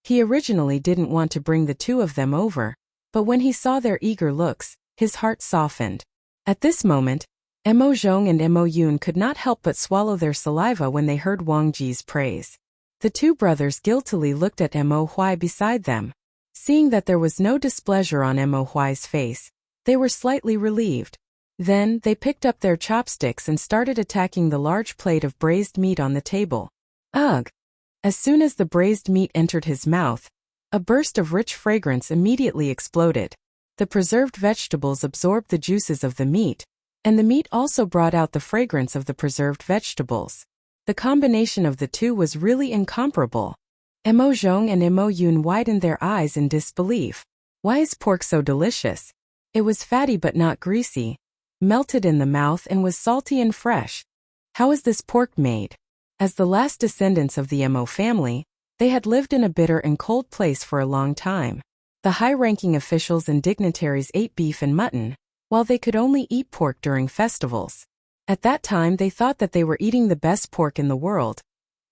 He originally didn't want to bring the two of them over, but when he saw their eager looks, his heart softened. At this moment, Mo Zhong and Mo Yun could not help but swallow their saliva when they heard Wang Ji's praise. The two brothers guiltily looked at Mo Huai beside them. Seeing that there was no displeasure on Mo Huai's face, they were slightly relieved. Then, they picked up their chopsticks and started attacking the large plate of braised meat on the table. Ugh! As soon as the braised meat entered his mouth, a burst of rich fragrance immediately exploded. The preserved vegetables absorbed the juices of the meat, and the meat also brought out the fragrance of the preserved vegetables. The combination of the two was really incomparable. Mo Zhong and Mo Yun widened their eyes in disbelief. Why is pork so delicious? It was fatty but not greasy, melted in the mouth and was salty and fresh. How is this pork made? As the last descendants of the Mo family, they had lived in a bitter and cold place for a long time. The high-ranking officials and dignitaries ate beef and mutton, while they could only eat pork during festivals. At that time they thought that they were eating the best pork in the world.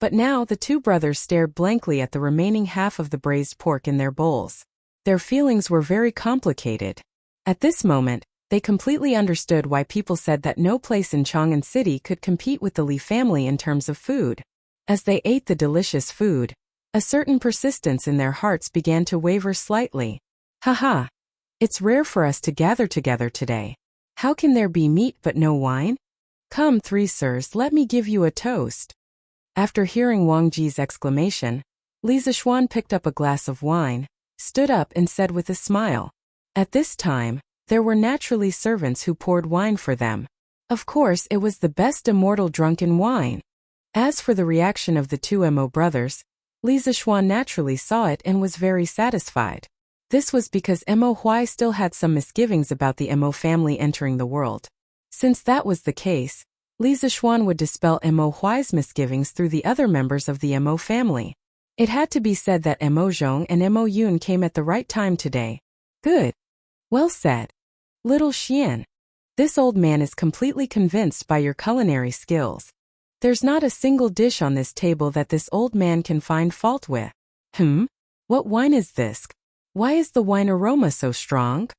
But now the two brothers stared blankly at the remaining half of the braised pork in their bowls. Their feelings were very complicated. At this moment, they completely understood why people said that no place in Chang'an City could compete with the Li family in terms of food. As they ate the delicious food, a certain persistence in their hearts began to waver slightly. Haha! It's rare for us to gather together today. How can there be meat but no wine? Come, three sirs, let me give you a toast. After hearing Wang Ji's exclamation, Li Zixuan picked up a glass of wine, stood up and said with a smile. At this time, there were naturally servants who poured wine for them. Of course, it was the best immortal drunken wine. As for the reaction of the two Mo brothers, Li Zixuan naturally saw it and was very satisfied. This was because Mo Huai still had some misgivings about the Mo family entering the world. Since that was the case, Li Zixuan would dispel Mo Huai's misgivings through the other members of the Mo family. It had to be said that Mo Zhong and Mo Yun came at the right time today. Good. Well said. Little Xian. This old man is completely convinced by your culinary skills. There's not a single dish on this table that this old man can find fault with. What wine is this? Why is the wine aroma so strong?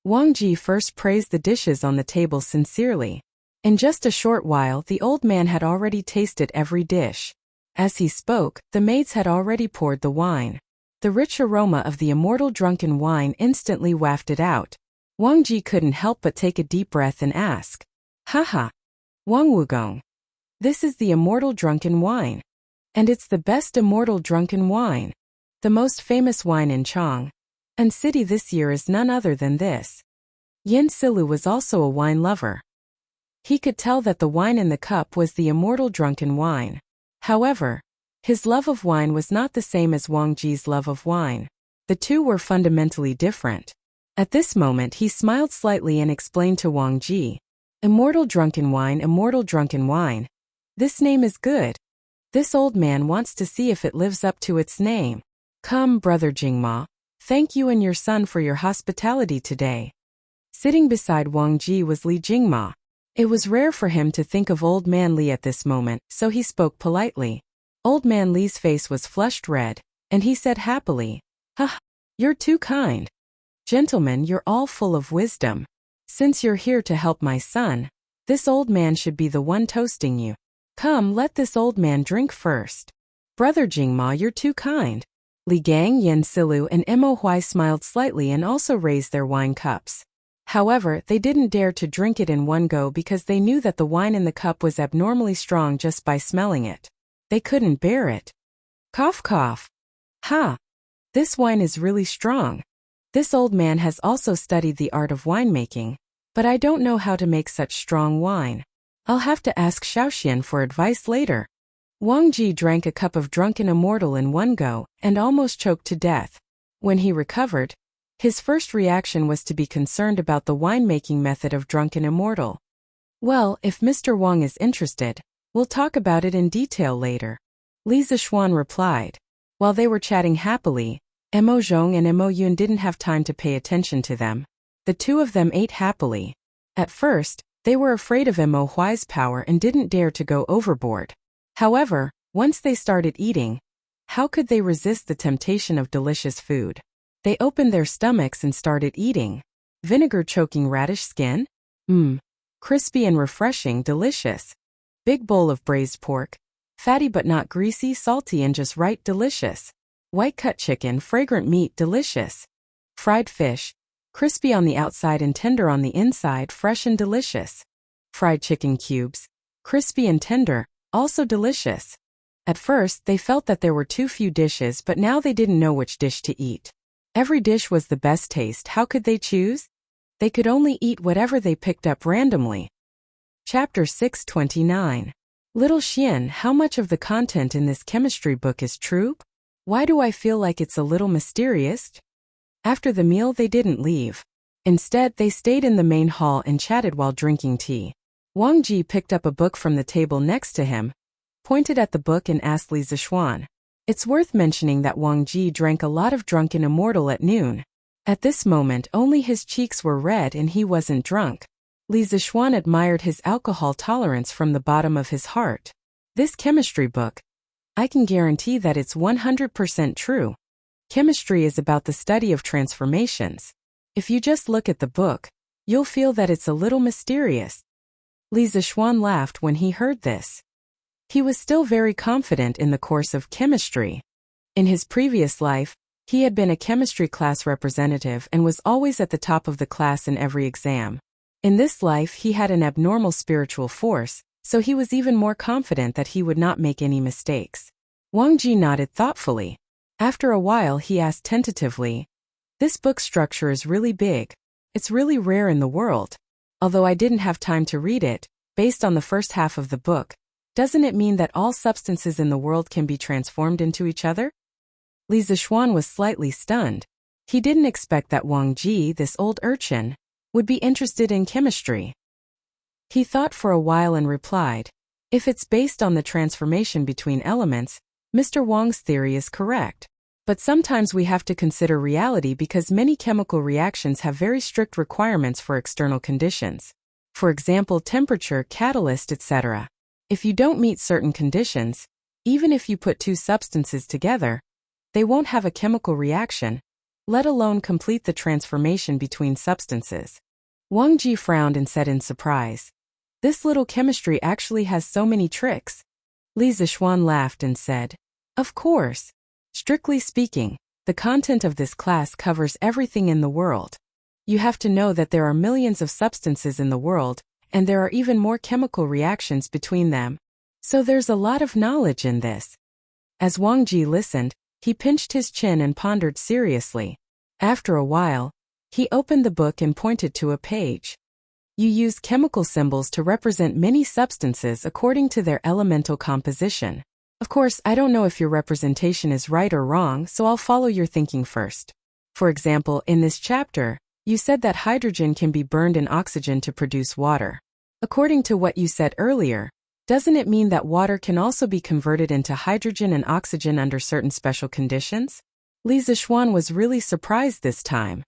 Wang Ji first praised the dishes on the table sincerely. In just a short while, the old man had already tasted every dish. As he spoke, the maids had already poured the wine. The rich aroma of the immortal drunken wine instantly wafted out. Wang Ji couldn't help but take a deep breath and ask, Haha! Wang Wugong. This is the immortal drunken wine. And it's the best immortal drunken wine. The most famous wine in Chang and city this year is none other than this. Yin Silu was also a wine lover. He could tell that the wine in the cup was the immortal drunken wine. However, his love of wine was not the same as Wang Ji's love of wine. The two were fundamentally different. At this moment he smiled slightly and explained to Wang Ji, "Immortal drunken wine, immortal drunken wine. This name is good. This old man wants to see if it lives up to its name. Come, brother Jingma. Thank you and your son for your hospitality today." Sitting beside Wang Ji was Li Jingma. It was rare for him to think of Old Man Li at this moment, so he spoke politely. Old Man Li's face was flushed red, and he said happily, "Ha, you're too kind. Gentlemen, you're all full of wisdom. Since you're here to help my son, this old man should be the one toasting you. Come, let this old man drink first." "Brother Jingma, you're too kind." Li Gang, Yin Silu, and Mo Huai smiled slightly and also raised their wine cups. However, they didn't dare to drink it in one go because they knew that the wine in the cup was abnormally strong just by smelling it. They couldn't bear it. Cough cough. Ha! This wine is really strong. This old man has also studied the art of winemaking, but I don't know how to make such strong wine. I'll have to ask Xiaoxian for advice later. Wang Ji drank a cup of drunken immortal in one go and almost choked to death. When he recovered, his first reaction was to be concerned about the winemaking method of drunken immortal. "Well, if Mr. Wang is interested, we'll talk about it in detail later," Li Zixuan replied. While they were chatting happily, Mo Zhong and Mo Yun didn't have time to pay attention to them. The two of them ate happily. At first, they were afraid of Mo Huai's power and didn't dare to go overboard. However, once they started eating, how could they resist the temptation of delicious food? They opened their stomachs and started eating. Vinegar choking radish skin? Crispy and refreshing, delicious. Big bowl of braised pork. Fatty but not greasy, salty and just right, delicious. White cut chicken, fragrant meat, delicious. Fried fish. Crispy on the outside and tender on the inside, fresh and delicious. Fried chicken cubes. Crispy and tender, also delicious. At first, they felt that there were too few dishes, but now they didn't know which dish to eat. Every dish was the best taste. How could they choose? They could only eat whatever they picked up randomly. Chapter 629. Little Xian, how much of the content in this chemistry book is true? Why do I feel like it's a little mysterious? After the meal, they didn't leave. Instead, they stayed in the main hall and chatted while drinking tea. Wang Ji picked up a book from the table next to him, pointed at the book and asked Li Zixuan. It's worth mentioning that Wang Ji drank a lot of drunken immortal at noon. At this moment, only his cheeks were red and he wasn't drunk. Li Zixuan admired his alcohol tolerance from the bottom of his heart. This chemistry book, I can guarantee that it's 100% true. Chemistry is about the study of transformations. If you just look at the book, you'll feel that it's a little mysterious. Li Zixuan laughed when he heard this. He was still very confident in the course of chemistry. In his previous life, he had been a chemistry class representative and was always at the top of the class in every exam. In this life, he had an abnormal spiritual force, so he was even more confident that he would not make any mistakes. Wang Ji nodded thoughtfully. After a while, he asked tentatively, "This book structure is really big. It's really rare in the world. Although I didn't have time to read it, based on the first half of the book, doesn't it mean that all substances in the world can be transformed into each other?" Li Zixuan was slightly stunned. He didn't expect that Wang Ji, this old urchin, would be interested in chemistry. He thought for a while and replied, "If it's based on the transformation between elements, Mr. Wang's theory is correct. But sometimes we have to consider reality because many chemical reactions have very strict requirements for external conditions. For example, temperature, catalyst, etc. If you don't meet certain conditions, even if you put two substances together, they won't have a chemical reaction, let alone complete the transformation between substances." Wang Ji frowned and said in surprise, "This little chemistry actually has so many tricks." Li Zixuan laughed and said, "Of course. Strictly speaking, the content of this class covers everything in the world. You have to know that there are millions of substances in the world, and there are even more chemical reactions between them. So there's a lot of knowledge in this. As Wang Ji listened, he pinched his chin and pondered seriously. After a while, he opened the book and pointed to a page. You use chemical symbols to represent many substances according to their elemental composition. Of course, I don't know if your representation is right or wrong, so I'll follow your thinking first. For example, in this chapter, you said that hydrogen can be burned in oxygen to produce water. According to what you said earlier, doesn't it mean that water can also be converted into hydrogen and oxygen under certain special conditions? Li Zixuan was really surprised this time.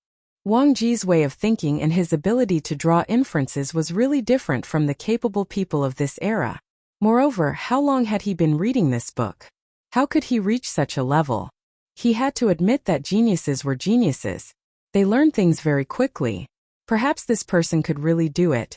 Wang Ji's way of thinking and his ability to draw inferences was really different from the capable people of this era. Moreover, how long had he been reading this book? How could he reach such a level? He had to admit that geniuses were geniuses. They learned things very quickly. Perhaps this person could really do it.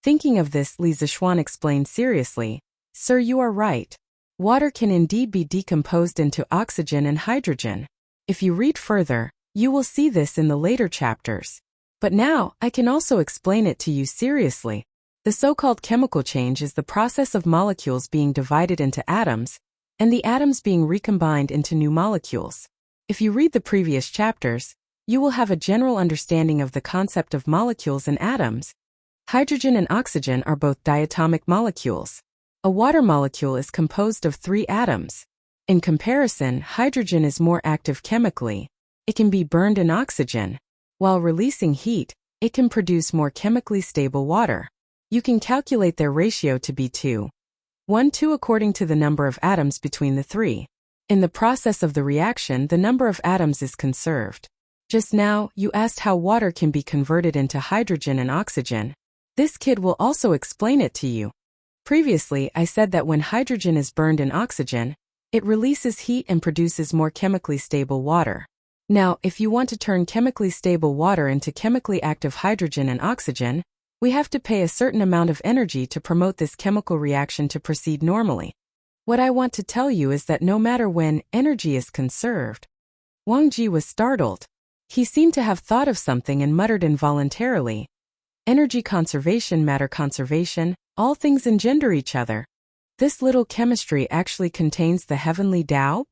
Thinking of this, Li Zixuan explained seriously, "Sir, you are right. Water can indeed be decomposed into oxygen and hydrogen. If you read further, you will see this in the later chapters. But now, I can also explain it to you seriously. The so-called chemical change is the process of molecules being divided into atoms, and the atoms being recombined into new molecules. If you read the previous chapters, you will have a general understanding of the concept of molecules and atoms. Hydrogen and oxygen are both diatomic molecules. A water molecule is composed of 3 atoms. In comparison, hydrogen is more active chemically. It can be burned in oxygen. While releasing heat, it can produce more chemically stable water. You can calculate their ratio to be 2:1 according to the number of atoms between the 3. In the process of the reaction, the number of atoms is conserved. Just now, you asked how water can be converted into hydrogen and oxygen. This kid will also explain it to you. Previously, I said that when hydrogen is burned in oxygen, it releases heat and produces more chemically stable water. Now, if you want to turn chemically stable water into chemically active hydrogen and oxygen, we have to pay a certain amount of energy to promote this chemical reaction to proceed normally. What I want to tell you is that no matter when energy is conserved. Wang Ji was startled. He seemed to have thought of something and muttered involuntarily, "Energy conservation, matter conservation, all things engender each other. This little chemistry actually contains the heavenly Tao?"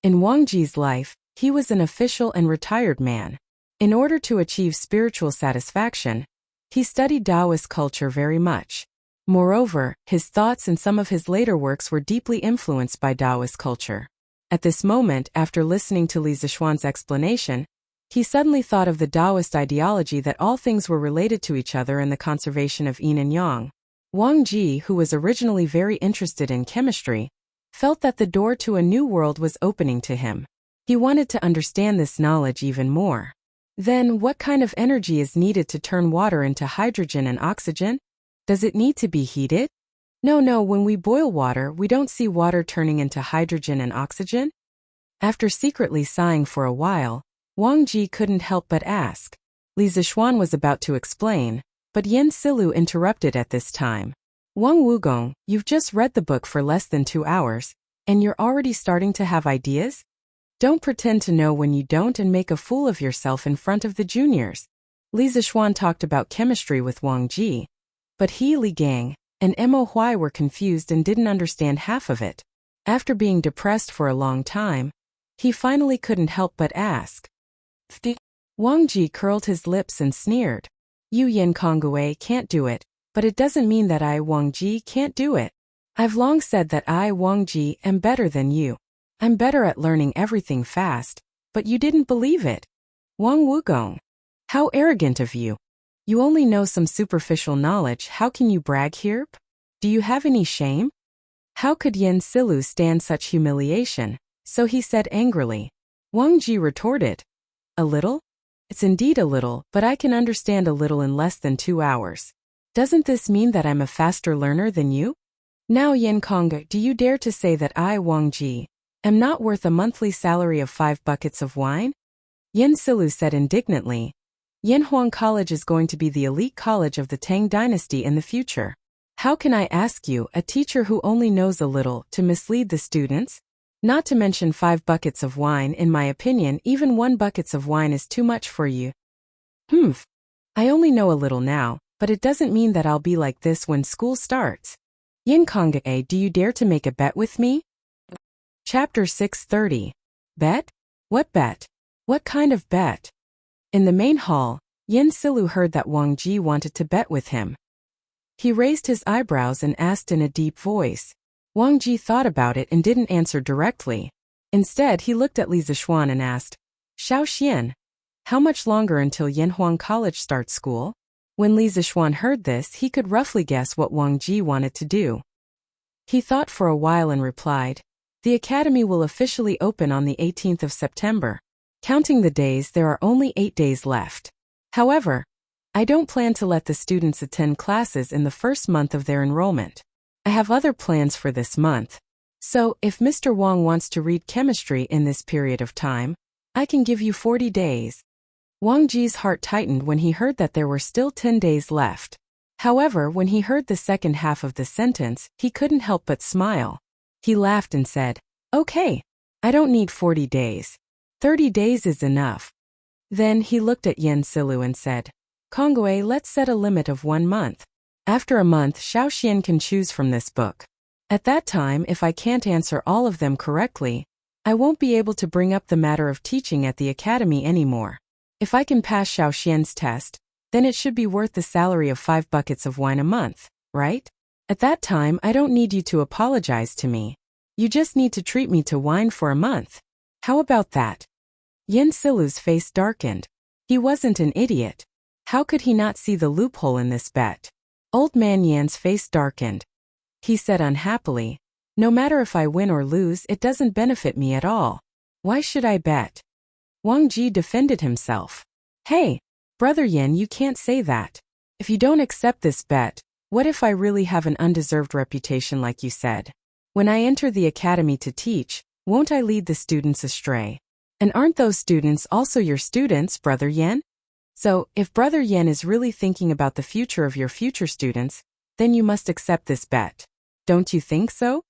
In Wang Ji's life, he was an official and retired man. In order to achieve spiritual satisfaction, he studied Taoist culture very much. Moreover, his thoughts and some of his later works were deeply influenced by Taoist culture. At this moment, after listening to Li Zixuan's explanation, he suddenly thought of the Taoist ideology that all things were related to each other and the conservation of yin and yang. Wang Ji, who was originally very interested in chemistry, felt that the door to a new world was opening to him. He wanted to understand this knowledge even more. Then, what kind of energy is needed to turn water into hydrogen and oxygen? Does it need to be heated? No, when we boil water, we don't see water turning into hydrogen and oxygen. After secretly sighing for a while, Wang Ji couldn't help but ask. Li Zixuan was about to explain, but Yen Silu interrupted at this time. "Wang Wugong, you've just read the book for less than 2 hours, and you're already starting to have ideas? Don't pretend to know when you don't and make a fool of yourself in front of the juniors." Li Zixuan talked about chemistry with Wang Ji, but he, Li Gang, and Mo Huai were confused and didn't understand half of it. After being depressed for a long time, he finally couldn't help but ask. Wang Ji curled his lips and sneered. "You Yin Kongwei can't do it, but it doesn't mean that I Wang Ji can't do it. I've long said that I Wang Ji am better than you. I'm better at learning everything fast, but you didn't believe it. Wang Wugong. How arrogant of you. You only know some superficial knowledge, how can you brag here? Do you have any shame?" How could Yen Silu stand such humiliation? So he said angrily. Wang Ji retorted, "A little? It's indeed a little, but I can understand a little in less than 2 hours. Doesn't this mean that I'm a faster learner than you? Now Yen Kong, do you dare to say that I Wang Ji am not worth a monthly salary of 5 buckets of wine?" Yen Silu said indignantly, "Yanhuang College is going to be the elite college of the Tang dynasty in the future. How can I ask you, a teacher who only knows a little, to mislead the students? Not to mention 5 buckets of wine, in my opinion, even 1 bucket of wine is too much for you." I only know a little now, but it doesn't mean that I'll be like this when school starts. Yin Kong, do you dare to make a bet with me? Chapter 630. Bet? What bet? What kind of bet? In the main hall, Yin Silu heard that Wang Ji wanted to bet with him. He raised his eyebrows and asked in a deep voice. Wang Ji thought about it and didn't answer directly. Instead, he looked at Li Zixuan and asked, Xiao Xian, how much longer until Yanhuang College starts school? When Li Zixuan heard this, he could roughly guess what Wang Ji wanted to do. He thought for a while and replied, The academy will officially open on the 18th of September. Counting the days, there are only 8 days left. However, I don't plan to let the students attend classes in the first month of their enrollment. I have other plans for this month. So, if Mr. Wang wants to read chemistry in this period of time, I can give you 40 days. Wang Ji's heart tightened when he heard that there were still 10 days left. However, when he heard the second half of the sentence, he couldn't help but smile. He laughed and said, Okay, I don't need 40 days. 30 days is enough. Then he looked at Yin Silu and said, Congui, let's set a limit of 1 month. After a month, Xiao Xian can choose from this book. At that time, if I can't answer all of them correctly, I won't be able to bring up the matter of teaching at the academy anymore. If I can pass Xiao Xian's test, then it should be worth the salary of 5 buckets of wine a month, right? At that time, I don't need you to apologize to me. You just need to treat me to wine for a month. How about that? Yin Silu's face darkened. He wasn't an idiot. How could he not see the loophole in this bet? Old Man Yan's face darkened. He said unhappily, No matter if I win or lose, it doesn't benefit me at all. Why should I bet? Wang Ji defended himself. Hey, Brother Yin, you can't say that. If you don't accept this bet, what if I really have an undeserved reputation like you said? When I enter the academy to teach, won't I lead the students astray? And aren't those students also your students, Brother Yin? So, if Brother Yin is really thinking about the future of your future students, then you must accept this bet. Don't you think so?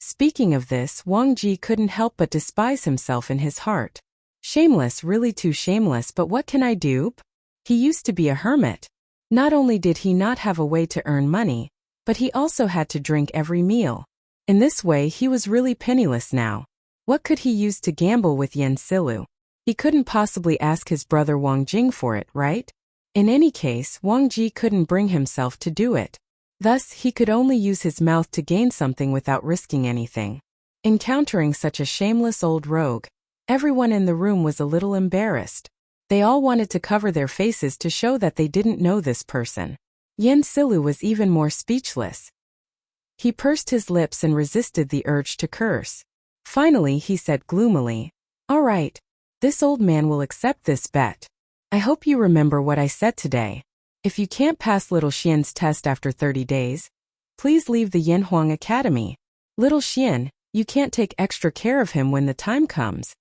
Speaking of this, Wang Ji couldn't help but despise himself in his heart. Shameless, really too shameless, but what can I do? He used to be a hermit. Not only did he not have a way to earn money, but he also had to drink every meal. In this way, he was really penniless now. What could he use to gamble with Yin Silu? He couldn't possibly ask his brother Wang Jing for it, right? In any case, Wang Ji couldn't bring himself to do it. Thus, he could only use his mouth to gain something without risking anything. Encountering such a shameless old rogue, everyone in the room was a little embarrassed. They all wanted to cover their faces to show that they didn't know this person. Yin Silu was even more speechless. He pursed his lips and resisted the urge to curse. Finally, he said gloomily, All right. This old man will accept this bet. I hope you remember what I said today. If you can't pass Little Xian's test after 30 days, please leave the Yanhuang Academy. Little Xian, you can't take extra care of him when the time comes.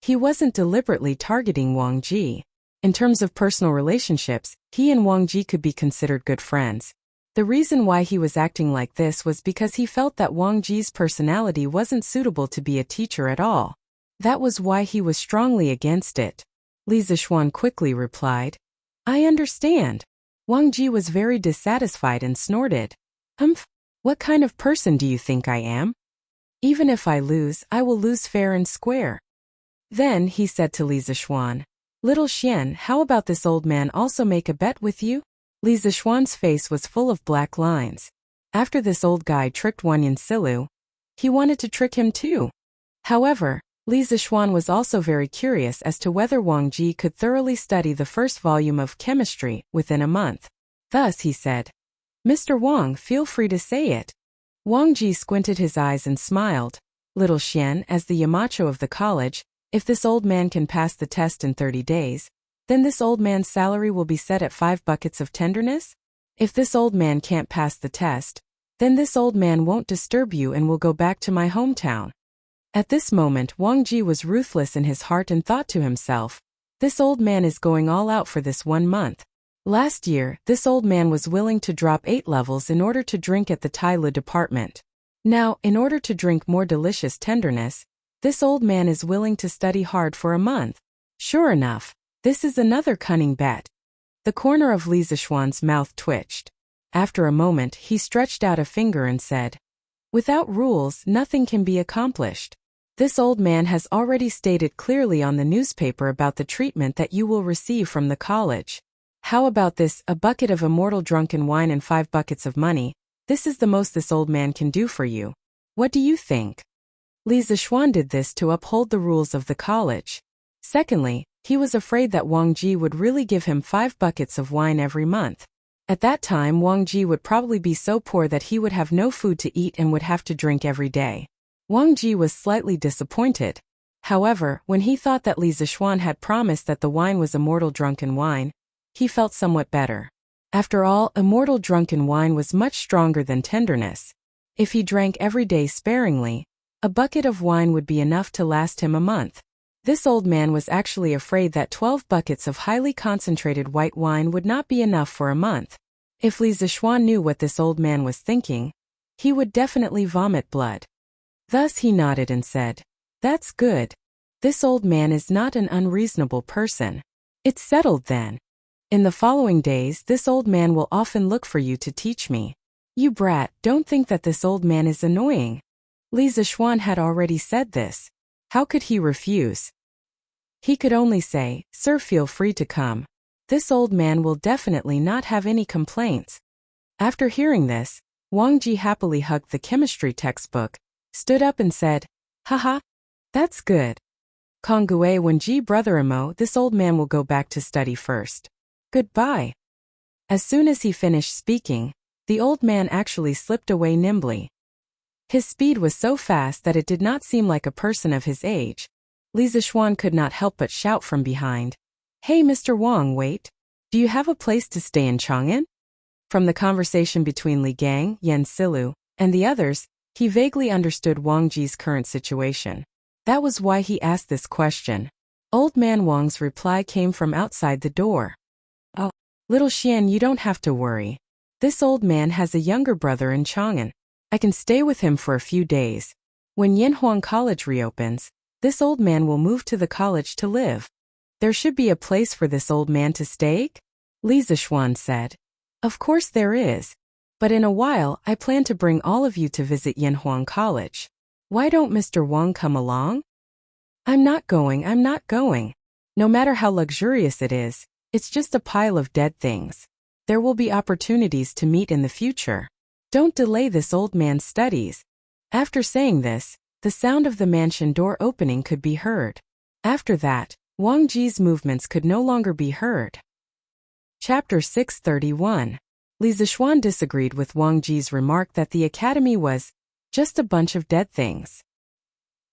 He wasn't deliberately targeting Wang Ji. In terms of personal relationships, he and Wang Ji could be considered good friends. The reason why he was acting like this was because he felt that Wang Ji's personality wasn't suitable to be a teacher at all. That was why he was strongly against it. Li Zixuan quickly replied, I understand. Wang Ji was very dissatisfied and snorted. What kind of person do you think I am? Even if I lose, I will lose fair and square. Then he said to Li Zixuan, Little Xian, how about this old man also make a bet with you? Li Zixuan's face was full of black lines. After this old guy tricked Yin Silu, he wanted to trick him too. However, Li Zixuan was also very curious as to whether Wang Ji could thoroughly study the first volume of chemistry within a month. Thus he said, Mr. Wang, feel free to say it. Wang Ji squinted his eyes and smiled. Little Xian, as the Yamacho of the college, if this old man can pass the test in 30 days, then this old man's salary will be set at 5 buckets of tenderness? If this old man can't pass the test, then this old man won't disturb you and will go back to my hometown. At this moment, Wang Ji was ruthless in his heart and thought to himself, This old man is going all out for this 1 month. Last year, this old man was willing to drop 8 levels in order to drink at the Tai Lu department. Now, in order to drink more delicious tenderness, this old man is willing to study hard for a month. Sure enough, this is another cunning bet. The corner of Li Zixuan's mouth twitched. After a moment, he stretched out a finger and said, Without rules, nothing can be accomplished. This old man has already stated clearly on the newspaper about the treatment that you will receive from the college. How about this, a bucket of immortal drunken wine and 5 buckets of money? This is the most this old man can do for you. What do you think? Li Zishuan did this to uphold the rules of the college. Secondly, he was afraid that Wang Ji would really give him 5 buckets of wine every month. At that time, Wang Ji would probably be so poor that he would have no food to eat and would have to drink every day. Wang Ji was slightly disappointed. However, when he thought that Li Zishuan had promised that the wine was immortal drunken wine, he felt somewhat better. After all, immortal drunken wine was much stronger than tenderness. If he drank every day sparingly, a bucket of wine would be enough to last him a month. This old man was actually afraid that 12 buckets of highly concentrated white wine would not be enough for a month. If Li Zishuan knew what this old man was thinking, he would definitely vomit blood. Thus he nodded and said, "That's good. This old man is not an unreasonable person. It's settled then. In the following days, this old man will often look for you to teach me. You brat, don't think that this old man is annoying." Li Zishuan had already said this. How could he refuse? He could only say, "Sir, feel free to come. This old man will definitely not have any complaints." After hearing this, Wang Ji happily hugged the chemistry textbook, stood up and said, "Haha, that's good. Concubine, when Ji brother Imo, this old man will go back to study first. Goodbye." As soon as he finished speaking, the old man actually slipped away nimbly. His speed was so fast that it did not seem like a person of his age. Li Zishuan could not help but shout from behind, "Hey Mr. Wang, wait. Do you have a place to stay in Chang'an?" From the conversation between Li Gang, Yan Silu, and the others, he vaguely understood Wang Ji's current situation. That was why he asked this question. Old man Wang's reply came from outside the door. "Oh, little Xian, you don't have to worry. This old man has a younger brother in Chang'an. I can stay with him for a few days. When Yanhuang College reopens, this old man will move to the college to live. There should be a place for this old man to stay?" Li Zishuan said. "Of course there is. But in a while, I plan to bring all of you to visit Yanhuang College. Why don't Mr. Wang come along?" I'm not going. No matter how luxurious it is, it's just a pile of dead things. There will be opportunities to meet in the future. Don't delay this old man's studies." After saying this, the sound of the mansion door opening could be heard. After that, Wang Ji's movements could no longer be heard. Chapter 631. Li Zishuan disagreed with Wang Ji's remark that the academy was just a bunch of dead things.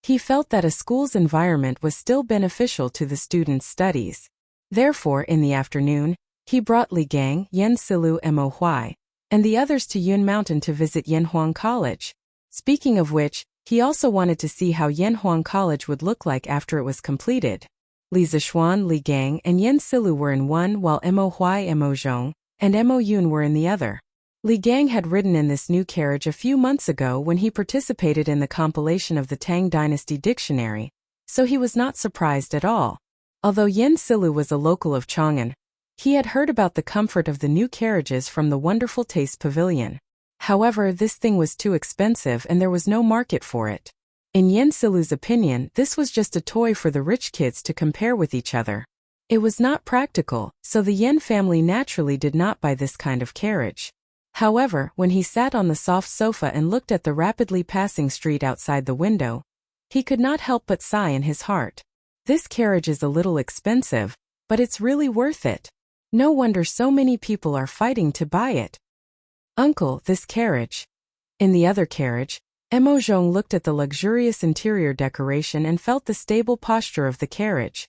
He felt that a school's environment was still beneficial to the students' studies. Therefore, in the afternoon, he brought Li Gang, Yan Silu, Mo Huai, and the others to Yun Mountain to visit Yanhuang College. Speaking of which, he also wanted to see how Yanhuang College would look like after it was completed. Li Zishuan, Li Gang, and Yan Silu were in one, while Mo Huai, Mo Zhong, and Mo Yun were in the other. Li Gang had ridden in this new carriage a few months ago when he participated in the compilation of the Tang Dynasty Dictionary, so he was not surprised at all. Although Yan Silu was a local of Chang'an, he had heard about the comfort of the new carriages from the Wonderful Taste Pavilion. However, this thing was too expensive and there was no market for it. In Yan Silu's opinion, this was just a toy for the rich kids to compare with each other. It was not practical, so the Yan family naturally did not buy this kind of carriage. However, when he sat on the soft sofa and looked at the rapidly passing street outside the window, he could not help but sigh in his heart. This carriage is a little expensive, but it's really worth it. No wonder so many people are fighting to buy it. Uncle, this carriage. In the other carriage, Mo Zhong looked at the luxurious interior decoration and felt the stable posture of the carriage.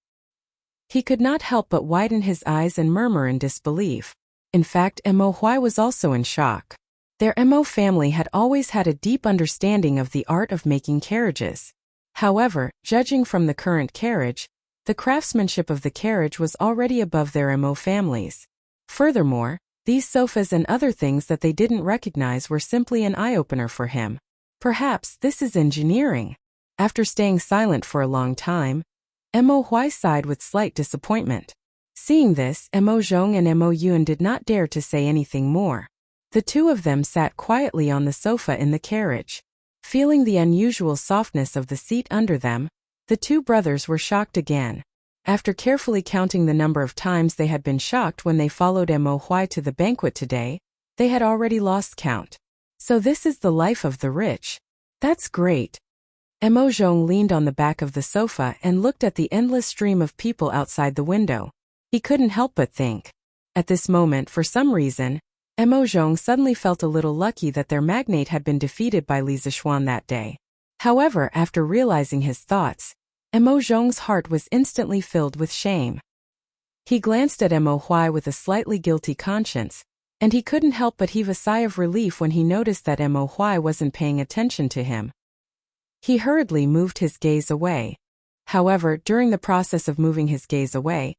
He could not help but widen his eyes and murmur in disbelief. In fact, Mo Huai was also in shock. Their Mo family had always had a deep understanding of the art of making carriages. However, judging from the current carriage, the craftsmanship of the carriage was already above their Mo families. Furthermore, these sofas and other things that they didn't recognize were simply an eye-opener for him. Perhaps this is engineering. After staying silent for a long time, Mo Huai sighed with slight disappointment. Seeing this, Mo Zhong and Mo Yun did not dare to say anything more. The two of them sat quietly on the sofa in the carriage. Feeling the unusual softness of the seat under them, the two brothers were shocked again. After carefully counting the number of times they had been shocked when they followed Mo Huai to the banquet today, they had already lost count. So this is the life of the rich. That's great. Mo Zhong leaned on the back of the sofa and looked at the endless stream of people outside the window. He couldn't help but think. At this moment, for some reason, Mo Zhong suddenly felt a little lucky that their magnate had been defeated by Li Zixuan that day. However, after realizing his thoughts, Mo Zhong's heart was instantly filled with shame. He glanced at Mo Huai with a slightly guilty conscience, and he couldn't help but heave a sigh of relief when he noticed that Mo Huai wasn't paying attention to him. He hurriedly moved his gaze away. However, during the process of moving his gaze away,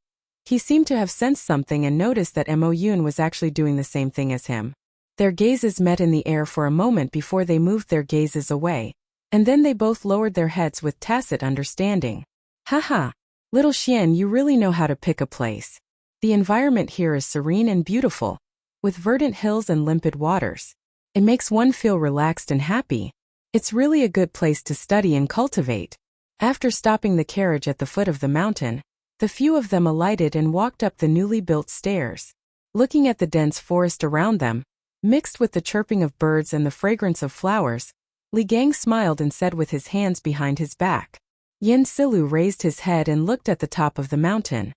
he seemed to have sensed something and noticed that Mo Yun was actually doing the same thing as him. Their gazes met in the air for a moment before they moved their gazes away, and then they both lowered their heads with tacit understanding. Haha, little Xian, you really know how to pick a place. The environment here is serene and beautiful, with verdant hills and limpid waters. It makes one feel relaxed and happy. It's really a good place to study and cultivate. After stopping the carriage at the foot of the mountain, the few of them alighted and walked up the newly built stairs. Looking at the dense forest around them, mixed with the chirping of birds and the fragrance of flowers, Li Gang smiled and said with his hands behind his back. Yin Silu raised his head and looked at the top of the mountain.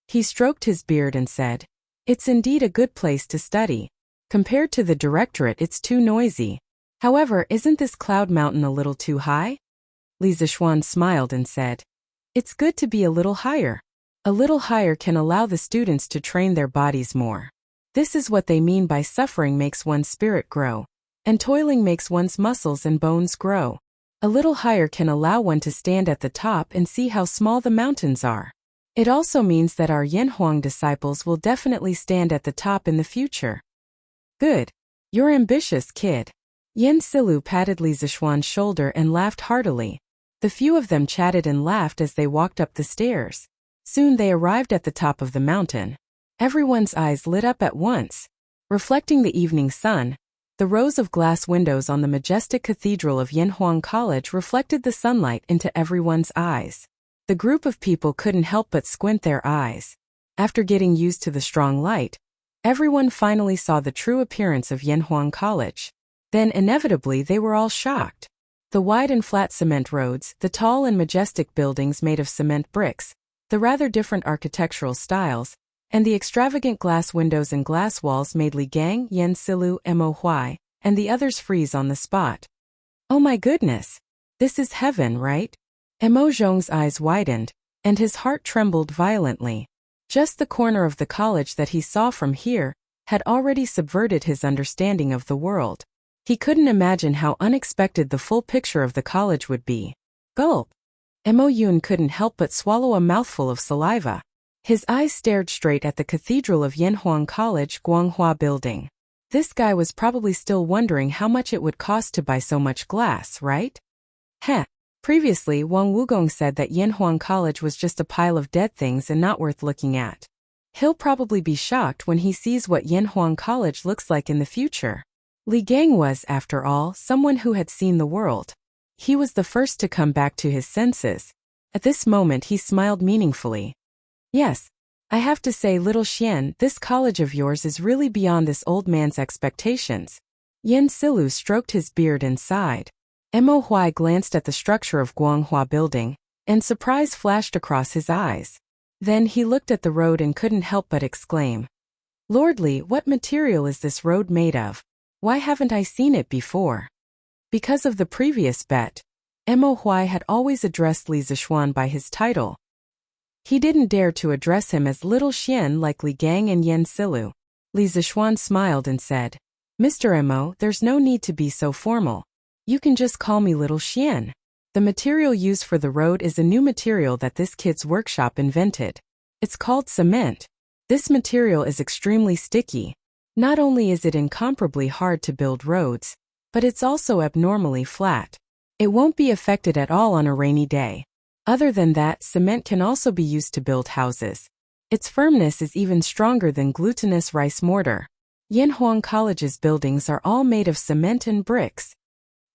He stroked his beard and said, "It's indeed a good place to study. Compared to the directorate, it's too noisy. However, isn't this cloud mountain a little too high?" Li Zixuan smiled and said, "It's good to be a little higher. A little higher can allow the students to train their bodies more. This is what they mean by suffering makes one's spirit grow, and toiling makes one's muscles and bones grow. A little higher can allow one to stand at the top and see how small the mountains are. It also means that our Yanhuang disciples will definitely stand at the top in the future." "Good. You're ambitious, kid." Yin Silu patted Li Zixuan's shoulder and laughed heartily. The few of them chatted and laughed as they walked up the stairs. Soon they arrived at the top of the mountain. Everyone's eyes lit up at once. Reflecting the evening sun, the rows of glass windows on the majestic cathedral of Yanhuang College reflected the sunlight into everyone's eyes. The group of people couldn't help but squint their eyes. After getting used to the strong light, everyone finally saw the true appearance of Yanhuang College. Then inevitably they were all shocked. The wide and flat cement roads, the tall and majestic buildings made of cement bricks, the rather different architectural styles, and the extravagant glass windows and glass walls made Li Gang, Yen Silu, Mo Huai, and the others freeze on the spot. "Oh my goodness! This is heaven, right?" Mo Zhong's eyes widened, and his heart trembled violently. Just the corner of the college that he saw from here had already subverted his understanding of the world. He couldn't imagine how unexpected the full picture of the college would be. Gulp! Mo Yun couldn't help but swallow a mouthful of saliva. His eyes stared straight at the cathedral of Yanhuang College Guanghua building. This guy was probably still wondering how much it would cost to buy so much glass, right? Heh. Previously, Wang Wugong said that Yanhuang College was just a pile of dead things and not worth looking at. He'll probably be shocked when he sees what Yanhuang College looks like in the future. Li Gang was, after all, someone who had seen the world. He was the first to come back to his senses. At this moment he smiled meaningfully. "Yes, I have to say, little Xian, this college of yours is really beyond this old man's expectations." Yen Silu stroked his beard and sighed. Mo Huai glanced at the structure of Guanghua building, and surprise flashed across his eyes. Then he looked at the road and couldn't help but exclaim, "Lordly, what material is this road made of? Why haven't I seen it before?" Because of the previous bet, Mo Huai had always addressed Li Zixuan by his title. He didn't dare to address him as Little Xian like Li Gang and Yen Silu. Li Zixuan smiled and said, "Mr. Mo, there's no need to be so formal. You can just call me Little Xian. The material used for the road is a new material that this kid's workshop invented. It's called cement. This material is extremely sticky. Not only is it incomparably hard to build roads, but it's also abnormally flat. It won't be affected at all on a rainy day. Other than that, cement can also be used to build houses. Its firmness is even stronger than glutinous rice mortar. Yanhuang College's buildings are all made of cement and bricks."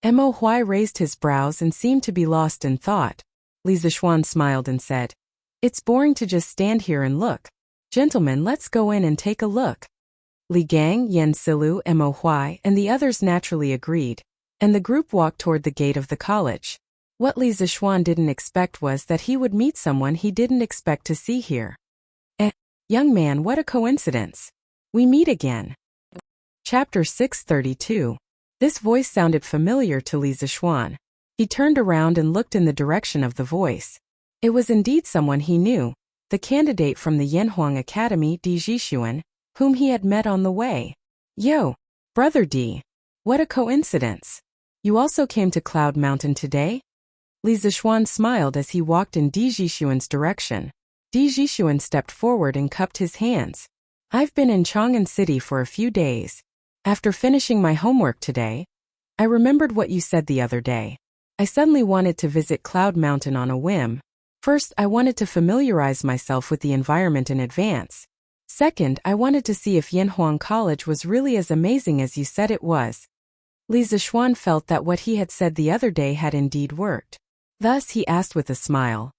Mo Huai raised his brows and seemed to be lost in thought. Li Zixuan smiled and said, "It's boring to just stand here and look. Gentlemen, let's go in and take a look." Li Gang, Yen Silu, Mo Huai, and the others naturally agreed, and the group walked toward the gate of the college. What Li Zixuan didn't expect was that he would meet someone he didn't expect to see here. Young man, what a coincidence. We meet again. Chapter 632. This voice sounded familiar to Li Zixuan. He turned around and looked in the direction of the voice. It was indeed someone he knew, the candidate from the Yanhuang Academy, Di Zhixuan, whom he had met on the way. Yo, Brother Di. What a coincidence. You also came to Cloud Mountain today? Li Zixuan smiled as he walked in Di Zhixuan's direction. Di Zhixuan stepped forward and cupped his hands. I've been in Chang'an City for a few days. After finishing my homework today, I remembered what you said the other day. I suddenly wanted to visit Cloud Mountain on a whim. First, I wanted to familiarize myself with the environment in advance. Second, I wanted to see if Yanhuang College was really as amazing as you said it was. Li Zixuan felt that what he had said the other day had indeed worked. Thus he asked with a smile,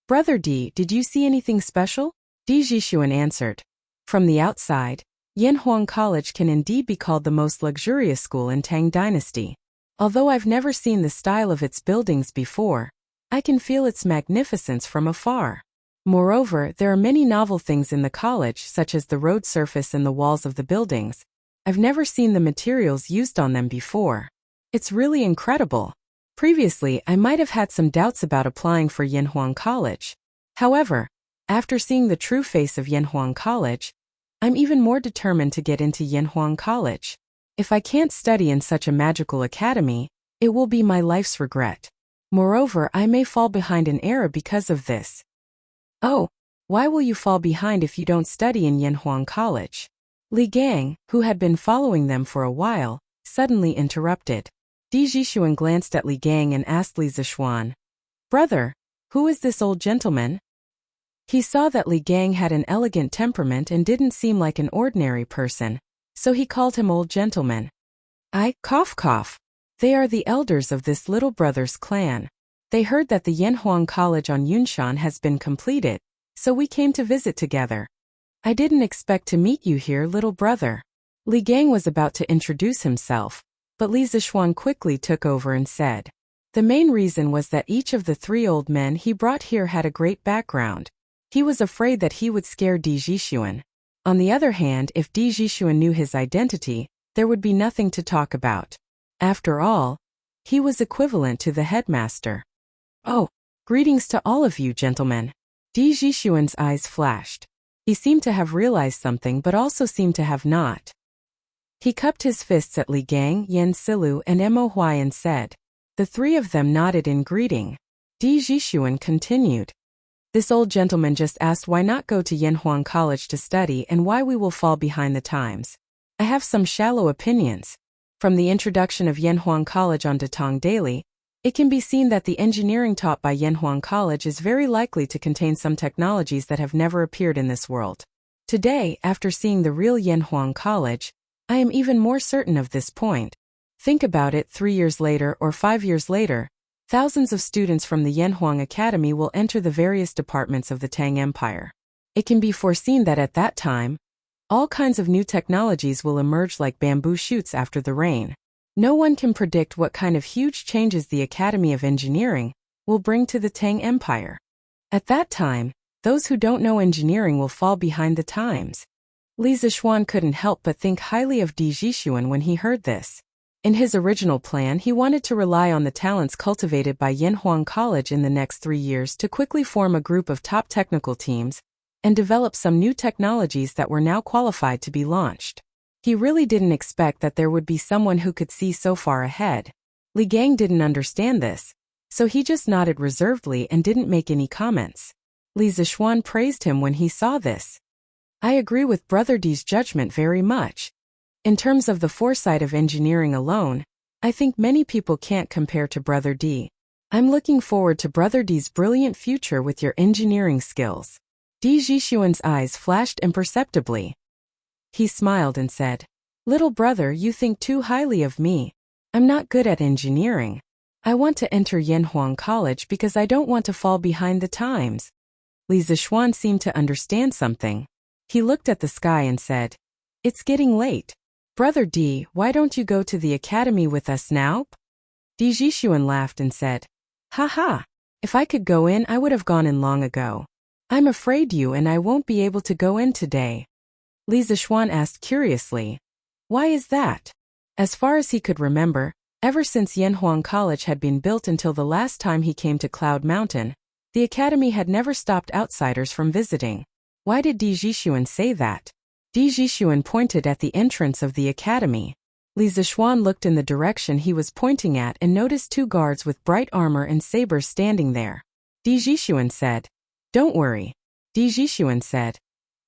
Brother Di, did you see anything special? Di Zhixuan answered. From the outside, Yanhuang College can indeed be called the most luxurious school in Tang Dynasty. Although I've never seen the style of its buildings before, I can feel its magnificence from afar. Moreover, there are many novel things in the college, such as the road surface and the walls of the buildings. I've never seen the materials used on them before. It's really incredible. Previously, I might have had some doubts about applying for Yanhuang College. However, after seeing the true face of Yanhuang College, I'm even more determined to get into Yanhuang College. If I can't study in such a magical academy, it will be my life's regret. Moreover, I may fall behind an era because of this. Oh, why will you fall behind if you don't study in Yanhuang College? Li Gang, who had been following them for a while, suddenly interrupted. Di Zhixuan glanced at Li Gang and asked Li Zixuan, Brother, who is this old gentleman? He saw that Li Gang had an elegant temperament and didn't seem like an ordinary person, so he called him old gentleman. Cough. They are the elders of this little brother's clan. They heard that the Yanhuang College on Yunshan has been completed, so we came to visit together. I didn't expect to meet you here, little brother. Li Gang was about to introduce himself, but Li Zixuan quickly took over and said. The main reason was that each of the three old men he brought here had a great background. He was afraid that he would scare Di Zhixuan. On the other hand, if Di Zhixuan knew his identity, there would be nothing to talk about. After all, he was equivalent to the headmaster. Oh, greetings to all of you, gentlemen. Di Zhixuan's eyes flashed. He seemed to have realized something but also seemed to have not. He cupped his fists at Li Gang, Yen Silu, and Mo Huai and said. The three of them nodded in greeting. Di Zhixuan continued. This old gentleman just asked why not go to Yanhuang College to study and why we will fall behind the times. I have some shallow opinions. From the introduction of Yanhuang College on Datong Daily, it can be seen that the engineering taught by Yanhuang College is very likely to contain some technologies that have never appeared in this world. Today, after seeing the real Yanhuang College, I am even more certain of this point. Think about it, 3 years later or 5 years later, thousands of students from the Yanhuang Academy will enter the various departments of the Tang Empire. It can be foreseen that at that time, all kinds of new technologies will emerge like bamboo shoots after the rain. No one can predict what kind of huge changes the Academy of Engineering will bring to the Tang Empire. At that time, those who don't know engineering will fall behind the times. Li Zixuan couldn't help but think highly of Di Zhixuan when he heard this. In his original plan, he wanted to rely on the talents cultivated by Yanhuang College in the next 3 years to quickly form a group of top technical teams and develop some new technologies that were now qualified to be launched. He really didn't expect that there would be someone who could see so far ahead. Li Gang didn't understand this, so he just nodded reservedly and didn't make any comments. Li Zixuan praised him when he saw this. I agree with Brother Di's judgment very much. In terms of the foresight of engineering alone, I think many people can't compare to Brother Di. I'm looking forward to Brother Di's brilliant future with your engineering skills. Di Zhixuan's eyes flashed imperceptibly. He smiled and said, Little brother, you think too highly of me. I'm not good at engineering. I want to enter Yanhuang College because I don't want to fall behind the times. Li Zixuan seemed to understand something. He looked at the sky and said, It's getting late. Brother Di, why don't you go to the academy with us now? Di Jixuan laughed and said, Ha ha. If I could go in, I would have gone in long ago. I'm afraid you and I won't be able to go in today. Li Zixuan asked curiously, Why is that? As far as he could remember, ever since Yanhuang College had been built until the last time he came to Cloud Mountain, the academy had never stopped outsiders from visiting. Why did Di Jixuan say that? Di Jixuan pointed at the entrance of the academy. Li Zixuan looked in the direction he was pointing at and noticed 2 guards with bright armor and sabers standing there. Di Jixuan said, Don't worry. Di Jixuan said,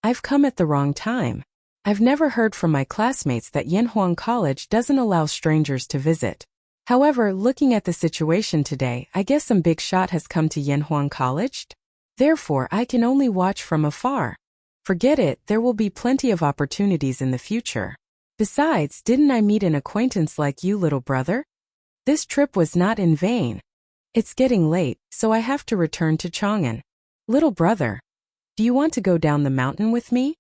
I've come at the wrong time. I've never heard from my classmates that Yanhuang College doesn't allow strangers to visit. However, looking at the situation today, I guess some big shot has come to Yanhuang College. Therefore, I can only watch from afar. Forget it, there will be plenty of opportunities in the future. Besides, didn't I meet an acquaintance like you, little brother? This trip was not in vain. It's getting late, so I have to return to Chang'an. Little brother, do you want to go down the mountain with me?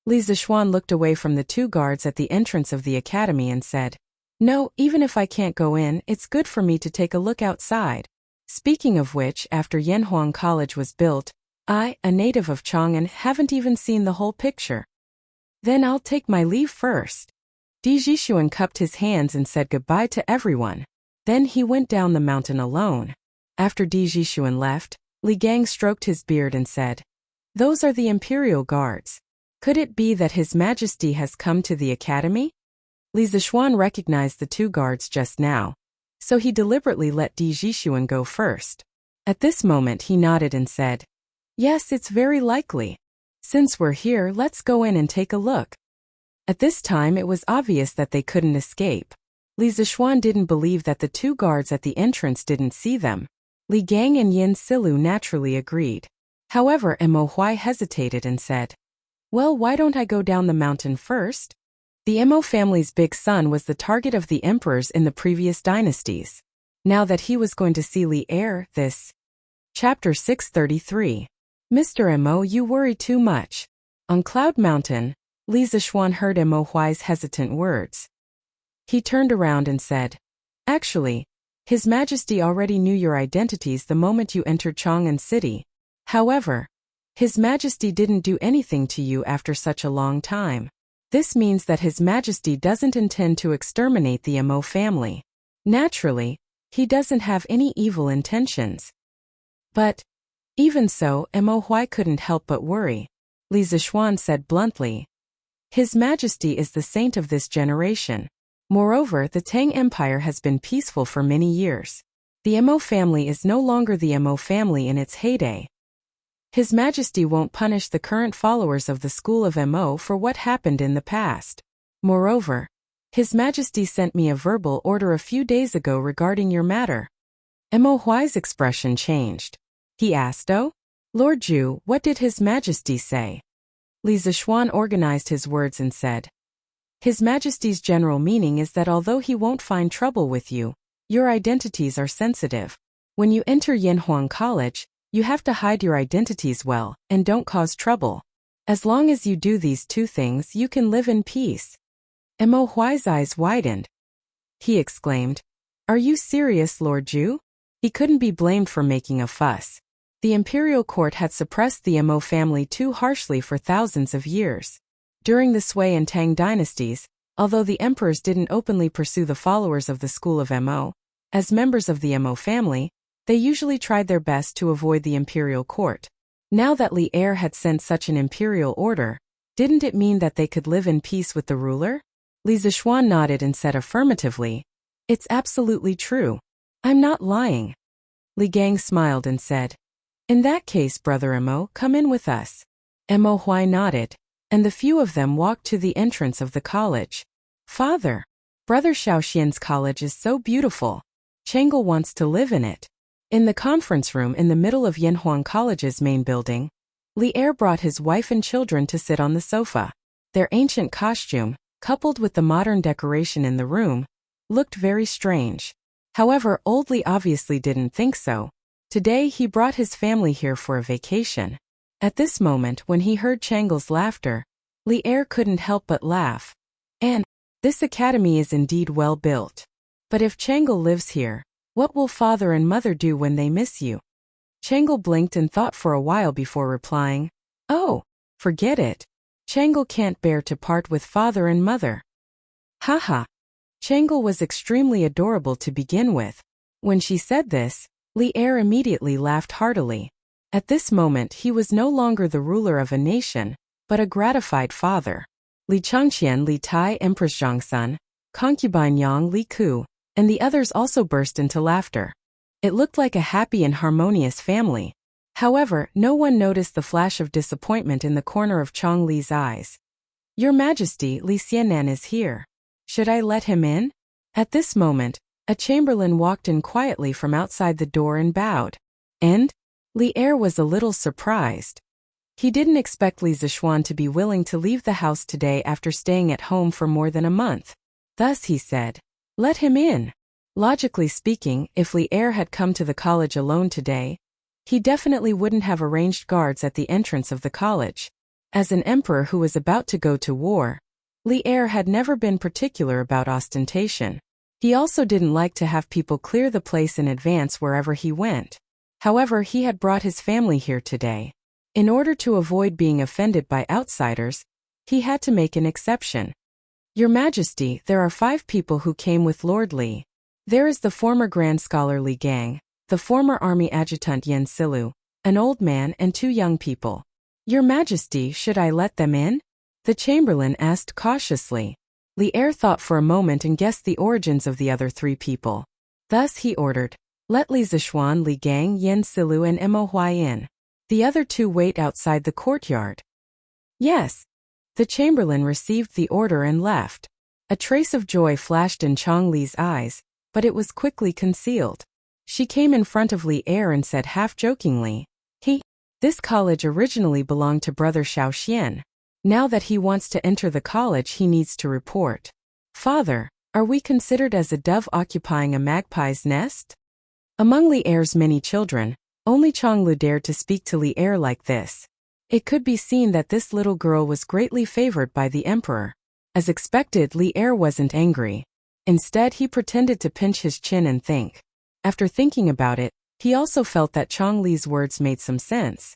Li Zixuan looked away from the 2 guards at the entrance of the academy and said, No, even if I can't go in, it's good for me to take a look outside. Speaking of which, after Yanhuang College was built, I, a native of Chang'an, haven't even seen the whole picture. Then I'll take my leave first. Di Jixuan cupped his hands and said goodbye to everyone. Then he went down the mountain alone. After Di Jixuan left, Li Gang stroked his beard and said, Those are the Imperial Guards. Could it be that His Majesty has come to the academy? Li Zixuan recognized the 2 guards just now, so he deliberately let Di Jixuan go first. At this moment he nodded and said, Yes, it's very likely. Since we're here, let's go in and take a look. At this time it was obvious that they couldn't escape. Li Zixuan didn't believe that the 2 guards at the entrance didn't see them. Li Gang and Yin Silu naturally agreed. However, Mo Huai hesitated and said, Well, why don't I go down the mountain first? The Mo family's big son was the target of the emperors in the previous dynasties. Now that he was going to see Li Er, this. Chapter 633. Mr. Mo, you worry too much. On Cloud Mountain, Li Zixuan heard Mo Huai's hesitant words. He turned around and said, Actually, His Majesty already knew your identities the moment you entered Chang'an City. However, His Majesty didn't do anything to you after such a long time. This means that His Majesty doesn't intend to exterminate the Mo family. Naturally, he doesn't have any evil intentions. But, even so, Mo Huai couldn't help but worry. Li Zixuan said bluntly, His Majesty is the saint of this generation. Moreover, the Tang Empire has been peaceful for many years. The Mo family is no longer the Mo family in its heyday. His Majesty won't punish the current followers of the school of Mo for what happened in the past. Moreover, His Majesty sent me a verbal order a few days ago regarding your matter. Mo Huai's expression changed. He asked, Oh? Lord Zhu, what did His Majesty say? Li Zixuan organized his words and said, His Majesty's general meaning is that although he won't find trouble with you, your identities are sensitive. When you enter Yanhuang College, you have to hide your identities well, and don't cause trouble. As long as you do these 2 things, you can live in peace. Mo Huai's eyes widened. He exclaimed, Are you serious, Lord Zhu? He couldn't be blamed for making a fuss. The imperial court had suppressed the Mo family too harshly for thousands of years. During the Sui and Tang dynasties, although the emperors didn't openly pursue the followers of the school of Mo, as members of the Mo family, they usually tried their best to avoid the imperial court. Now that Li Er had sent such an imperial order, didn't it mean that they could live in peace with the ruler? Li Zixuan nodded and said affirmatively, It's absolutely true. I'm not lying. Li Gang smiled and said, In that case, Brother Mo, come in with us. Mo Huai nodded, and the few of them walked to the entrance of the college. Father, Brother Xiaoxian's college is so beautiful. Chang'e wants to live in it. In the conference room in the middle of Yanhuang College's main building, Li Er brought his wife and children to sit on the sofa. Their ancient costume, coupled with the modern decoration in the room, looked very strange. However, old Li obviously didn't think so. Today he brought his family here for a vacation. At this moment, when he heard Changle's laughter, Li Er couldn't help but laugh. And this academy is indeed well built. But if Changle lives here, what will father and mother do when they miss you? Changle blinked and thought for a while before replying, "Oh, forget it. Changle can't bear to part with father and mother." Haha. Changle was extremely adorable to begin with. When she said this, Li Er immediately laughed heartily. At this moment he was no longer the ruler of a nation, but a gratified father. Li Changqian, Li Tai, Empress Zhangsun, Concubine Yang, Li Ku, and the others also burst into laughter. It looked like a happy and harmonious family. However, no one noticed the flash of disappointment in the corner of Chong Li's eyes. "Your Majesty, Li Xianan is here. Should I let him in?" At this moment, a chamberlain walked in quietly from outside the door and bowed. And Li Er was a little surprised. He didn't expect Li Zixuan to be willing to leave the house today after staying at home for more than a month. Thus he said, "Let him in." Logically speaking, if Li Er had come to the college alone today, he definitely wouldn't have arranged guards at the entrance of the college. As an emperor who was about to go to war, Li Er had never been particular about ostentation. He also didn't like to have people clear the place in advance wherever he went. However, he had brought his family here today. In order to avoid being offended by outsiders, he had to make an exception. "Your Majesty, there are 5 people who came with Lord Li. There is the former Grand Scholar Li Gang, the former Army Adjutant Yen Silu, an old man and 2 young people. Your Majesty, should I let them in?" the chamberlain asked cautiously. Li Er thought for a moment and guessed the origins of the other 3 people. Thus he ordered, "Let Li Zixuan, Li Gang, Yen Silu and Mo Huai in. The other 2 wait outside the courtyard." "Yes." The chamberlain received the order and left. A trace of joy flashed in Chong Li's eyes, but it was quickly concealed. She came in front of Li Er and said half-jokingly, "This college originally belonged to Brother Xiaoxian. Now that he wants to enter the college, he needs to report. Father, are we considered as a dove occupying a magpie's nest?" Among Li Er's many children, only Chong Lu dared to speak to Li Er like this. It could be seen that this little girl was greatly favored by the emperor. As expected, Li Er wasn't angry. Instead, he pretended to pinch his chin and think. After thinking about it, he also felt that Chong Li's words made some sense.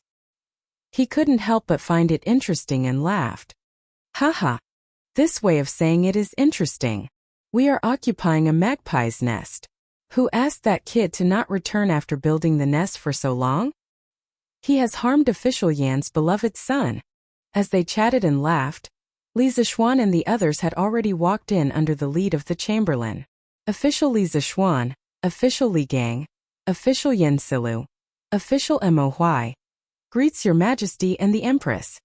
He couldn't help but find it interesting and laughed. "Haha. This way of saying it is interesting. We are occupying a magpie's nest. Who asked that kid to not return after building the nest for so long? He has harmed official Yan's beloved son." As they chatted and laughed, Li Zixuan and the others had already walked in under the lead of the chamberlain. Official Li Zixuan, Official Li Gang, Official Yen Silu, Official Mo Huai, greets Your Majesty and the Empress.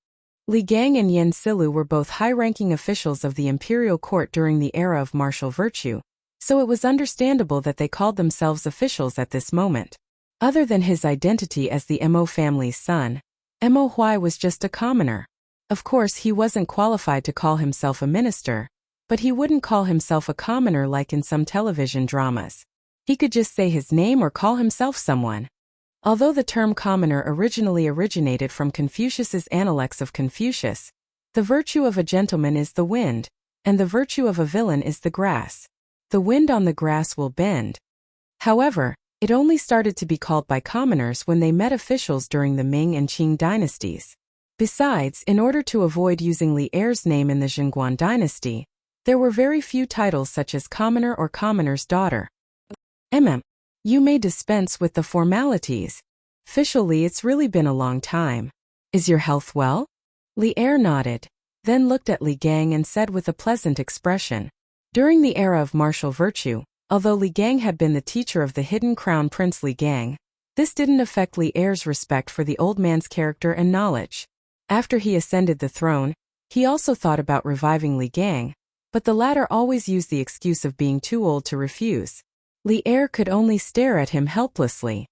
Li Gang and Yen Silu were both high-ranking officials of the imperial court during the era of martial virtue, so it was understandable that they called themselves officials at this moment. Other than his identity as the Mo family's son, Mo Huai was just a commoner. Of course, he wasn't qualified to call himself a minister, but he wouldn't call himself a commoner like in some television dramas. He could just say his name or call himself someone. Although the term commoner originally originated from Confucius's Analects of Confucius, the virtue of a gentleman is the wind, and the virtue of a villain is the grass. The wind on the grass will bend. However, it only started to be called by commoners when they met officials during the Ming and Qing dynasties. Besides, in order to avoid using Li Er's name in the Jingguan dynasty, there were very few titles such as commoner or commoner's daughter. You may dispense with the formalities. Officially, it's really been a long time. Is your health well? Li Er nodded, then looked at Li Gang and said with a pleasant expression. During the era of martial virtue, although Li Gang had been the teacher of the hidden crown prince Li Gang, this didn't affect Li Er's respect for the old man's character and knowledge. After he ascended the throne, he also thought about reviving Li Gang, but the latter always used the excuse of being too old to refuse. Li Er could only stare at him helplessly.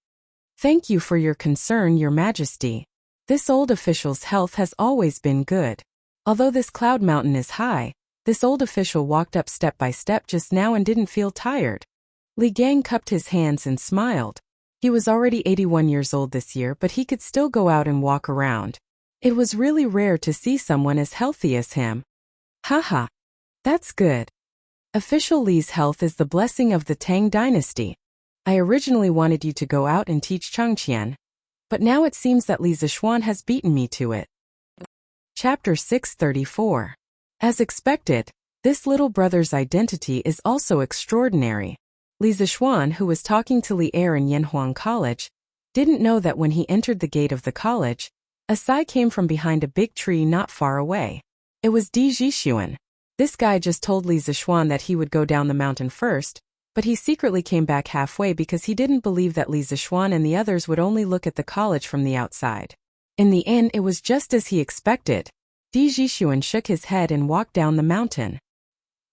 "Thank you for your concern, Your Majesty. This old official's health has always been good. Although this cloud mountain is high, This old official walked up step by step just now and didn't feel tired. Li Gang cupped his hands and smiled. He was already 81 years old this year, but he could still go out and walk around. It was really rare to see someone as healthy as him. Haha. That's good. Official Li's health is the blessing of the Tang dynasty. I originally wanted you to go out and teach Changqian, but now it seems that Li Zishuan has beaten me to it. Chapter 634. As expected, this little brother's identity is also extraordinary. Li Zishuan, who was talking to Li Er in Yanhuang College, didn't know that when he entered the gate of the college, a sigh came from behind a big tree not far away. It was Di Zhishuan. This guy just told Li Zishuan that he would go down the mountain first, but he secretly came back halfway because he didn't believe that Li Zishuan and the others would only look at the college from the outside. In the end, it was just as he expected. Di Zhishuan shook his head and walked down the mountain.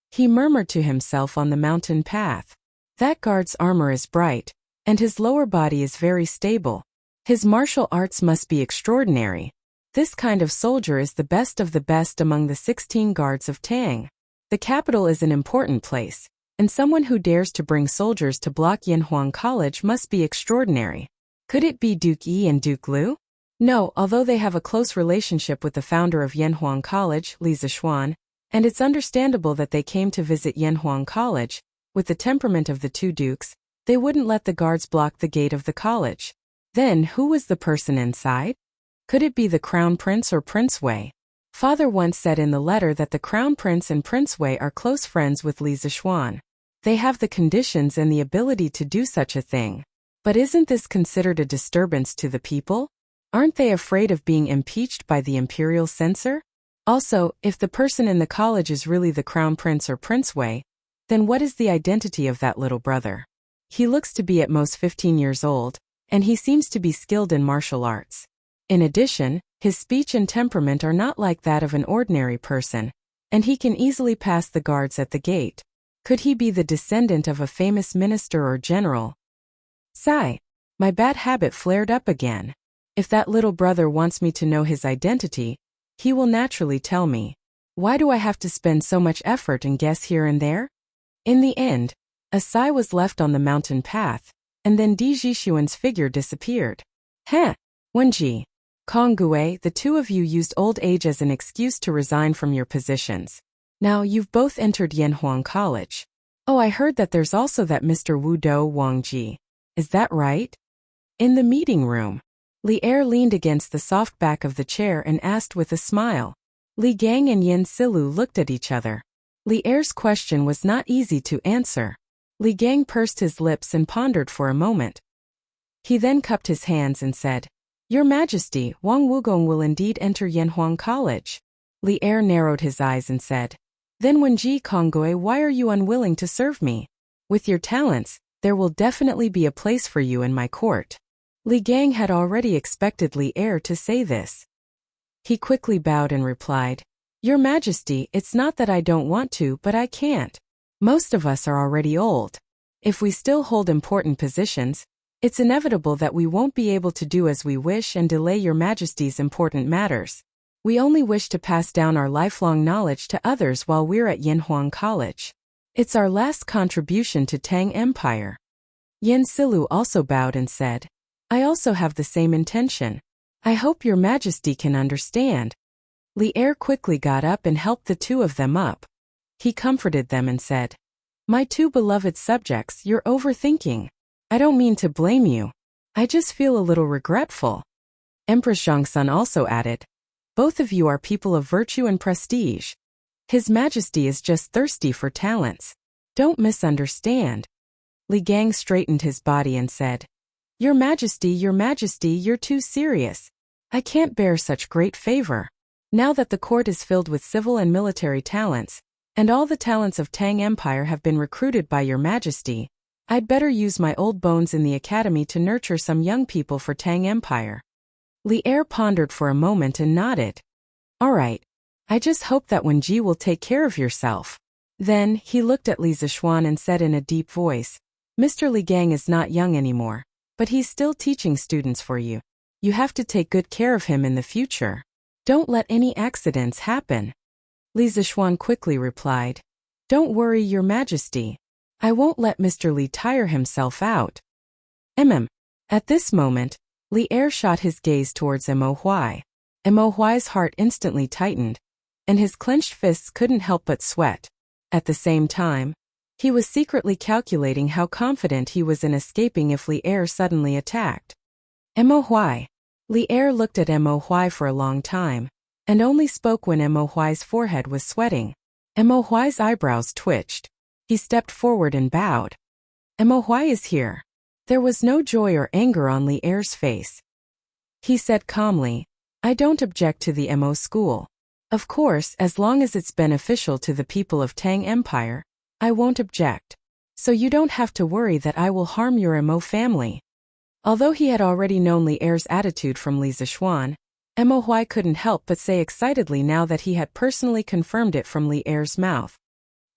He murmured to himself on the mountain path. That guard's armor is bright, and his lower body is very stable. His martial arts must be extraordinary. This kind of soldier is the best of the best among the 16 guards of Tang. The capital is an important place, and someone who dares to bring soldiers to block Yanhuang College must be extraordinary. Could it be Duke Yi and Duke Lu? No, although they have a close relationship with the founder of Yanhuang College, Li Zishuan, and it's understandable that they came to visit Yanhuang College. With the temperament of the two dukes, they wouldn't let the guards block the gate of the college. Then, who was the person inside? Could it be the Crown Prince or Prince Wei? Father once said in the letter that the Crown Prince and Prince Wei are close friends with Li Zishuan. They have the conditions and the ability to do such a thing. But isn't this considered a disturbance to the people? Aren't they afraid of being impeached by the imperial censor? Also, if the person in the college is really the Crown Prince or Prince Wei, then what is the identity of that little brother? He looks to be at most 15 years old, and he seems to be skilled in martial arts. In addition, his speech and temperament are not like that of an ordinary person, and he can easily pass the guards at the gate. Could he be the descendant of a famous minister or general? Sigh. My bad habit flared up again. If that little brother wants me to know his identity, he will naturally tell me. Why do I have to spend so much effort and guess here and there? In the end, a sigh was left on the mountain path, and then Di Zhishuan's figure disappeared. Heh! Wenji. Concubine, the two of you used old age as an excuse to resign from your positions. Now you've both entered Yanhuang College. Oh, I heard that there's also that Mr. Wu Do Wangji. Is that right? In the meeting room, Li Er leaned against the soft back of the chair and asked with a smile. Li Gang and Yin Silu looked at each other. Li Er's question was not easy to answer. Li Gang pursed his lips and pondered for a moment. He then cupped his hands and said, Your Majesty, Wang Wugong will indeed enter Yanhuang College. Li Er narrowed his eyes and said, Then Wenji Kongoi, why are you unwilling to serve me? With your talents, there will definitely be a place for you in my court. Li Gang had already expected Li Er to say this. He quickly bowed and replied, Your Majesty, it's not that I don't want to, but I can't. Most of us are already old. If we still hold important positions, it's inevitable that we won't be able to do as we wish and delay Your Majesty's important matters. We only wish to pass down our lifelong knowledge to others while we're at Yanhuang College. It's our last contribution to Tang Empire. Yin Silu also bowed and said, I also have the same intention. I hope Your Majesty can understand. Li Er quickly got up and helped the two of them up. He comforted them and said, My two beloved subjects, you're overthinking. I don't mean to blame you. I just feel a little regretful. Empress Zhongsun also added, Both of you are people of virtue and prestige. His Majesty is just thirsty for talents. Don't misunderstand. Li Gang straightened his body and said, Your Majesty, you're too serious. I can't bear such great favor. Now that the court is filled with civil and military talents, and all the talents of Tang Empire have been recruited by Your Majesty, I'd better use my old bones in the academy to nurture some young people for Tang Empire. Li Er pondered for a moment and nodded. All right. I just hope that Wenji will take care of yourself. Then, he looked at Li Zishuan and said in a deep voice, Mr. Li Gang is not young anymore, but he's still teaching students for you. You have to take good care of him in the future. Don't let any accidents happen. Li Zishuan quickly replied. Don't worry, Your Majesty. I won't let Mr. Li tire himself out. At this moment, Li Er shot his gaze towards Mo Huai. Mo Huai's heart instantly tightened, and his clenched fists couldn't help but sweat. At the same time, he was secretly calculating how confident he was in escaping if Li Er suddenly attacked. Mo Huai. Li Er looked at Mo Huai for a long time, and only spoke when Mo Huai's forehead was sweating. Mo Huai's eyebrows twitched. He stepped forward and bowed. Mo Huai is here. There was no joy or anger on Li Er's face. He said calmly, I don't object to the Mo school. Of course, as long as it's beneficial to the people of Tang Empire, I won't object. So you don't have to worry that I will harm your Mo family. Although he had already known Li Er's attitude from Li Zishuan, Mo Huai couldn't help but say excitedly now that he had personally confirmed it from Li Er's mouth.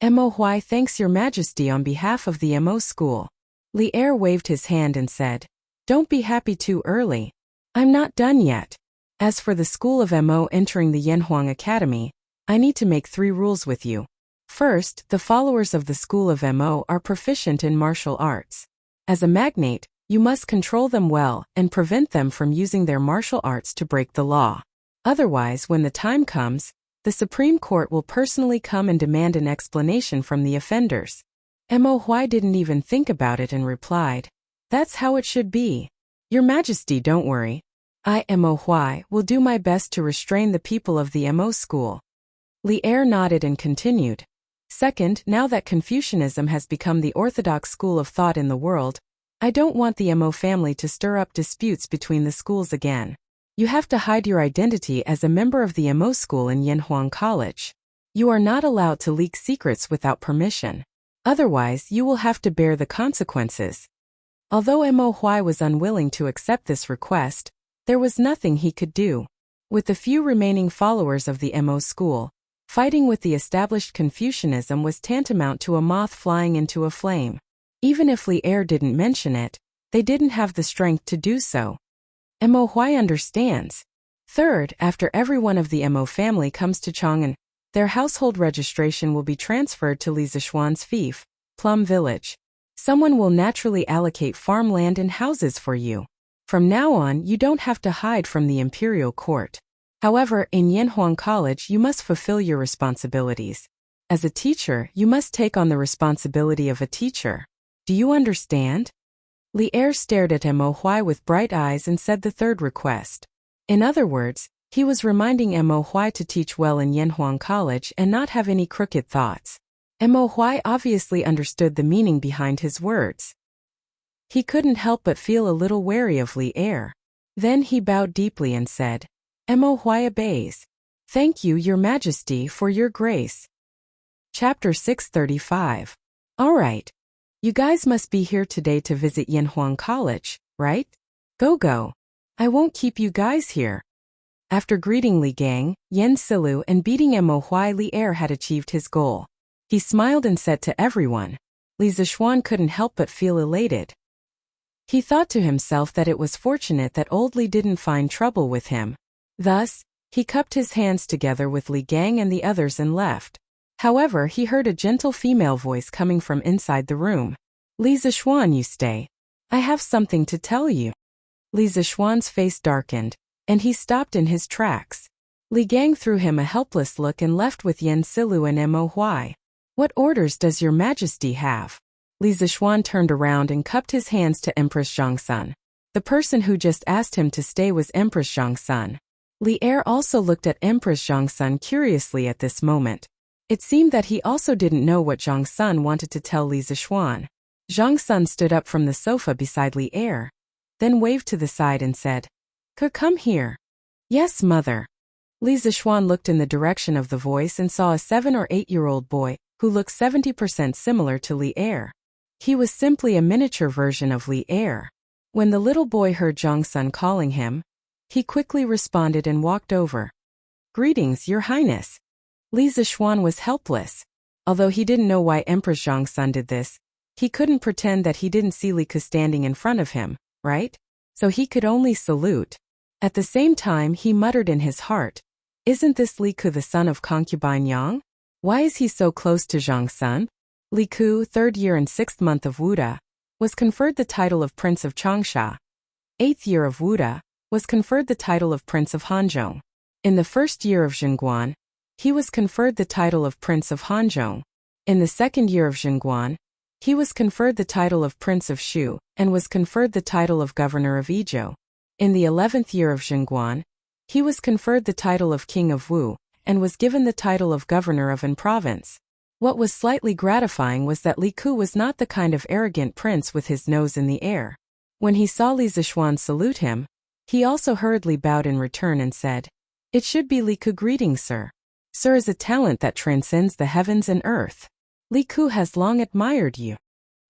Mo Huai thanks Your Majesty on behalf of the Mo school. Li Er waved his hand and said, Don't be happy too early. I'm not done yet. As for the school of Mo entering the Yanhuang Academy, I need to make 3 rules with you. First, the followers of the school of Mo are proficient in martial arts. As a magnate, you must control them well and prevent them from using their martial arts to break the law. Otherwise, when the time comes, the Supreme Court will personally come and demand an explanation from the offenders. Mo Huai didn't even think about it and replied, That's how it should be. Your Majesty, don't worry. I, Mo Huai, will do my best to restrain the people of the Mo school. Li Er nodded and continued. Second, now that Confucianism has become the orthodox school of thought in the world, I don't want the Mo family to stir up disputes between the schools again. You have to hide your identity as a member of the Mo school in Yanhuang College. You are not allowed to leak secrets without permission. Otherwise, you will have to bear the consequences. Although Mo Huai was unwilling to accept this request, there was nothing he could do. With the few remaining followers of the Mo school, fighting with the established Confucianism was tantamount to a moth flying into a flame. Even if Li Er didn't mention it, they didn't have the strength to do so. Mo Huai understands. Third, after every one of the Mo family comes to Chang'an, their household registration will be transferred to Li Zishuan's fief, Plum Village. Someone will naturally allocate farmland and houses for you. From now on, you don't have to hide from the imperial court. However, in Yanhuang College, you must fulfill your responsibilities. As a teacher, you must take on the responsibility of a teacher. Do you understand? Li Er stared at Mo Huai with bright eyes and said the third request. In other words, he was reminding Mo Huai to teach well in Yanhuang College and not have any crooked thoughts. Mo Huai obviously understood the meaning behind his words. He couldn't help but feel a little wary of Li Er. Then he bowed deeply and said, Mo Huai obeys. Thank you, Your Majesty, for your grace. Chapter 635. All right. You guys must be here today to visit Yanhuang College, right? Go. I won't keep you guys here. After greeting Li Gang, Yen Silu and beating Mo Huai, Li Er had achieved his goal. He smiled and said to everyone. Li Zishuan couldn't help but feel elated. He thought to himself that it was fortunate that old Li didn't find trouble with him. Thus, he cupped his hands together with Li Gang and the others and left. However, he heard a gentle female voice coming from inside the room. Li Zishuan, you stay. I have something to tell you. Li Zishuan's face darkened, and he stopped in his tracks. Li Gang threw him a helpless look and left with Yen Silu and Mo Huai. What orders does Your Majesty have? Li Zishuan turned around and cupped his hands to Empress Zhongsun. The person who just asked him to stay was Empress Zhongsun. Li Er also looked at Empress Zhongsun curiously at this moment. It seemed that he also didn't know what Zhongsun wanted to tell Li Zishuan. Zhongsun stood up from the sofa beside Li Er, then waved to the side and said, Come here. Yes, mother. Li Zishuan looked in the direction of the voice and saw a 7 or 8-year-old boy, who looked 70% similar to Li Er. He was simply a miniature version of Li Er. When the little boy heard Zhongsun calling him, he quickly responded and walked over. Greetings, Your Highness. Li Zishuan was helpless. Although he didn't know why Empress Zhongsun did this, he couldn't pretend that he didn't see Li Ke standing in front of him, right? So he could only salute. At the same time, he muttered in his heart, Isn't this Li Ku the son of Concubine Yang? Why is he so close to Zhang Sun? Li Ku, 3rd year and 6th month of Wuda, was conferred the title of Prince of Changsha. 8th year of Wuda, was conferred the title of Prince of Hanzhong. In the 1st year of Zhenguan, he was conferred the title of Prince of Hanzhong. In the 2nd year of Zhenguan, he was conferred the title of Prince of Shu, and was conferred the title of Governor of Izhou. In the 11th year of Zhenguan, he was conferred the title of King of Wu, and was given the title of Governor of An Province. What was slightly gratifying was that Li Ku was not the kind of arrogant prince with his nose in the air. When he saw Li Zishuan salute him, he also hurriedly bowed in return and said, "It should be Li Ku. Greetings, sir. Sir is a talent that transcends the heavens and earth. Li Ku has long admired you."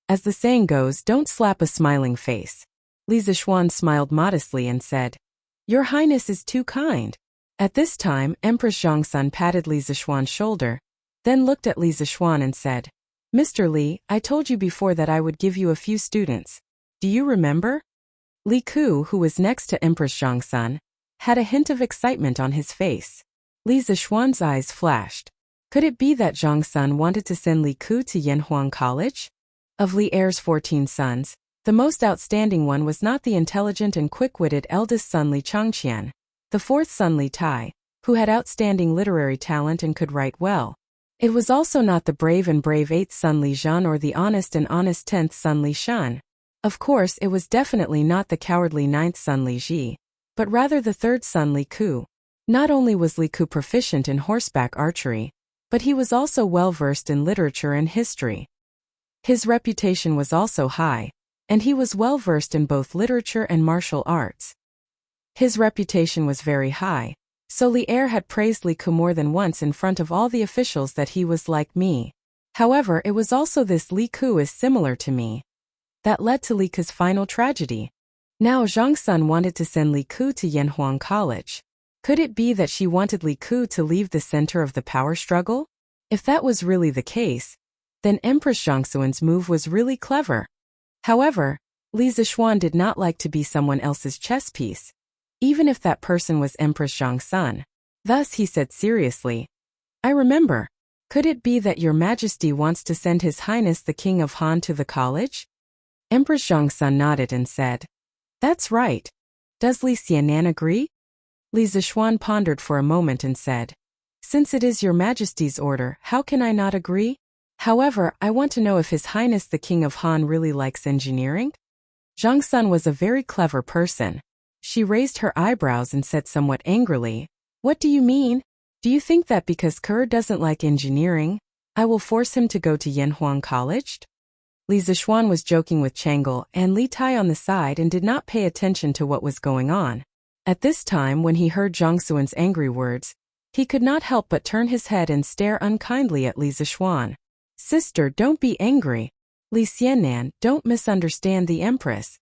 As the saying goes, don't slap a smiling face. Li Zishuan smiled modestly and said, "Your Highness is too kind." At this time, Empress Zhongsun patted Li Zishuan's shoulder, then looked at Li Zishuan and said, "Mr. Li, I told you before that I would give you a few students. Do you remember?" Li Ku, who was next to Empress Zhongsun, had a hint of excitement on his face. Li Zishuan's eyes flashed. Could it be that Zhongsun wanted to send Li Ku to Yanhuang College? Of Li Er's 14 sons, the most outstanding one was not the intelligent and quick-witted eldest son Li Changqian. The 4th son Li Tai, who had outstanding literary talent and could write well. It was also not the brave and brave 8th son Li Zhan or the honest and honest 10th son Li Shan. Of course, it was definitely not the cowardly 9th son Li Ji, but rather the 3rd son Li Ku. Not only was Li Ku proficient in horseback archery, but he was also well-versed in literature and history. His reputation was also high, and he was well-versed in both literature and martial arts. His reputation was very high, so Li Er had praised Li Ku more than once in front of all the officials that he was like me. However, it was also this Li Ku is similar to me that led to Li Ku's final tragedy. Now Zhongsun wanted to send Li Ku to Yanhuang College. Could it be that she wanted Li Ku to leave the center of the power struggle? If that was really the case, then Empress Zhongsun's move was really clever. However, Li Zishuan did not like to be someone else's chess piece, even if that person was Empress Zhongsun. Thus he said seriously, "I remember. Could it be that your Majesty wants to send His Highness the King of Han to the college?" Empress Zhongsun nodded and said, "That's right. Does Li Xianan agree?" Li Zishuan pondered for a moment and said, "Since it is your Majesty's order, how can I not agree? However, I want to know if His Highness the King of Han really likes engineering?" Zhongsun was a very clever person. She raised her eyebrows and said somewhat angrily, "What do you mean? Do you think that because Kerr doesn't like engineering, I will force him to go to Yanhuang College?" Li Zishuan was joking with Chang'e and Li Tai on the side and did not pay attention to what was going on. At this time, when he heard Zhang Suan's angry words, he could not help but turn his head and stare unkindly at Li Zishuan. "Sister, don't be angry. Li Xianan, don't misunderstand the Empress."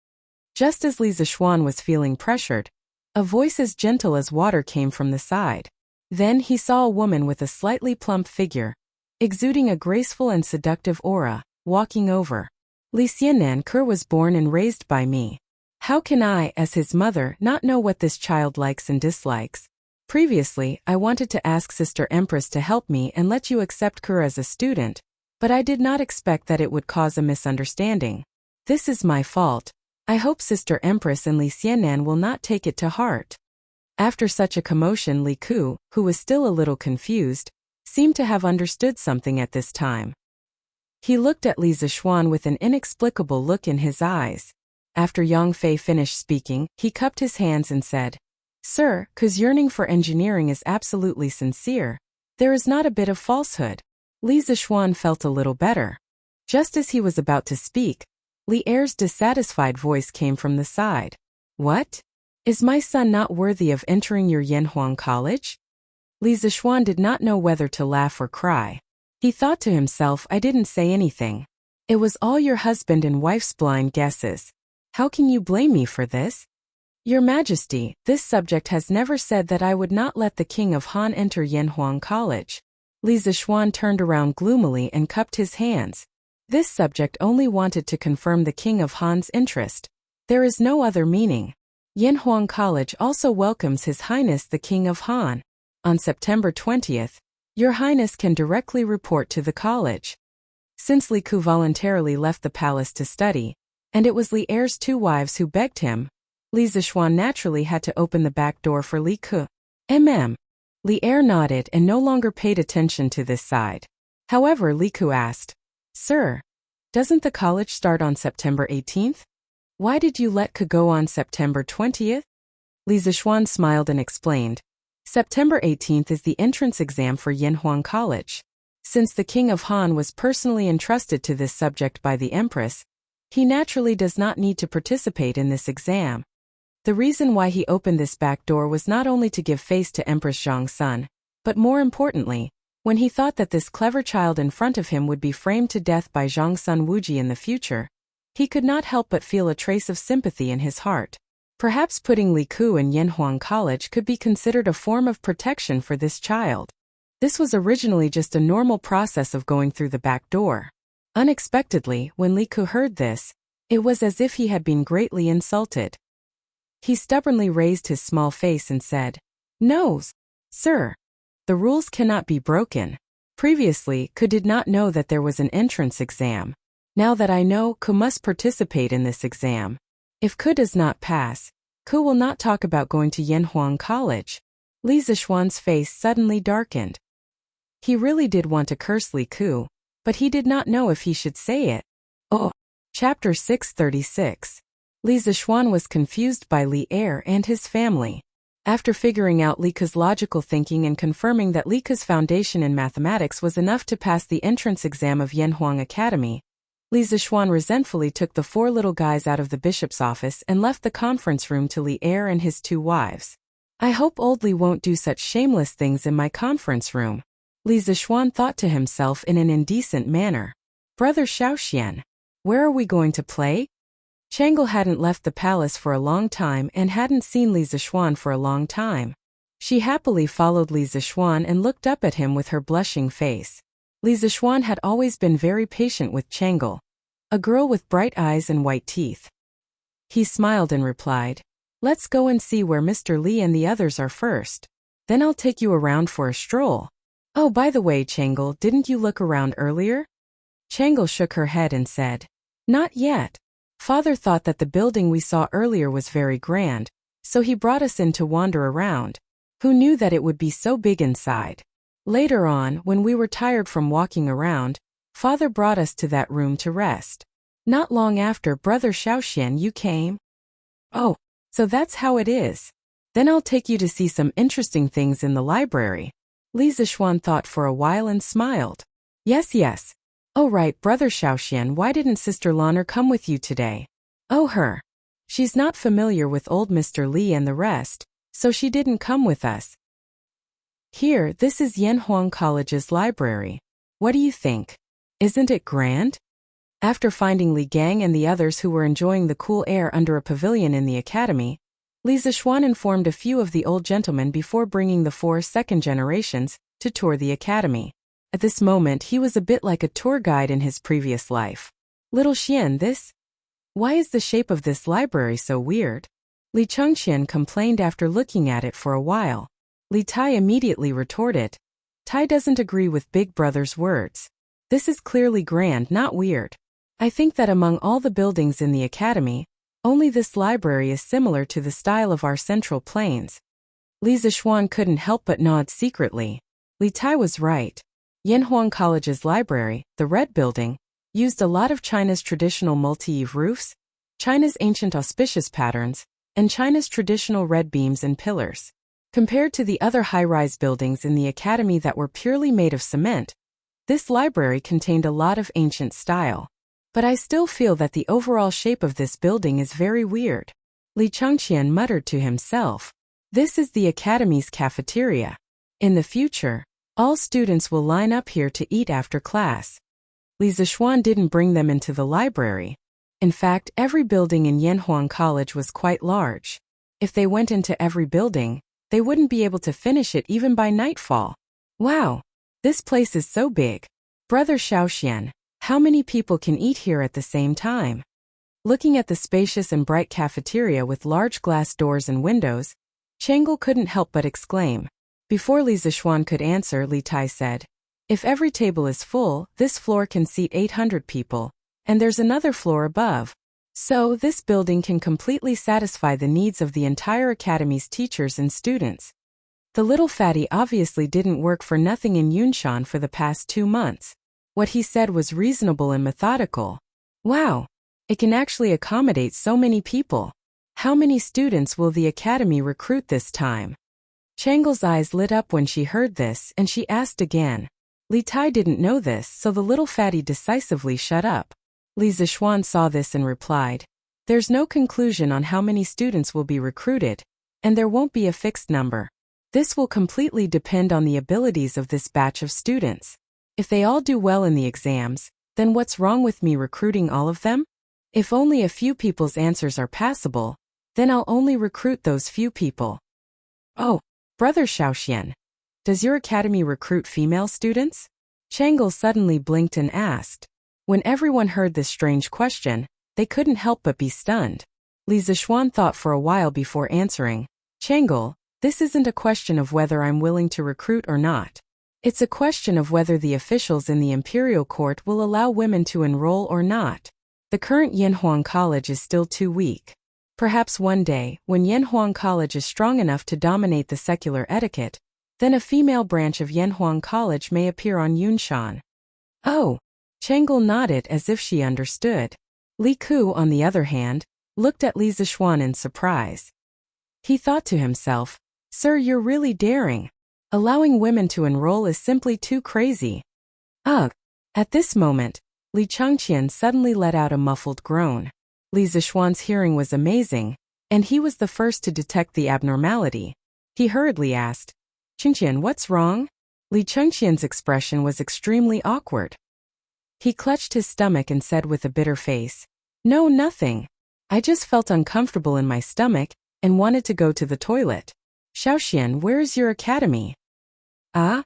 Just as Li Zishuan was feeling pressured, a voice as gentle as water came from the side. Then he saw a woman with a slightly plump figure, exuding a graceful and seductive aura, walking over. "Li Xianan Kerr was born and raised by me. How can I, as his mother, not know what this child likes and dislikes? Previously, I wanted to ask Sister Empress to help me and let you accept Kerr as a student, but I did not expect that it would cause a misunderstanding. This is my fault. I hope Sister Empress and Li Xianan will not take it to heart." After such a commotion, Li Ku, who was still a little confused, seemed to have understood something at this time. He looked at Li Zishuan with an inexplicable look in his eyes. After Yang Fei finished speaking, he cupped his hands and said, "Sir, Ku's yearning for engineering is absolutely sincere. There is not a bit of falsehood." Li Zishuan felt a little better. Just as he was about to speak, Li Er's dissatisfied voice came from the side. "What? Is my son not worthy of entering your Yanhuang College?" Li Zishuan did not know whether to laugh or cry. He thought to himself, "I didn't say anything. It was all your husband and wife's blind guesses. How can you blame me for this?" "Your Majesty, this subject has never said that I would not let the King of Han enter Yanhuang College." Li Zishuan turned around gloomily and cupped his hands. This subject only wanted to confirm the King of Han's interest. There is no other meaning. Yanhuang College also welcomes His Highness the King of Han. On September 20th, Your Highness can directly report to the college. Since Li Ku voluntarily left the palace to study, and it was Li Er's two wives who begged him, Li Zishuan naturally had to open the back door for Li Ku. Li Er nodded and no longer paid attention to this side. However, Li Ku asked, Sir, doesn't the college start on September 18th? Why did you let Ku go on September 20th? Li Zishuan smiled and explained, September 18th is the entrance exam for Yanhuang College. Since the King of Han was personally entrusted to this subject by the Empress, he naturally does not need to participate in this exam. The reason why he opened this back door was not only to give face to Empress Zhang's son, but more importantly, when he thought that this clever child in front of him would be framed to death by Zhang's son Wuji in the future, he could not help but feel a trace of sympathy in his heart. Perhaps putting Li Ku in Yanhuang College could be considered a form of protection for this child. This was originally just a normal process of going through the back door. Unexpectedly, when Li Ku heard this, it was as if he had been greatly insulted. He stubbornly raised his small face and said, No, sir. The rules cannot be broken. Previously, Ku did not know that there was an entrance exam. Now that I know, Ku must participate in this exam. If Ku does not pass, Ku will not talk about going to Yanhuang College. Li Zishuan's face suddenly darkened. He really did want to curse Li Ku, but he did not know if he should say it. Oh. Chapter 636. Li Zishuan was confused by Li Er and his family. After figuring out Li Ku's logical thinking and confirming that Li Ku's foundation in mathematics was enough to pass the entrance exam of Yanhuang Academy, Li Zishuan resentfully took the four little guys out of the bishop's office and left the conference room to Li Er and his two wives. I hope old Li won't do such shameless things in my conference room, Li Zishuan thought to himself in an indecent manner. Brother Xiaoxian, where are we going to play? Changle hadn't left the palace for a long time and hadn't seen Li Zishuan for a long time. She happily followed Li Zishuan and looked up at him with her blushing face. Li Zishuan had always been very patient with Changle, a girl with bright eyes and white teeth. He smiled and replied, Let's go and see where Mr. Li and the others are first. Then I'll take you around for a stroll. Oh, by the way, Changle, didn't you look around earlier? Changle shook her head and said, Not yet. Father thought that the building we saw earlier was very grand, so he brought us in to wander around. Who knew that it would be so big inside? Later on, when we were tired from walking around, Father brought us to that room to rest. Not long after, Brother Xiaoxian, you came? Oh, so that's how it is. Then I'll take you to see some interesting things in the library. Li Zishuan thought for a while and smiled. Yes. Oh right, Brother Xiaoxian, why didn't Sister Lanner come with you today? Oh her. She's not familiar with old Mr. Li and the rest, so she didn't come with us. Here, this is Yanhuang College's library. What do you think? Isn't it grand? After finding Li Gang and the others who were enjoying the cool air under a pavilion in the academy, Li Zishuan informed a few of the old gentlemen before bringing the 4 second generations to tour the academy. At this moment, he was a bit like a tour guide in his previous life. Little Xian, why is the shape of this library so weird? Li Chengqian complained after looking at it for a while. Li Tai immediately retorted, Tai doesn't agree with Big Brother's words. This is clearly grand, not weird. I think that among all the buildings in the academy, only this library is similar to the style of our central plains. Li Zishuan couldn't help but nod secretly. Li Tai was right. Yanhuang College's library, the Red Building, used a lot of China's traditional multi-eave roofs, China's ancient auspicious patterns, and China's traditional red beams and pillars. Compared to the other high-rise buildings in the academy that were purely made of cement, this library contained a lot of ancient style. But I still feel that the overall shape of this building is very weird. Li Chengqian muttered to himself. This is the academy's cafeteria. In the future, all students will line up here to eat after class. Li Zishuan didn't bring them into the library. In fact, every building in Yanhuang College was quite large. If they went into every building, they wouldn't be able to finish it even by nightfall. Wow! This place is so big. Brother Xiaoxian, how many people can eat here at the same time? Looking at the spacious and bright cafeteria with large glass doors and windows, Changle couldn't help but exclaim, Before Li Zixuan could answer, Li Tai said, "If every table is full, this floor can seat 800 people, and there's another floor above. So, this building can completely satisfy the needs of the entire academy's teachers and students." The little fatty obviously didn't work for nothing in Yunshan for the past 2 months. What he said was reasonable and methodical. Wow! It can actually accommodate so many people. How many students will the academy recruit this time? Changle's eyes lit up when she heard this, and she asked again. Li Tai didn't know this, so the little fatty decisively shut up. Li Zixuan saw this and replied, "There's no conclusion on how many students will be recruited, and there won't be a fixed number. This will completely depend on the abilities of this batch of students. If they all do well in the exams, then what's wrong with me recruiting all of them? If only a few people's answers are passable, then I'll only recruit those few people." "Oh, Brother Xiaoxian, does your academy recruit female students?" Changle suddenly blinked and asked. When everyone heard this strange question, they couldn't help but be stunned. Li Zixuan thought for a while before answering, "Changle, this isn't a question of whether I'm willing to recruit or not. It's a question of whether the officials in the imperial court will allow women to enroll or not. The current Yanhuang College is still too weak. Perhaps one day, when Yanhuang College is strong enough to dominate the secular etiquette, then a female branch of Yanhuang College may appear on Yunshan." "Oh." Changle nodded as if she understood. Li Ku, on the other hand, looked at Li Zixuan in surprise. He thought to himself, "Sir, you're really daring. Allowing women to enroll is simply too crazy." Ugh! At this moment, Li Changqian suddenly let out a muffled groan. Li Zixuan's hearing was amazing, and he was the first to detect the abnormality. He hurriedly asked, "Changqian, what's wrong?" Li Changqian's expression was extremely awkward. He clutched his stomach and said with a bitter face, "No, nothing. I just felt uncomfortable in my stomach and wanted to go to the toilet." "Xiaoxian, where is your academy?" "Ah?"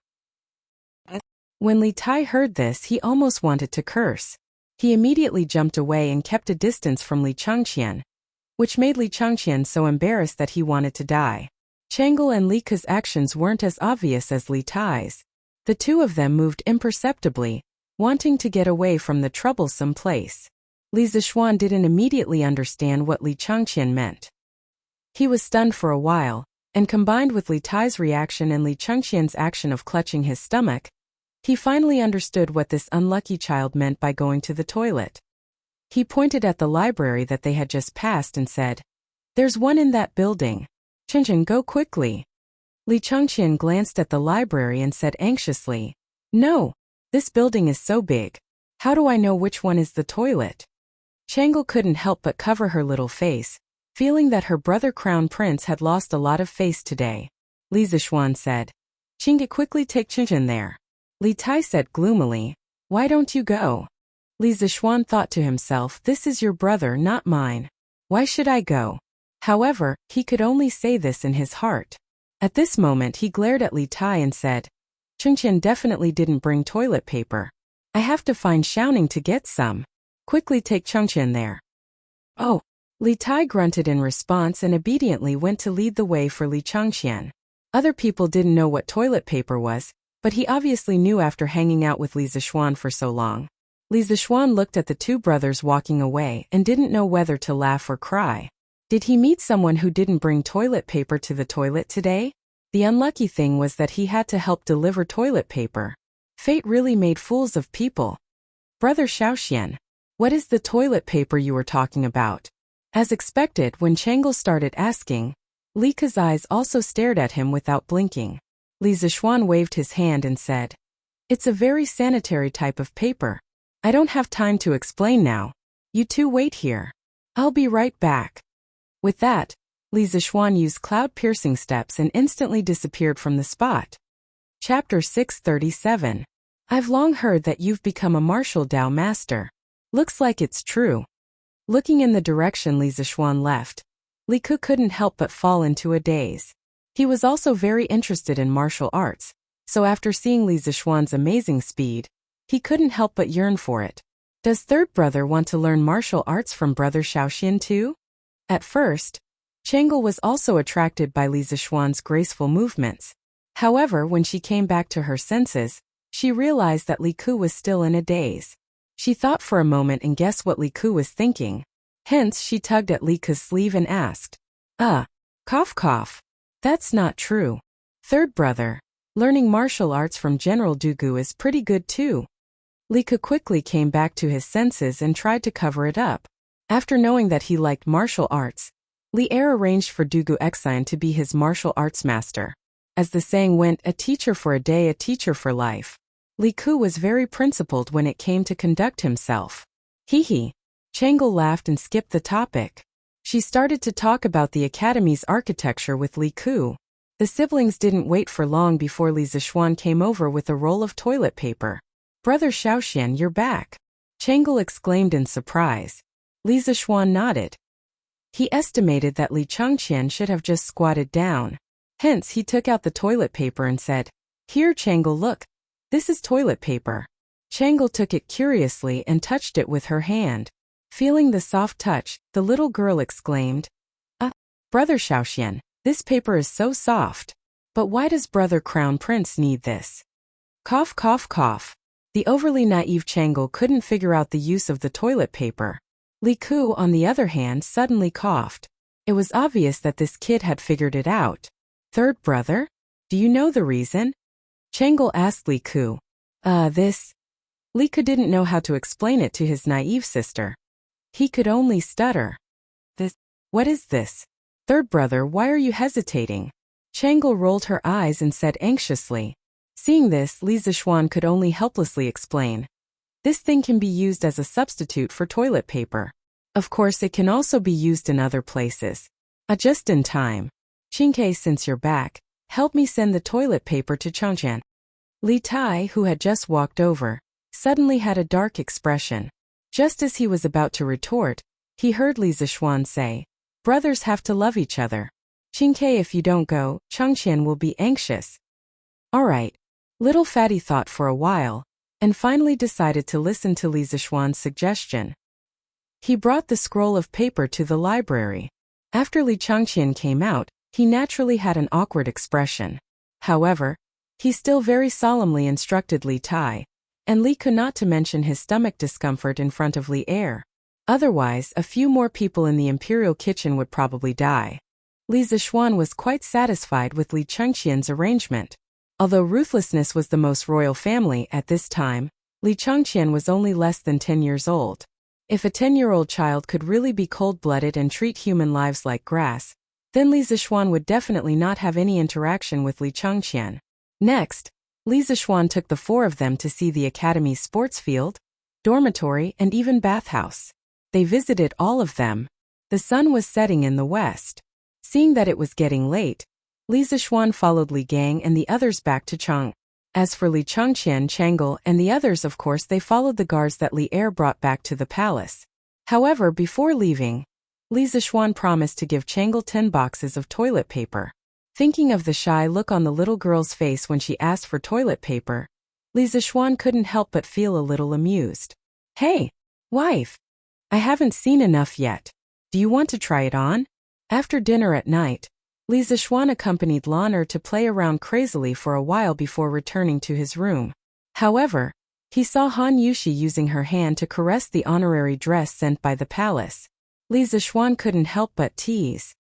When Li Tai heard this, he almost wanted to curse. He immediately jumped away and kept a distance from Li Changqian, which made Li Changqian so embarrassed that he wanted to die. Changle and Li Ke's actions weren't as obvious as Li Tai's. The two of them moved imperceptibly, wanting to get away from the troublesome place. Li Zixuan didn't immediately understand what Li Changqian meant. He was stunned for a while, and combined with Li Tai's reaction and Li Changqian's action of clutching his stomach, he finally understood what this unlucky child meant by going to the toilet. He pointed at the library that they had just passed and said, "There's one in that building. Chinchen, go quickly." Li Changqian glanced at the library and said anxiously, "No, this building is so big. How do I know which one is the toilet?" Changle couldn't help but cover her little face, feeling that her brother Crown Prince had lost a lot of face today. Li Zixuan said, "Chinga, quickly take Chinchen there." Li Tai said gloomily, "Why don't you go?" Li Zixuan thought to himself, "This is your brother, not mine. Why should I go?" However, he could only say this in his heart. At this moment he glared at Li Tai and said, "Chengqian definitely didn't bring toilet paper. I have to find Xiaoning to get some. Quickly take Chengqian there." "Oh." Li Tai grunted in response and obediently went to lead the way for Li Changqian. Other people didn't know what toilet paper was, but he obviously knew after hanging out with Li Zixuan for so long. Li Zixuan looked at the two brothers walking away and didn't know whether to laugh or cry. Did he meet someone who didn't bring toilet paper to the toilet today? The unlucky thing was that he had to help deliver toilet paper. Fate really made fools of people. "Brother Xiaoxian, what is the toilet paper you were talking about?" As expected, when Changle started asking, Li Ke's eyes also stared at him without blinking. Li Zixuan waved his hand and said, "It's a very sanitary type of paper. I don't have time to explain now. You two wait here. I'll be right back." With that, Li Zixuan used cloud-piercing steps and instantly disappeared from the spot. Chapter 637. I've long heard that you've become a martial Dao master. Looks like it's true. Looking in the direction Li Zixuan left, Li Ke couldn't help but fall into a daze. He was also very interested in martial arts, so after seeing Li Zixuan's amazing speed, he couldn't help but yearn for it. Does third brother want to learn martial arts from brother Xiaoxian too? At first, Changle was also attracted by Li Zixuan's graceful movements. However, when she came back to her senses, she realized that Li Ku was still in a daze. She thought for a moment and guessed what Li Ku was thinking. Hence, she tugged at Li Ku's sleeve and asked, cough cough. That's not true. Third brother, learning martial arts from General Dugu is pretty good too. Li Ku quickly came back to his senses and tried to cover it up. After knowing that he liked martial arts, Li Er arranged for Dugu Exine to be his martial arts master. As the saying went, a teacher for a day, a teacher for life. Li Ku was very principled when it came to conduct himself. Hee hee. Changel laughed and skipped the topic. She started to talk about the academy's architecture with Li Ku. The siblings didn't wait for long before Li Zishuan came over with a roll of toilet paper. Brother Xiaoxian, you're back. Changel exclaimed in surprise. Li Zishuan nodded. He estimated that Li Chengqian should have just squatted down. Hence, he took out the toilet paper and said, Here, Changel, look. This is toilet paper. Changel took it curiously and touched it with her hand. Feeling the soft touch, the little girl exclaimed, Brother Xiaoxian, this paper is so soft. But why does Brother Crown Prince need this? Cough cough cough. The overly naive Changel couldn't figure out the use of the toilet paper. Li Ku, on the other hand, suddenly coughed. It was obvious that this kid had figured it out. Third brother? Do you know the reason? Changel asked Li Ku. This. Li Ku didn't know how to explain it to his naive sister. He could only stutter. This. What is this? Third brother, why are you hesitating? Changel rolled her eyes and said anxiously. Seeing this, Li Zishuan could only helplessly explain. This thing can be used as a substitute for toilet paper. Of course, it can also be used in other places. Just in time. Qingke, since you're back, help me send the toilet paper to Chongqian. Li Tai, who had just walked over, suddenly had a dark expression. Just as he was about to retort, he heard Li Zishuan say, Brothers have to love each other. Qingke, if you don't go, Chongqian will be anxious. All right. Little Fatty thought for a while, and finally decided to listen to Li Zishuan's suggestion. He brought the scroll of paper to the library. After Li Chongqian came out, he naturally had an awkward expression. However, he still very solemnly instructed Li Tai, and Li Ku not to mention his stomach discomfort in front of Li Er. Otherwise, a few more people in the imperial kitchen would probably die. Li Zishuan was quite satisfied with Li Chengqian's arrangement. Although ruthlessness was the most royal family at this time, Li Chengqian was only less than 10 years old. If a 10-year-old child could really be cold-blooded and treat human lives like grass, then Li Zishuan would definitely not have any interaction with Li Chengqian. Next, Li Zishuan took the four of them to see the academy's sports field, dormitory, and even bathhouse. They visited all of them. The sun was setting in the west. Seeing that it was getting late, Li Zishuan followed Li Gang and the others back to Cheng. As for Li Chengqian, Changel, and the others, of course, they followed the guards that Li Er brought back to the palace. However, before leaving, Li Zishuan promised to give Changel 10 boxes of toilet paper. Thinking of the shy look on the little girl's face when she asked for toilet paper, Li Zishuan couldn't help but feel a little amused. Hey, wife! I haven't seen enough yet. Do you want to try it on? After dinner at night, Li Zishuan accompanied Lan Er to play around crazily for a while before returning to his room. However, he saw Han Yushi using her hand to caress the honorary dress sent by the palace. Li Zishuan couldn't help but tease.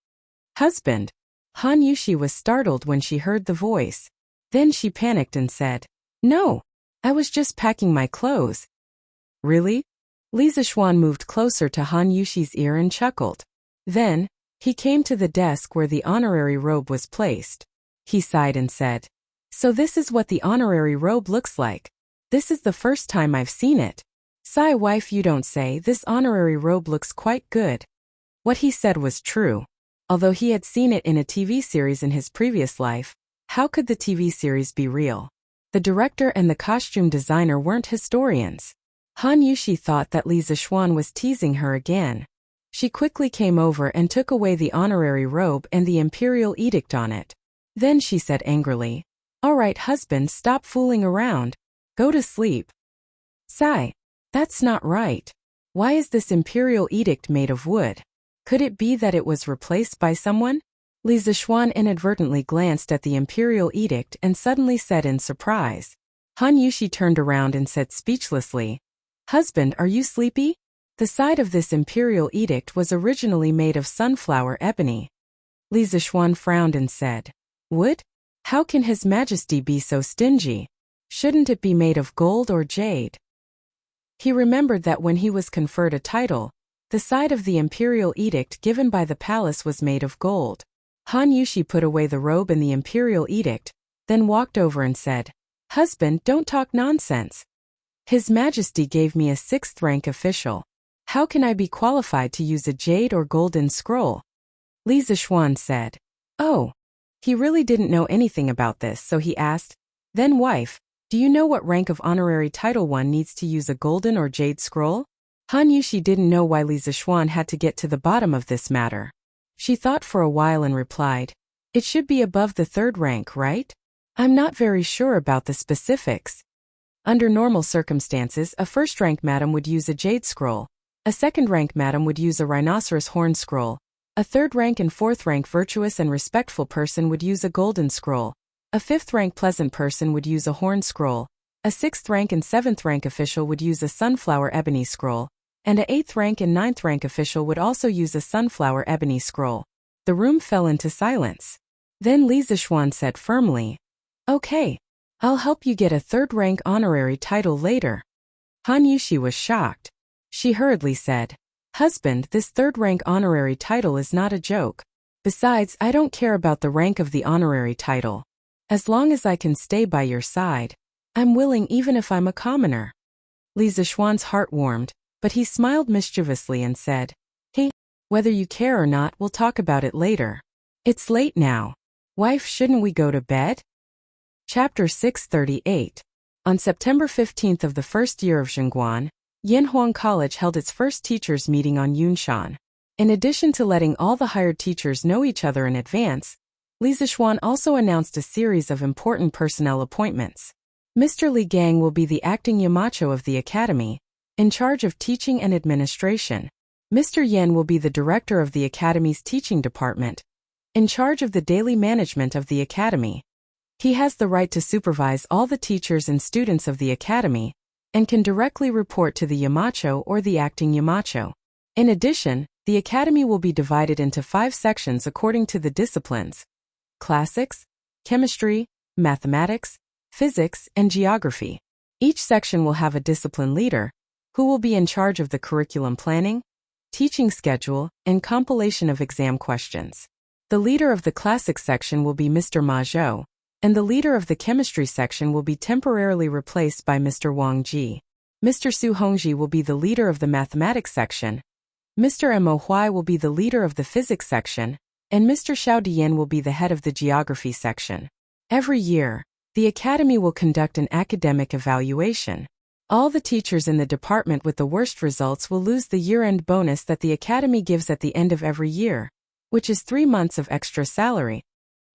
Husband! Han Yushi was startled when she heard the voice. Then she panicked and said, No, I was just packing my clothes. Really? Li Zishuan moved closer to Han Yushi's ear and chuckled. Then, he came to the desk where the honorary robe was placed. He sighed and said, So this is what the honorary robe looks like. This is the first time I've seen it. Sigh, wife, you don't say. This honorary robe looks quite good. What he said was true. Although he had seen it in a TV series in his previous life, how could the TV series be real? The director and the costume designer weren't historians. Han Yushi thought that Li Zishuan was teasing her again. She quickly came over and took away the honorary robe and the imperial edict on it. Then she said angrily, All right, husband, stop fooling around. Go to sleep. Sigh. That's not right. Why is this imperial edict made of wood? Could it be that it was replaced by someone? Li Zixuan inadvertently glanced at the imperial edict and suddenly said in surprise. Han Yushi turned around and said speechlessly, "Husband, are you sleepy?" The side of this imperial edict was originally made of sunflower ebony. Li Zixuan frowned and said, "Wood? How can His Majesty be so stingy? Shouldn't it be made of gold or jade?" He remembered that when he was conferred a title, the side of the imperial edict given by the palace was made of gold. Han Yushi put away the robe and the imperial edict, then walked over and said, "Husband, don't talk nonsense. His Majesty gave me a 6th rank official. How can I be qualified to use a jade or golden scroll?" Li Zixuan said, "Oh." He really didn't know anything about this, so he asked, "Then wife, do you know what rank of honorary title one needs to use a golden or jade scroll?" Han Yushi didn't know why Li Zixuan had to get to the bottom of this matter. She thought for a while and replied, "It should be above the 3rd rank, right? I'm not very sure about the specifics. Under normal circumstances, a 1st-rank madam would use a jade scroll, a 2nd-rank madam would use a rhinoceros horn scroll, a 3rd-rank and 4th-rank virtuous and respectful person would use a golden scroll, a 5th-rank pleasant person would use a horn scroll, a 6th-rank and 7th-rank official would use a sunflower ebony scroll, and a 8th-rank and 9th-rank official would also use a sunflower ebony scroll." The room fell into silence. Then Li Zixuan said firmly, "Okay, I'll help you get a 3rd-rank honorary title later." Han Yushi was shocked. She hurriedly said, "Husband, this 3rd-rank honorary title is not a joke. Besides, I don't care about the rank of the honorary title. As long as I can stay by your side, I'm willing even if I'm a commoner." Li Zixuan's heart warmed, but he smiled mischievously and said, "Hey, whether you care or not, we'll talk about it later. It's late now. Wife, shouldn't we go to bed?" Chapter 638. On September 15th of the first year of Zhengguan, Yanhuang College held its first teachers' meeting on Yunshan. In addition to letting all the hired teachers know each other in advance, Li Zixuan also announced a series of important personnel appointments. Mr. Li Gang will be the acting Yamacho of the academy, in charge of teaching and administration. Mr. Yan will be the director of the academy's teaching department, in charge of the daily management of the academy. He has the right to supervise all the teachers and students of the academy, and can directly report to the Yamacho or the acting Yamacho. In addition, the academy will be divided into 5 sections according to the disciplines: classics, chemistry, mathematics, physics, and geography. Each section will have a discipline leader, who will be in charge of the curriculum planning, teaching schedule, and compilation of exam questions. The leader of the classics section will be Mr. Ma Zhou, and the leader of the chemistry section will be temporarily replaced by Mr. Wang Ji. Mr. Su Hongji will be the leader of the mathematics section, Mr. Mo Huai will be the leader of the physics section, and Mr. Xiao Dian will be the head of the geography section. Every year, the academy will conduct an academic evaluation. All the teachers in the department with the worst results will lose the year-end bonus that the academy gives at the end of every year, which is 3 months of extra salary.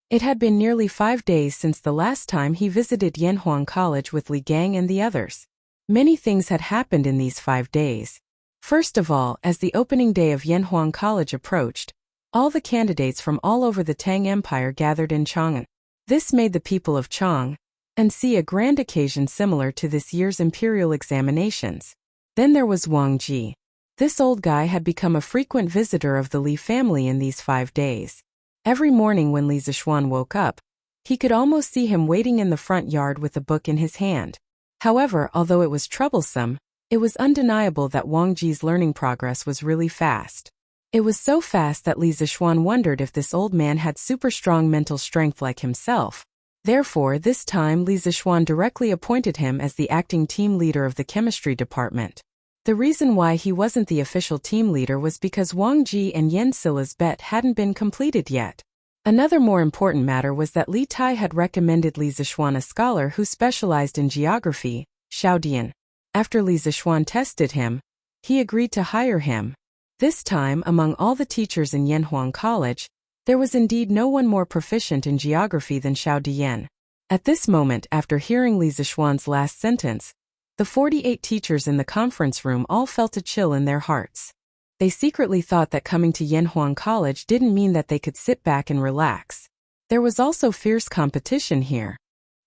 It had been nearly 5 days since the last time he visited Yanhuang College with Li Gang and the others. Many things had happened in these 5 days. First of all, as the opening day of Yanhuang College approached, all the candidates from all over the Tang Empire gathered in Chang'an. This made the people of Chang and see a grand occasion similar to this year's imperial examinations. Then there was Wang Ji. This old guy had become a frequent visitor of the Li family in these 5 days. Every morning when Li Zixuan woke up, he could almost see him waiting in the front yard with a book in his hand. However, although it was troublesome, it was undeniable that Wang Ji's learning progress was really fast. It was so fast that Li Zixuan wondered if this old man had super strong mental strength like himself. Therefore, this time Li Zixuan directly appointed him as the acting team leader of the chemistry department. The reason why he wasn't the official team leader was because Wang Ji and Yen Sila's bet hadn't been completed yet. Another more important matter was that Li Tai had recommended Li Zixuan a scholar who specialized in geography, Xiao Dian. After Li Zixuan tested him, he agreed to hire him. This time, among all the teachers in Yanhuang College, there was indeed no one more proficient in geography than Xiao Dian. At this moment, after hearing Li Zixuan's last sentence, the 48 teachers in the conference room all felt a chill in their hearts. They secretly thought that coming to Yanhuang College didn't mean that they could sit back and relax. There was also fierce competition here.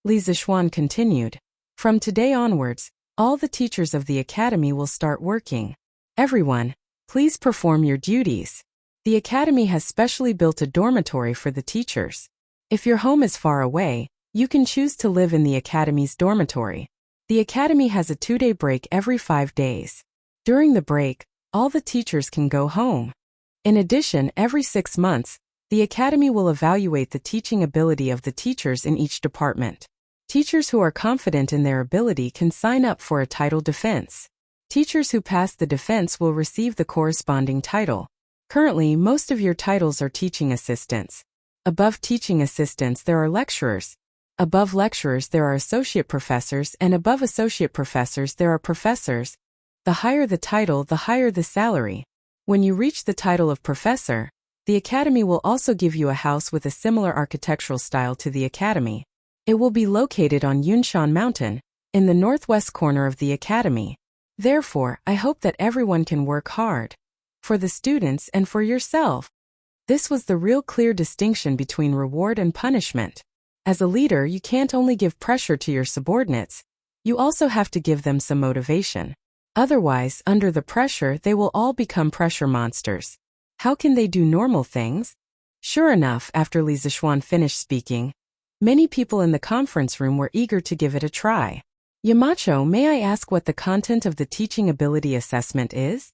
Li Zixuan continued. From today onwards, all the teachers of the academy will start working. Everyone, please perform your duties. The academy has specially built a dormitory for the teachers. If your home is far away, you can choose to live in the academy's dormitory. The academy has a 2-day break every 5 days. During the break, all the teachers can go home. In addition, every 6 months, the academy will evaluate the teaching ability of the teachers in each department. Teachers who are confident in their ability can sign up for a title defense. Teachers who pass the defense will receive the corresponding title. Currently, most of your titles are teaching assistants. Above teaching assistants there are lecturers. Above lecturers there are associate professors, and above associate professors there are professors. The higher the title, the higher the salary. When you reach the title of professor, the academy will also give you a house with a similar architectural style to the academy. It will be located on Yunshan Mountain, in the northwest corner of the academy. Therefore, I hope that everyone can work hard. For the students and for yourself. This was the real clear distinction between reward and punishment. As a leader, you can't only give pressure to your subordinates, you also have to give them some motivation. Otherwise, under the pressure, they will all become pressure monsters. How can they do normal things? Sure enough, after Li Zixuan finished speaking, many people in the conference room were eager to give it a try. Yamacho, may I ask what the content of the teaching ability assessment is?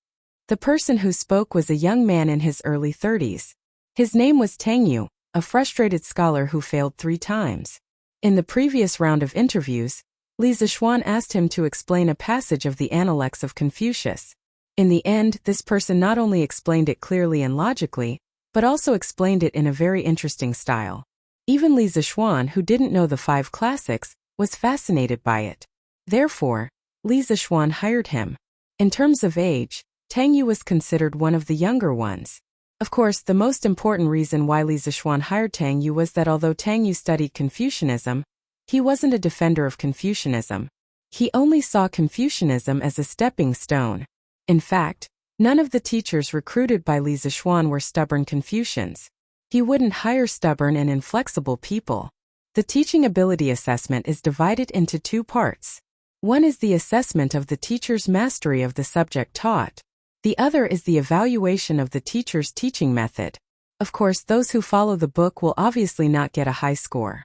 The person who spoke was a young man in his early 30s. His name was Tang Yu, a frustrated scholar who failed 3 times. In the previous round of interviews, Li Zixuan asked him to explain a passage of the Analects of Confucius. In the end, this person not only explained it clearly and logically, but also explained it in a very interesting style. Even Li Zixuan, who didn't know the 5 classics, was fascinated by it. Therefore, Li Zixuan hired him. In terms of age, Tang Yu was considered one of the younger ones. Of course, the most important reason why Li Zixuan hired Tang Yu was that although Tang Yu studied Confucianism, he wasn't a defender of Confucianism. He only saw Confucianism as a stepping stone. In fact, none of the teachers recruited by Li Zixuan were stubborn Confucians. He wouldn't hire stubborn and inflexible people. The teaching ability assessment is divided into 2 parts. One is the assessment of the teacher's mastery of the subject taught. The other is the evaluation of the teacher's teaching method. Of course, those who follow the book will obviously not get a high score.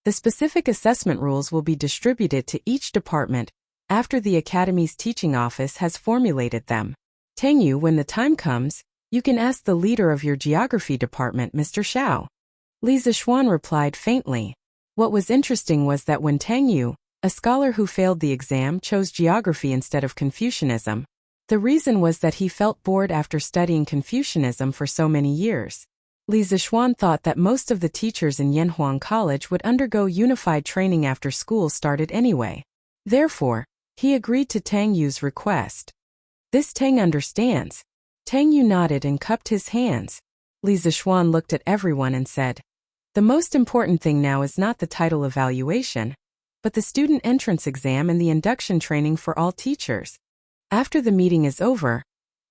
The specific assessment rules will be distributed to each department after the Academy's teaching office has formulated them. Tang Yu, when the time comes, you can ask the leader of your geography department, Mr. Xiao. Li Zixuan replied faintly. What was interesting was that when Tang Yu, a scholar who failed the exam, chose geography instead of Confucianism, the reason was that he felt bored after studying Confucianism for so many years. Li Zixuan thought that most of the teachers in Yanhuang College would undergo unified training after school started anyway. Therefore, he agreed to Tang Yu's request. This Tang understands. Tang Yu nodded and cupped his hands. Li Zixuan looked at everyone and said, the most important thing now is not the title evaluation, but the student entrance exam and the induction training for all teachers. After the meeting is over,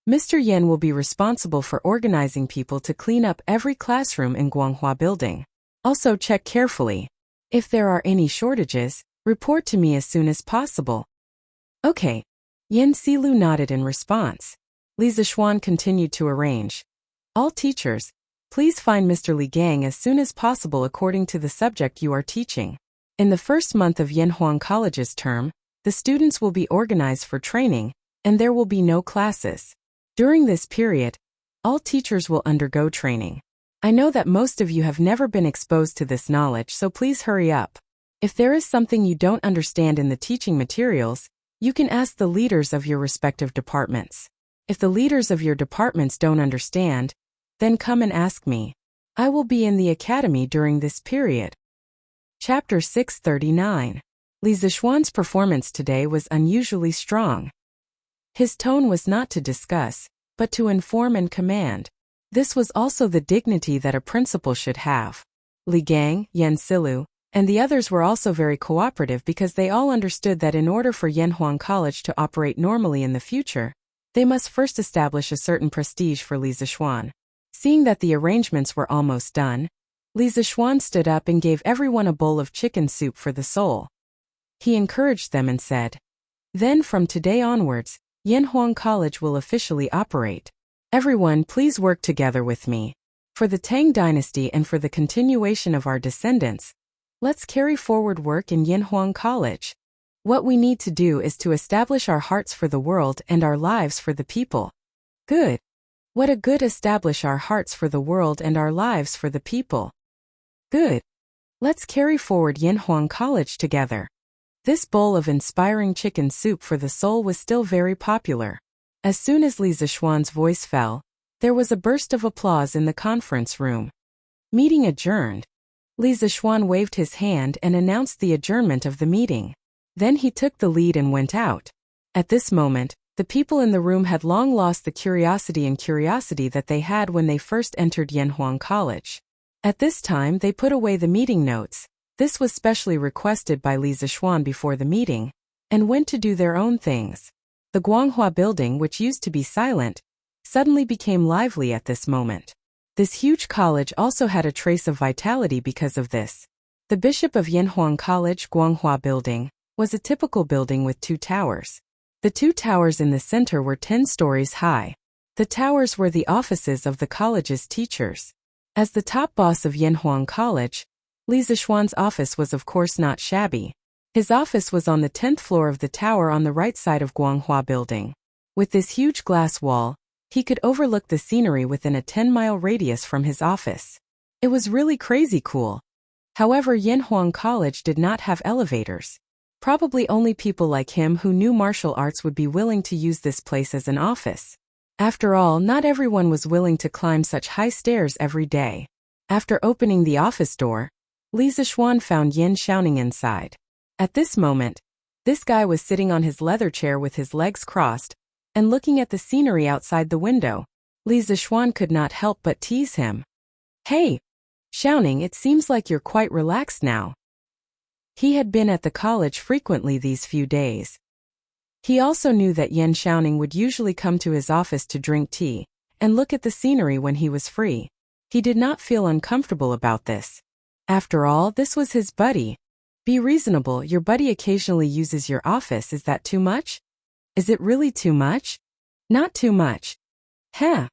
Mr. Yen will be responsible for organizing people to clean up every classroom in Guanghua Building. Also check carefully. If there are any shortages, report to me as soon as possible. Okay. Yen Silu nodded in response. Li Zixuan continued to arrange. All teachers, please find Mr. Li Gang as soon as possible according to the subject you are teaching. In the first month of Yanhuang College's term, the students will be organized for training, and there will be no classes. During this period, all teachers will undergo training. I know that most of you have never been exposed to this knowledge, so please hurry up. If there is something you don't understand in the teaching materials, you can ask the leaders of your respective departments. If the leaders of your departments don't understand, then come and ask me. I will be in the academy during this period. Chapter 639. Li Zixuan's performance today was unusually strong. His tone was not to discuss, but to inform and command. This was also the dignity that a principal should have. Li Gang, Yen Silu, and the others were also very cooperative because they all understood that in order for Yanhuang College to operate normally in the future, They must first establish a certain prestige for Li Zixuan. Seeing that the arrangements were almost done, Li Zixuan stood up and gave everyone a bowl of chicken soup for the soul. He encouraged them and said, "Then from today onwards, Yanhuang College will officially operate. Everyone please work together with me. For the Tang dynasty and for the continuation of our descendants, let's carry forward work in Yanhuang College. What we need to do is to establish our hearts for the world and our lives for the people." Good. What a good establish our hearts for the world and our lives for the people. Good. Let's carry forward Yanhuang College together. This bowl of inspiring chicken soup for the soul was still very popular. As soon as Li Zixuan's voice fell, there was a burst of applause in the conference room. Meeting adjourned. Li Zixuan waved his hand and announced the adjournment of the meeting. Then he took the lead and went out. At this moment, the people in the room had long lost the curiosity that they had when they first entered Yanhuang College. At this time they put away the meeting notes. This was specially requested by Li Zixuan before the meeting, and went to do their own things. The Guanghua building, which used to be silent, suddenly became lively at this moment. This huge college also had a trace of vitality because of this. The Bishop of Yanhuang College Guanghua building was a typical building with 2 towers. The 2 towers in the center were 10 stories high. The towers were the offices of the college's teachers. As the top boss of Yanhuang College, Li Zixuan's office was of course not shabby. His office was on the 10th floor of the tower on the right side of Guanghua building. With this huge glass wall, he could overlook the scenery within a 10-mile radius from his office. It was really crazy cool. However, Yanhuang College did not have elevators. Probably only people like him who knew martial arts would be willing to use this place as an office. After all, not everyone was willing to climb such high stairs every day. After opening the office door, Li Zixuan found Yin Xiaoning inside. At this moment, this guy was sitting on his leather chair with his legs crossed and looking at the scenery outside the window. Li Zixuan could not help but tease him. "Hey, Xiaoning, it seems like you're quite relaxed now." He had been at the college frequently these few days. He also knew that Yan Xiaoning would usually come to his office to drink tea and look at the scenery when he was free. He did not feel uncomfortable about this. After all, this was his buddy. Be reasonable, your buddy occasionally uses your office, is that too much? Is it really too much? Not too much. Heh.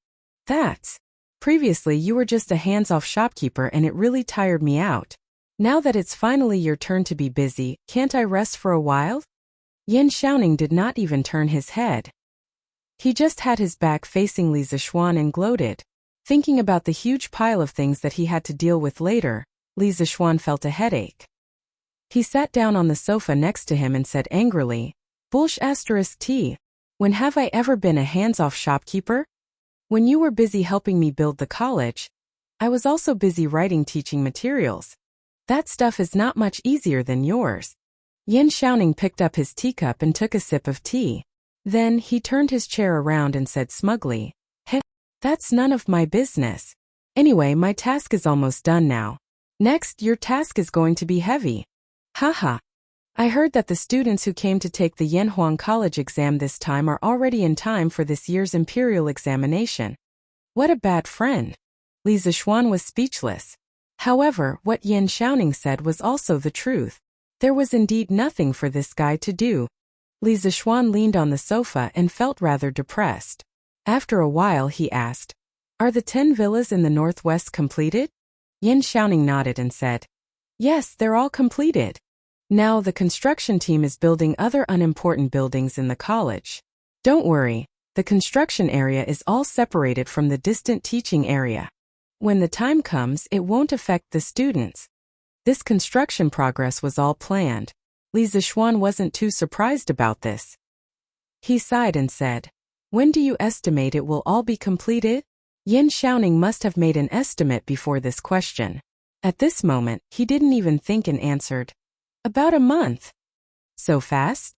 That's. Previously you were just a hands-off shopkeeper and it really tired me out. Now that it's finally your turn to be busy, can't I rest for a while? Yan Xiaoning did not even turn his head. He just had his back facing Li Zixuan and gloated. Thinking about the huge pile of things that he had to deal with later, Li Zixuan felt a headache. He sat down on the sofa next to him and said angrily, "T. When have I ever been a hands-off shopkeeper? When you were busy helping me build the college, I was also busy writing teaching materials. That stuff is not much easier than yours." Yin Xiaoning picked up his teacup and took a sip of tea. Then he turned his chair around and said smugly, "Heh, that's none of my business. Anyway, my task is almost done now. Next, your task is going to be heavy. Haha. I heard that the students who came to take the Yanhuang College exam this time are already in time for this year's imperial examination." What a bad friend. Li Zixuan was speechless. However, what Yin Xiaoning said was also the truth. There was indeed nothing for this guy to do. Li Zixuan leaned on the sofa and felt rather depressed. After a while he asked, "Are the 10 villas in the northwest completed?" Yin Xiaoning nodded and said, "Yes, they're all completed. Now the construction team is building other unimportant buildings in the college. Don't worry, the construction area is all separated from the distant teaching area. When the time comes, it won't affect the students." This construction progress was all planned. Li Zixuan wasn't too surprised about this. He sighed and said, "When do you estimate it will all be completed?" Yin Xiaoning must have made an estimate before this question. At this moment, he didn't even think and answered, "About a month." "So fast?"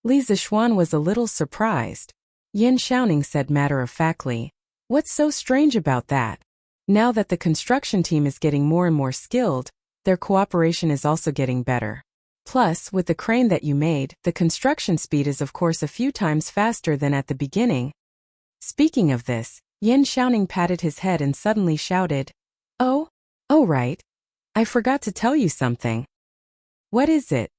Li Zixuan was a little surprised. Yin Xiaoning said matter-of-factly, "What's so strange about that? Now that the construction team is getting more and more skilled, their cooperation is also getting better. Plus, with the crane that you made, the construction speed is of course a few times faster than at the beginning. Speaking of this, Yin Xiaoning patted his head and suddenly shouted, Oh right. I forgot to tell you something. What is it?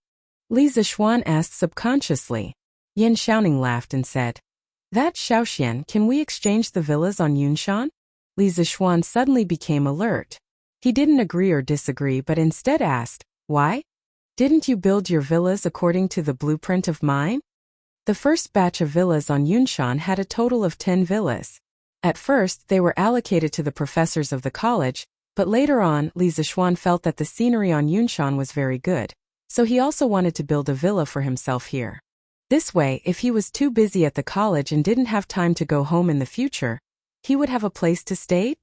Li Zishuan asked subconsciously. Yin Xiaoning laughed and said, That Xiaoxian, can we exchange the villas on Yunshan? Li Zishuan suddenly became alert. He didn't agree or disagree but instead asked, Why? Didn't you build your villas according to the blueprint of mine? The first batch of villas on Yunshan had a total of 10 villas. At first, they were allocated to the professors of the college, but later on, Li Zishuan felt that the scenery on Yunshan was very good, so he also wanted to build a villa for himself here. This way, if he was too busy at the college and didn't have time to go home in the future, he would have a place to stay.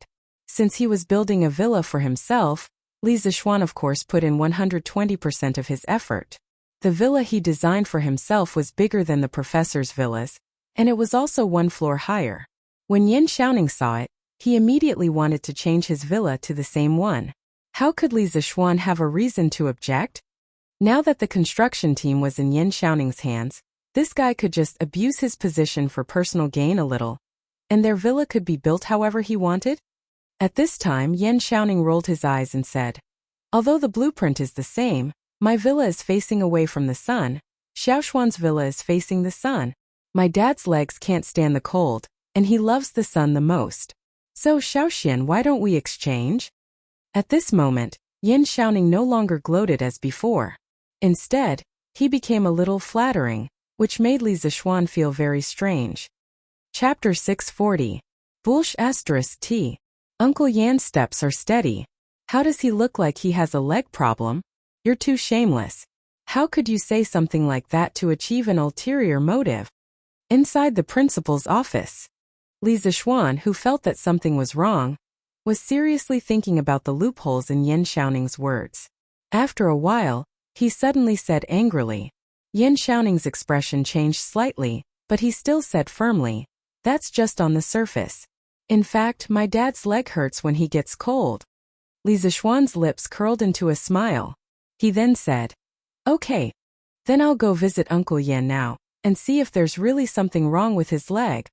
Since he was building a villa for himself, Li Zishuan of course put in 120% of his effort. The villa he designed for himself was bigger than the professor's villas, and it was also 1 floor higher. When Yin Xiaoning saw it, he immediately wanted to change his villa to the same one. How could Li Zishuan have a reason to object? Now that the construction team was in Yin Xiaoning's hands, this guy could just abuse his position for personal gain a little, and their villa could be built however he wanted? At this time, Yin Xiaoning rolled his eyes and said, Although the blueprint is the same, my villa is facing away from the sun, Xiaoshuan's villa is facing the sun. My dad's legs can't stand the cold, and he loves the sun the most. So Xiaoxian, why don't we exchange? At this moment, Yin Xiaoning no longer gloated as before. Instead, he became a little flattering, which made Li Zishuan feel very strange. Chapter 640. Bulsh *T. Uncle Yan's steps are steady. How does he look like he has a leg problem? You're too shameless. How could you say something like that to achieve an ulterior motive? Inside the principal's office, Li Zishuan, who felt that something was wrong, was seriously thinking about the loopholes in Yin Xiaoning's words. After a while, he suddenly said angrily. Yin Xiaoning's expression changed slightly, but he still said firmly, That's just on the surface. In fact, my dad's leg hurts when he gets cold. Li Zishuan's lips curled into a smile. He then said, Okay. Then I'll go visit Uncle Yan now, and see if there's really something wrong with his leg.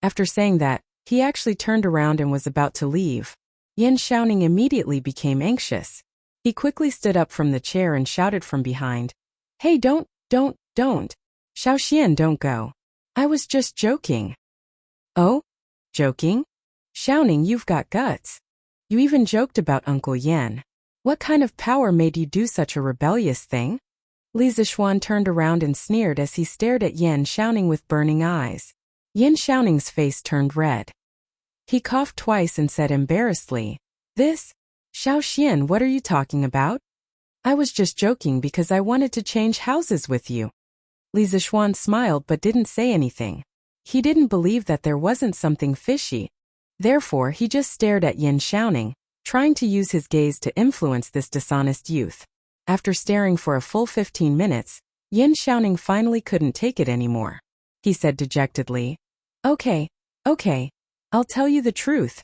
After saying that, he actually turned around and was about to leave. Yin Xiaoning immediately became anxious. He quickly stood up from the chair and shouted from behind, Hey, don't. Xiaoxian, don't go. I was just joking. Oh? Joking? Xiaoning, you've got guts. You even joked about Uncle Yan. What kind of power made you do such a rebellious thing? Li Zishuan turned around and sneered as he stared at Yin Xiaoning with burning eyes. Yin Xiaoning's face turned red. He coughed twice and said embarrassedly, This? Xiaoxian, what are you talking about? I was just joking because I wanted to change houses with you. Li Zishuan smiled but didn't say anything. He didn't believe that there wasn't something fishy. Therefore, he just stared at Yin Xiaoning, trying to use his gaze to influence this dishonest youth. After staring for a full 15 minutes, Yin Xiaoning finally couldn't take it anymore. He said dejectedly, Okay, I'll tell you the truth.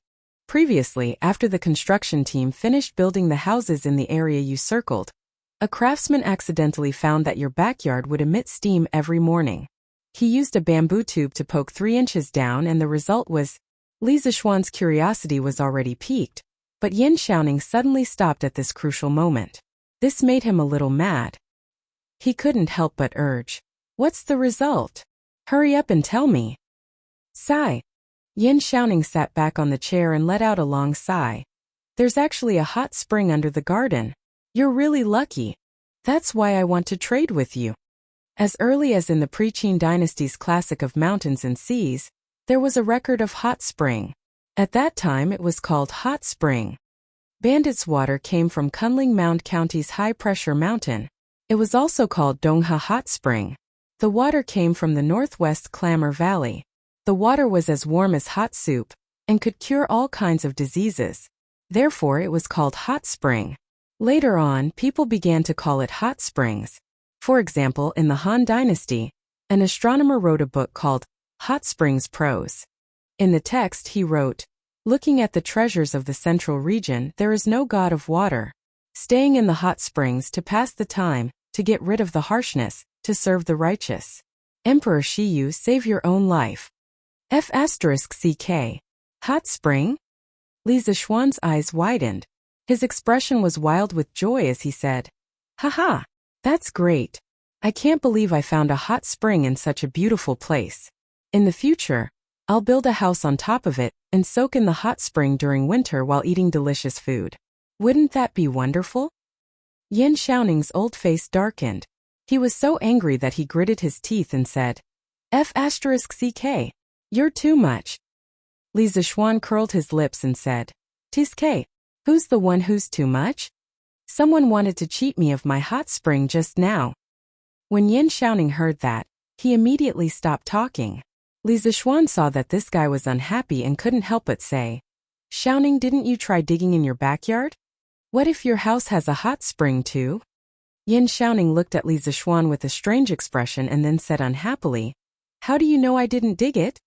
Previously, after the construction team finished building the houses in the area you circled, a craftsman accidentally found that your backyard would emit steam every morning. He used a bamboo tube to poke 3 inches down and the result was, Li Zishuan's curiosity was already piqued, but Yin Xiaoning suddenly stopped at this crucial moment. This made him a little mad. He couldn't help but urge, What's the result? Hurry up and tell me. Sigh. Yin Xiaoning sat back on the chair and let out a long sigh. There's actually a hot spring under the garden. You're really lucky. That's why I want to trade with you. As early as in the pre-Qin dynasty's classic of mountains and seas, there was a record of hot spring. At that time it was called Hot Spring. Bandit's water came from Kunling Mound County's high-pressure mountain. It was also called Dongha Hot Spring. The water came from the northwest Clamor Valley. The water was as warm as hot soup, and could cure all kinds of diseases. Therefore it was called Hot Spring. Later on, people began to call it hot springs. For example, in the Han Dynasty, an astronomer wrote a book called Hot Springs Prose. In the text he wrote, Looking at the treasures of the central region, there is no god of water. Staying in the hot springs to pass the time, to get rid of the harshness, to serve the righteous. Emperor Shiyu, save your own life. F***CK. Hot spring? Li Zixuan's eyes widened. His expression was wild with joy as he said, "Haha, that's great. I can't believe I found a hot spring in such a beautiful place. In the future, I'll build a house on top of it and soak in the hot spring during winter while eating delicious food. Wouldn't that be wonderful?" Yin Xiaoning's old face darkened. He was so angry that he gritted his teeth and said, F***CK. You're too much. Li Zixuan curled his lips and said, "TSK, who's the one who's too much? Someone wanted to cheat me of my hot spring just now." When Yin Xiaoning heard that, he immediately stopped talking. Li Zixuan saw that this guy was unhappy and couldn't help but say, "Xiaoning, didn't you try digging in your backyard? What if your house has a hot spring too?" Yin Xiaoning looked at Li Zixuan with a strange expression and then said unhappily, "How do you know I didn't dig it?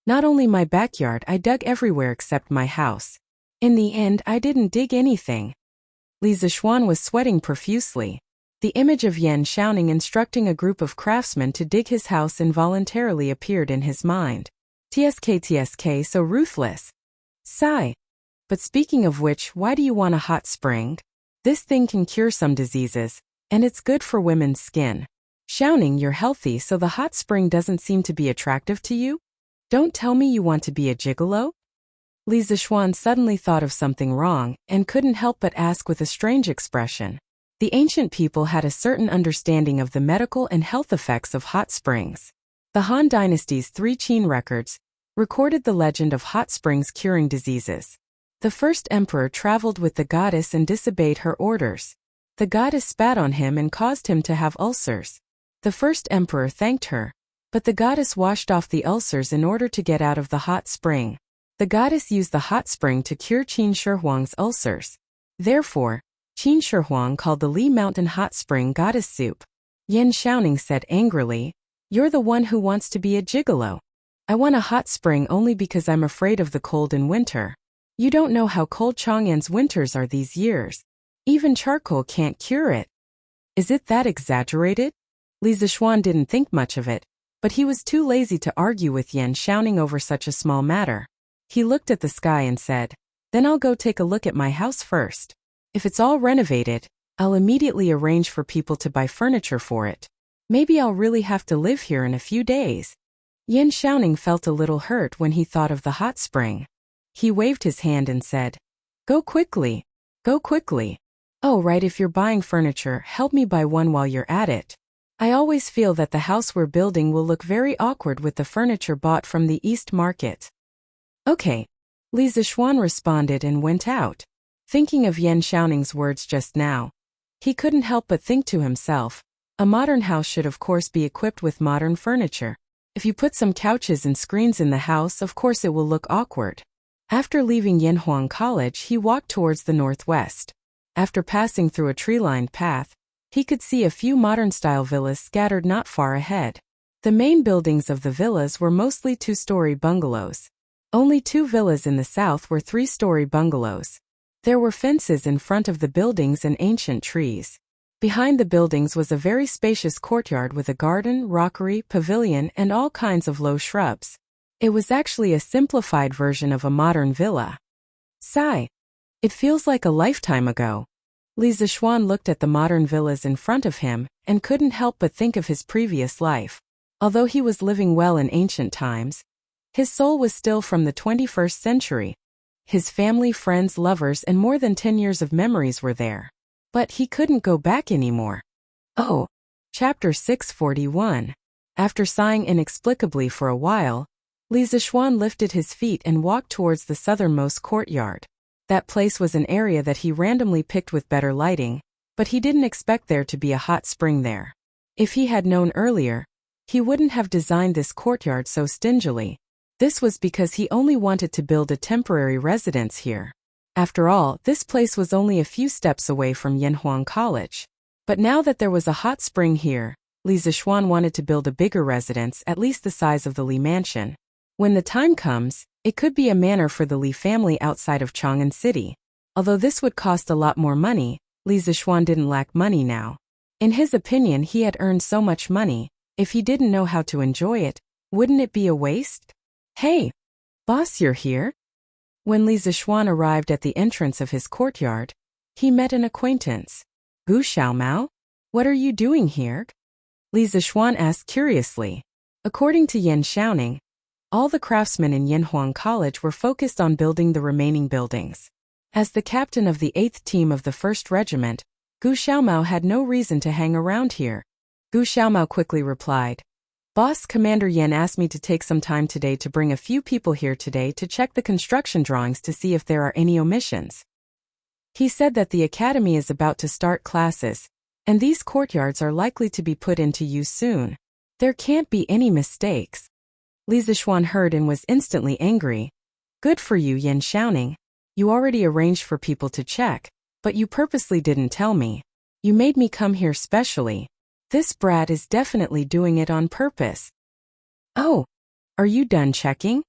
Not only my backyard, I dug everywhere except my house. In the end, I didn't dig anything." Li Zixuan was sweating profusely. The image of Yin Xiaoning instructing a group of craftsmen to dig his house involuntarily appeared in his mind. TSK, so ruthless. Sigh. But speaking of which, why do you want a hot spring? This thing can cure some diseases, and it's good for women's skin. Xiaoning, you're healthy, so the hot spring doesn't seem to be attractive to you? Don't tell me you want to be a gigolo? Li Zixuan suddenly thought of something wrong and couldn't help but ask with a strange expression. The ancient people had a certain understanding of the medical and health effects of hot springs. The Han Dynasty's 3 Qin records recorded the legend of hot springs curing diseases. The first emperor traveled with the goddess and disobeyed her orders. The goddess spat on him and caused him to have ulcers. The first emperor thanked her, but the goddess washed off the ulcers in order to get out of the hot spring. The goddess used the hot spring to cure Qin Shi Huang's ulcers. Therefore, Qin Shi Huang called the Li Mountain hot spring goddess soup. Yin Xiaoning said angrily, "You're the one who wants to be a gigolo. I want a hot spring only because I'm afraid of the cold in winter. You don't know how cold Chang'an's winters are these years. Even charcoal can't cure it." Is it that exaggerated? Li Zixuan didn't think much of it, but he was too lazy to argue with Yin Xiaoning over such a small matter. He looked at the sky and said, "Then I'll go take a look at my house first. If it's all renovated, I'll immediately arrange for people to buy furniture for it. Maybe I'll really have to live here in a few days." Yin Xiaoning felt a little hurt when he thought of the hot spring. He waved his hand and said, "Go quickly. Go quickly. Oh right, if you're buying furniture, help me buy one while you're at it. I always feel that the house we're building will look very awkward with the furniture bought from the East Market." "Okay." Li Zixuan responded and went out. Thinking of Yin Xiaoning's words just now, he couldn't help but think to himself, a modern house should of course be equipped with modern furniture. If you put some couches and screens in the house, of course it will look awkward. After leaving Yinhuang College, he walked towards the northwest. After passing through a tree-lined path, he could see a few modern-style villas scattered not far ahead. The main buildings of the villas were mostly 2-story bungalows. Only 2 villas in the south were 3-story bungalows. There were fences in front of the buildings and ancient trees. Behind the buildings was a very spacious courtyard with a garden, rockery, pavilion, and all kinds of low shrubs. It was actually a simplified version of a modern villa. Sigh. It feels like a lifetime ago. Li Zixuan looked at the modern villas in front of him and couldn't help but think of his previous life. Although he was living well in ancient times, his soul was still from the 21st century. His family, friends, lovers, and more than 10 years of memories were there. But he couldn't go back anymore. Oh. Chapter 641. After sighing inexplicably for a while, Li Zixuan lifted his feet and walked towards the southernmost courtyard. That place was an area that he randomly picked with better lighting, but he didn't expect there to be a hot spring there. If he had known earlier, he wouldn't have designed this courtyard so stingily. This was because he only wanted to build a temporary residence here. After all, this place was only a few steps away from Yinhuang College. But now that there was a hot spring here, Li Zixuan wanted to build a bigger residence, at least the size of the Li mansion. When the time comes, it could be a manor for the Li family outside of Chang'an City. Although this would cost a lot more money, Li Zixuan didn't lack money now. In his opinion, he had earned so much money, if he didn't know how to enjoy it, wouldn't it be a waste? Hey, boss, you're here? When Li Zixuan arrived at the entrance of his courtyard, he met an acquaintance. Gu Xiaomao? What are you doing here? Li Zixuan asked curiously. According to Yan Xiaoning, all the craftsmen in Yanhuang College were focused on building the remaining buildings. As the captain of the 8th team of the 1st Regiment, Gu Xiaomao had no reason to hang around here. Gu Xiaomao quickly replied, Boss, Commander Yan asked me to take some time today to bring a few people here today to check the construction drawings to see if there are any omissions. He said that the academy is about to start classes, and these courtyards are likely to be put into use soon. There can't be any mistakes. Li Zixuan heard and was instantly angry. Good for you, Yan Xiaoning. You already arranged for people to check, but you purposely didn't tell me. You made me come here specially. This brat is definitely doing it on purpose. Oh, are you done checking?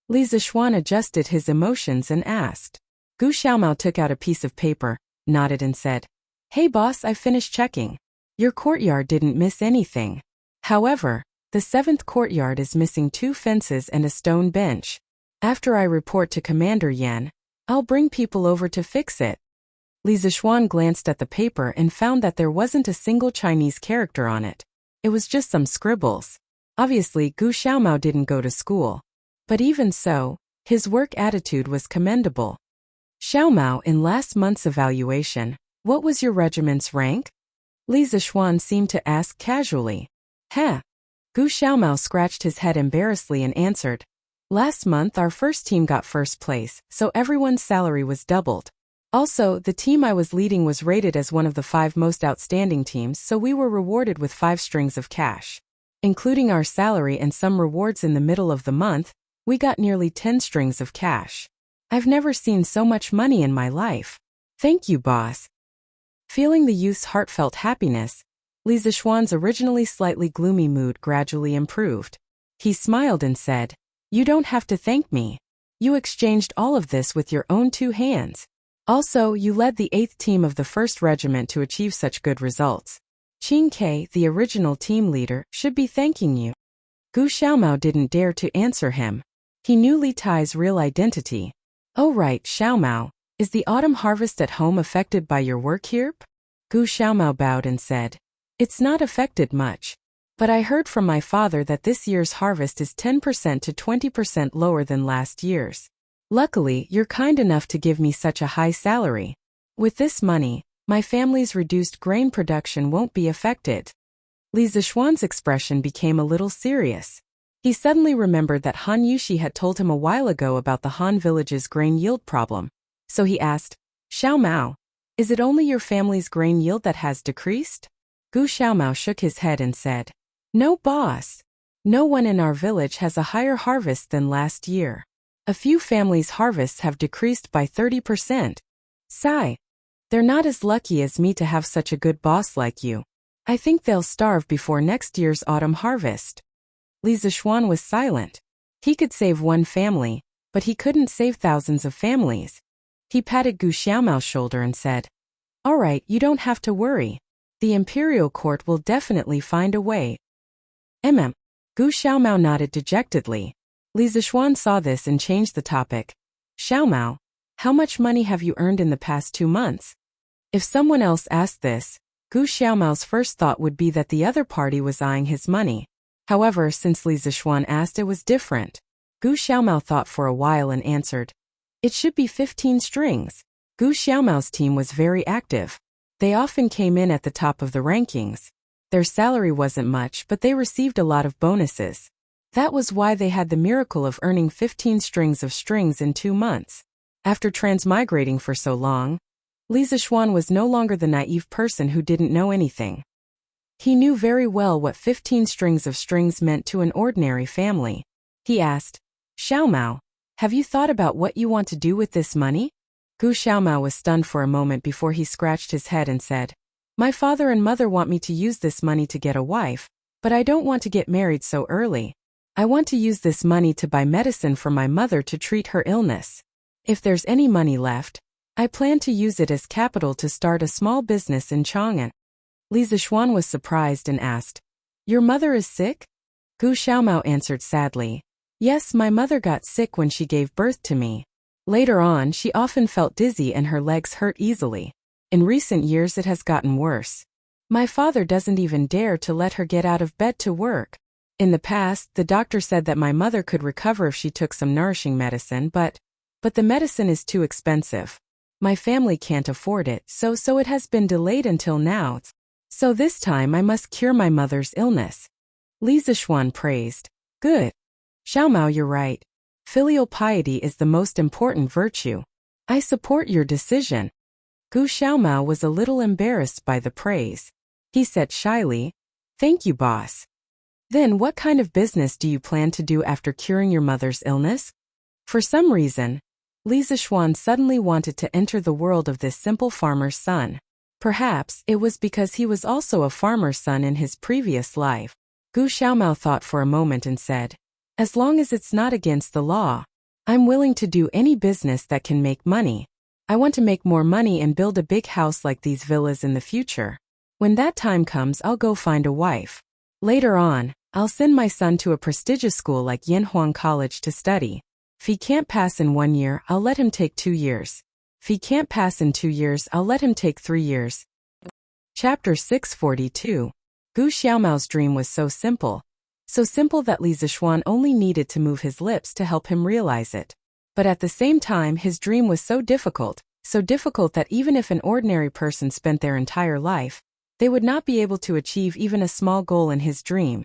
Li Zixuan adjusted his emotions and asked. Gu Xiaomao took out a piece of paper, nodded and said, Hey boss, I finished checking. Your courtyard didn't miss anything. However, the 7th courtyard is missing 2 fences and a stone bench. After I report to Commander Yan, I'll bring people over to fix it. Li Zixuan glanced at the paper and found that there wasn't a single Chinese character on it. It was just some scribbles. Obviously, Gu Xiaomao didn't go to school. But even so, his work attitude was commendable. Xiaomao, in last month's evaluation, what was your regiment's rank? Li Zixuan seemed to ask casually. Heh. Gu Xiaomao scratched his head embarrassedly and answered. Last month our first team got first place, so everyone's salary was doubled. Also, the team I was leading was rated as one of the 5 most outstanding teams, so we were rewarded with 5 strings of cash. Including our salary and some rewards in the middle of the month, we got nearly 10 strings of cash. I've never seen so much money in my life. Thank you, boss. Feeling the youth's heartfelt happiness, Li Zixuan's originally slightly gloomy mood gradually improved. He smiled and said, You don't have to thank me. You exchanged all of this with your own 2 hands. Also, you led the 8th team of the 1st Regiment to achieve such good results. Qing Ke, the original team leader, should be thanking you. Gu Xiaomao didn't dare to answer him. He knew Li Tai's real identity. Oh right, Xiaomao, is the autumn harvest at home affected by your work here? Gu Xiaomao bowed and said, It's not affected much. But I heard from my father that this year's harvest is 10% to 20% lower than last year's. Luckily, you're kind enough to give me such a high salary. With this money, my family's reduced grain production won't be affected. Li Zixuan's expression became a little serious. He suddenly remembered that Han Yushi had told him a while ago about the Han village's grain yield problem. So he asked, Xiaomao, is it only your family's grain yield that has decreased? Gu Xiaomao shook his head and said, No, boss. No one in our village has a higher harvest than last year. A few families' harvests have decreased by 30%. Sigh. They're not as lucky as me to have such a good boss like you. I think they'll starve before next year's autumn harvest. Li Zixuan was silent. He could save one family, but he couldn't save thousands of families. He patted Gu Xiaomao's shoulder and said, All right, you don't have to worry. The imperial court will definitely find a way. Gu Xiaomao nodded dejectedly. Li Zixuan saw this and changed the topic. Xiaomao, how much money have you earned in the past 2 months? If someone else asked this, Gu Xiaomao's first thought would be that the other party was eyeing his money. However, since Li Zixuan asked, it was different. Gu Xiaomao thought for a while and answered, It should be 15 strings. Gu Xiaomao's team was very active. They often came in at the top of the rankings. Their salary wasn't much, but they received a lot of bonuses. That was why they had the miracle of earning 15 strings of strings in 2 months. After transmigrating for so long, Li Zixuan was no longer the naive person who didn't know anything. He knew very well what 15 strings of strings meant to an ordinary family. He asked, Xiaomao, have you thought about what you want to do with this money? Gu Xiaomao was stunned for a moment before he scratched his head and said, My father and mother want me to use this money to get a wife, but I don't want to get married so early. I want to use this money to buy medicine for my mother to treat her illness. If there's any money left, I plan to use it as capital to start a small business in Chang'an. Li Zixuan was surprised and asked, Your mother is sick? Gu Xiaomao answered sadly, Yes, my mother got sick when she gave birth to me. Later on, she often felt dizzy and her legs hurt easily. In recent years it has gotten worse. My father doesn't even dare to let her get out of bed to work. In the past, the doctor said that my mother could recover if she took some nourishing medicine, but the medicine is too expensive. My family can't afford it, so it has been delayed until now. So this time I must cure my mother's illness. Li Zishuan praised. Good. Xiaomao, you're right. Filial piety is the most important virtue. I support your decision. Gu Xiaomao was a little embarrassed by the praise. He said shyly, Thank you, boss. Then what kind of business do you plan to do after curing your mother's illness? For some reason, Li Zishuan suddenly wanted to enter the world of this simple farmer's son. Perhaps it was because he was also a farmer's son in his previous life. Gu Xiaomao thought for a moment and said, As long as it's not against the law, I'm willing to do any business that can make money. I want to make more money and build a big house like these villas in the future. When that time comes, I'll go find a wife. Later on, I'll send my son to a prestigious school like Yanhuang College to study. If he can't pass in 1 year, I'll let him take 2 years. If he can't pass in 2 years, I'll let him take 3 years. Chapter 642. Gu Xiaomao's dream was so simple that Li Zishuan only needed to move his lips to help him realize it. But at the same time, his dream was so difficult that even if an ordinary person spent their entire life, they would not be able to achieve even a small goal in his dream.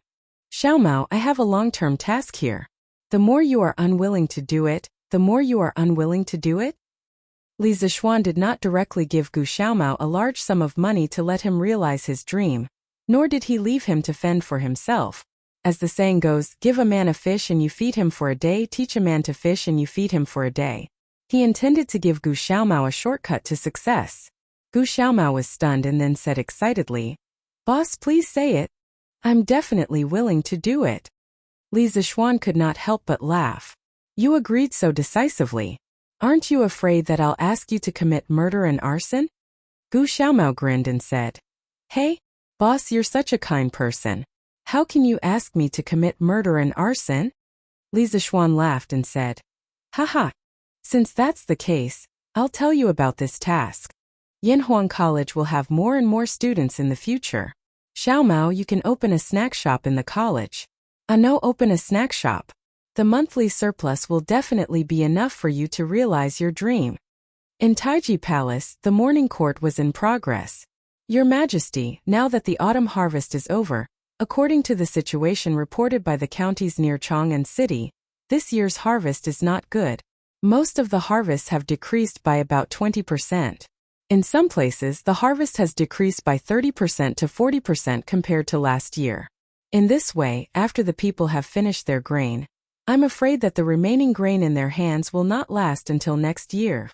Xiaomao, I have a long-term task here. The more you are unwilling to do it, the more you are unwilling to do it? Li Zishuan did not directly give Gu Xiaomao a large sum of money to let him realize his dream, nor did he leave him to fend for himself. As the saying goes, give a man a fish and you feed him for a day, teach a man to fish and you feed him for a day. He intended to give Gu Xiaomao a shortcut to success. Gu Xiaomao was stunned and then said excitedly, Boss, please say it. I'm definitely willing to do it. Li Zishuan could not help but laugh. You agreed so decisively. Aren't you afraid that I'll ask you to commit murder and arson? Gu Xiaomao grinned and said, Hey, boss, you're such a kind person. How can you ask me to commit murder and arson? Li Zishuan laughed and said, Haha. Since that's the case, I'll tell you about this task. Yanhuang College will have more and more students in the future. Xiaomao, you can open a snack shop in the college. No, open a snack shop. The monthly surplus will definitely be enough for you to realize your dream. In Taiji Palace, the morning court was in progress. Your Majesty, now that the autumn harvest is over, according to the situation reported by the counties near Chang'an City, this year's harvest is not good. Most of the harvests have decreased by about 20%. In some places, the harvest has decreased by 30% to 40% compared to last year. In this way, after the people have finished their grain, I'm afraid that the remaining grain in their hands will not last until next year.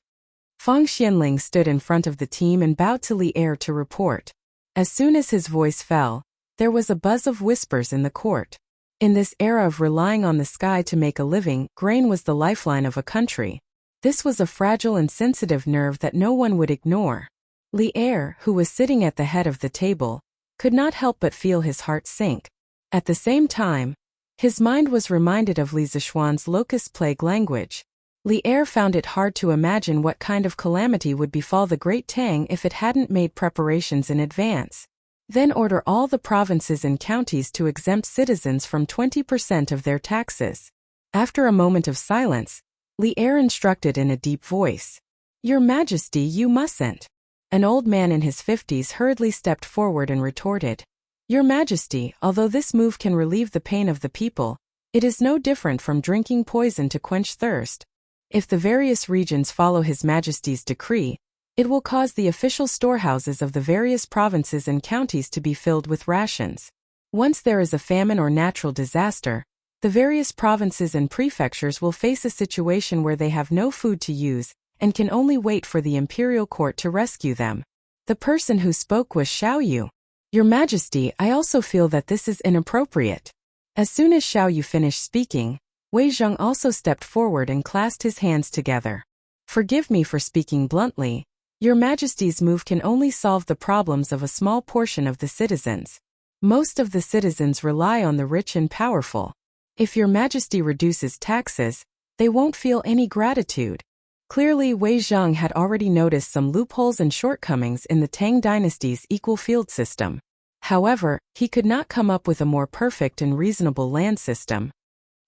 Fang Xianling stood in front of the team and bowed to Li Er to report. As soon as his voice fell, there was a buzz of whispers in the court. In this era of relying on the sky to make a living, grain was the lifeline of a country. This was a fragile and sensitive nerve that no one would ignore. Li Er, who was sitting at the head of the table, could not help but feel his heart sink. At the same time, his mind was reminded of Li Zishuan's locust plague language. Li Er found it hard to imagine what kind of calamity would befall the Great Tang if it hadn't made preparations in advance. Then order all the provinces and counties to exempt citizens from 20% of their taxes. After a moment of silence, Li Er instructed in a deep voice. Your Majesty, you mustn't. An old man in his 50s hurriedly stepped forward and retorted. Your Majesty, although this move can relieve the pain of the people, it is no different from drinking poison to quench thirst. If the various regions follow His Majesty's decree, it will cause the official storehouses of the various provinces and counties to be filled with rations. Once there is a famine or natural disaster, the various provinces and prefectures will face a situation where they have no food to use and can only wait for the imperial court to rescue them. The person who spoke was Xiao Yu. Your Majesty, I also feel that this is inappropriate. As soon as Xiao Yu finished speaking, Wei Zheng also stepped forward and clasped his hands together. Forgive me for speaking bluntly. Your Majesty's move can only solve the problems of a small portion of the citizens. Most of the citizens rely on the rich and powerful. If your majesty reduces taxes, they won't feel any gratitude. Clearly, Wei Zhang had already noticed some loopholes and shortcomings in the Tang dynasty's equal field system. However, he could not come up with a more perfect and reasonable land system.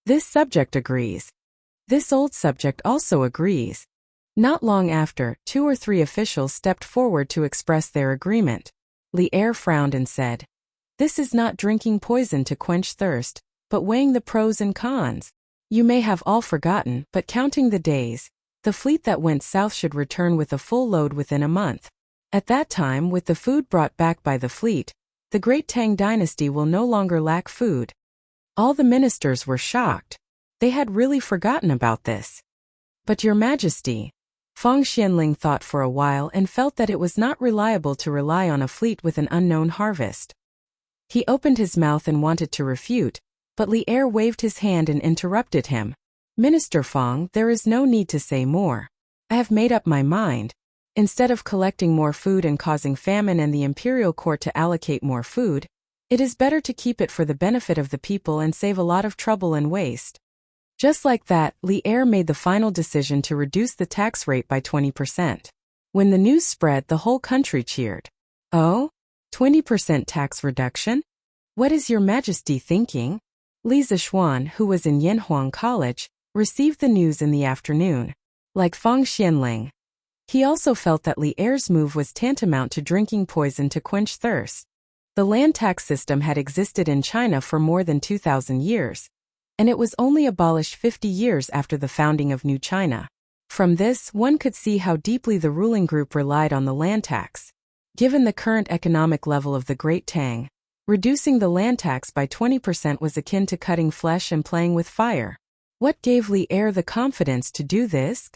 This subject agrees. This old subject also agrees. Not long after, 2 or 3 officials stepped forward to express their agreement. Li Er frowned and said, "This is not drinking poison to quench thirst, but weighing the pros and cons. You may have all forgotten, but counting the days, the fleet that went south should return with a full load within a month. At that time, with the food brought back by the fleet, the great Tang dynasty will no longer lack food." All the ministers were shocked. They had really forgotten about this. "But your majesty," Feng Xianling thought for a while and felt that it was not reliable to rely on a fleet with an unknown harvest. He opened his mouth and wanted to refute, but Li Er waved his hand and interrupted him. "Minister Feng, there is no need to say more. I have made up my mind. Instead of collecting more food and causing famine and the imperial court to allocate more food, it is better to keep it for the benefit of the people and save a lot of trouble and waste." Just like that, Li Er made the final decision to reduce the tax rate by 20%. When the news spread, the whole country cheered. "Oh? 20% tax reduction? What is your majesty thinking?" Li Zishuan, who was in Yanhuang College, received the news in the afternoon. Like Feng Xianling, he also felt that Li Er's move was tantamount to drinking poison to quench thirst. The land tax system had existed in China for more than 2,000 years, and it was only abolished 50 years after the founding of New China. From this, one could see how deeply the ruling group relied on the land tax. Given the current economic level of the Great Tang, reducing the land tax by 20% was akin to cutting flesh and playing with fire. What gave Li Er the confidence to do this?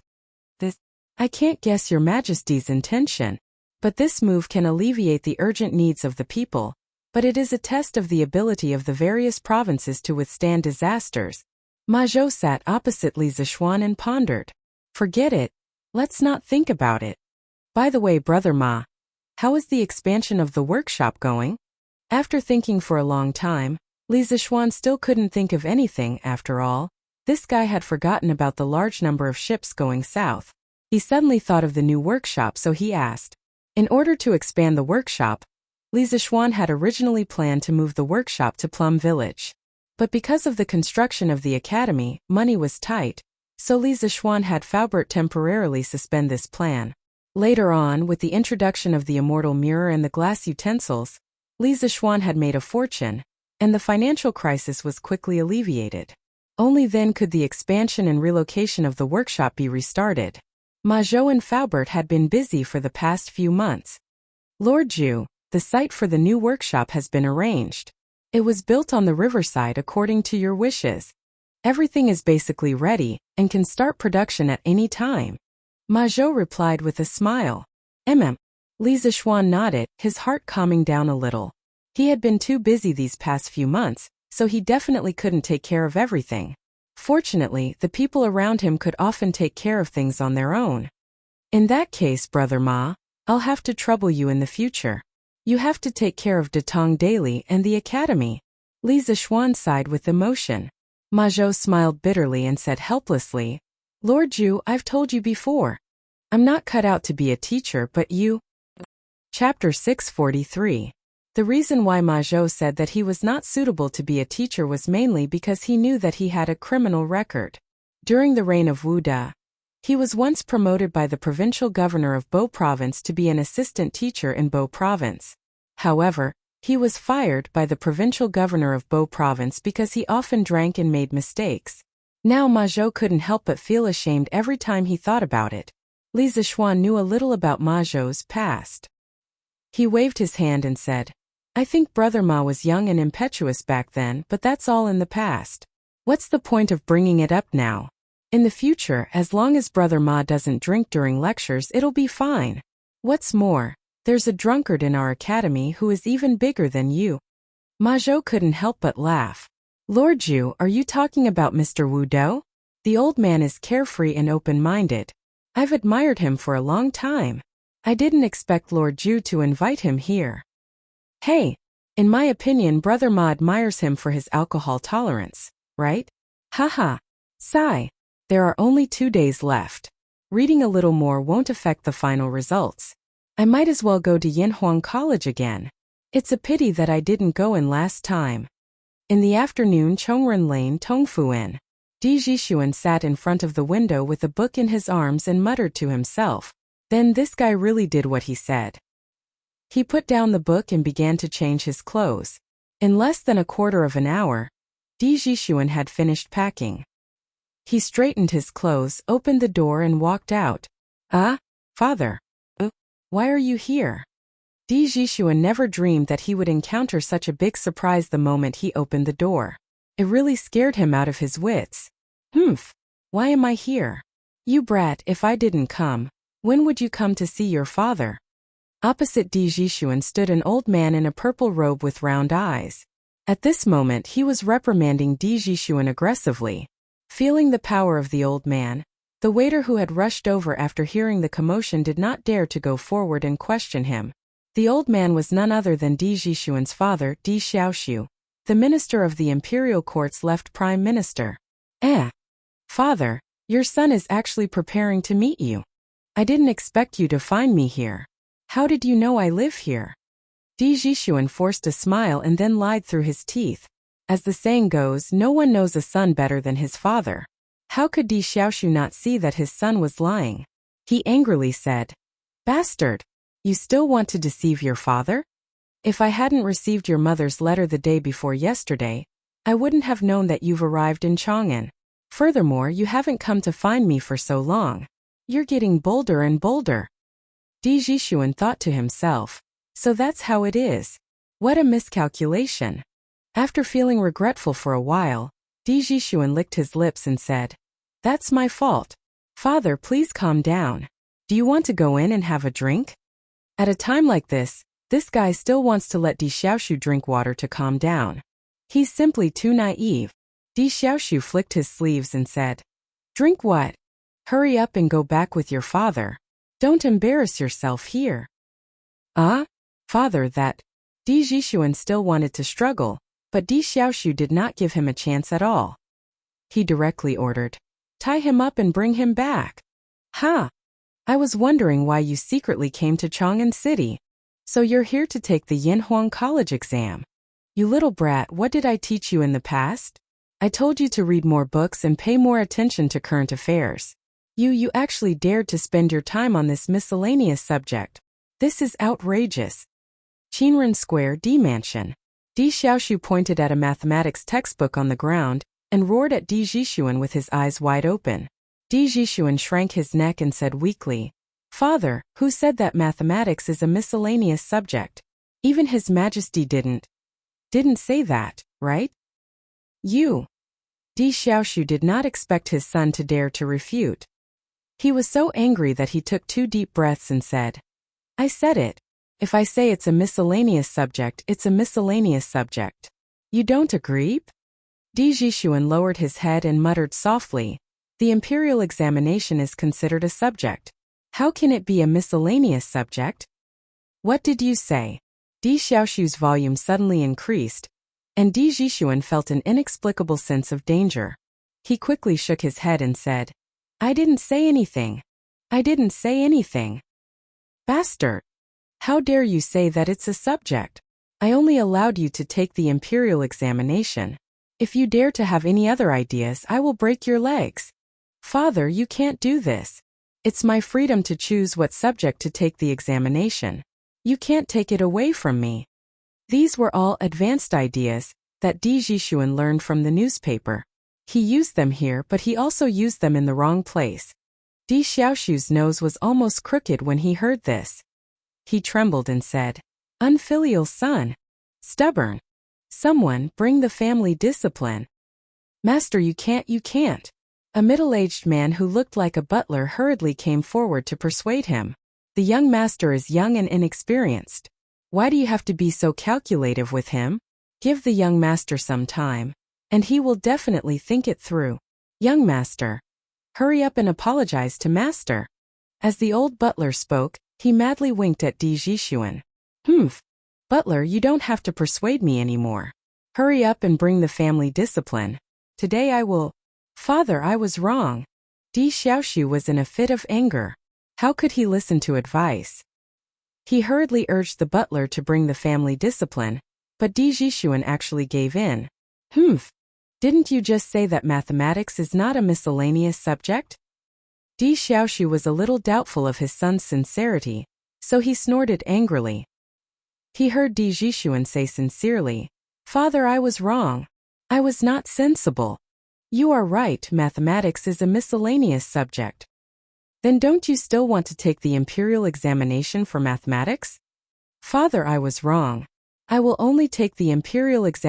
I can't guess your majesty's intention, but this move can alleviate the urgent needs of the people, but it is a test of the ability of the various provinces to withstand disasters. Ma Zhou sat opposite Li Zishuan and pondered. "Forget it. Let's not think about it. By the way, Brother Ma, how is the expansion of the workshop going?" After thinking for a long time, Li Zishuan still couldn't think of anything. After all, this guy had forgotten about the large number of ships going south. He suddenly thought of the new workshop, so he asked. In order to expand the workshop, Li Zishuan had originally planned to move the workshop to Plum Village. But because of the construction of the academy, money was tight, so Li Zishuan had Faubert temporarily suspend this plan. Later on, with the introduction of the immortal mirror and the glass utensils, Li Zishuan had made a fortune, and the financial crisis was quickly alleviated. Only then could the expansion and relocation of the workshop be restarted. Ma Zhou and Faubert had been busy for the past few months. "Lord Zhu, the site for the new workshop has been arranged. It was built on the riverside according to your wishes. Everything is basically ready, and can start production at any time." Ma Zhou replied with a smile. Li Zishuan nodded, his heart calming down a little. He had been too busy these past few months, so he definitely couldn't take care of everything. Fortunately, the people around him could often take care of things on their own. "In that case, Brother Ma, I'll have to trouble you in the future. You have to take care of Datong daily and the academy." Li Zishuan sighed with emotion. Ma Zhou smiled bitterly and said helplessly, "Lord Zhu, I've told you before. I'm not cut out to be a teacher, but you." Chapter 643. The reason why Ma Zhou said that he was not suitable to be a teacher was mainly because he knew that he had a criminal record. During the reign of Wu Da, he was once promoted by the provincial governor of Bo Province to be an assistant teacher in Bo Province. However, he was fired by the provincial governor of Bo Province because he often drank and made mistakes. Now Ma Zhou couldn't help but feel ashamed every time he thought about it. Li Zishuan knew a little about Ma Zhou's past. He waved his hand and said, "I think Brother Ma was young and impetuous back then, but that's all in the past. What's the point of bringing it up now? In the future, as long as Brother Ma doesn't drink during lectures, it'll be fine. What's more, there's a drunkard in our academy who is even bigger than you." Ma Zhou couldn't help but laugh. "Lord Zhu, are you talking about Mr. Wu Dou? The old man is carefree and open-minded. I've admired him for a long time. I didn't expect Lord Zhu to invite him here." "Hey, in my opinion, Brother Ma admires him for his alcohol tolerance," right? Haha. Sigh. There are only 2 days left. Reading a little more won't affect the final results. I might as well go to Yinhuang College again. It's a pity that I didn't go in last time. In the afternoon, Chongren Lane, Tongfuan. Di Jixuan sat in front of the window with a book in his arms and muttered to himself. Then this guy really did what he said. He put down the book and began to change his clothes. In less than a quarter of an hour, Di Jixuan had finished packing. He straightened his clothes, opened the door and walked out. Father. Why are you here? Di Jixuan never dreamed that he would encounter such a big surprise the moment he opened the door. It really scared him out of his wits. Why am I here? You brat, if I didn't come, when would you come to see your father? Opposite Di Jixuan stood an old man in a purple robe with round eyes. At this moment he was reprimanding Di Jixuan aggressively. Feeling the power of the old man, the waiter who had rushed over after hearing the commotion did not dare to go forward and question him. The old man was none other than Di Jixuan's father, Di Xiaoxiu, the minister of the imperial court's left prime minister. Father, your son is actually preparing to meet you. I didn't expect you to find me here. How did you know I live here? Di Jixuan forced a smile and then lied through his teeth. As the saying goes, no one knows a son better than his father. How could Di Xiaoxiu not see that his son was lying? He angrily said, Bastard! You still want to deceive your father? If I hadn't received your mother's letter the day before yesterday, I wouldn't have known that you've arrived in Chang'an. Furthermore, you haven't come to find me for so long. You're getting bolder and bolder. Di Jixuan thought to himself, so that's how it is. What a miscalculation. After feeling regretful for a while, Di Jixuan licked his lips and said, That's my fault. Father, please calm down. Do you want to go in and have a drink? At a time like this guy still wants to let Di Xiaoxiu drink water to calm down. He's simply too naive. Di Xiaoxiu flicked his sleeves and said, Drink what? Hurry up and go back with your father. Don't embarrass yourself here. Father, that. Di Jixuan still wanted to struggle, but Di Xiaoxiu did not give him a chance at all. He directly ordered, Tie him up and bring him back. I was wondering why you secretly came to Chang'an City. So you're here to take the Yinhuang College exam. You little brat, what did I teach you in the past? I told you to read more books and pay more attention to current affairs. You actually dared to spend your time on this miscellaneous subject. This is outrageous. Qinren Square, D Mansion. Di Xiaoxiu pointed at a mathematics textbook on the ground and roared at Di Jixuan with his eyes wide open. Di Jixuan shrank his neck and said weakly, Father, who said that mathematics is a miscellaneous subject? Even His Majesty didn't say that, right? You. Di Xiaoxiu did not expect his son to dare to refute. He was so angry that he took 2 deep breaths and said, I said it. If I say it's a miscellaneous subject, it's a miscellaneous subject. You don't agree? Di Jixuan lowered his head and muttered softly, The imperial examination is considered a subject. How can it be a miscellaneous subject? What did you say? Di Xiaoxiu's volume suddenly increased, and Di Jixuan felt an inexplicable sense of danger. He quickly shook his head and said, I didn't say anything. I didn't say anything. Bastard! How dare you say that it's a subject? I only allowed you to take the imperial examination. If you dare to have any other ideas, I will break your legs. Father, you can't do this. It's my freedom to choose what subject to take the examination. You can't take it away from me. These were all advanced ideas that Di Jixuan learned from the newspaper. He used them here, but he also used them in the wrong place. Di Xiaoxiu's nose was almost crooked when he heard this. He trembled and said, Unfilial son. Stubborn. Someone, bring the family discipline. Master, you can't. A middle-aged man who looked like a butler hurriedly came forward to persuade him. The young master is young and inexperienced. Why do you have to be so calculative with him? Give the young master some time, and he will definitely think it through. Young master. Hurry up and apologize to master. As the old butler spoke, he madly winked at Di Jixuan. Butler, you don't have to persuade me anymore. Hurry up and bring the family discipline. Today I will. Father, I was wrong. Di Xiaoxu was in a fit of anger. How could he listen to advice? He hurriedly urged the butler to bring the family discipline, but Di Jixuan actually gave in. Humph! Didn't you just say that mathematics is not a miscellaneous subject? Di Xiaoxu was a little doubtful of his son's sincerity, so he snorted angrily. He heard Di Jixuan say sincerely, Father, I was wrong. I was not sensible. You are right, mathematics is a miscellaneous subject. Then don't you still want to take the imperial examination for mathematics? Father, I was wrong. I will only take the imperial examination.